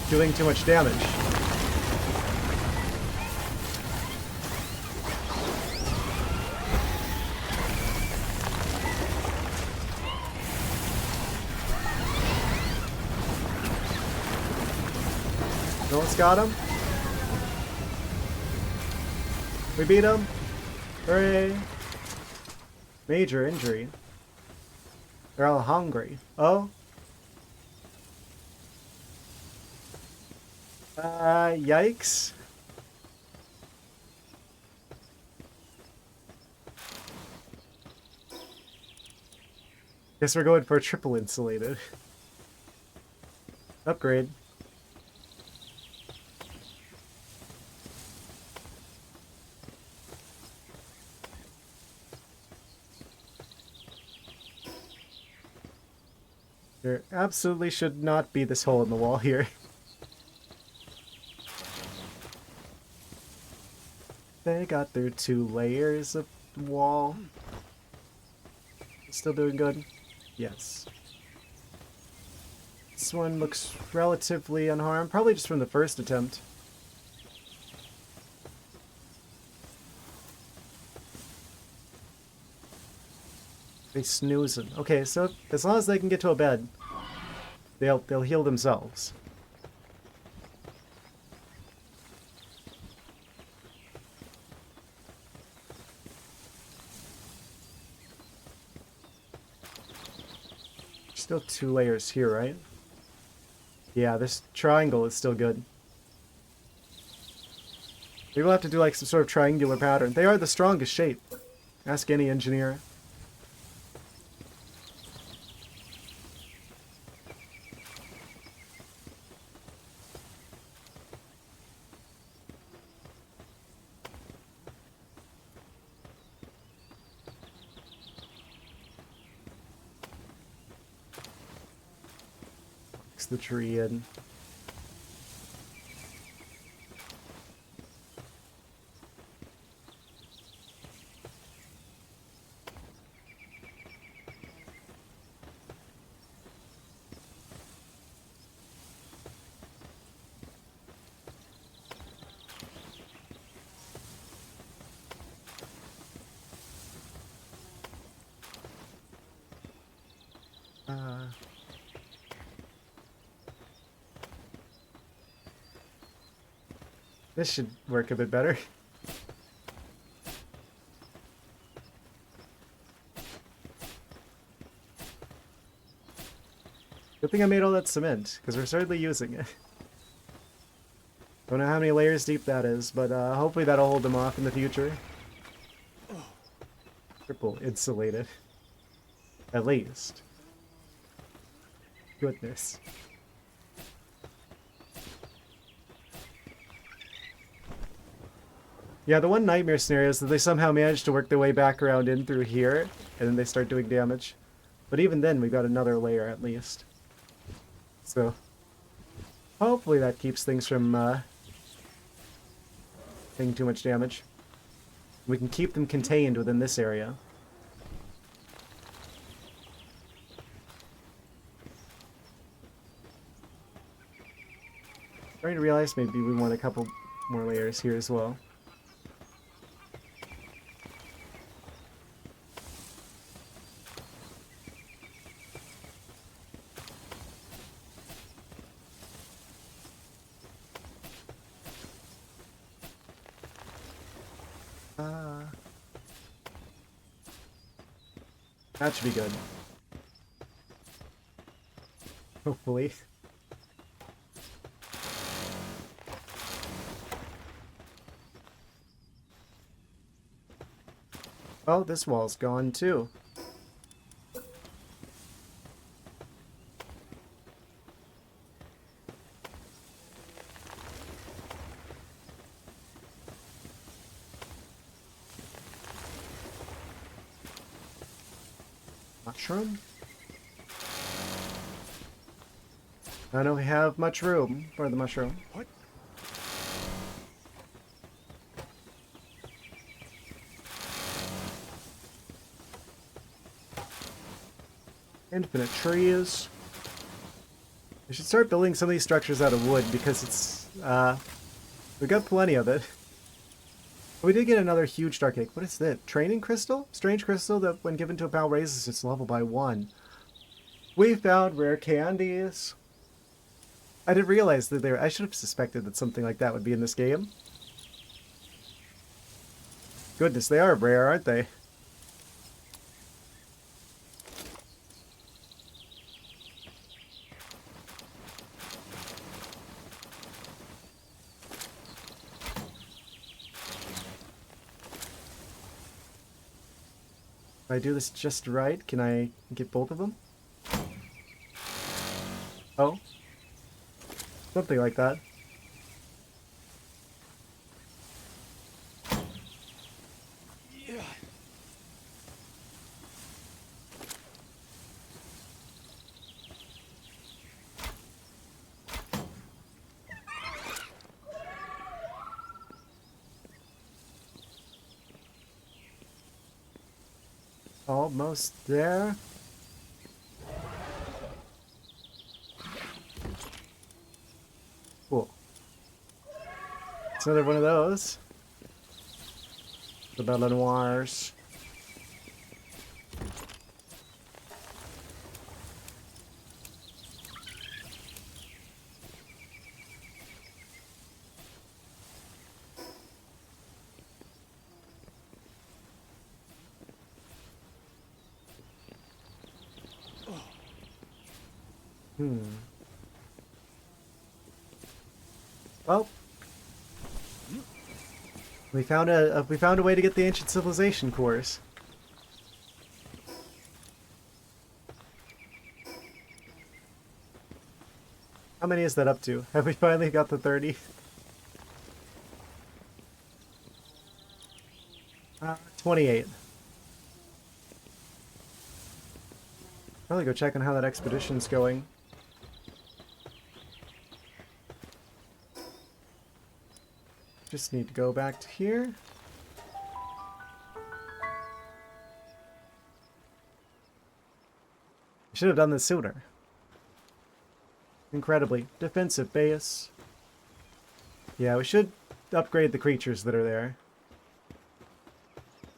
doing too much damage. No one's got him. We beat him. Hooray. Major injury. They're all hungry. Oh? Yikes. Guess we're going for a triple insulated. Upgrade. There absolutely should not be this hole in the wall here. They got through 2 layers of wall. Still doing good? Yes. This one looks relatively unharmed, probably just from the first attempt. They snoozing. Okay, so as long as they can get to a bed, they'll heal themselves. Still 2 layers here, right? Yeah, this triangle is still good. Maybe we'll have to do like some sort of triangular pattern. They are the strongest shape. Ask any engineer. The tree in. This should work a bit better. Good thing I made all that cement, because we're certainly using it. Don't know how many layers deep that is, but hopefully that'll hold them off in the future. Triple insulated. At least. Goodness. Yeah, the one nightmare scenario is that they somehow manage to work their way back around in through here, and then they start doing damage. But even then, we've got another layer at least. So, hopefully that keeps things from taking too much damage. We can keep them contained within this area. Starting to realize maybe we want a couple more layers here as well. That should be good. Hopefully. Oh, this wall's gone too. Mushroom? I don't have much room for the mushroom.
What?
Infinite trees. I should start building some of these structures out of wood because it's, we got plenty of it. We did get another huge dark egg. What is that? Training crystal? Strange crystal that when given to a pal raises its level by 1. We found rare candies. I didn't realize that I should have suspected that something like that would be in this game. Goodness, they are rare, aren't they? If I do this just right, can I get both of them? Oh. Something like that. Almost there. Cool. It's another one of those. The Bellanoirs. Well, we found a way to get the ancient civilization cores. How many is that up to? Have we finally got the 30? 28. Probably go check on how that expedition's going. Just need to go back to here. I should have done this sooner. Incredibly defensive base. Yeah, we should upgrade the creatures that are there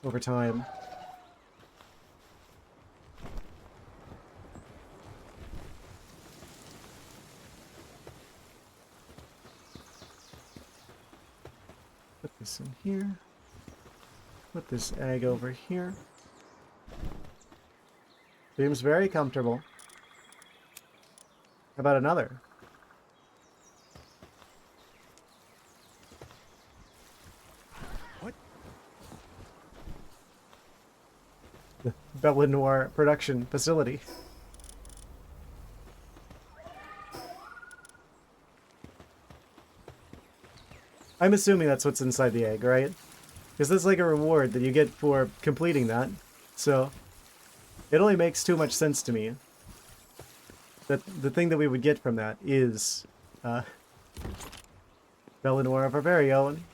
over time. Put this in here. Put this egg over here. Seems very comfortable. How about another?
What?
The Bellanoir production facility. I'm assuming that's what's inside the egg, right? Because that's like a reward that you get for completing that. So, it only makes too much sense to me that the thing that we would get from that is Bellanoir of our very own.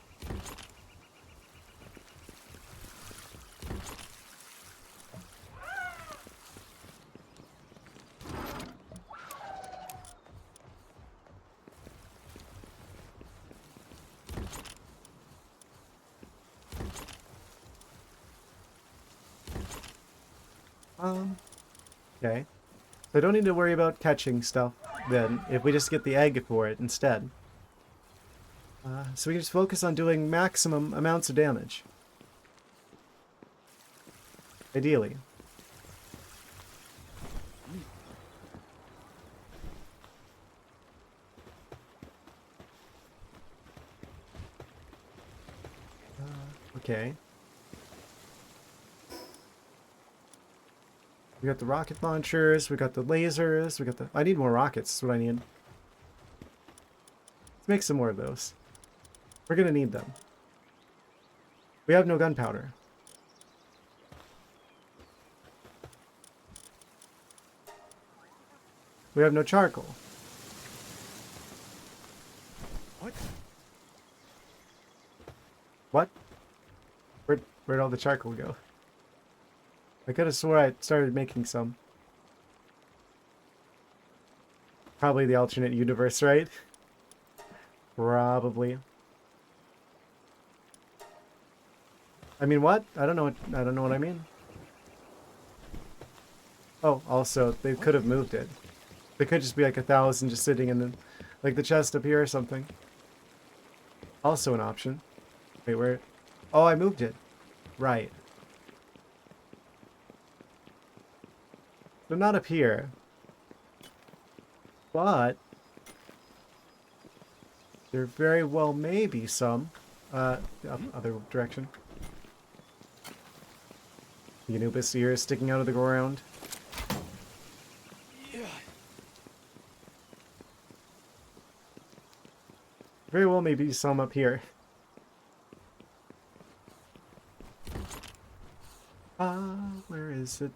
Okay. So I don't need to worry about catching stuff then, if we just get the egg for it instead. So we can just focus on doing maximum amounts of damage. Ideally. Okay. We got the rocket launchers, we got the lasers, we got the... I need more rockets, that's what I need. Let's make some more of those. We're gonna need them. We have no gunpowder. We have no charcoal.
What?
What? Where'd all the charcoal go? I could have swore I started making some. Probably the alternate universe, right? Probably. I mean, what? I don't know what I mean. Oh, also, they could have moved it. They could just be like 1,000 just sitting in the, like the chest up here or something. Also an option. Wait, where? Oh, I moved it. Right. They're not up here. But there very well may be some. Other direction. The Anubis ear is sticking out of the ground. Very well may be some up here. Where is it?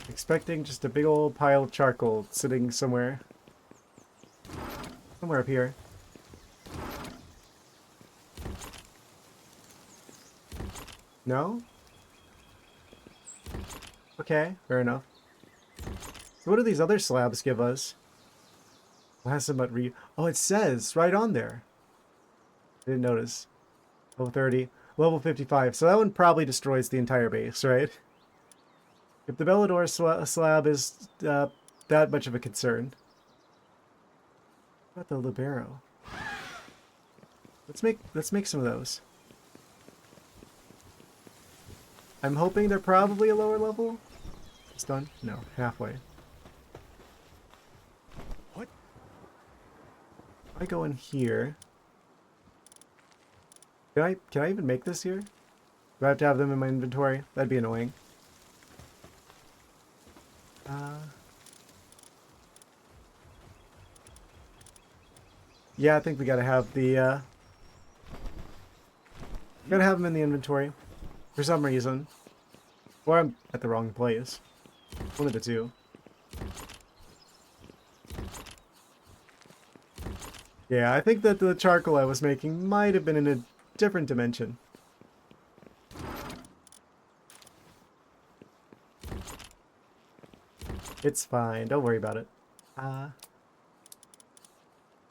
Expecting just a big old pile of charcoal sitting somewhere. Somewhere up here. No? Okay, fair enough. So what do these other slabs give us? Oh, it says right on there. Didn't notice. Level 30. Level 55. So that one probably destroys the entire base, right? If the Bellanoir slab is that much of a concern. What about the libero? Let's make some of those. I'm hoping they're probably a lower level. It's done? No, halfway.
What?
I go in here. Can I even make this here? Do I have to have them in my inventory? That'd be annoying. Yeah, I think we gotta have the gotta have them in the inventory for some reason. Or I'm at the wrong place. One of the two. Yeah, I think that the charcoal I was making might have been in a different dimension. It's fine, don't worry about it.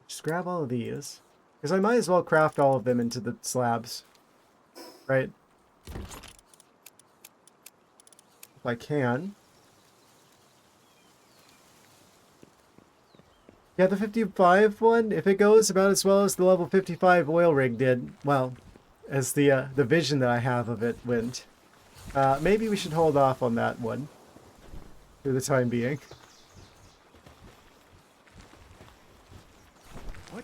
Just grab all of these. Because I might as well craft all of them into the slabs. Right? If I can. Yeah, the 55 one, if it goes about as well as the level 55 oil rig did, well, as the vision that I have of it went, maybe we should hold off on that one for the time being.
What?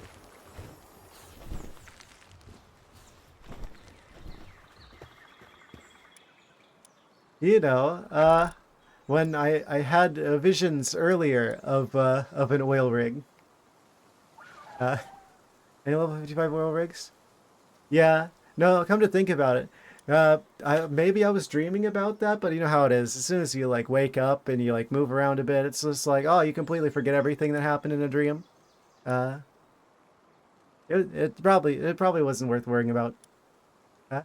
You know, when I had visions earlier of an oil rig. Any level 55 oil rigs? Yeah. No, come to think about it. Maybe I was dreaming about that, but you know how it is. As soon as you like wake up and you like move around a bit, it's just like, oh, you completely forget everything that happened in a dream. Uh, it probably wasn't worth worrying about. Uh,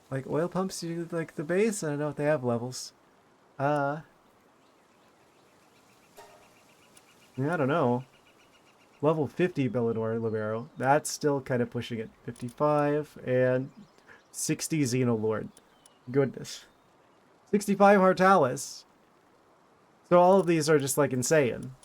like oil pumps, you like the base? I don't know if they have levels. Yeah, I don't know. Level 50 Bellanoir Libero. That's still kind of pushing it. 55 and 60 Xenolord. Goodness. 65 Hartalis. So all of these are just like insane.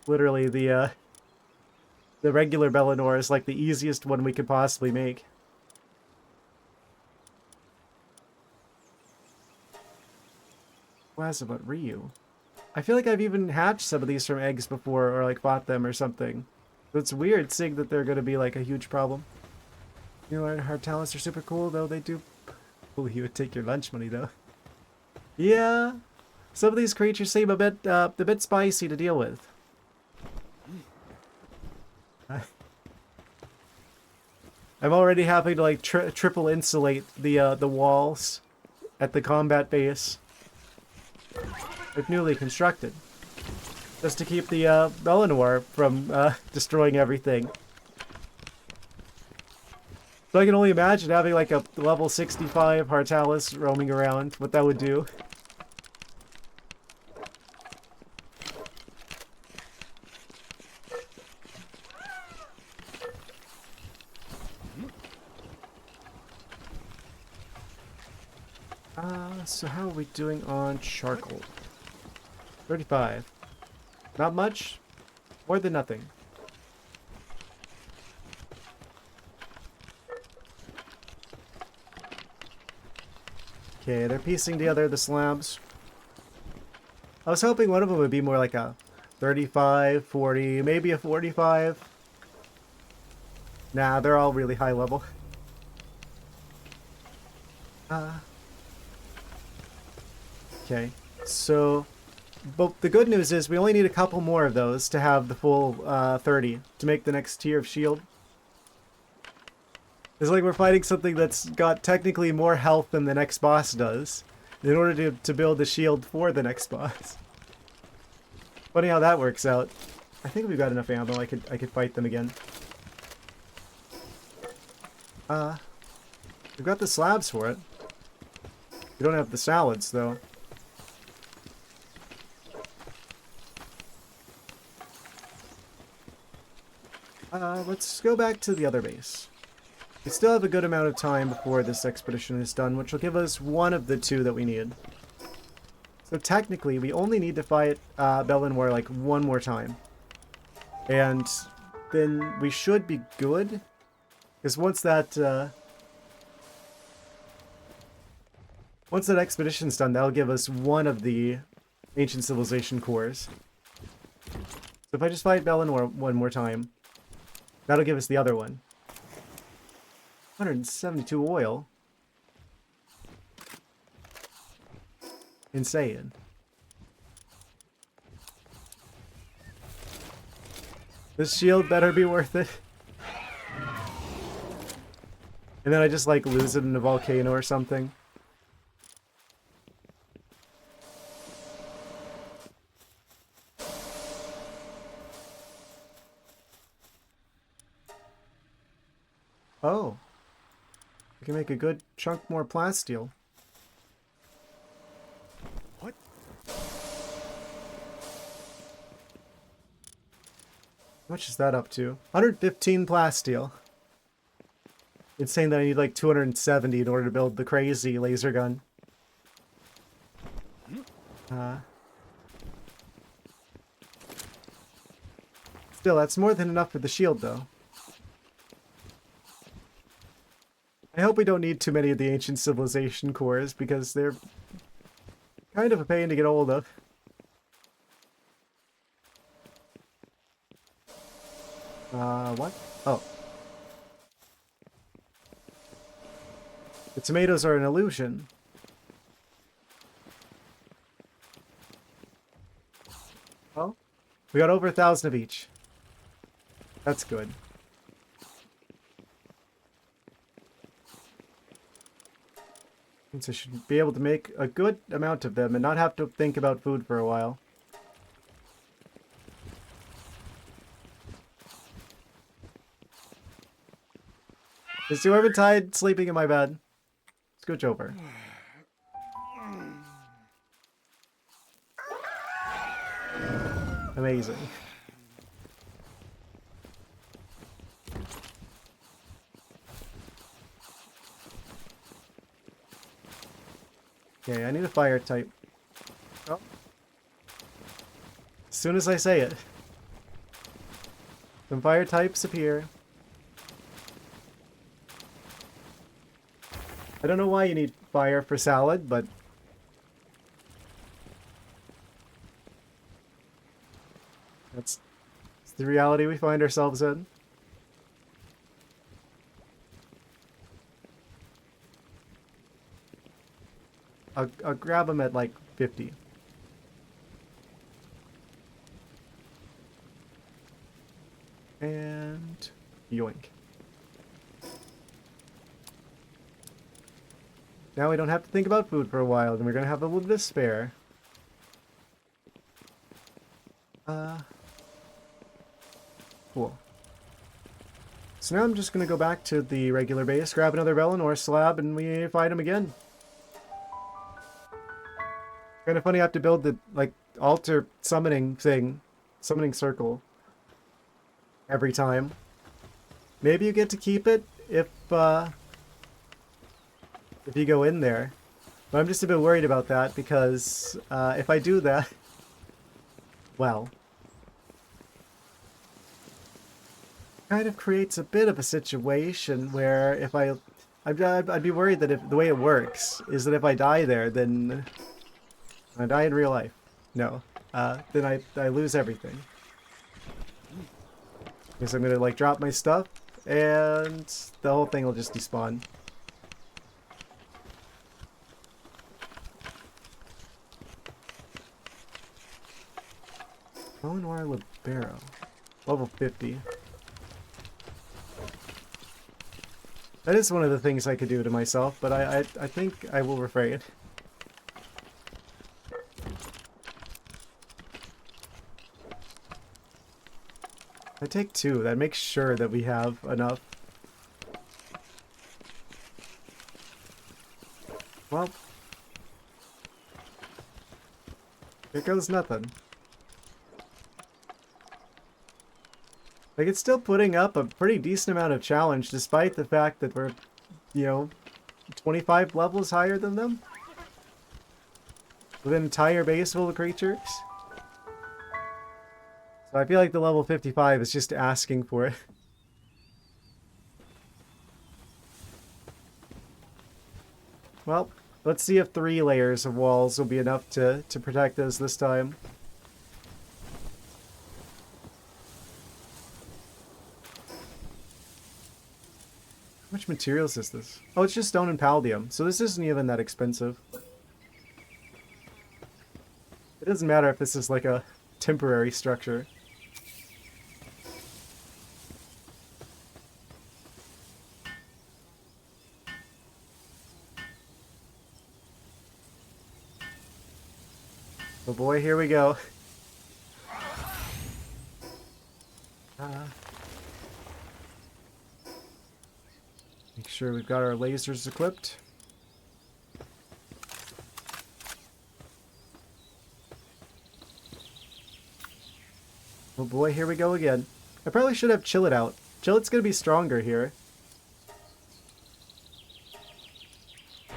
Literally the regular Bellanoir is like the easiest one we could possibly make. What about Ryu? I feel like I've even hatched some of these from eggs before, or like bought them or something. So it's weird seeing that they're going to be like a huge problem. You know, hard talents are super cool, though they do. Oh, you would take your lunch money though. Yeah, some of these creatures seem a bit spicy to deal with. I'm already having to like triple insulate the walls at the combat base. Like newly constructed. Just to keep the Bellanoir from destroying everything. So I can only imagine having like a level 65 Hartalis roaming around, what that would do. So how are we doing on charcoal? 35. Not much. More than nothing. Okay, they're piecing together the slabs. I was hoping one of them would be more like a 35, 40, maybe a 45. Nah, they're all really high level. Okay, so... But the good news is we only need a couple more of those to have the full 30 to make the next tier of shield. It's like we're fighting something that's got technically more health than the next boss does in order to build the shield for the next boss. Funny how that works out. I think we've got enough ammo. I could fight them again. We've got the slabs for it. We don't have the salads though. Let's go back to the other base. We still have a good amount of time before this expedition is done, which will give us one of the two that we need. So technically, we only need to fight Bellanoir like one more time. And then we should be good. Because once that expedition's done, that'll give us one of the ancient civilization cores. So if I just fight Bellanoir one more time, that'll give us the other one. 172 oil. Insane. This shield better be worth it. And then I just like lose it in a volcano or something. Oh. We can make a good chunk more plasteel.
What?
How much is that up to? 115 plasteel. It's saying that I need like 270 in order to build the crazy laser gun. Still, that's more than enough for the shield though. I hope we don't need too many of the ancient civilization cores because they're kind of a pain to get hold of. What? Oh. The tomatoes are an illusion. Oh. We got over 1,000 of each. That's good. Means I should be able to make a good amount of them and not have to think about food for a while. Is whoever tired sleeping in my bed? Scooch over. Amazing. Okay, I need a fire type. Oh. As soon as I say it. Some fire types appear. I don't know why you need fire for salad, but... That's the reality we find ourselves in. I'll grab them at like 50. And yoink. Now we don't have to think about food for a while, and we're gonna have a little bit of spare. Cool. So now I'm just gonna go back to the regular base, grab another Bellanoir slab, and we fight him again. Kind of funny I have to build the, like, altar summoning thing, summoning circle, every time. Maybe you get to keep it if you go in there. But I'm just a bit worried about that because if I do that, well, kind of creates a bit of a situation where if I'd be worried that if the way it works is that if I die there, then I die in real life. No, then I lose everything. Because I'm gonna like drop my stuff, and the whole thing will just despawn. Bellanoir Libero. Level 50. That is one of the things I could do to myself, but I think I will refrain. I take 2. That makes sure that we have enough. Well. Here goes nothing. Like, it's still putting up a pretty decent amount of challenge, despite the fact that we're, you know, 25 levels higher than them. With an entire base full of creatures. So I feel like the level 55 is just asking for it. Well, let's see if 3 layers of walls will be enough to protect us this time. How much materials is this? Oh, it's just stone and palladium, so this isn't even that expensive. It doesn't matter if this is like a temporary structure. Oh boy, here we go. Make sure we've got our lasers equipped. Oh boy, here we go again. I probably should have Chill It out. Chill It's gonna be stronger here.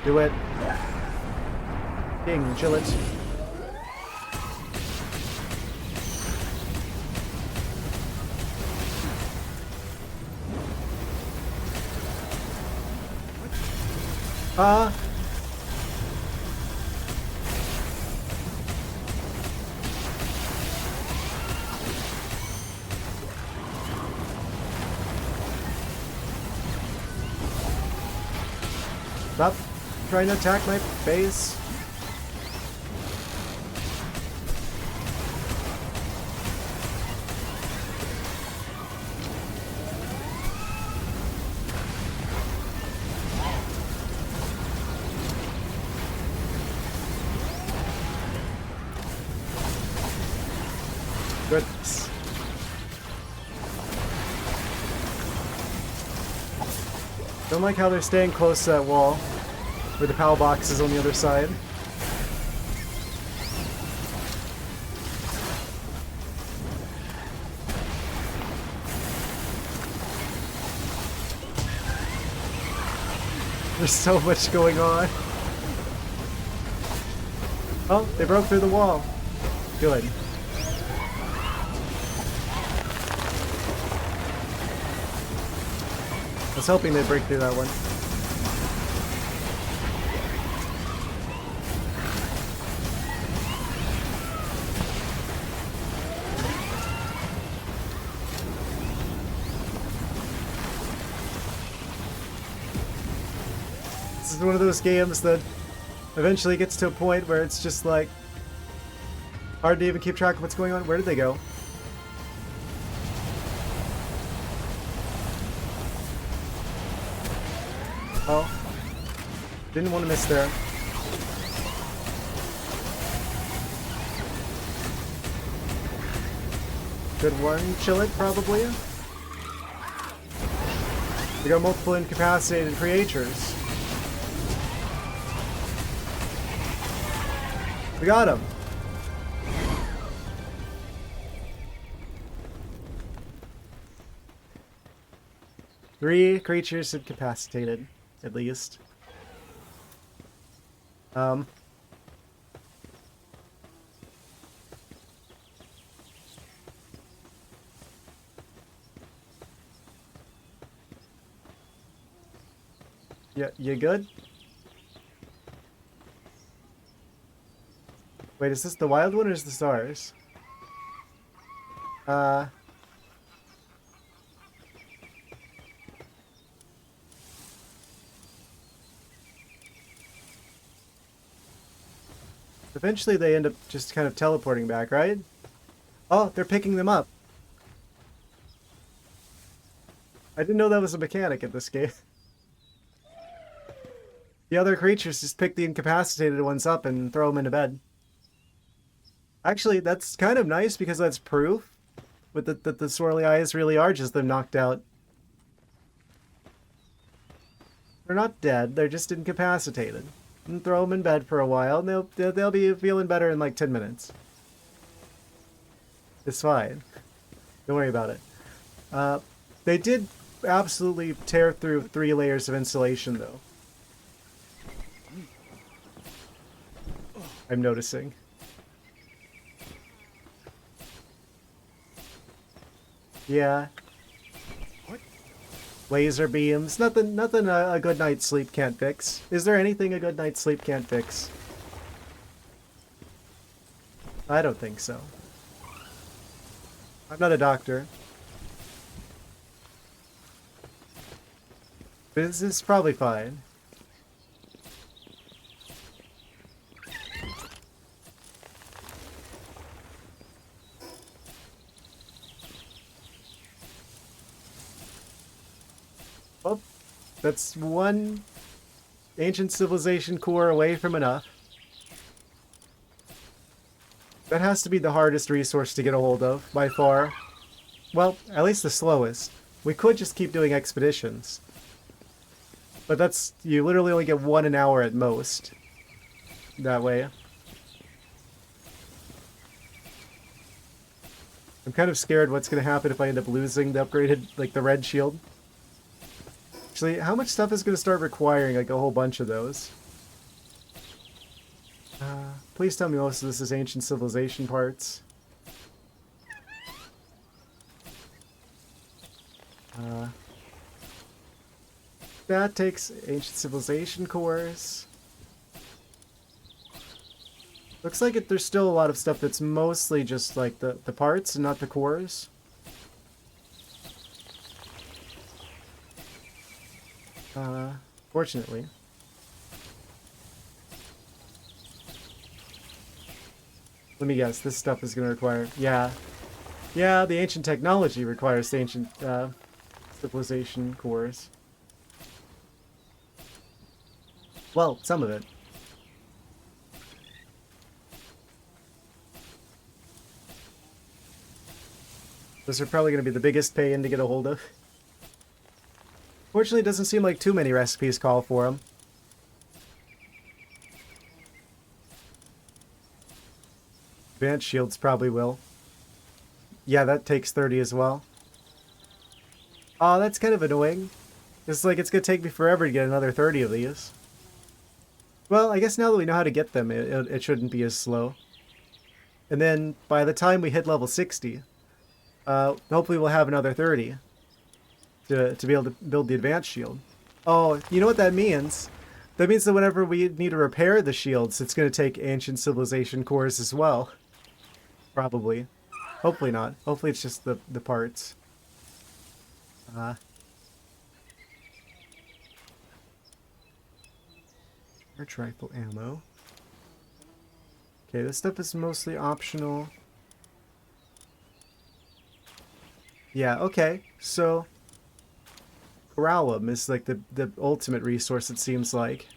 Do it. King, Chill It. Stop trying to attack my base. Goodness. Don't like how they're staying close to that wall, where the PAL box is on the other side. There's so much going on. Oh, they broke through the wall. Good. I was hoping they'd break through that one. This is one of those games that eventually gets to a point where it's just like hard to even keep track of what's going on. Where did they go? Oh. Didn't want to miss there. Good one, chill it, probably. We got multiple incapacitated creatures. We got him. Three creatures incapacitated, at least. Yeah, you good? Wait, is this the wild one or is this ours? Eventually they end up just kind of teleporting back, right? Oh, they're picking them up. I didn't know that was a mechanic in this game. The other creatures just pick the incapacitated ones up and throw them into bed. Actually, that's kind of nice because that's proof that the swirly eyes really are just them knocked out. They're not dead, they're just incapacitated. And throw them in bed for a while, and they'll be feeling better in like 10 minutes. It's fine. Don't worry about it. They did absolutely tear through 3 layers of insulation, though. I'm noticing. Yeah.
What?
Laser beams. Nothing a good night's sleep can't fix. Is there anything a good night's sleep can't fix? I don't think so. I'm not a doctor. This is probably fine. Well, that's one ancient civilization core away from enough. That has to be the hardest resource to get a hold of, by far. Well, at least the slowest. We could just keep doing expeditions. But that's... you literally only get 1 an hour at most. That way. I'm kind of scared what's going to happen if I end up losing the upgraded, like, the red shield. Actually, how much stuff is going to start requiring, like, a whole bunch of those? Please tell me most of this is ancient civilization parts. That takes ancient civilization cores. Looks like there's still a lot of stuff that's mostly just like the parts and not the cores. Fortunately. Let me guess, this stuff is going to require... yeah. Yeah, the ancient technology requires the ancient civilization cores. Well, some of it. Those are probably going to be the biggest pain to get a hold of. Fortunately, it doesn't seem like too many recipes call for them. Advanced shields probably will. Yeah, that takes 30 as well. Oh, that's kind of annoying. It's like it's going to take me forever to get another 30 of these. Well, I guess now that we know how to get them, it shouldn't be as slow. And then, by the time we hit level 60, hopefully we'll have another 30 to be able to build the advanced shield. Oh, you know what that means? That means that whenever we need to repair the shields, it's going to take ancient civilization cores as well. Probably. Hopefully not. Hopefully it's just the parts. Arch rifle ammo. Okay, this stuff is mostly optional. Yeah, okay. So Corallum is like the ultimate resource, it seems like.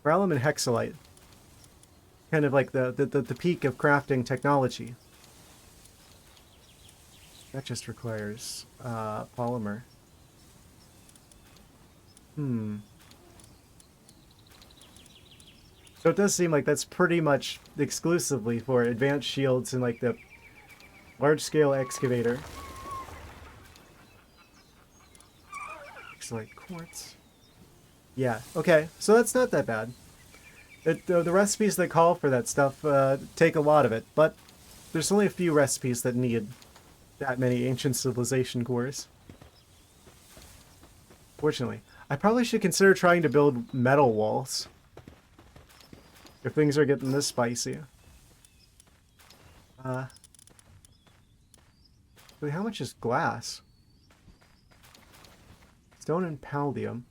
Beryllium and hexalite. Kind of like the peak of crafting technology. That just requires polymer. So it does seem like that's pretty much exclusively for advanced shields and like the large-scale excavator. Looks like quartz. Yeah, okay, so that's not that bad. The recipes that call for that stuff take a lot of it, but there's only a few recipes that need that many ancient civilization cores. Fortunately. I probably should consider trying to build metal walls. If things are getting this spicy. Wait, how much is glass? Stone and palladium.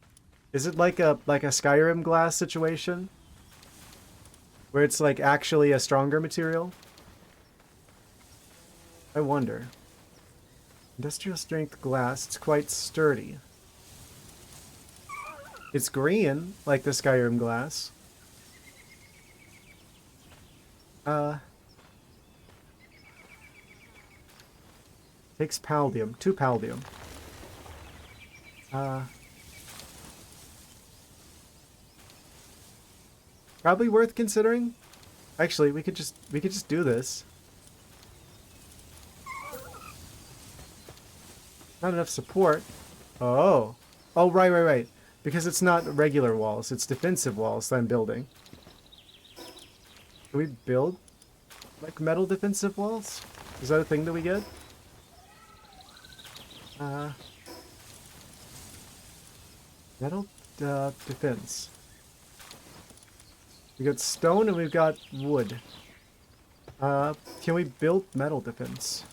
Is it like a Skyrim glass situation? Where it's like actually a stronger material? I wonder. Industrial strength glass, it's quite sturdy. It's green, like the Skyrim glass. Takes palladium. 2 palladium. Probably worth considering. Actually, we could just do this. Not enough support. Oh. Oh, right. Because it's not regular walls, it's defensive walls that I'm building. Can we build like metal defensive walls? Is that a thing that we get? Metal defense. We got stone and we've got wood. Can we build metal defense?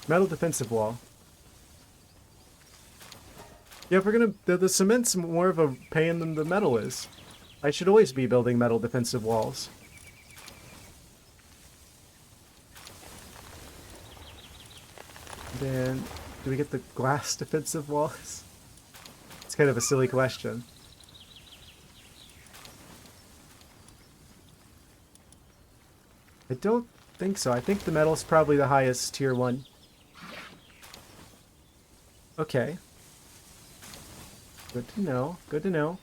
Metal defensive wall. Yeah, if we're gonna... The cement's more of a pain than the metal is. I should always be building metal defensive walls. Then, do we get the glass defensive walls? It's kind of a silly question. I don't think so. I think the metal's probably the highest tier 1. Okay. Good to know. Good to know.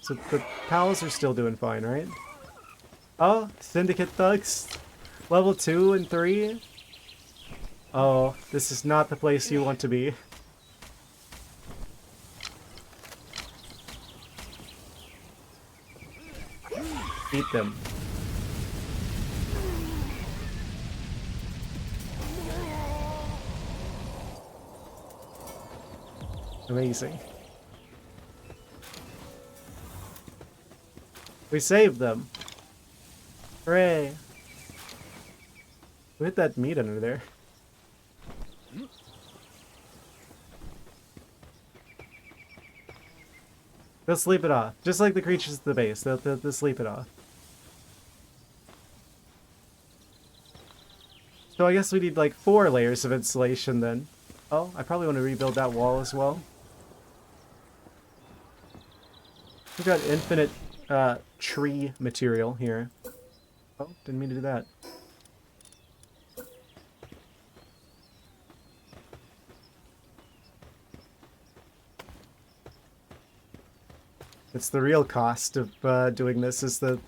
So the pals are still doing fine, right? Oh, Syndicate Thugs. Level 2 and 3. Oh, this is not the place you want to be. Beat them. Amazing. We saved them. Hooray. Who hit that meat under there? They'll sleep it off. Just like the creatures at the base. They'll sleep it off. So I guess we need like 4 layers of insulation then. Oh, I probably want to rebuild that wall as well. We've got infinite tree material here. Oh, didn't mean to do that. It's the real cost of doing this, is the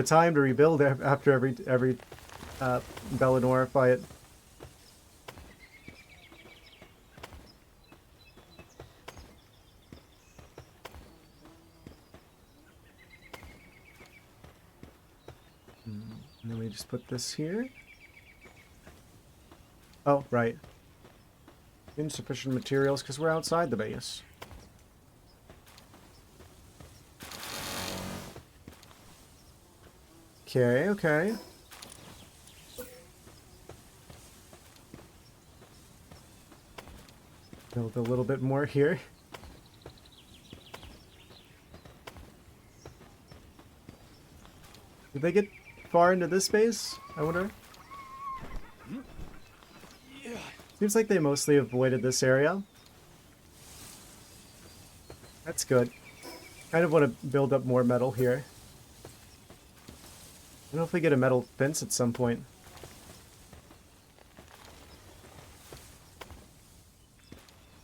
time to rebuild after every Bellanoir fight. And then we just put this here. Oh, right. Insufficient materials because we're outside the base. Okay, okay. Build a little bit more here. Did they get far into this base? I wonder. Seems like they mostly avoided this area. That's good. Kind of want to build up more metal here. I don't know if we get a metal fence at some point.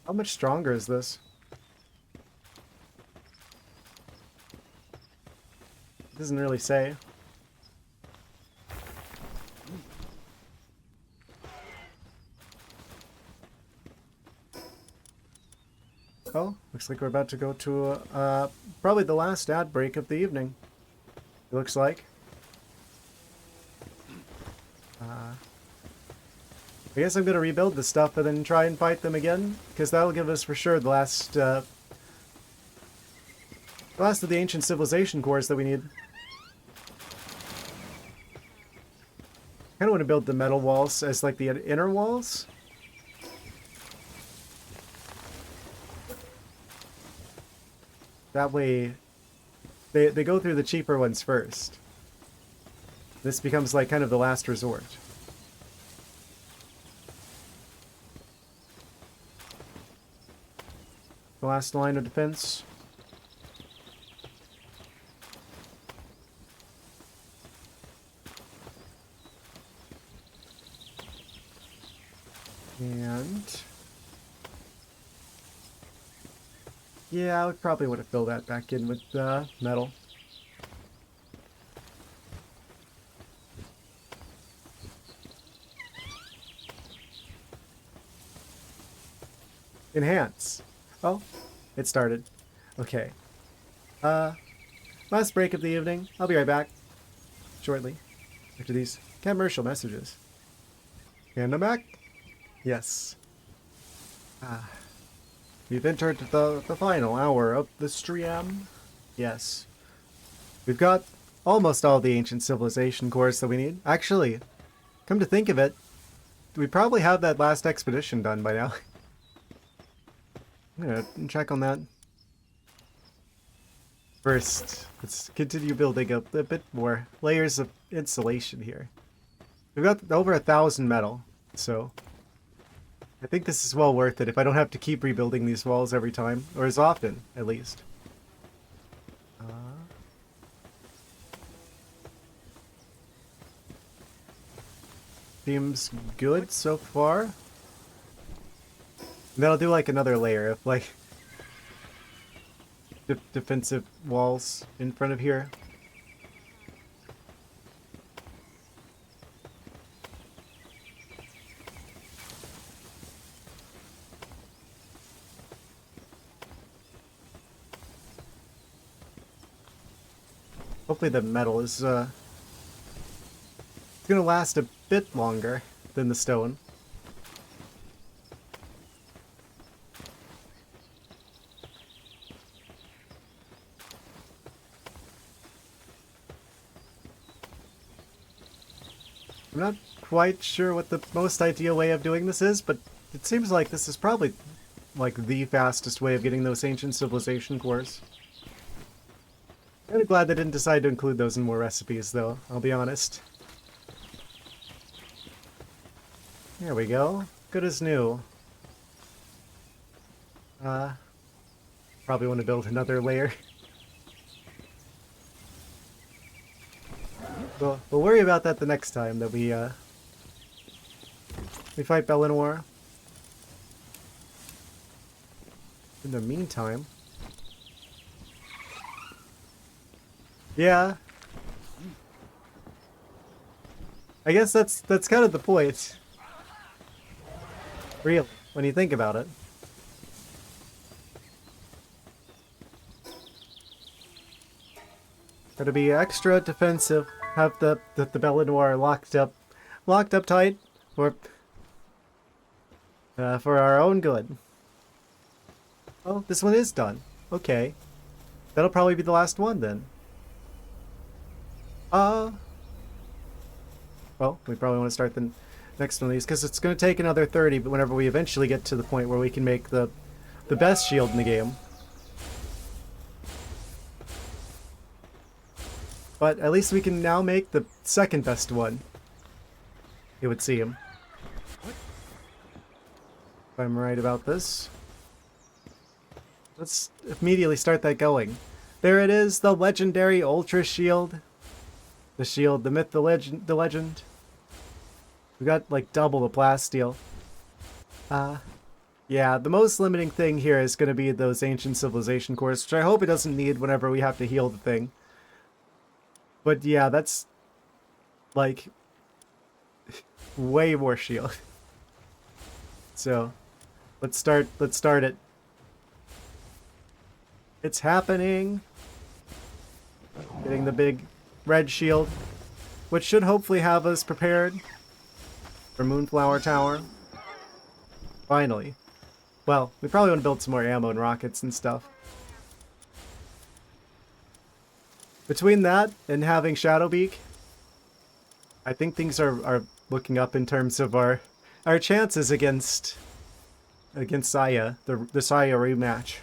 How much stronger is this? It doesn't really say. Oh, looks like we're about to go to probably the last ad break of the evening. It looks like. I guess I'm going to rebuild the stuff and then try and fight them again, because that'll give us for sure the last of the ancient civilization cores that we need. I kind of want to build the metal walls as like the inner walls. That way, they go through the cheaper ones first. This becomes like kind of the last resort. The last line of defense. And yeah, I would probably want to fill that back in with metal. Enhance. Oh, it started. Okay. Last break of the evening. I'll be right back shortly after these commercial messages. And I'm back. Yes. We've entered the final hour of the stream. Yes. We've got almost all the ancient civilization cores that we need. Actually, come to think of it, we probably have that last expedition done by now. I'm gonna check on that. First, let's continue building up a bit more layers of insulation here. We've got over 1,000 metal, so I think this is well worth it if I don't have to keep rebuilding these walls every time, or as often, at least. Seems good so far. And then I'll do like another layer of like defensive walls in front of here. Hopefully the metal is it's gonna last a bit longer than the stone. I'm not quite sure what the most ideal way of doing this is, but it seems like this is probably like the fastest way of getting those ancient civilization cores. I'm kind of glad they didn't decide to include those in more recipes, though, I'll be honest. There we go. Good as new. Probably want to build another layer. We'll worry about that the next time that we fight Bellanoir. In the meantime... Yeah. I guess that's kind of the point. Really, when you think about it. Gotta be extra defensive. Have the Bellanoir locked up tight, for our own good. Oh, this one is done. Okay, that'll probably be the last one then. Well, we probably want to start the next one of these because it's going to take another 30. But whenever we eventually get to the point where we can make the best shield in the game. But at least we can now make the second best one. It would seem. If I'm right about this. Let's immediately start that going. There it is, the legendary Ultra Shield. The shield, the myth, the legend. We got like double the plasteel. Yeah, the most limiting thing here is going to be those ancient civilization cores, which I hope it doesn't need whenever we have to heal the thing. But yeah, that's like way more shield. So, let's start it. It's happening. Getting the big red shield, which should hopefully have us prepared for Moonflower Tower. Finally. Well, we probably want to build some more ammo and rockets and stuff. Between that and having Shadowbeak, I think things are looking up in terms of our chances against Saya, the Saya rematch.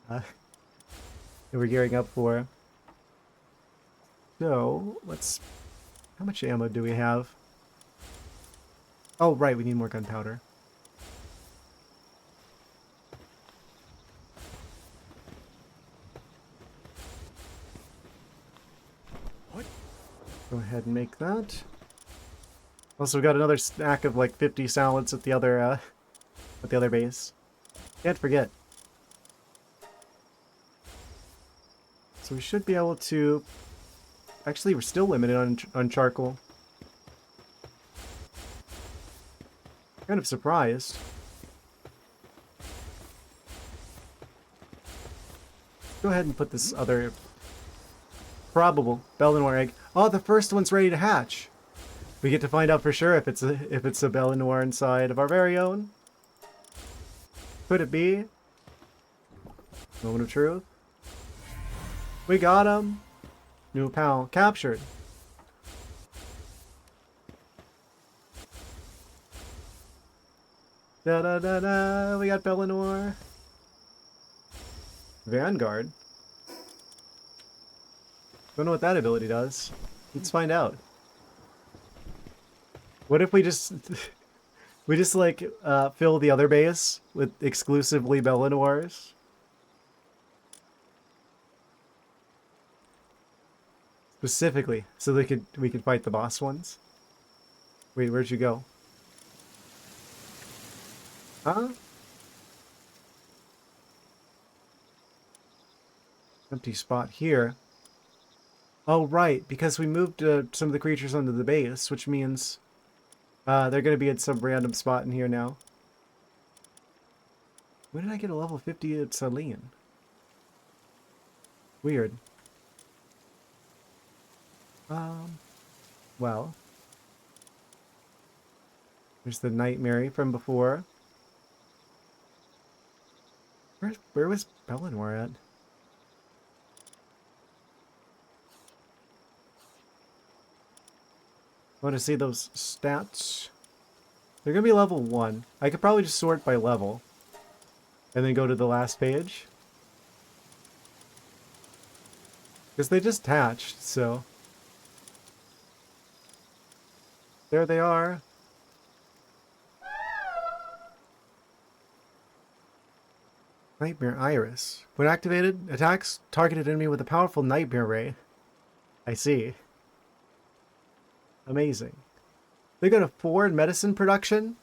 That we're gearing up for. So, let's... How much ammo do we have? Oh, right, we need more gunpowder.
What?
Go ahead and make that. Also, we got another stack of like 50 salads at the other base. Can't forget. So we should be able to... Actually, we're still limited on charcoal. Kind of surprised. Go ahead and put this other probable Bellanoir egg. Oh, the first one's ready to hatch. We get to find out for sure if it's a Bellanoir inside of our very own. Could it be? Moment of truth. We got him. New pal captured. Da da da da. We got Bellanoir. Vanguard. Don't know what that ability does. Let's find out. What if we just like fill the other base with exclusively Bellanoirs? Specifically, so we could fight the boss ones. Wait, where'd you go? Huh? Empty spot here. Oh, right, because we moved some of the creatures onto the base, which means they're going to be at some random spot in here now. When did I get a level 50 at Celine? Weird. Well. There's the Nightmare from before. Where was Bellanoir at? Want to see those stats? They're going to be level 1. I could probably just sort by level. And then go to the last page. Because they just hatched, so... There they are. Nightmare Iris. When activated, attacks targeted enemy with a powerful Nightmare Ray. I see. Amazing. They got a 4 in medicine production?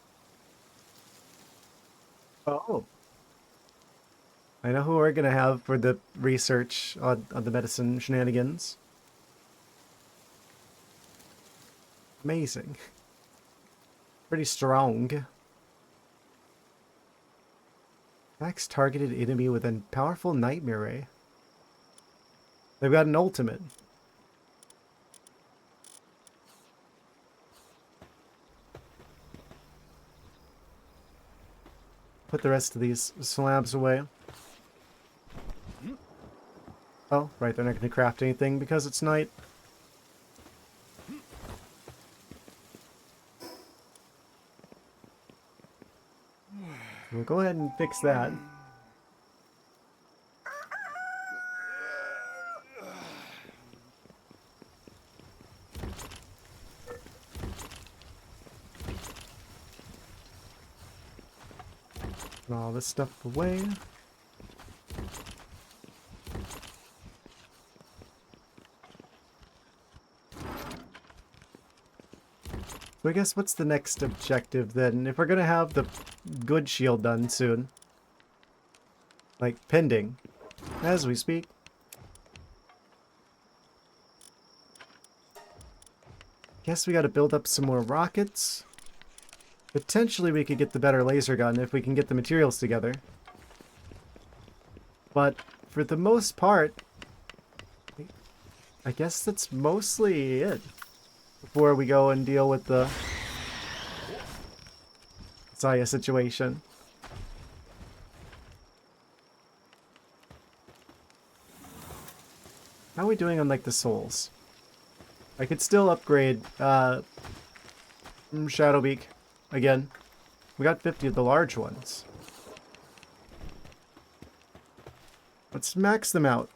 Oh. I know who we're gonna have for the research on the medicine shenanigans. Amazing. Pretty strong. Attacks targeted enemy with a powerful Nightmare Ray. They've got an ultimate. Put the rest of these slabs away. Oh, right, they're not going to craft anything because it's night. We'll go ahead and fix that. Put all this stuff away. So I guess what's the next objective then? If we're gonna have the good shield done soon. Like, pending. As we speak. Guess we gotta build up some more rockets. Potentially we could get the better laser gun if we can get the materials together. But for the most part, I guess that's mostly it. Before we go and deal with the Saya situation. How are we doing on like the souls? I could still upgrade Shadowbeak again. We got 50 of the large ones. Let's max them out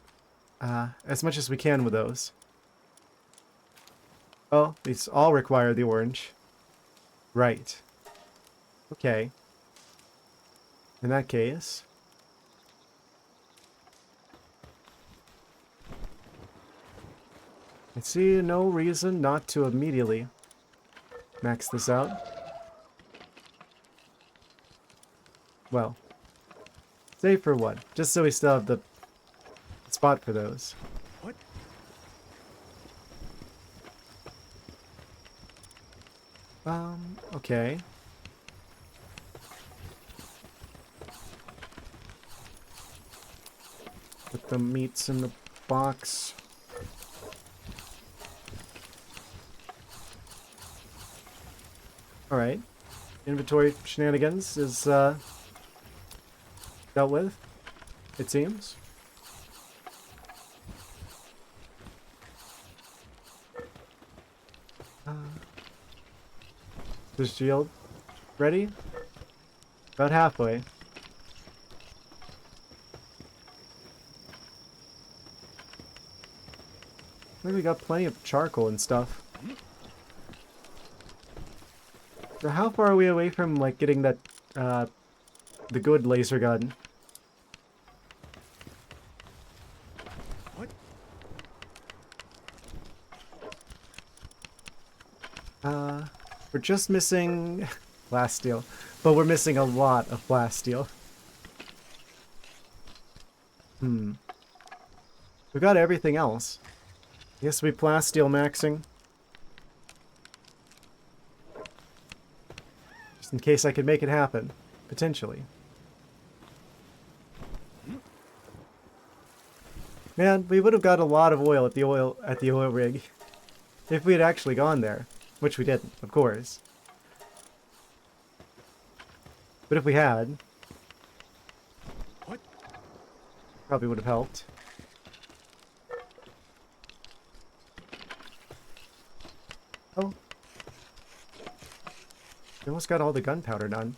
as much as we can with those. Oh, these all require the orange. Right. Okay. In that case... I see no reason not to immediately max this out. Well, save for one, just so we still have the spot for those.
What?
Okay. Put the meats in the box. Alright. Inventory shenanigans is dealt with, it seems. The shield ready? About halfway. I think we got plenty of charcoal and stuff. So how far are we away from like getting that the good laser gun?
What?
We're just missing blast steel, but we're missing a lot of blast steel. We got everything else. I guess we blast steel maxing. Just in case I could make it happen, potentially. Man, we would have got a lot of oil at the oil rig if we had actually gone there, which we didn't, of course. But if we had,
What?
probably would have helped. Oh. We almost got all the gunpowder done.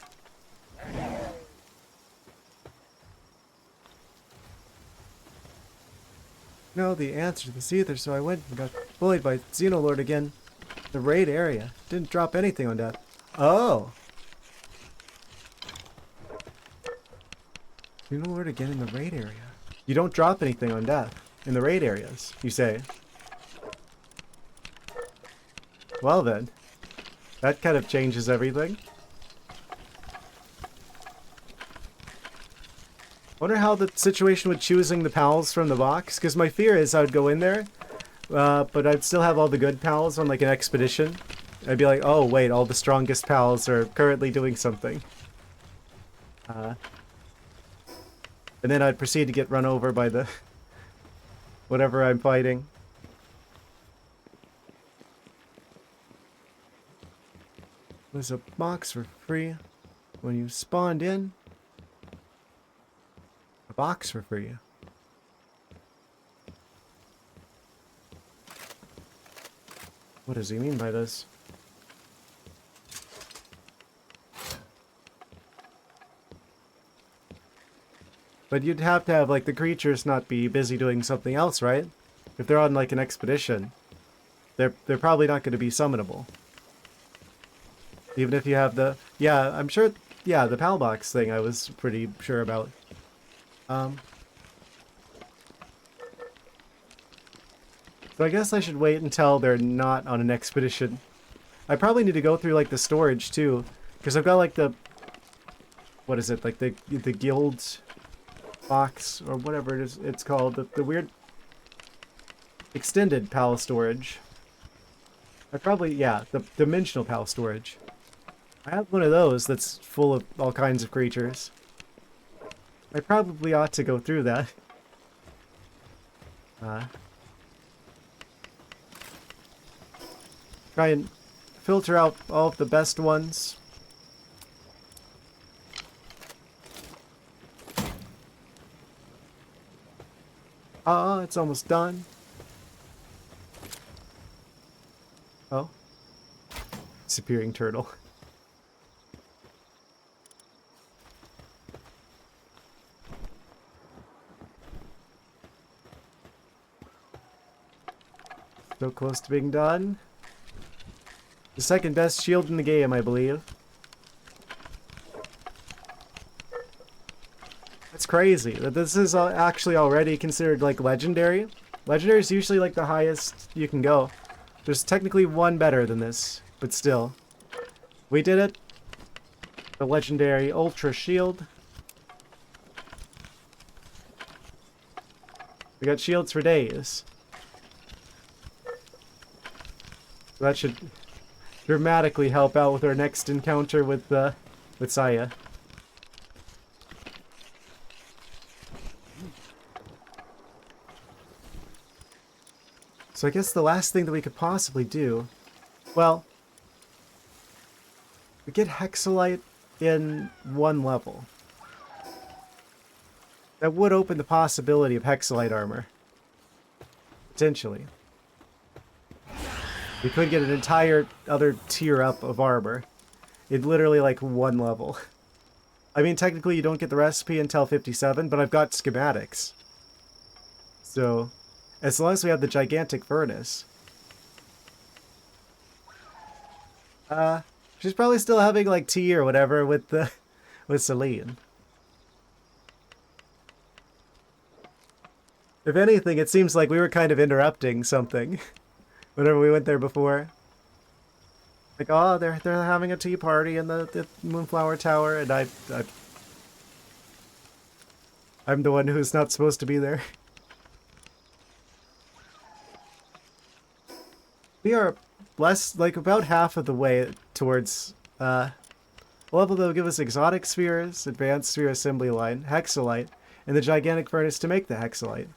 No, the answer to this either, so I went and got bullied by Xenoloord again. The raid area. Didn't drop anything on that. Oh! Xenoloord again in the raid area. You don't drop anything on death in the raid areas, you say. Well then. That kind of changes everything. Wonder how the situation with choosing the pals from the box, because my fear is I would go in there, but I'd still have all the good pals on like an expedition. I'd be like, oh wait, all the strongest pals are currently doing something. And then I'd proceed to get run over by the whatever I'm fighting. There's a box for free when you spawned in. A box for free. What does he mean by this? But you'd have to have like the creatures not be busy doing something else, right? If they're on like an expedition, they're probably not going to be summonable. Even if you have the... Yeah, I'm sure yeah, the PAL box thing I was pretty sure about. Um, so I guess I should wait until they're not on an expedition. I probably need to go through like the storage too, because I've got like the, what is it, like the guild box or whatever it is it's called, the weird extended PAL storage. I probably, yeah, the dimensional PAL storage. I have one of those that's full of all kinds of creatures. I probably ought to go through that. Try and filter out all of the best ones. It's almost done. Oh. Disappearing turtle. So close to being done. The second best shield in the game, I believe. That's crazy that this is actually already considered like legendary. Legendary is usually like the highest you can go. There's technically one better than this, but still. We did it. The legendary Ultra Shield. We got shields for days. So that should dramatically help out with our next encounter with Saya. So I guess the last thing that we could possibly do, well, we get Hexalite in one level. That would open the possibility of Hexalite armor. Potentially. We could get an entire other tier up of armor in literally like one level. I mean, technically you don't get the recipe until 57, but I've got schematics. So, as long as we have the gigantic furnace. She's probably still having like tea or whatever with Celine. If anything, it seems like we were kind of interrupting something whenever we went there before. Like, oh, they're having a tea party in the Moonflower Tower, and I'm the one who's not supposed to be there. We are less, like, about half of the way towards a level that will give us exotic spheres, advanced sphere assembly line, hexalite, and the gigantic furnace to make the hexalite.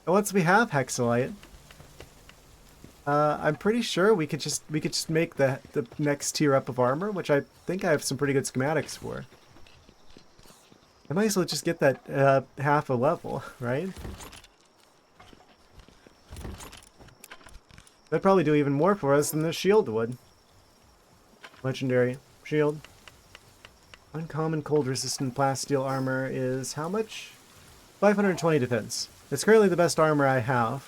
And once we have hexalite, I'm pretty sure we could just make the next tier up of armor, which I think I have some pretty good schematics for. I might as well just get that half a level, right? That'd probably do even more for us than the shield would. Legendary shield. Uncommon cold resistant plasteel armor is how much? 520 defense. It's currently the best armor I have.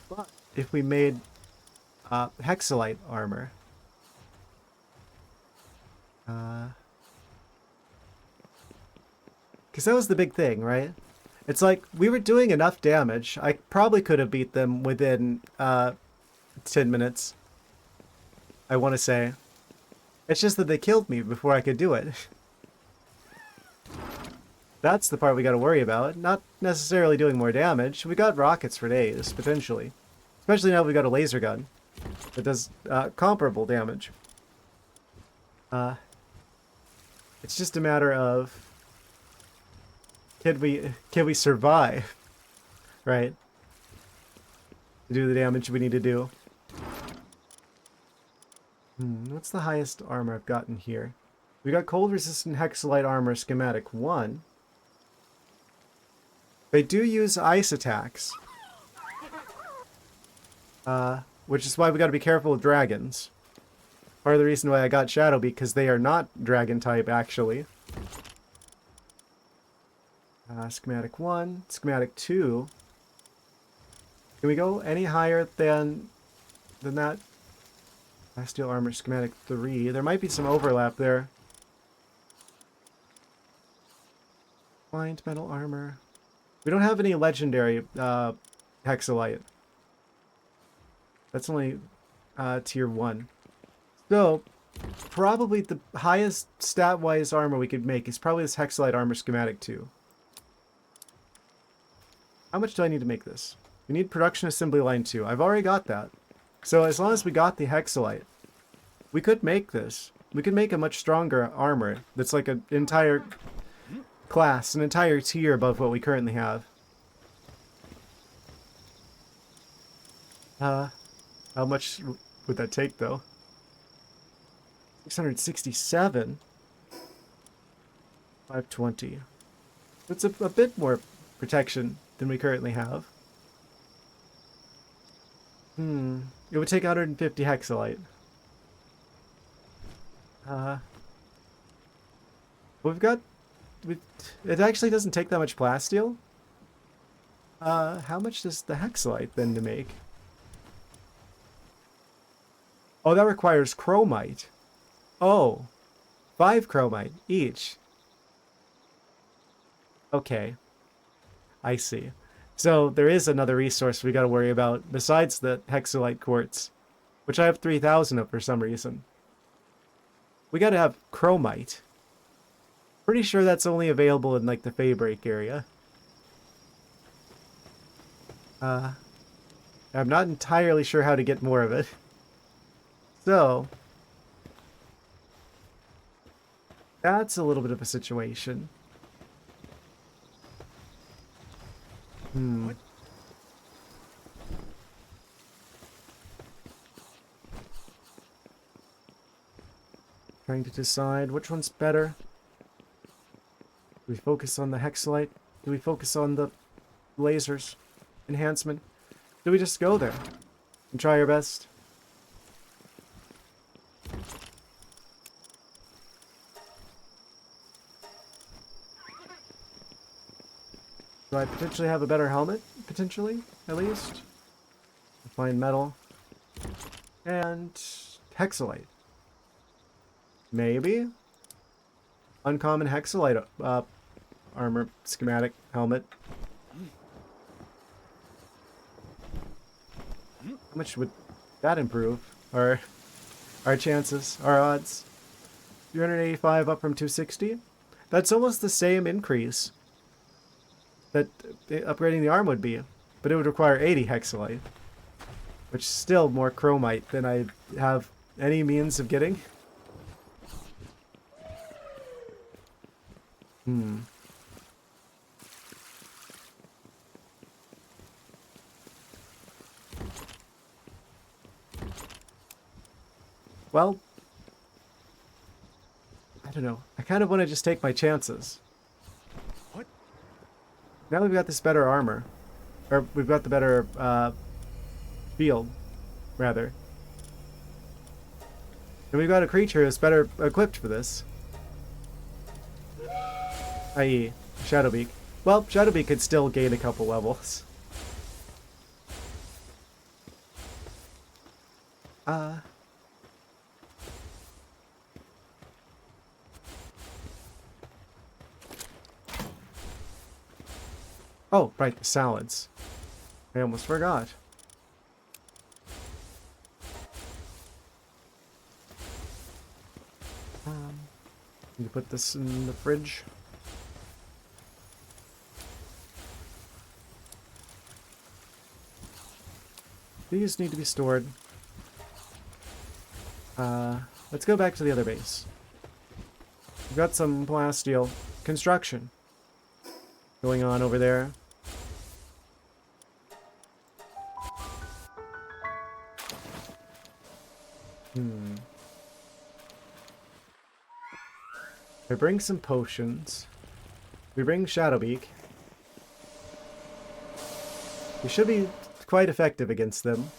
But if we made hexalite armor, because that was the big thing, right? It's like we were doing enough damage. I probably could have beat them within 10 minutes. I want to say. It's just that they killed me before I could do it. That's the part we got to worry about. Not necessarily doing more damage. We got rockets for days, potentially. Especially now we got a laser gun that does comparable damage. It's just a matter of can we survive, right? To do the damage we need to do. What's the highest armor I've gotten here? We got cold resistant hexalite armor schematic 1. They do use ice attacks. Which is why we gotta be careful with dragons. Part of the reason why I got Shadow, because they are not dragon type actually. Schematic 1, schematic 2. Can we go any higher than that? Steel armor schematic 3. There might be some overlap there. Blind metal armor. We don't have any legendary hexalite. That's only tier 1. So, probably the highest stat-wise armor we could make is probably this hexalite armor schematic 2. How much do I need to make this? We need production assembly line 2. I've already got that. So as long as we got the hexalite, we could make this. We could make a much stronger armor that's like an entire class, an entire tier above what we currently have. How much would that take, though? 667? 520. That's a bit more protection than we currently have. It would take 150 hexalite. It actually doesn't take that much plasteel. How much does the hexalite then to make? Oh, that requires chromite. Oh, 5 chromite each. Okay, I see. So there is another resource we got to worry about besides the hexalite quartz, which I have 3,000 of for some reason. We got to have chromite. Pretty sure that's only available in like the Faybreak area. I'm not entirely sure how to get more of it. So that's a little bit of a situation. Trying to decide which one's better. Do we focus on the hexalite? Do we focus on the lasers enhancement? Do we just go there and try our best? Do I potentially have a better helmet? Potentially, at least. Refined metal. And hexalite. Maybe? Uncommon hexalite armor schematic helmet. How much would that improve? Our chances, our odds. 385 up from 260? That's almost the same increase that upgrading the arm would be, but it would require 80 hexalite, which is still more chromite than I have any means of getting. Well, I don't know. I kind of want to just take my chances.
What?
Now we've got this better armor. Or we've got the better field, rather. And we've got a creature that's better equipped for this. I.e. Shadowbeak. Well, Shadowbeak could still gain a couple levels. Oh, right, the salads. I almost forgot. Need to put this in the fridge. These need to be stored. Let's go back to the other base. We've got some plasteel construction going on over there. We bring some potions. We bring Shadowbeak. We should be quite effective against them.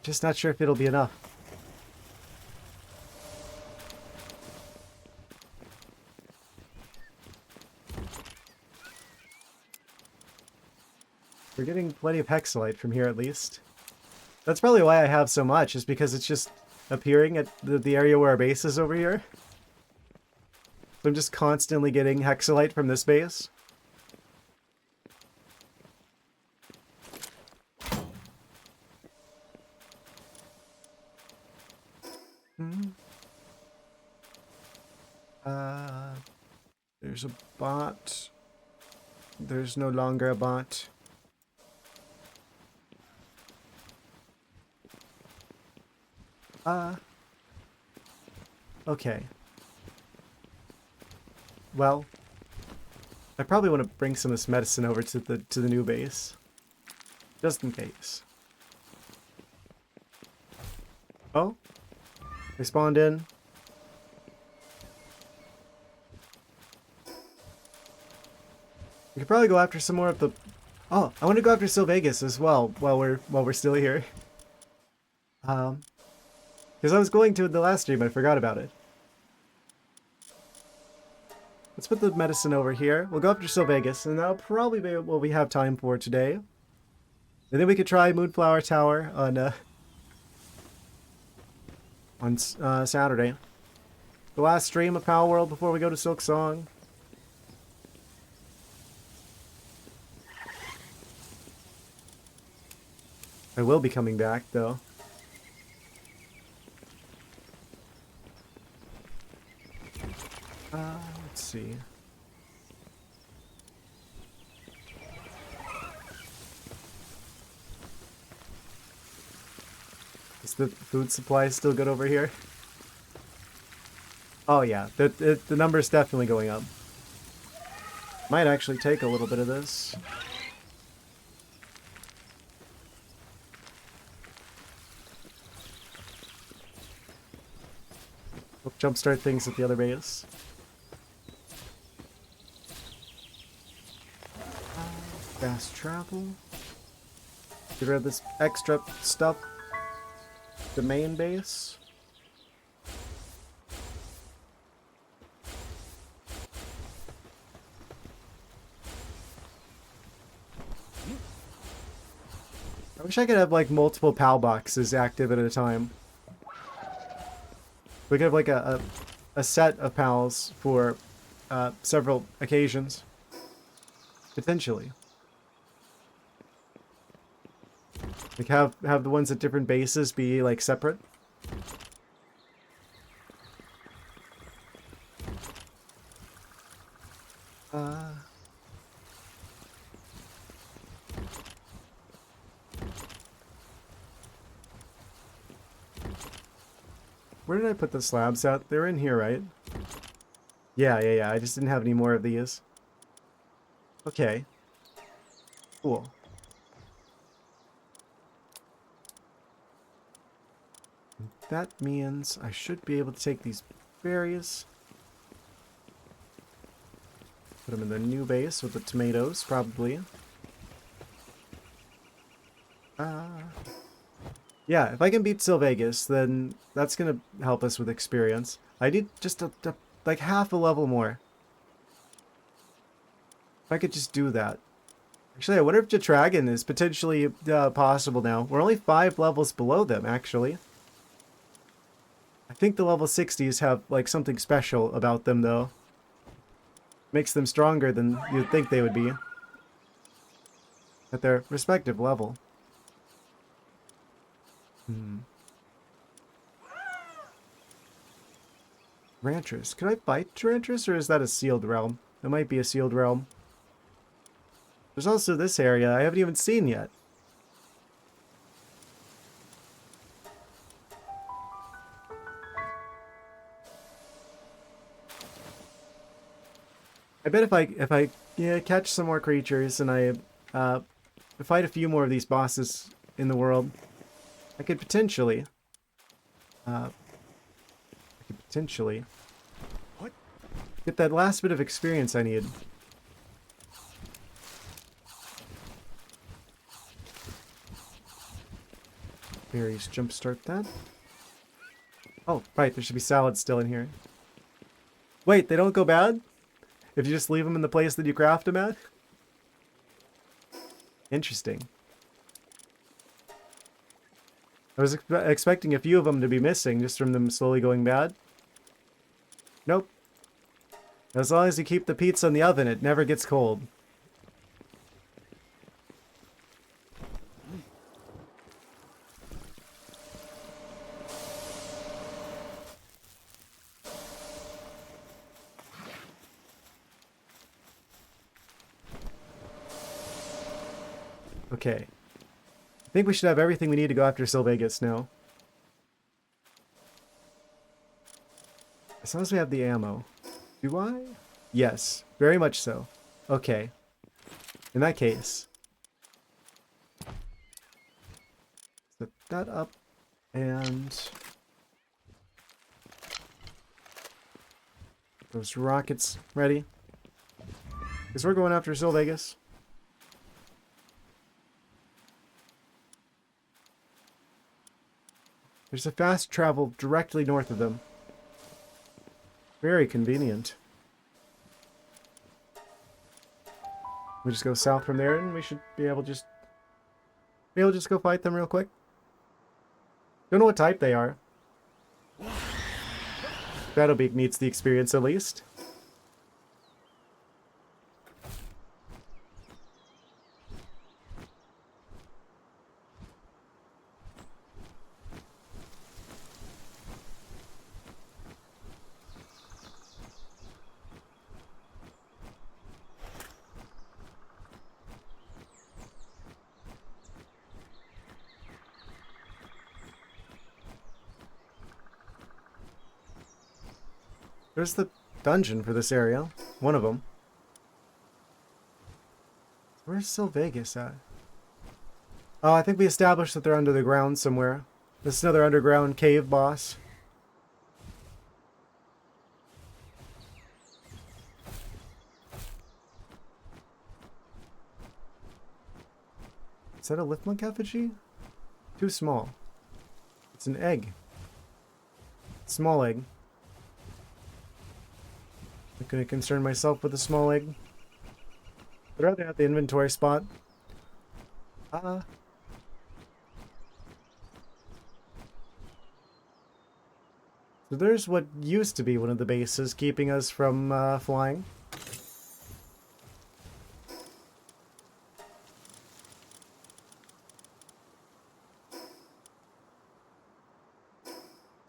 Just not sure if it'll be enough. We're getting plenty of hexalite from here at least. That's probably why I have so much, is because it's just appearing at the area where our base is over here. So I'm just constantly getting hexalite from this base. There's a bot. There's no longer a bot. Okay. Well, I probably want to bring some of this medicine over to the new base, just in case. Oh, they spawned in. We could probably go after some more of the. Oh, I want to go after Sylvegas as well while we're still here. Because I was going to in the last stream, I forgot about it. Let's put the medicine over here. We'll go after Sylvegas, and that'll probably be what we have time for today. And then we could try Moonflower Tower on Saturday. The last stream of Palworld before we go to Silk Song. I will be coming back, though. Let's see. Is the food supply still good over here? Oh yeah, the number's definitely going up. Might actually take a little bit of this. We'll jumpstart things at the other base. Fast travel. Get rid of this extra stuff. The main base. I wish I could have like multiple PAL boxes active at a time. We could have like a set of PALs for several occasions. Potentially. Like have the ones at different bases be like separate. Where did I put the slabs at? They're in here, right? Yeah. I just didn't have any more of these. Okay. Cool. That means I should be able to take these berries. Put them in the new base with the tomatoes, probably. Yeah, if I can beat Sylvegas, then that's going to help us with experience. I need just like half a level more. If I could just do that. Actually, I wonder if Jetragon is potentially possible now. We're only 5 levels below them, actually. I think the level 60s have like something special about them, though. Makes them stronger than you'd think they would be. At their respective level. Rantress. Could I fight Rantress, or is that a sealed realm? It might be a sealed realm. There's also this area I haven't even seen yet. I bet if I catch some more creatures and I fight a few more of these bosses in the world, I could potentially
What?
get that last bit of experience I need. Berries jumpstart that. Oh, right, there should be salads still in here. Wait, they don't go bad? If you just leave them in the place that you craft them at? Interesting. I was expecting a few of them to be missing just from them slowly going bad. Nope. As long as you keep the pizza in the oven, it never gets cold. Okay. I think we should have everything we need to go after Sylvegas now. As long as we have the ammo. Do I? Yes, very much so. Okay. In that case. Set that up and those rockets ready. Because we're going after Sylvegas. There's a fast travel directly north of them. Very convenient. We just go south from there and we should be able to just go fight them real quick. Don't know what type they are. Battlebeak needs the experience at least. There's the dungeon for this area. One of them. Where's Sylvegas at? Oh, I think we established that they're under the ground somewhere. This is another underground cave boss. Is that a Liftmonk effigy? Too small. It's an egg. Small egg. I'm gonna concern myself with a small egg. I'd rather have the inventory spot. So there's what used to be one of the bases keeping us from flying.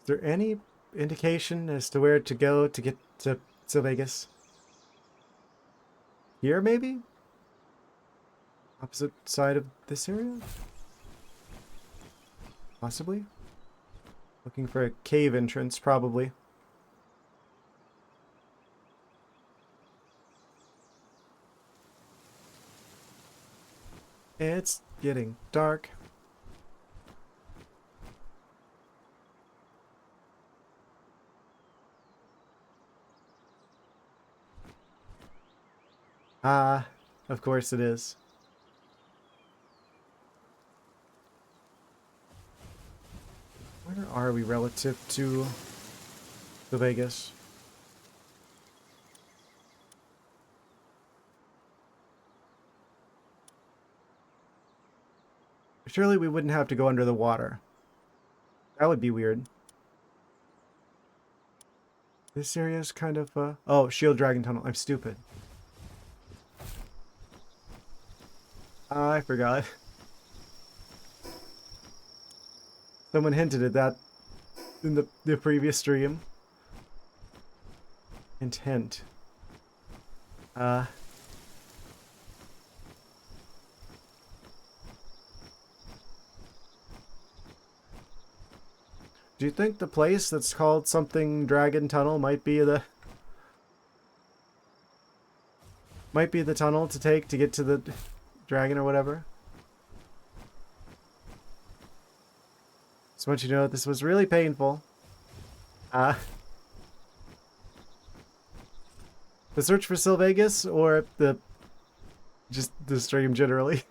Is there any indication as to where to go to get to Sylvegas? Here, maybe? Opposite side of this area? Possibly? Looking for a cave entrance, probably. It's getting dark. Ah, of course it is. Where are we relative to Vegas? Surely we wouldn't have to go under the water. That would be weird. This area is kind of, oh, Shield Dragon Tunnel. I'm stupid. I forgot. Someone hinted at that in the previous stream. Hint. Do you think the place that's called something Dragon Tunnel might be the tunnel to take to get to the dragon or whatever? Just want you to know this was really painful. The search for Sylvegas or just the stream generally?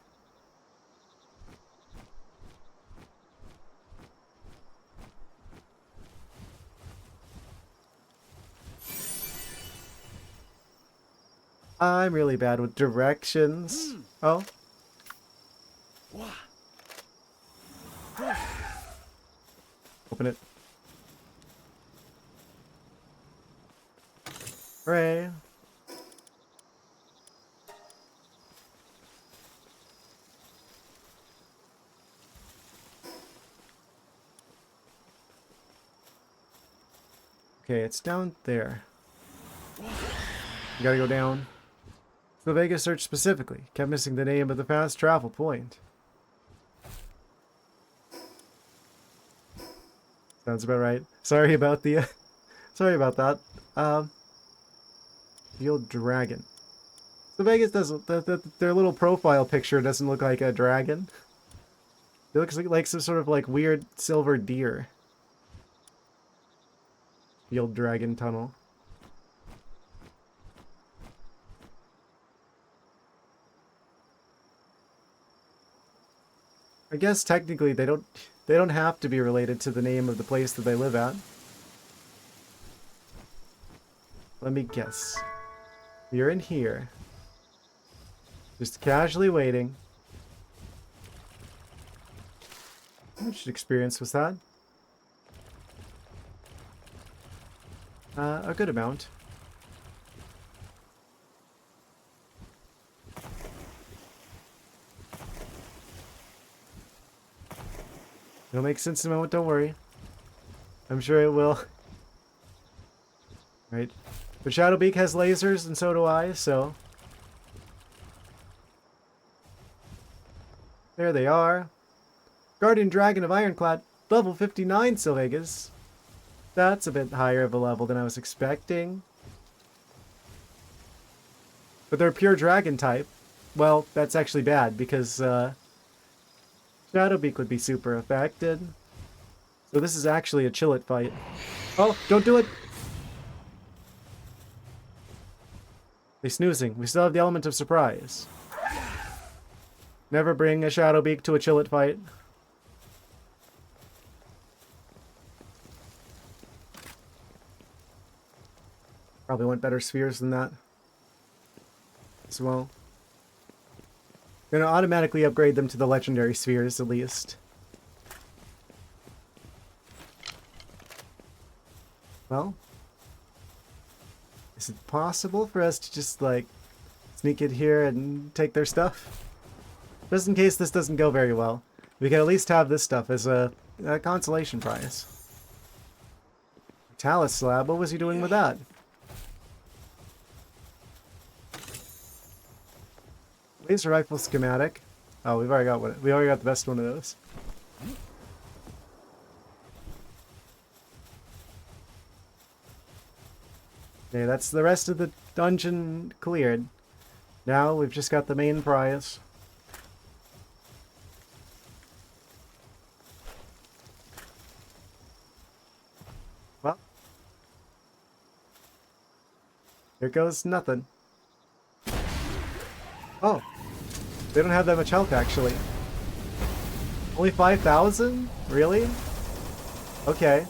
I'm really bad with directions. Oh. Open it. Hooray. Okay, it's down there. You gotta go down. The Vegas search specifically. Kept missing the name of the fast travel point. Sounds about right. Sorry about the... sorry about that. The old dragon. So Vegas doesn't... their little profile picture doesn't look like a dragon. It looks like some sort of like weird silver deer. The old dragon tunnel. I guess technically they don't have to be related to the name of the place that they live at. Let me guess. You're in here. Just casually waiting. How much experience was that? A good amount. It'll make sense in a moment, don't worry. I'm sure it will. Right. But Shadowbeak has lasers, and so do I, so... There they are. Guardian Dragon of Ironclad, level 59, Sylvegas. That's a bit higher of a level than I was expecting. But they're pure dragon type. Well, that's actually bad, because, Shadowbeak would be super affected. So this is actually a Chillet fight. Oh, don't do it! They're snoozing. We still have the element of surprise. Never bring a Shadowbeak to a Chillet fight. Probably want better spheres than that as well. I'm gonna automatically upgrade them to the legendary spheres at least. Well, is it possible for us to just like sneak in here and take their stuff? Just in case this doesn't go very well, we can at least have this stuff as a consolation prize. Talus slab, what was he doing with that? Laser rifle schematic. Oh, we've already got one. We already got the best one of those. Okay, that's the rest of the dungeon cleared. Now we've just got the main prize. Well, here goes nothing. Oh, they don't have that much health actually. Only 5,000? Really? Okay.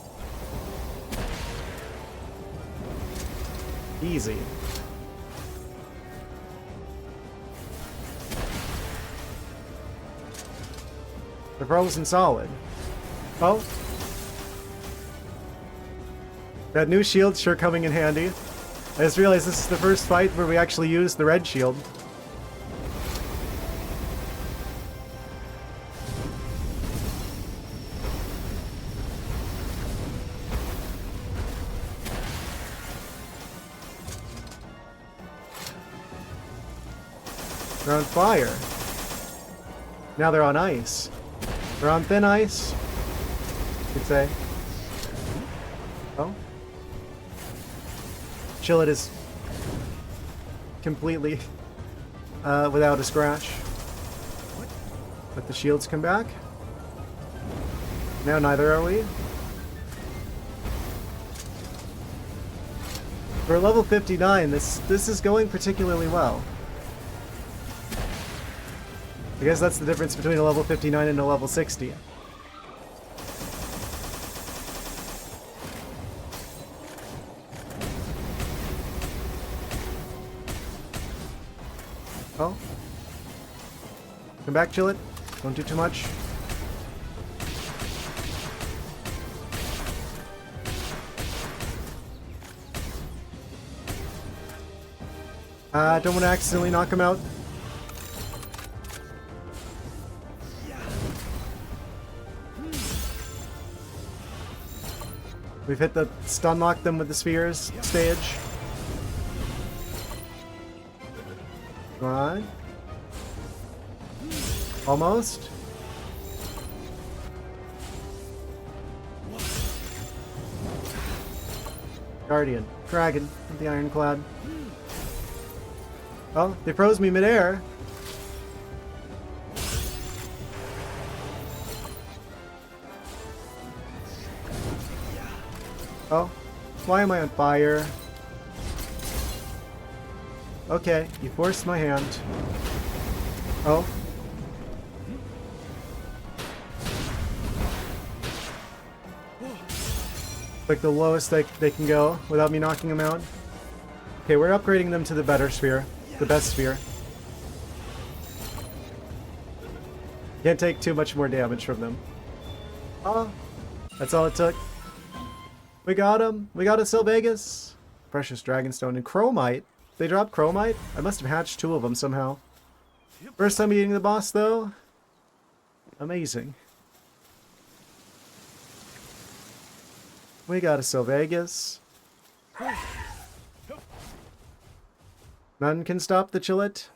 Easy. They're frozen solid. Oh. That new shield's sure coming in handy. I just realized this is the first fight where we actually use the red shield. They're on fire. Now they're on ice. They're on thin ice, you could say. Oh. Chillet is completely without a scratch. Let the shields come back. Now neither are we. For level 59, this is going particularly well. I guess that's the difference between a level 59 and a level 60. Oh. Come back, Chillet. Don't do too much. Don't want to accidentally knock him out. We've hit the stun lock them with the spheres stage. Come on. Almost. Guardian. Dragon with the ironclad. Oh, they froze me midair. Oh, why am I on fire? Okay, you forced my hand. Oh. Like the lowest they can go without me knocking them out. Okay, we're upgrading them to the better sphere. The best sphere. Can't take too much more damage from them. Oh, that's all it took. We got him. We got a Sylvegas. Precious Dragonstone and Chromite. They dropped Chromite? I must have hatched 2 of them somehow. First time eating the boss though. Amazing. We got a Sylvegas. None can stop the Chillet,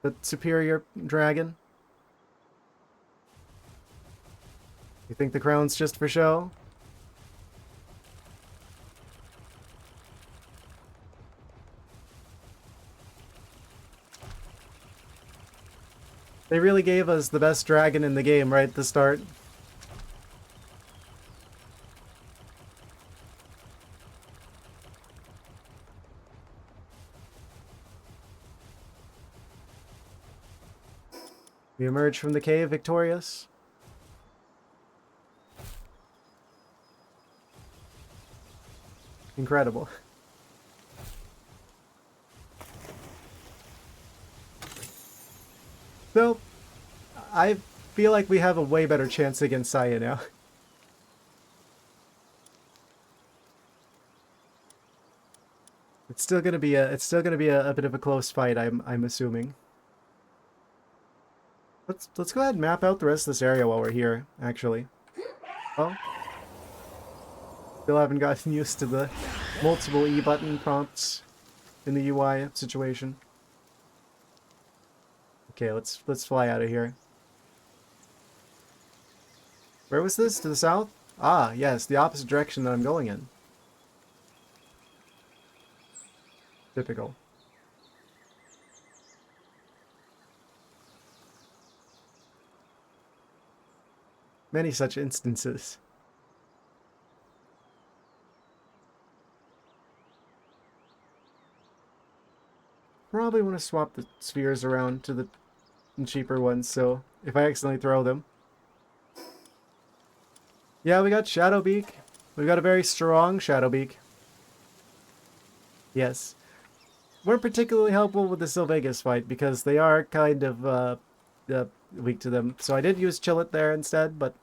the superior dragon. You think the crown's just for show? They really gave us the best dragon in the game right at the start. We emerge from the cave victorious. Incredible. So, I feel like we have a way better chance against Saya now. It's still gonna be a bit of a close fight, I'm assuming. Let's go ahead and map out the rest of this area while we're here, actually. Oh. Still haven't gotten used to the multiple E button prompts in the UI situation. Okay, let's fly out of here. Where was this? To the south? Ah, yes, the opposite direction that I'm going in. Typical. Many such instances. Probably want to swap the spheres around to the cheaper ones, so if I accidentally throw them. Yeah, we got Shadowbeak. We've got a very strong Shadowbeak. Yes. Weren't particularly helpful with the Sylvegas fight because they are kind of weak to them. So I did use Chillet there instead, but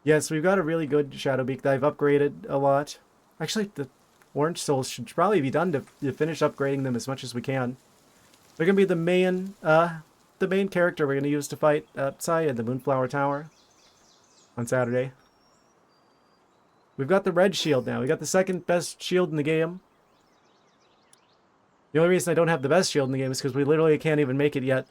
yes, we've got a really good Shadowbeak that I've upgraded a lot. Actually, the Orange Souls should probably be done to finish upgrading them as much as we can. They're gonna be the main character we're gonna use to fight Saya in the Moonflower Tower on Saturday. We've got the red shield now. We got the second best shield in the game. The only reason I don't have the best shield in the game is because we literally can't even make it yet.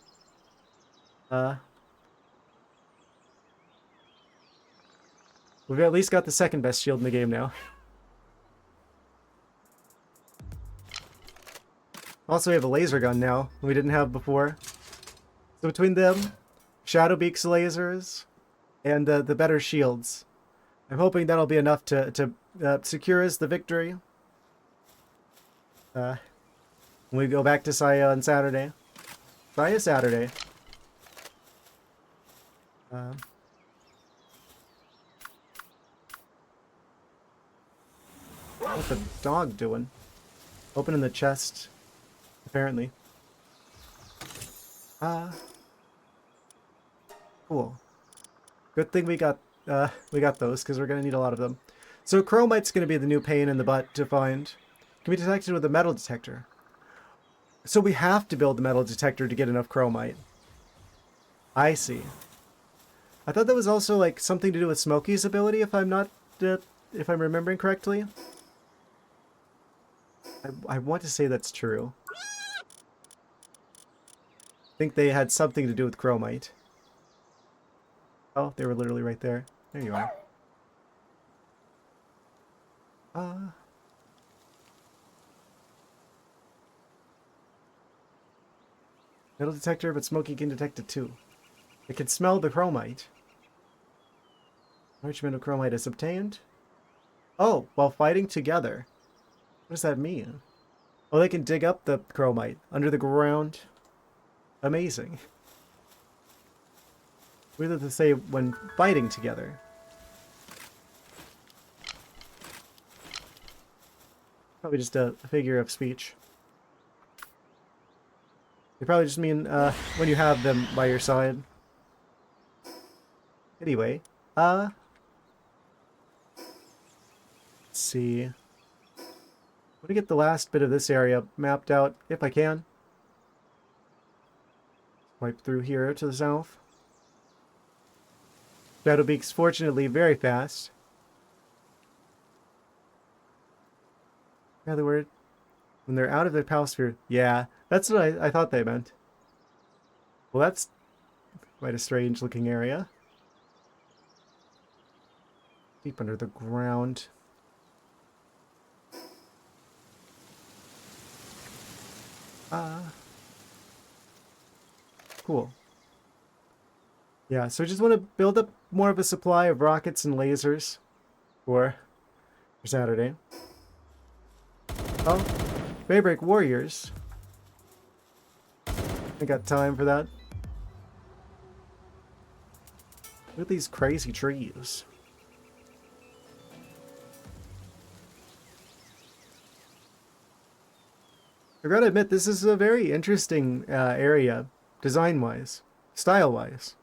We've at least got the second best shield in the game now. Also, we have a laser gun now, we didn't have before. So between them, Shadowbeak's lasers, and the better shields, I'm hoping that'll be enough to secure us the victory. When we go back to Saya on Saturday. Saya Saturday. What's the dog doing? Opening the chest. Apparently. Cool. Good thing we got those because we're gonna need a lot of them. So chromite's gonna be the new pain in the butt to find. Can be detected with a metal detector. So we have to build the metal detector to get enough chromite. I see. I thought that was also like something to do with Smokey's ability, if I'm not, if I'm remembering correctly. I want to say that's true. I think they had something to do with chromite. Oh, they were literally right there. There you are. Metal detector, but Smokey can detect it too. It can smell the chromite. Large amount of chromite is obtained. Oh, while fighting together. What does that mean? Oh, they can dig up the chromite under the ground. Amazing. What did they say when fighting together? Probably just a figure of speech. They probably just mean when you have them by your side. Anyway, let's see. I'm gonna get the last bit of this area mapped out if I can. Wipe through here to the south. Shadowbeak's fortunately very fast. Yeah, they were when they're out of their palsphere. Yeah, that's what I thought they meant. Well, that's quite a strange looking area. Deep under the ground. Cool. Yeah, so I just want to build up more of a supply of rockets and lasers for Saturday. Oh, Daybreak Warriors. I got time for that. Look at these crazy trees. I gotta admit, this is a very interesting area, design-wise, style-wise.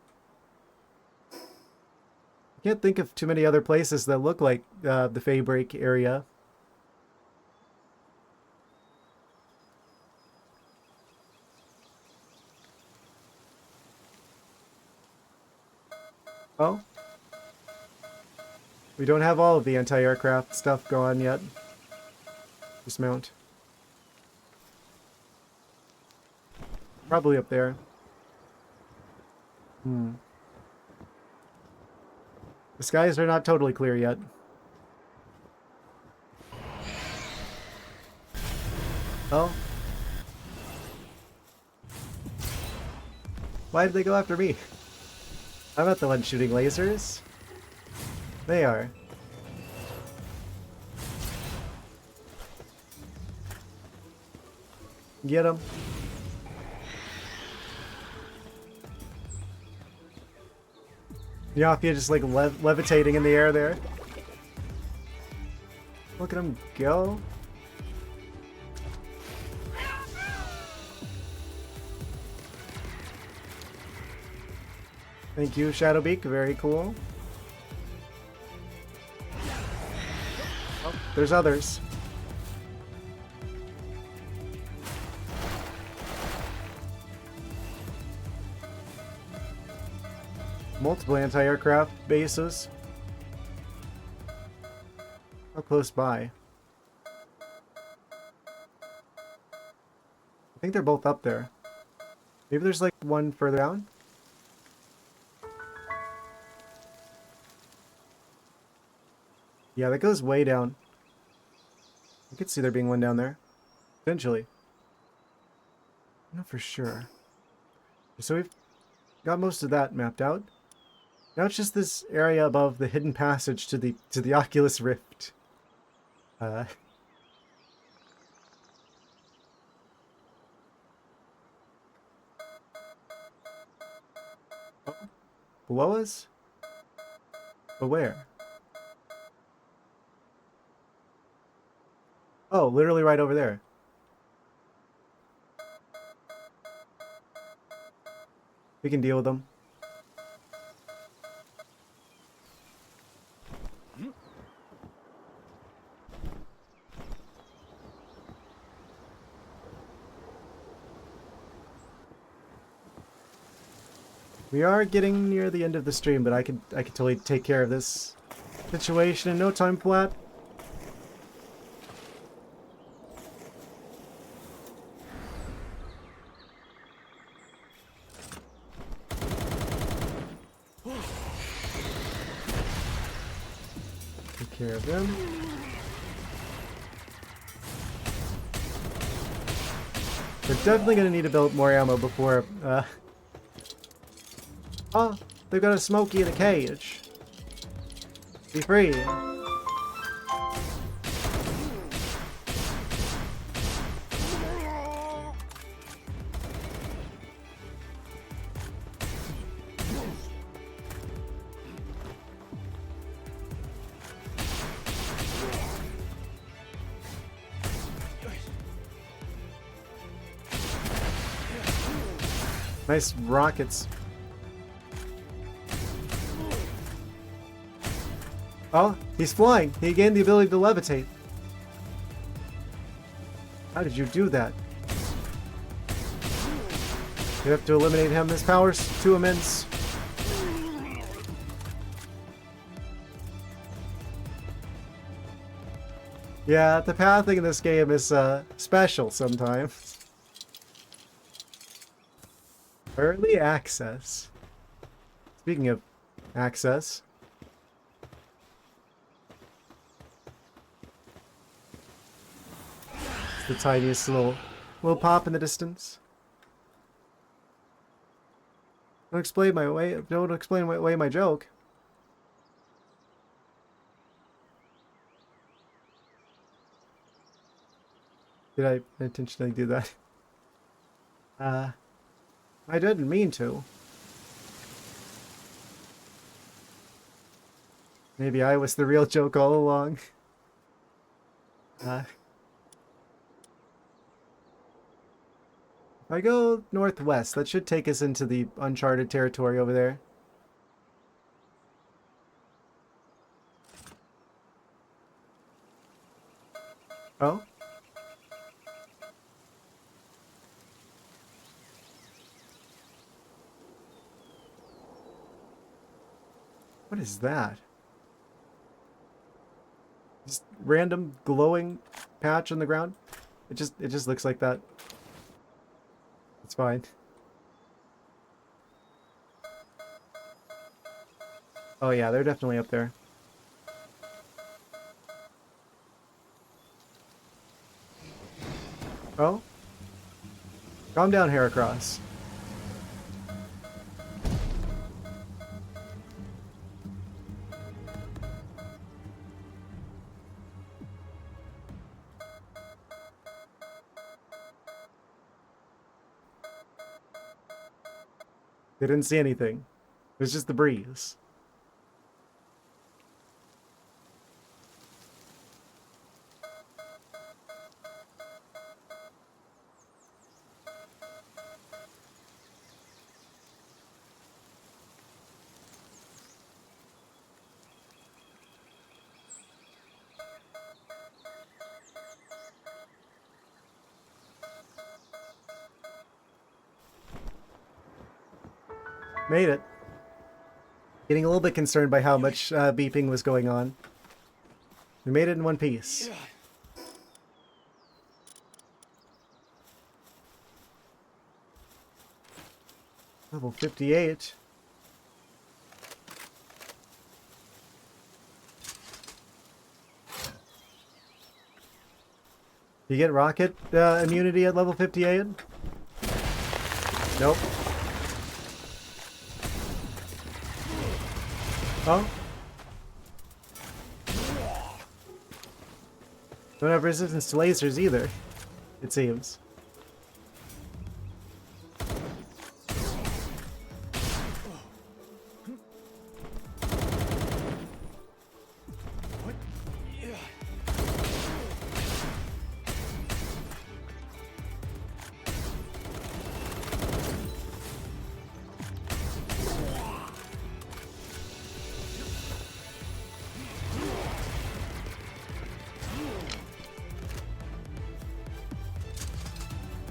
I can't think of too many other places that look like the Daybreak area. Oh, we don't have all of the anti-aircraft stuff going yet. Dismount. Probably up there. The skies are not totally clear yet. Oh. Why did they go after me? I'm not the one shooting lasers. They are. Get them. Yafia just like levitating in the air there. Look at him go. Thank you, Shadowbeak. Very cool. Oh, there's others. Multiple anti-aircraft bases. How close by? I think they're both up there. Maybe there's like one further down? Yeah, that goes way down. I could see there being one down there. Potentially. Not for sure. So we've got most of that mapped out. Now it's just this area above the hidden passage to the Oculus Rift. Oh, below us? But where? Oh, literally right over there. We can deal with them. We are getting near the end of the stream, but I could totally take care of this situation in no time flat. Take care of them. We're definitely gonna need to build more ammo before. Oh, they've got a Smokey in a cage. Be free. Nice rockets. Oh, he's flying. He gained the ability to levitate. How did you do that? You have to eliminate him. His power's too immense. Yeah, the pathing in this game is special sometimes. Early access. Speaking of access. It's the tiniest little pop in the distance. Don't explain away my joke. Did I intentionally do that? I didn't mean to. Maybe I was the real joke all along. If I go northwest, that should take us into the uncharted territory over there. Oh? What is that? Just random glowing patch on the ground? It just looks like that. It's fine. Oh yeah, they're definitely up there. Oh? Calm down, Heracross. They didn't see anything. It was just the breeze. Made it. Getting a little bit concerned by how much beeping was going on. We made it in one piece. Level 58. You get rocket immunity at level 58? Nope. Oh? Don't have resistance to lasers either, it seems.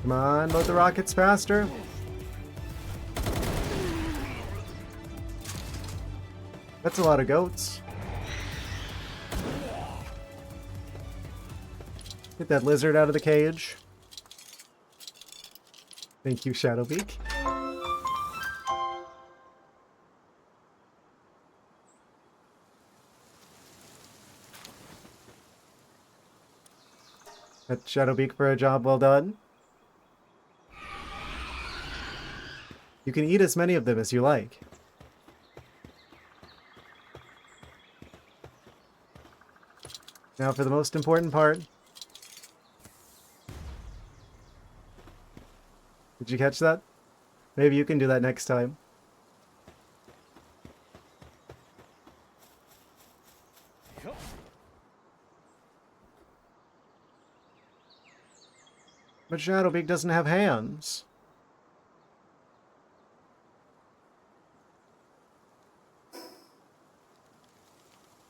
Come on, load the rockets faster. That's a lot of goats. Get that lizard out of the cage. Thank you, Shadowbeak. That's Shadowbeak for a job well done. You can eat as many of them as you like. Now for the most important part. Did you catch that? Maybe you can do that next time. But Shadowbeak doesn't have hands.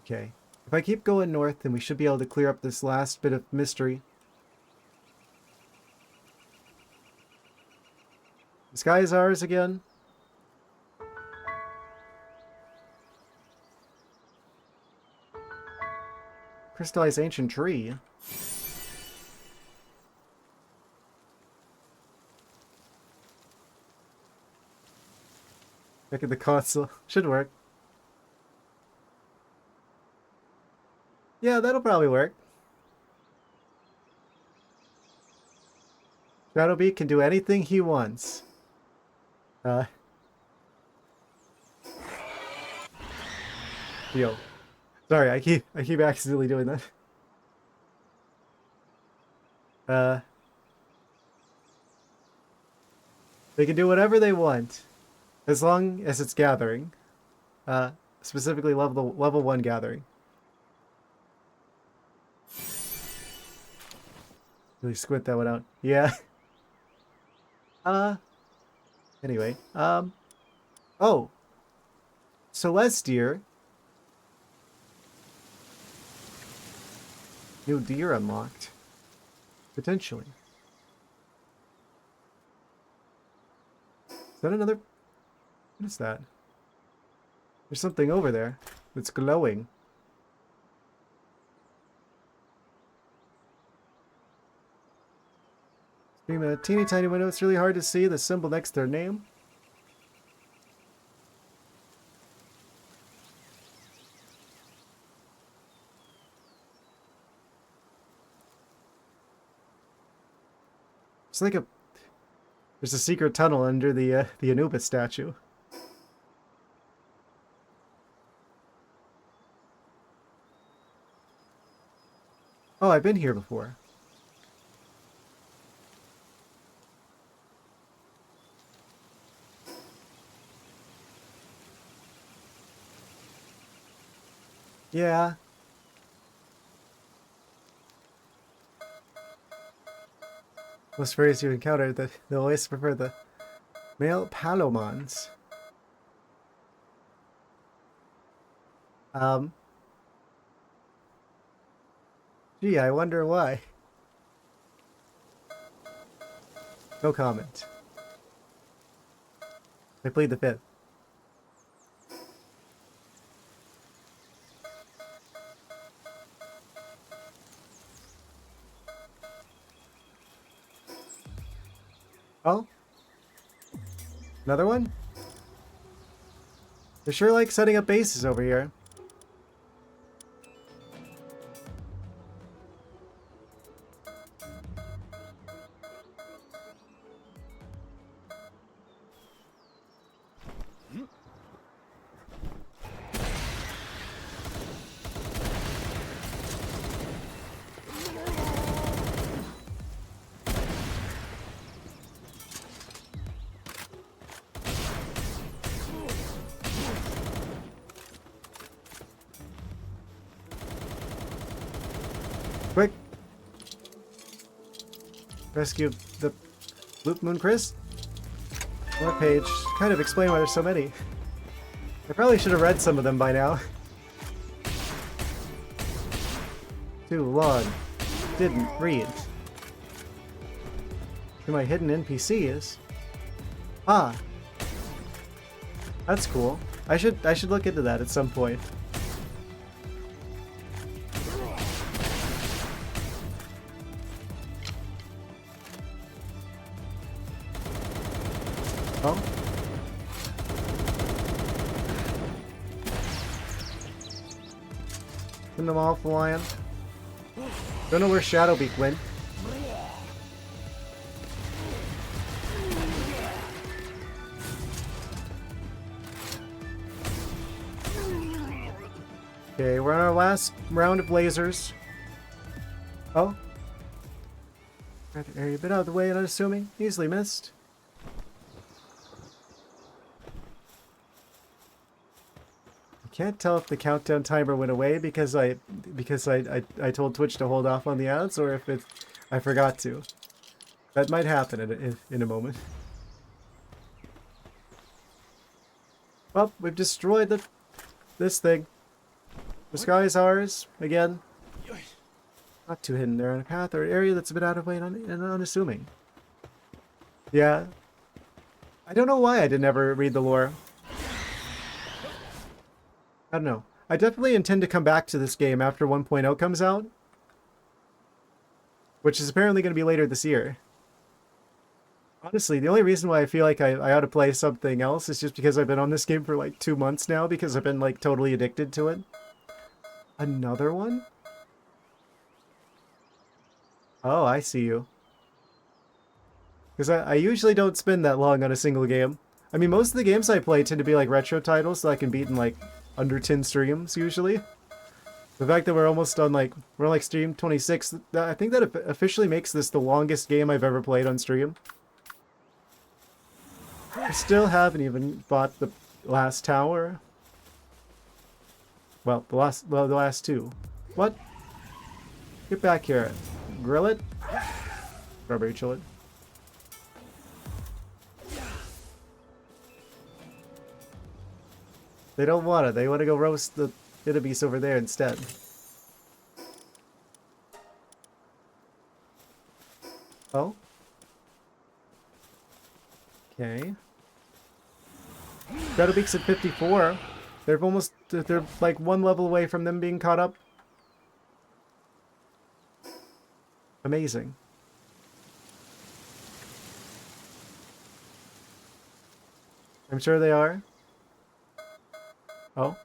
Okay. If I keep going north, then we should be able to clear up this last bit of mystery. The sky is ours again. Crystallized ancient tree. Back at the console. Should work. Yeah, that'll probably work. Shadowbeak can do anything he wants. Yo. Sorry, I keep accidentally doing that. They can do whatever they want. As long as it's gathering. Specifically level 1 gathering. Really squint that one out. Yeah. Anyway. Oh. Celestier. New deer unlocked. Potentially. Is that another... What is that? There's something over there that's glowing. Being a teeny tiny window, it's really hard to see the symbol next to their name. It's like there's a secret tunnel under the Anubis statue. Oh, I've been here before. Yeah. Most furries you encounter, they always prefer the male palomons. Gee, I wonder why. No comment. I played the 5th. Oh? Another one? They sure like setting up bases over here. Quick! Rescue the Loop Moon Chris? More page. Kind of explain why there's so many. I probably should have read some of them by now. Too long. Didn't read. Who my hidden NPC is. Ah. That's cool. I should look into that at some point. Oh. Send them all flying. Don't know where Shadowbeak went. Okay, we're on our last round of lasers. Oh. Got the area a bit out of the way, unassuming. Easily missed. I can't tell if the countdown timer went away because I told Twitch to hold off on the ads, or if I forgot to. That might happen in a moment. Well, we've destroyed this thing. The sky is ours again. Not too hidden there on a path or an area that's a bit out of way and unassuming. Yeah. I don't know why I didn't ever read the lore. I don't know. I definitely intend to come back to this game after 1.0 comes out. Which is apparently going to be later this year. Honestly, the only reason why I feel like I ought to play something else is just because I've been on this game for like 2 months now because I've been like totally addicted to it. Another one? Oh, I see you. Because I usually don't spend that long on a single game. I mean, most of the games I play tend to be like retro titles that I can beat in like under 10 streams usually. The fact that we're almost on like, we're on like stream 26, I think that officially makes this the longest game I've ever played on stream. I still haven't even bought the last tower. Well, the last two. What? Get back here. Grill it? Strawberry chill it. They don't want it. They want to go roast the enemies over there instead. Oh? Okay. Shadowbeak's at 54. They're like one level away from them being caught up. Amazing. I'm sure they are. Oh.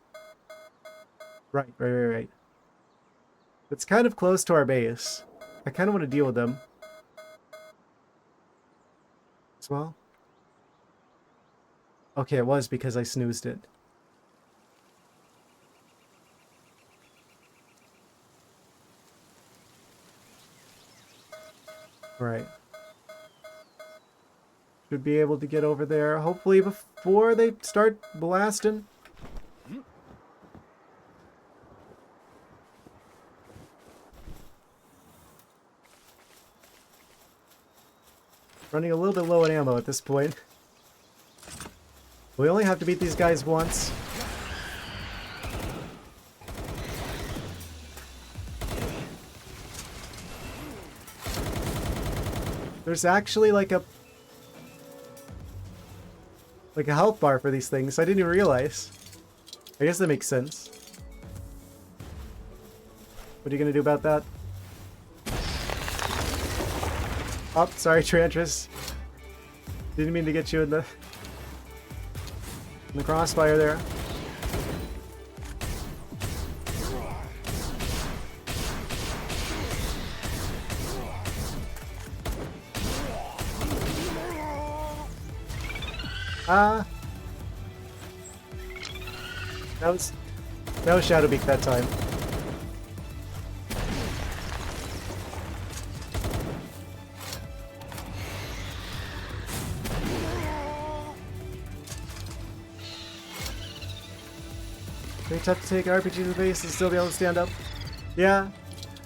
Right. It's kind of close to our base. I kind of want to deal with them. As well. Okay, it was because I snoozed it. Right. Should be able to get over there, hopefully before they start blasting. Running a little bit low on ammo at this point. We only have to beat these guys once. There's actually like a health bar for these things. I didn't even realize. I guess that makes sense. What are you gonna do about that? Oh, sorry, Trantress. Didn't mean to get you in the crossfire there. That was Shadowbeak that time. Very tough to take RPG to the base and still be able to stand up. Yeah,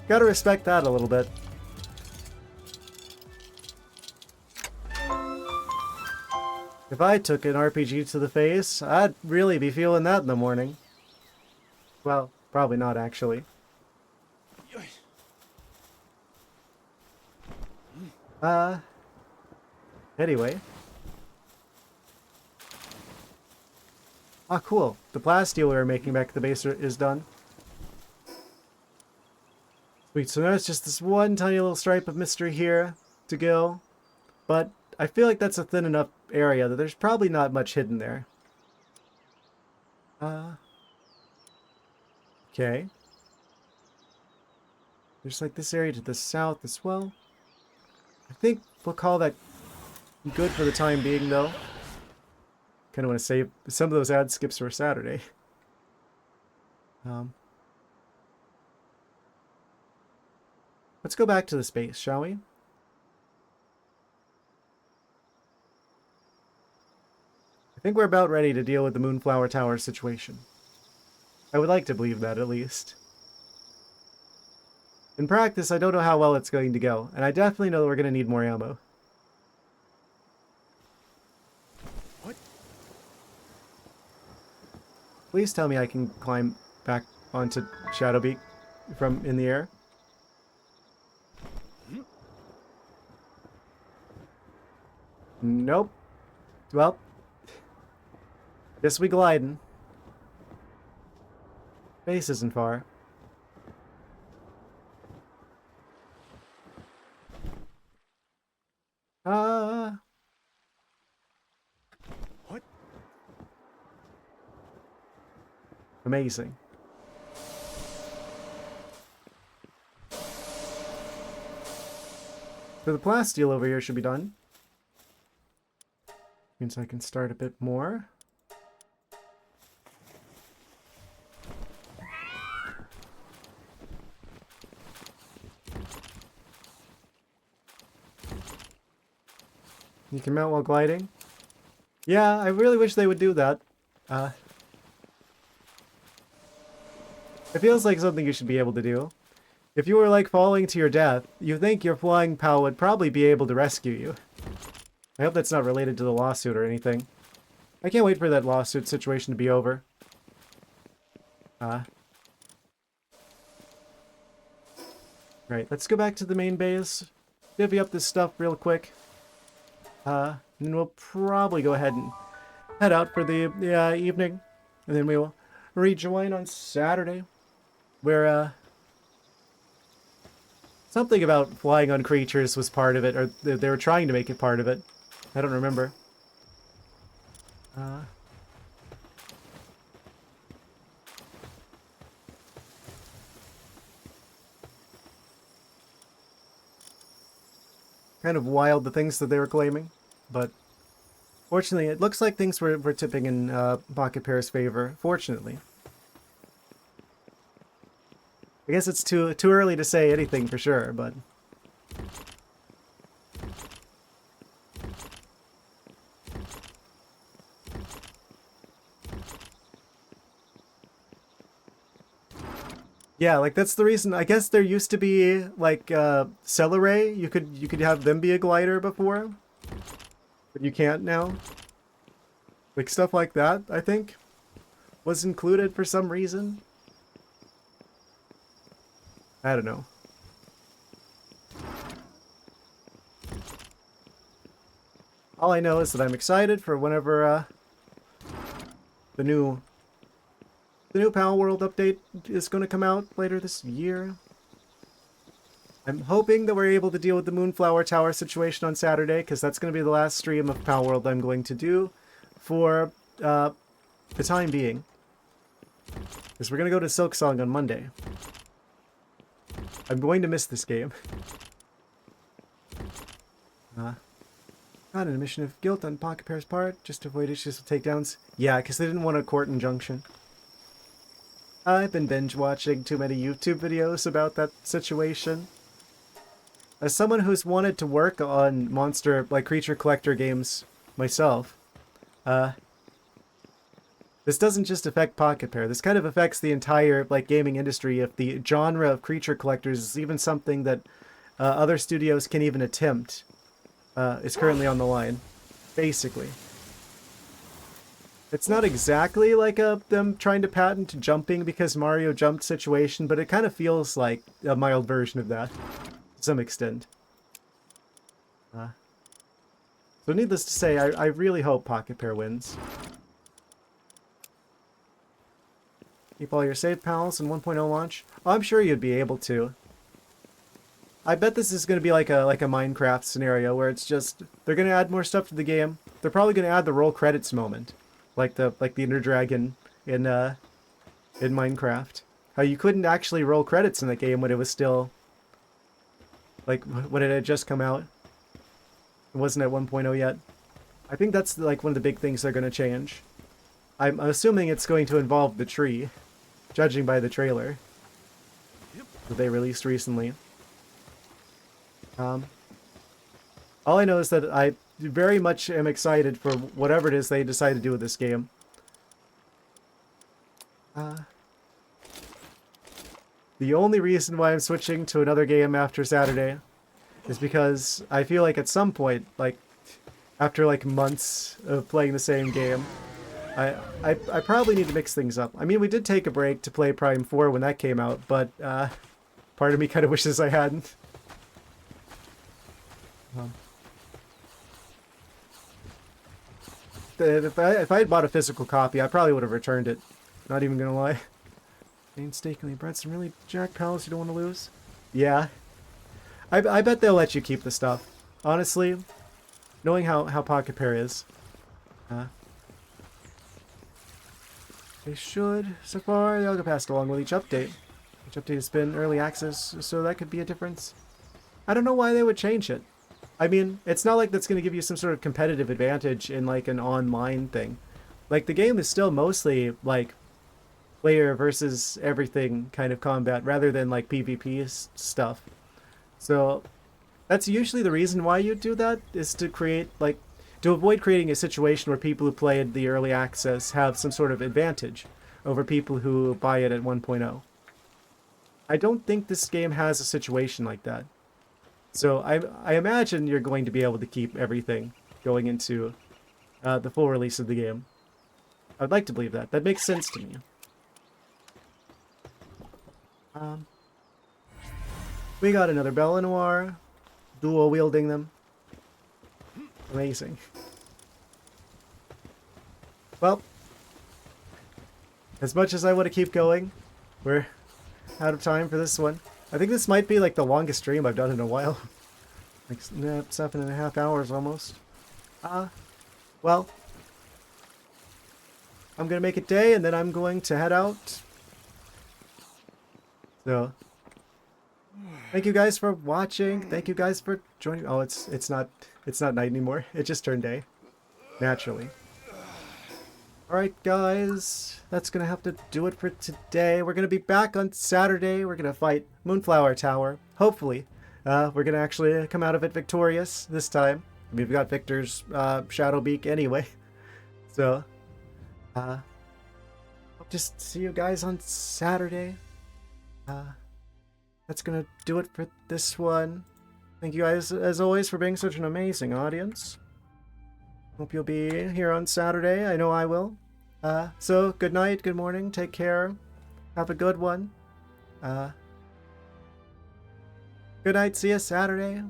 gotta respect that a little bit. If I took an RPG to the face, I'd really be feeling that in the morning. Well, probably not actually. Anyway. Ah, cool. The plasteel we were making back at the base is done. Sweet, so now it's just this one tiny little stripe of mystery here to go. But I feel like that's a thin enough area that there's probably not much hidden there. Okay. There's like this area to the south as well. I think we'll call that good for the time being, though. Kind of want to save some of those ad skips for Saturday. Let's go back to the space, shall we? I think we're about ready to deal with the Moonflower Tower situation. I would like to believe that, at least. In practice, I don't know how well it's going to go, and I definitely know that we're going to need more ammo.
What?
Please tell me I can climb back onto Shadowbeak from in the air. Nope. Well, guess we gliding. Base isn't far.
What?
Amazing. So the plasteel over here should be done. Means I can start a bit more. You can mount while gliding. Yeah, I really wish they would do that. It feels like something you should be able to do. If you were like falling to your death, you think your flying pal would probably be able to rescue you. I hope that's not related to the lawsuit or anything. I can't wait for that lawsuit situation to be over. Right, let's go back to the main base. Divvy up this stuff real quick. And then we'll probably go ahead and head out for the evening. And then we will rejoin on Saturday. Where, something about flying on creatures was part of it, or they were trying to make it part of it. I don't remember. Kind of wild, the things that they were claiming. But fortunately, it looks like things were tipping in Pocket Pair's favor. Fortunately. I guess it's too early to say anything for sure, but... Yeah, like that's the reason. I guess there used to be like Celeray. You could have them be a glider before, but you can't now. Like stuff like that, I think, was included for some reason. I don't know. All I know is that I'm excited for whenever the new Palworld update is going to come out later this year. I'm hoping that we're able to deal with the Moonflower Tower situation on Saturday, because that's going to be the last stream of Palworld I'm going to do for the time being. Because we're going to go to Silksong on Monday. I'm going to miss this game. Not an admission of guilt on Pocket Pair's part, just to avoid issues with takedowns. Yeah, because they didn't want a court injunction. I've been binge watching too many YouTube videos about that situation. As someone who's wanted to work on monster, like creature collector games myself, this doesn't just affect Pocket Pair. This kind of affects the entire like gaming industry if the genre of creature collectors is even something that other studios can even attempt. Is currently on the line, basically. It's not exactly like them trying to patent jumping because Mario jumped situation, but it kind of feels like a mild version of that, to some extent. So needless to say, I really hope Pocket Pair wins. Keep all your save pals in 1.0 launch. Oh, I'm sure you'd be able to. I bet this is going to be like a Minecraft scenario where it's just they're going to add more stuff to the game. They're probably going to add the roll credits moment, like the Ender Dragon in Minecraft. How you couldn't actually roll credits in the game when it was still like when it had just come out. It wasn't at 1.0 yet. I think that's like one of the big things they're going to change. I'm assuming it's going to involve the tree, judging by the trailer that they released recently. All I know is that I very much am excited for whatever it is they decide to do with this game. The only reason why I'm switching to another game after Saturday is because I feel like at some point, like after like months of playing the same game, I probably need to mix things up. I mean, we did take a break to play Prime 4 when that came out, but part of me kind of wishes I hadn't. If I had bought a physical copy, I probably would have returned it. Not even gonna lie. Painstakingly bred some really jack pals you don't want to lose. Yeah. I bet they'll let you keep the stuff. Honestly, knowing how Pocket Pair is. They should. So far, they'll get passed along with each update. Each update has been early access, so that could be a difference. I don't know why they would change it. I mean, it's not like that's going to give you some sort of competitive advantage in like an online thing. Like the game is still mostly like player versus everything kind of combat rather than like PvP stuff. So that's usually the reason why you do that, is to create like to avoid creating a situation where people who played the early access have some sort of advantage over people who buy it at 1.0. I don't think this game has a situation like that. So I imagine you're going to be able to keep everything going into the full release of the game. I'd like to believe that. That makes sense to me. We got another Bellanoir. Dual wielding them. Amazing. Well, as much as I want to keep going, we're out of time for this one. I think this might be like the longest stream I've done in a while. Like 7.5 hours almost. Well, I'm gonna make it day and then I'm going to head out. So, thank you guys for watching. Thank you guys for joining. Oh, it's not night anymore. It just turned day, naturally. All right, guys, that's gonna have to do it for today. We're gonna be back on Saturday. We're gonna fight Moonflower Tower. Hopefully, we're gonna actually come out of it victorious this time. We've got Victor's Shadow Beak anyway, so hope to see you guys on Saturday. That's gonna do it for this one. Thank you guys, as always, for being such an amazing audience. Hope you'll be here on Saturday. I know I will. So, good night, good morning, take care. Have a good one. Good night, see you Saturday.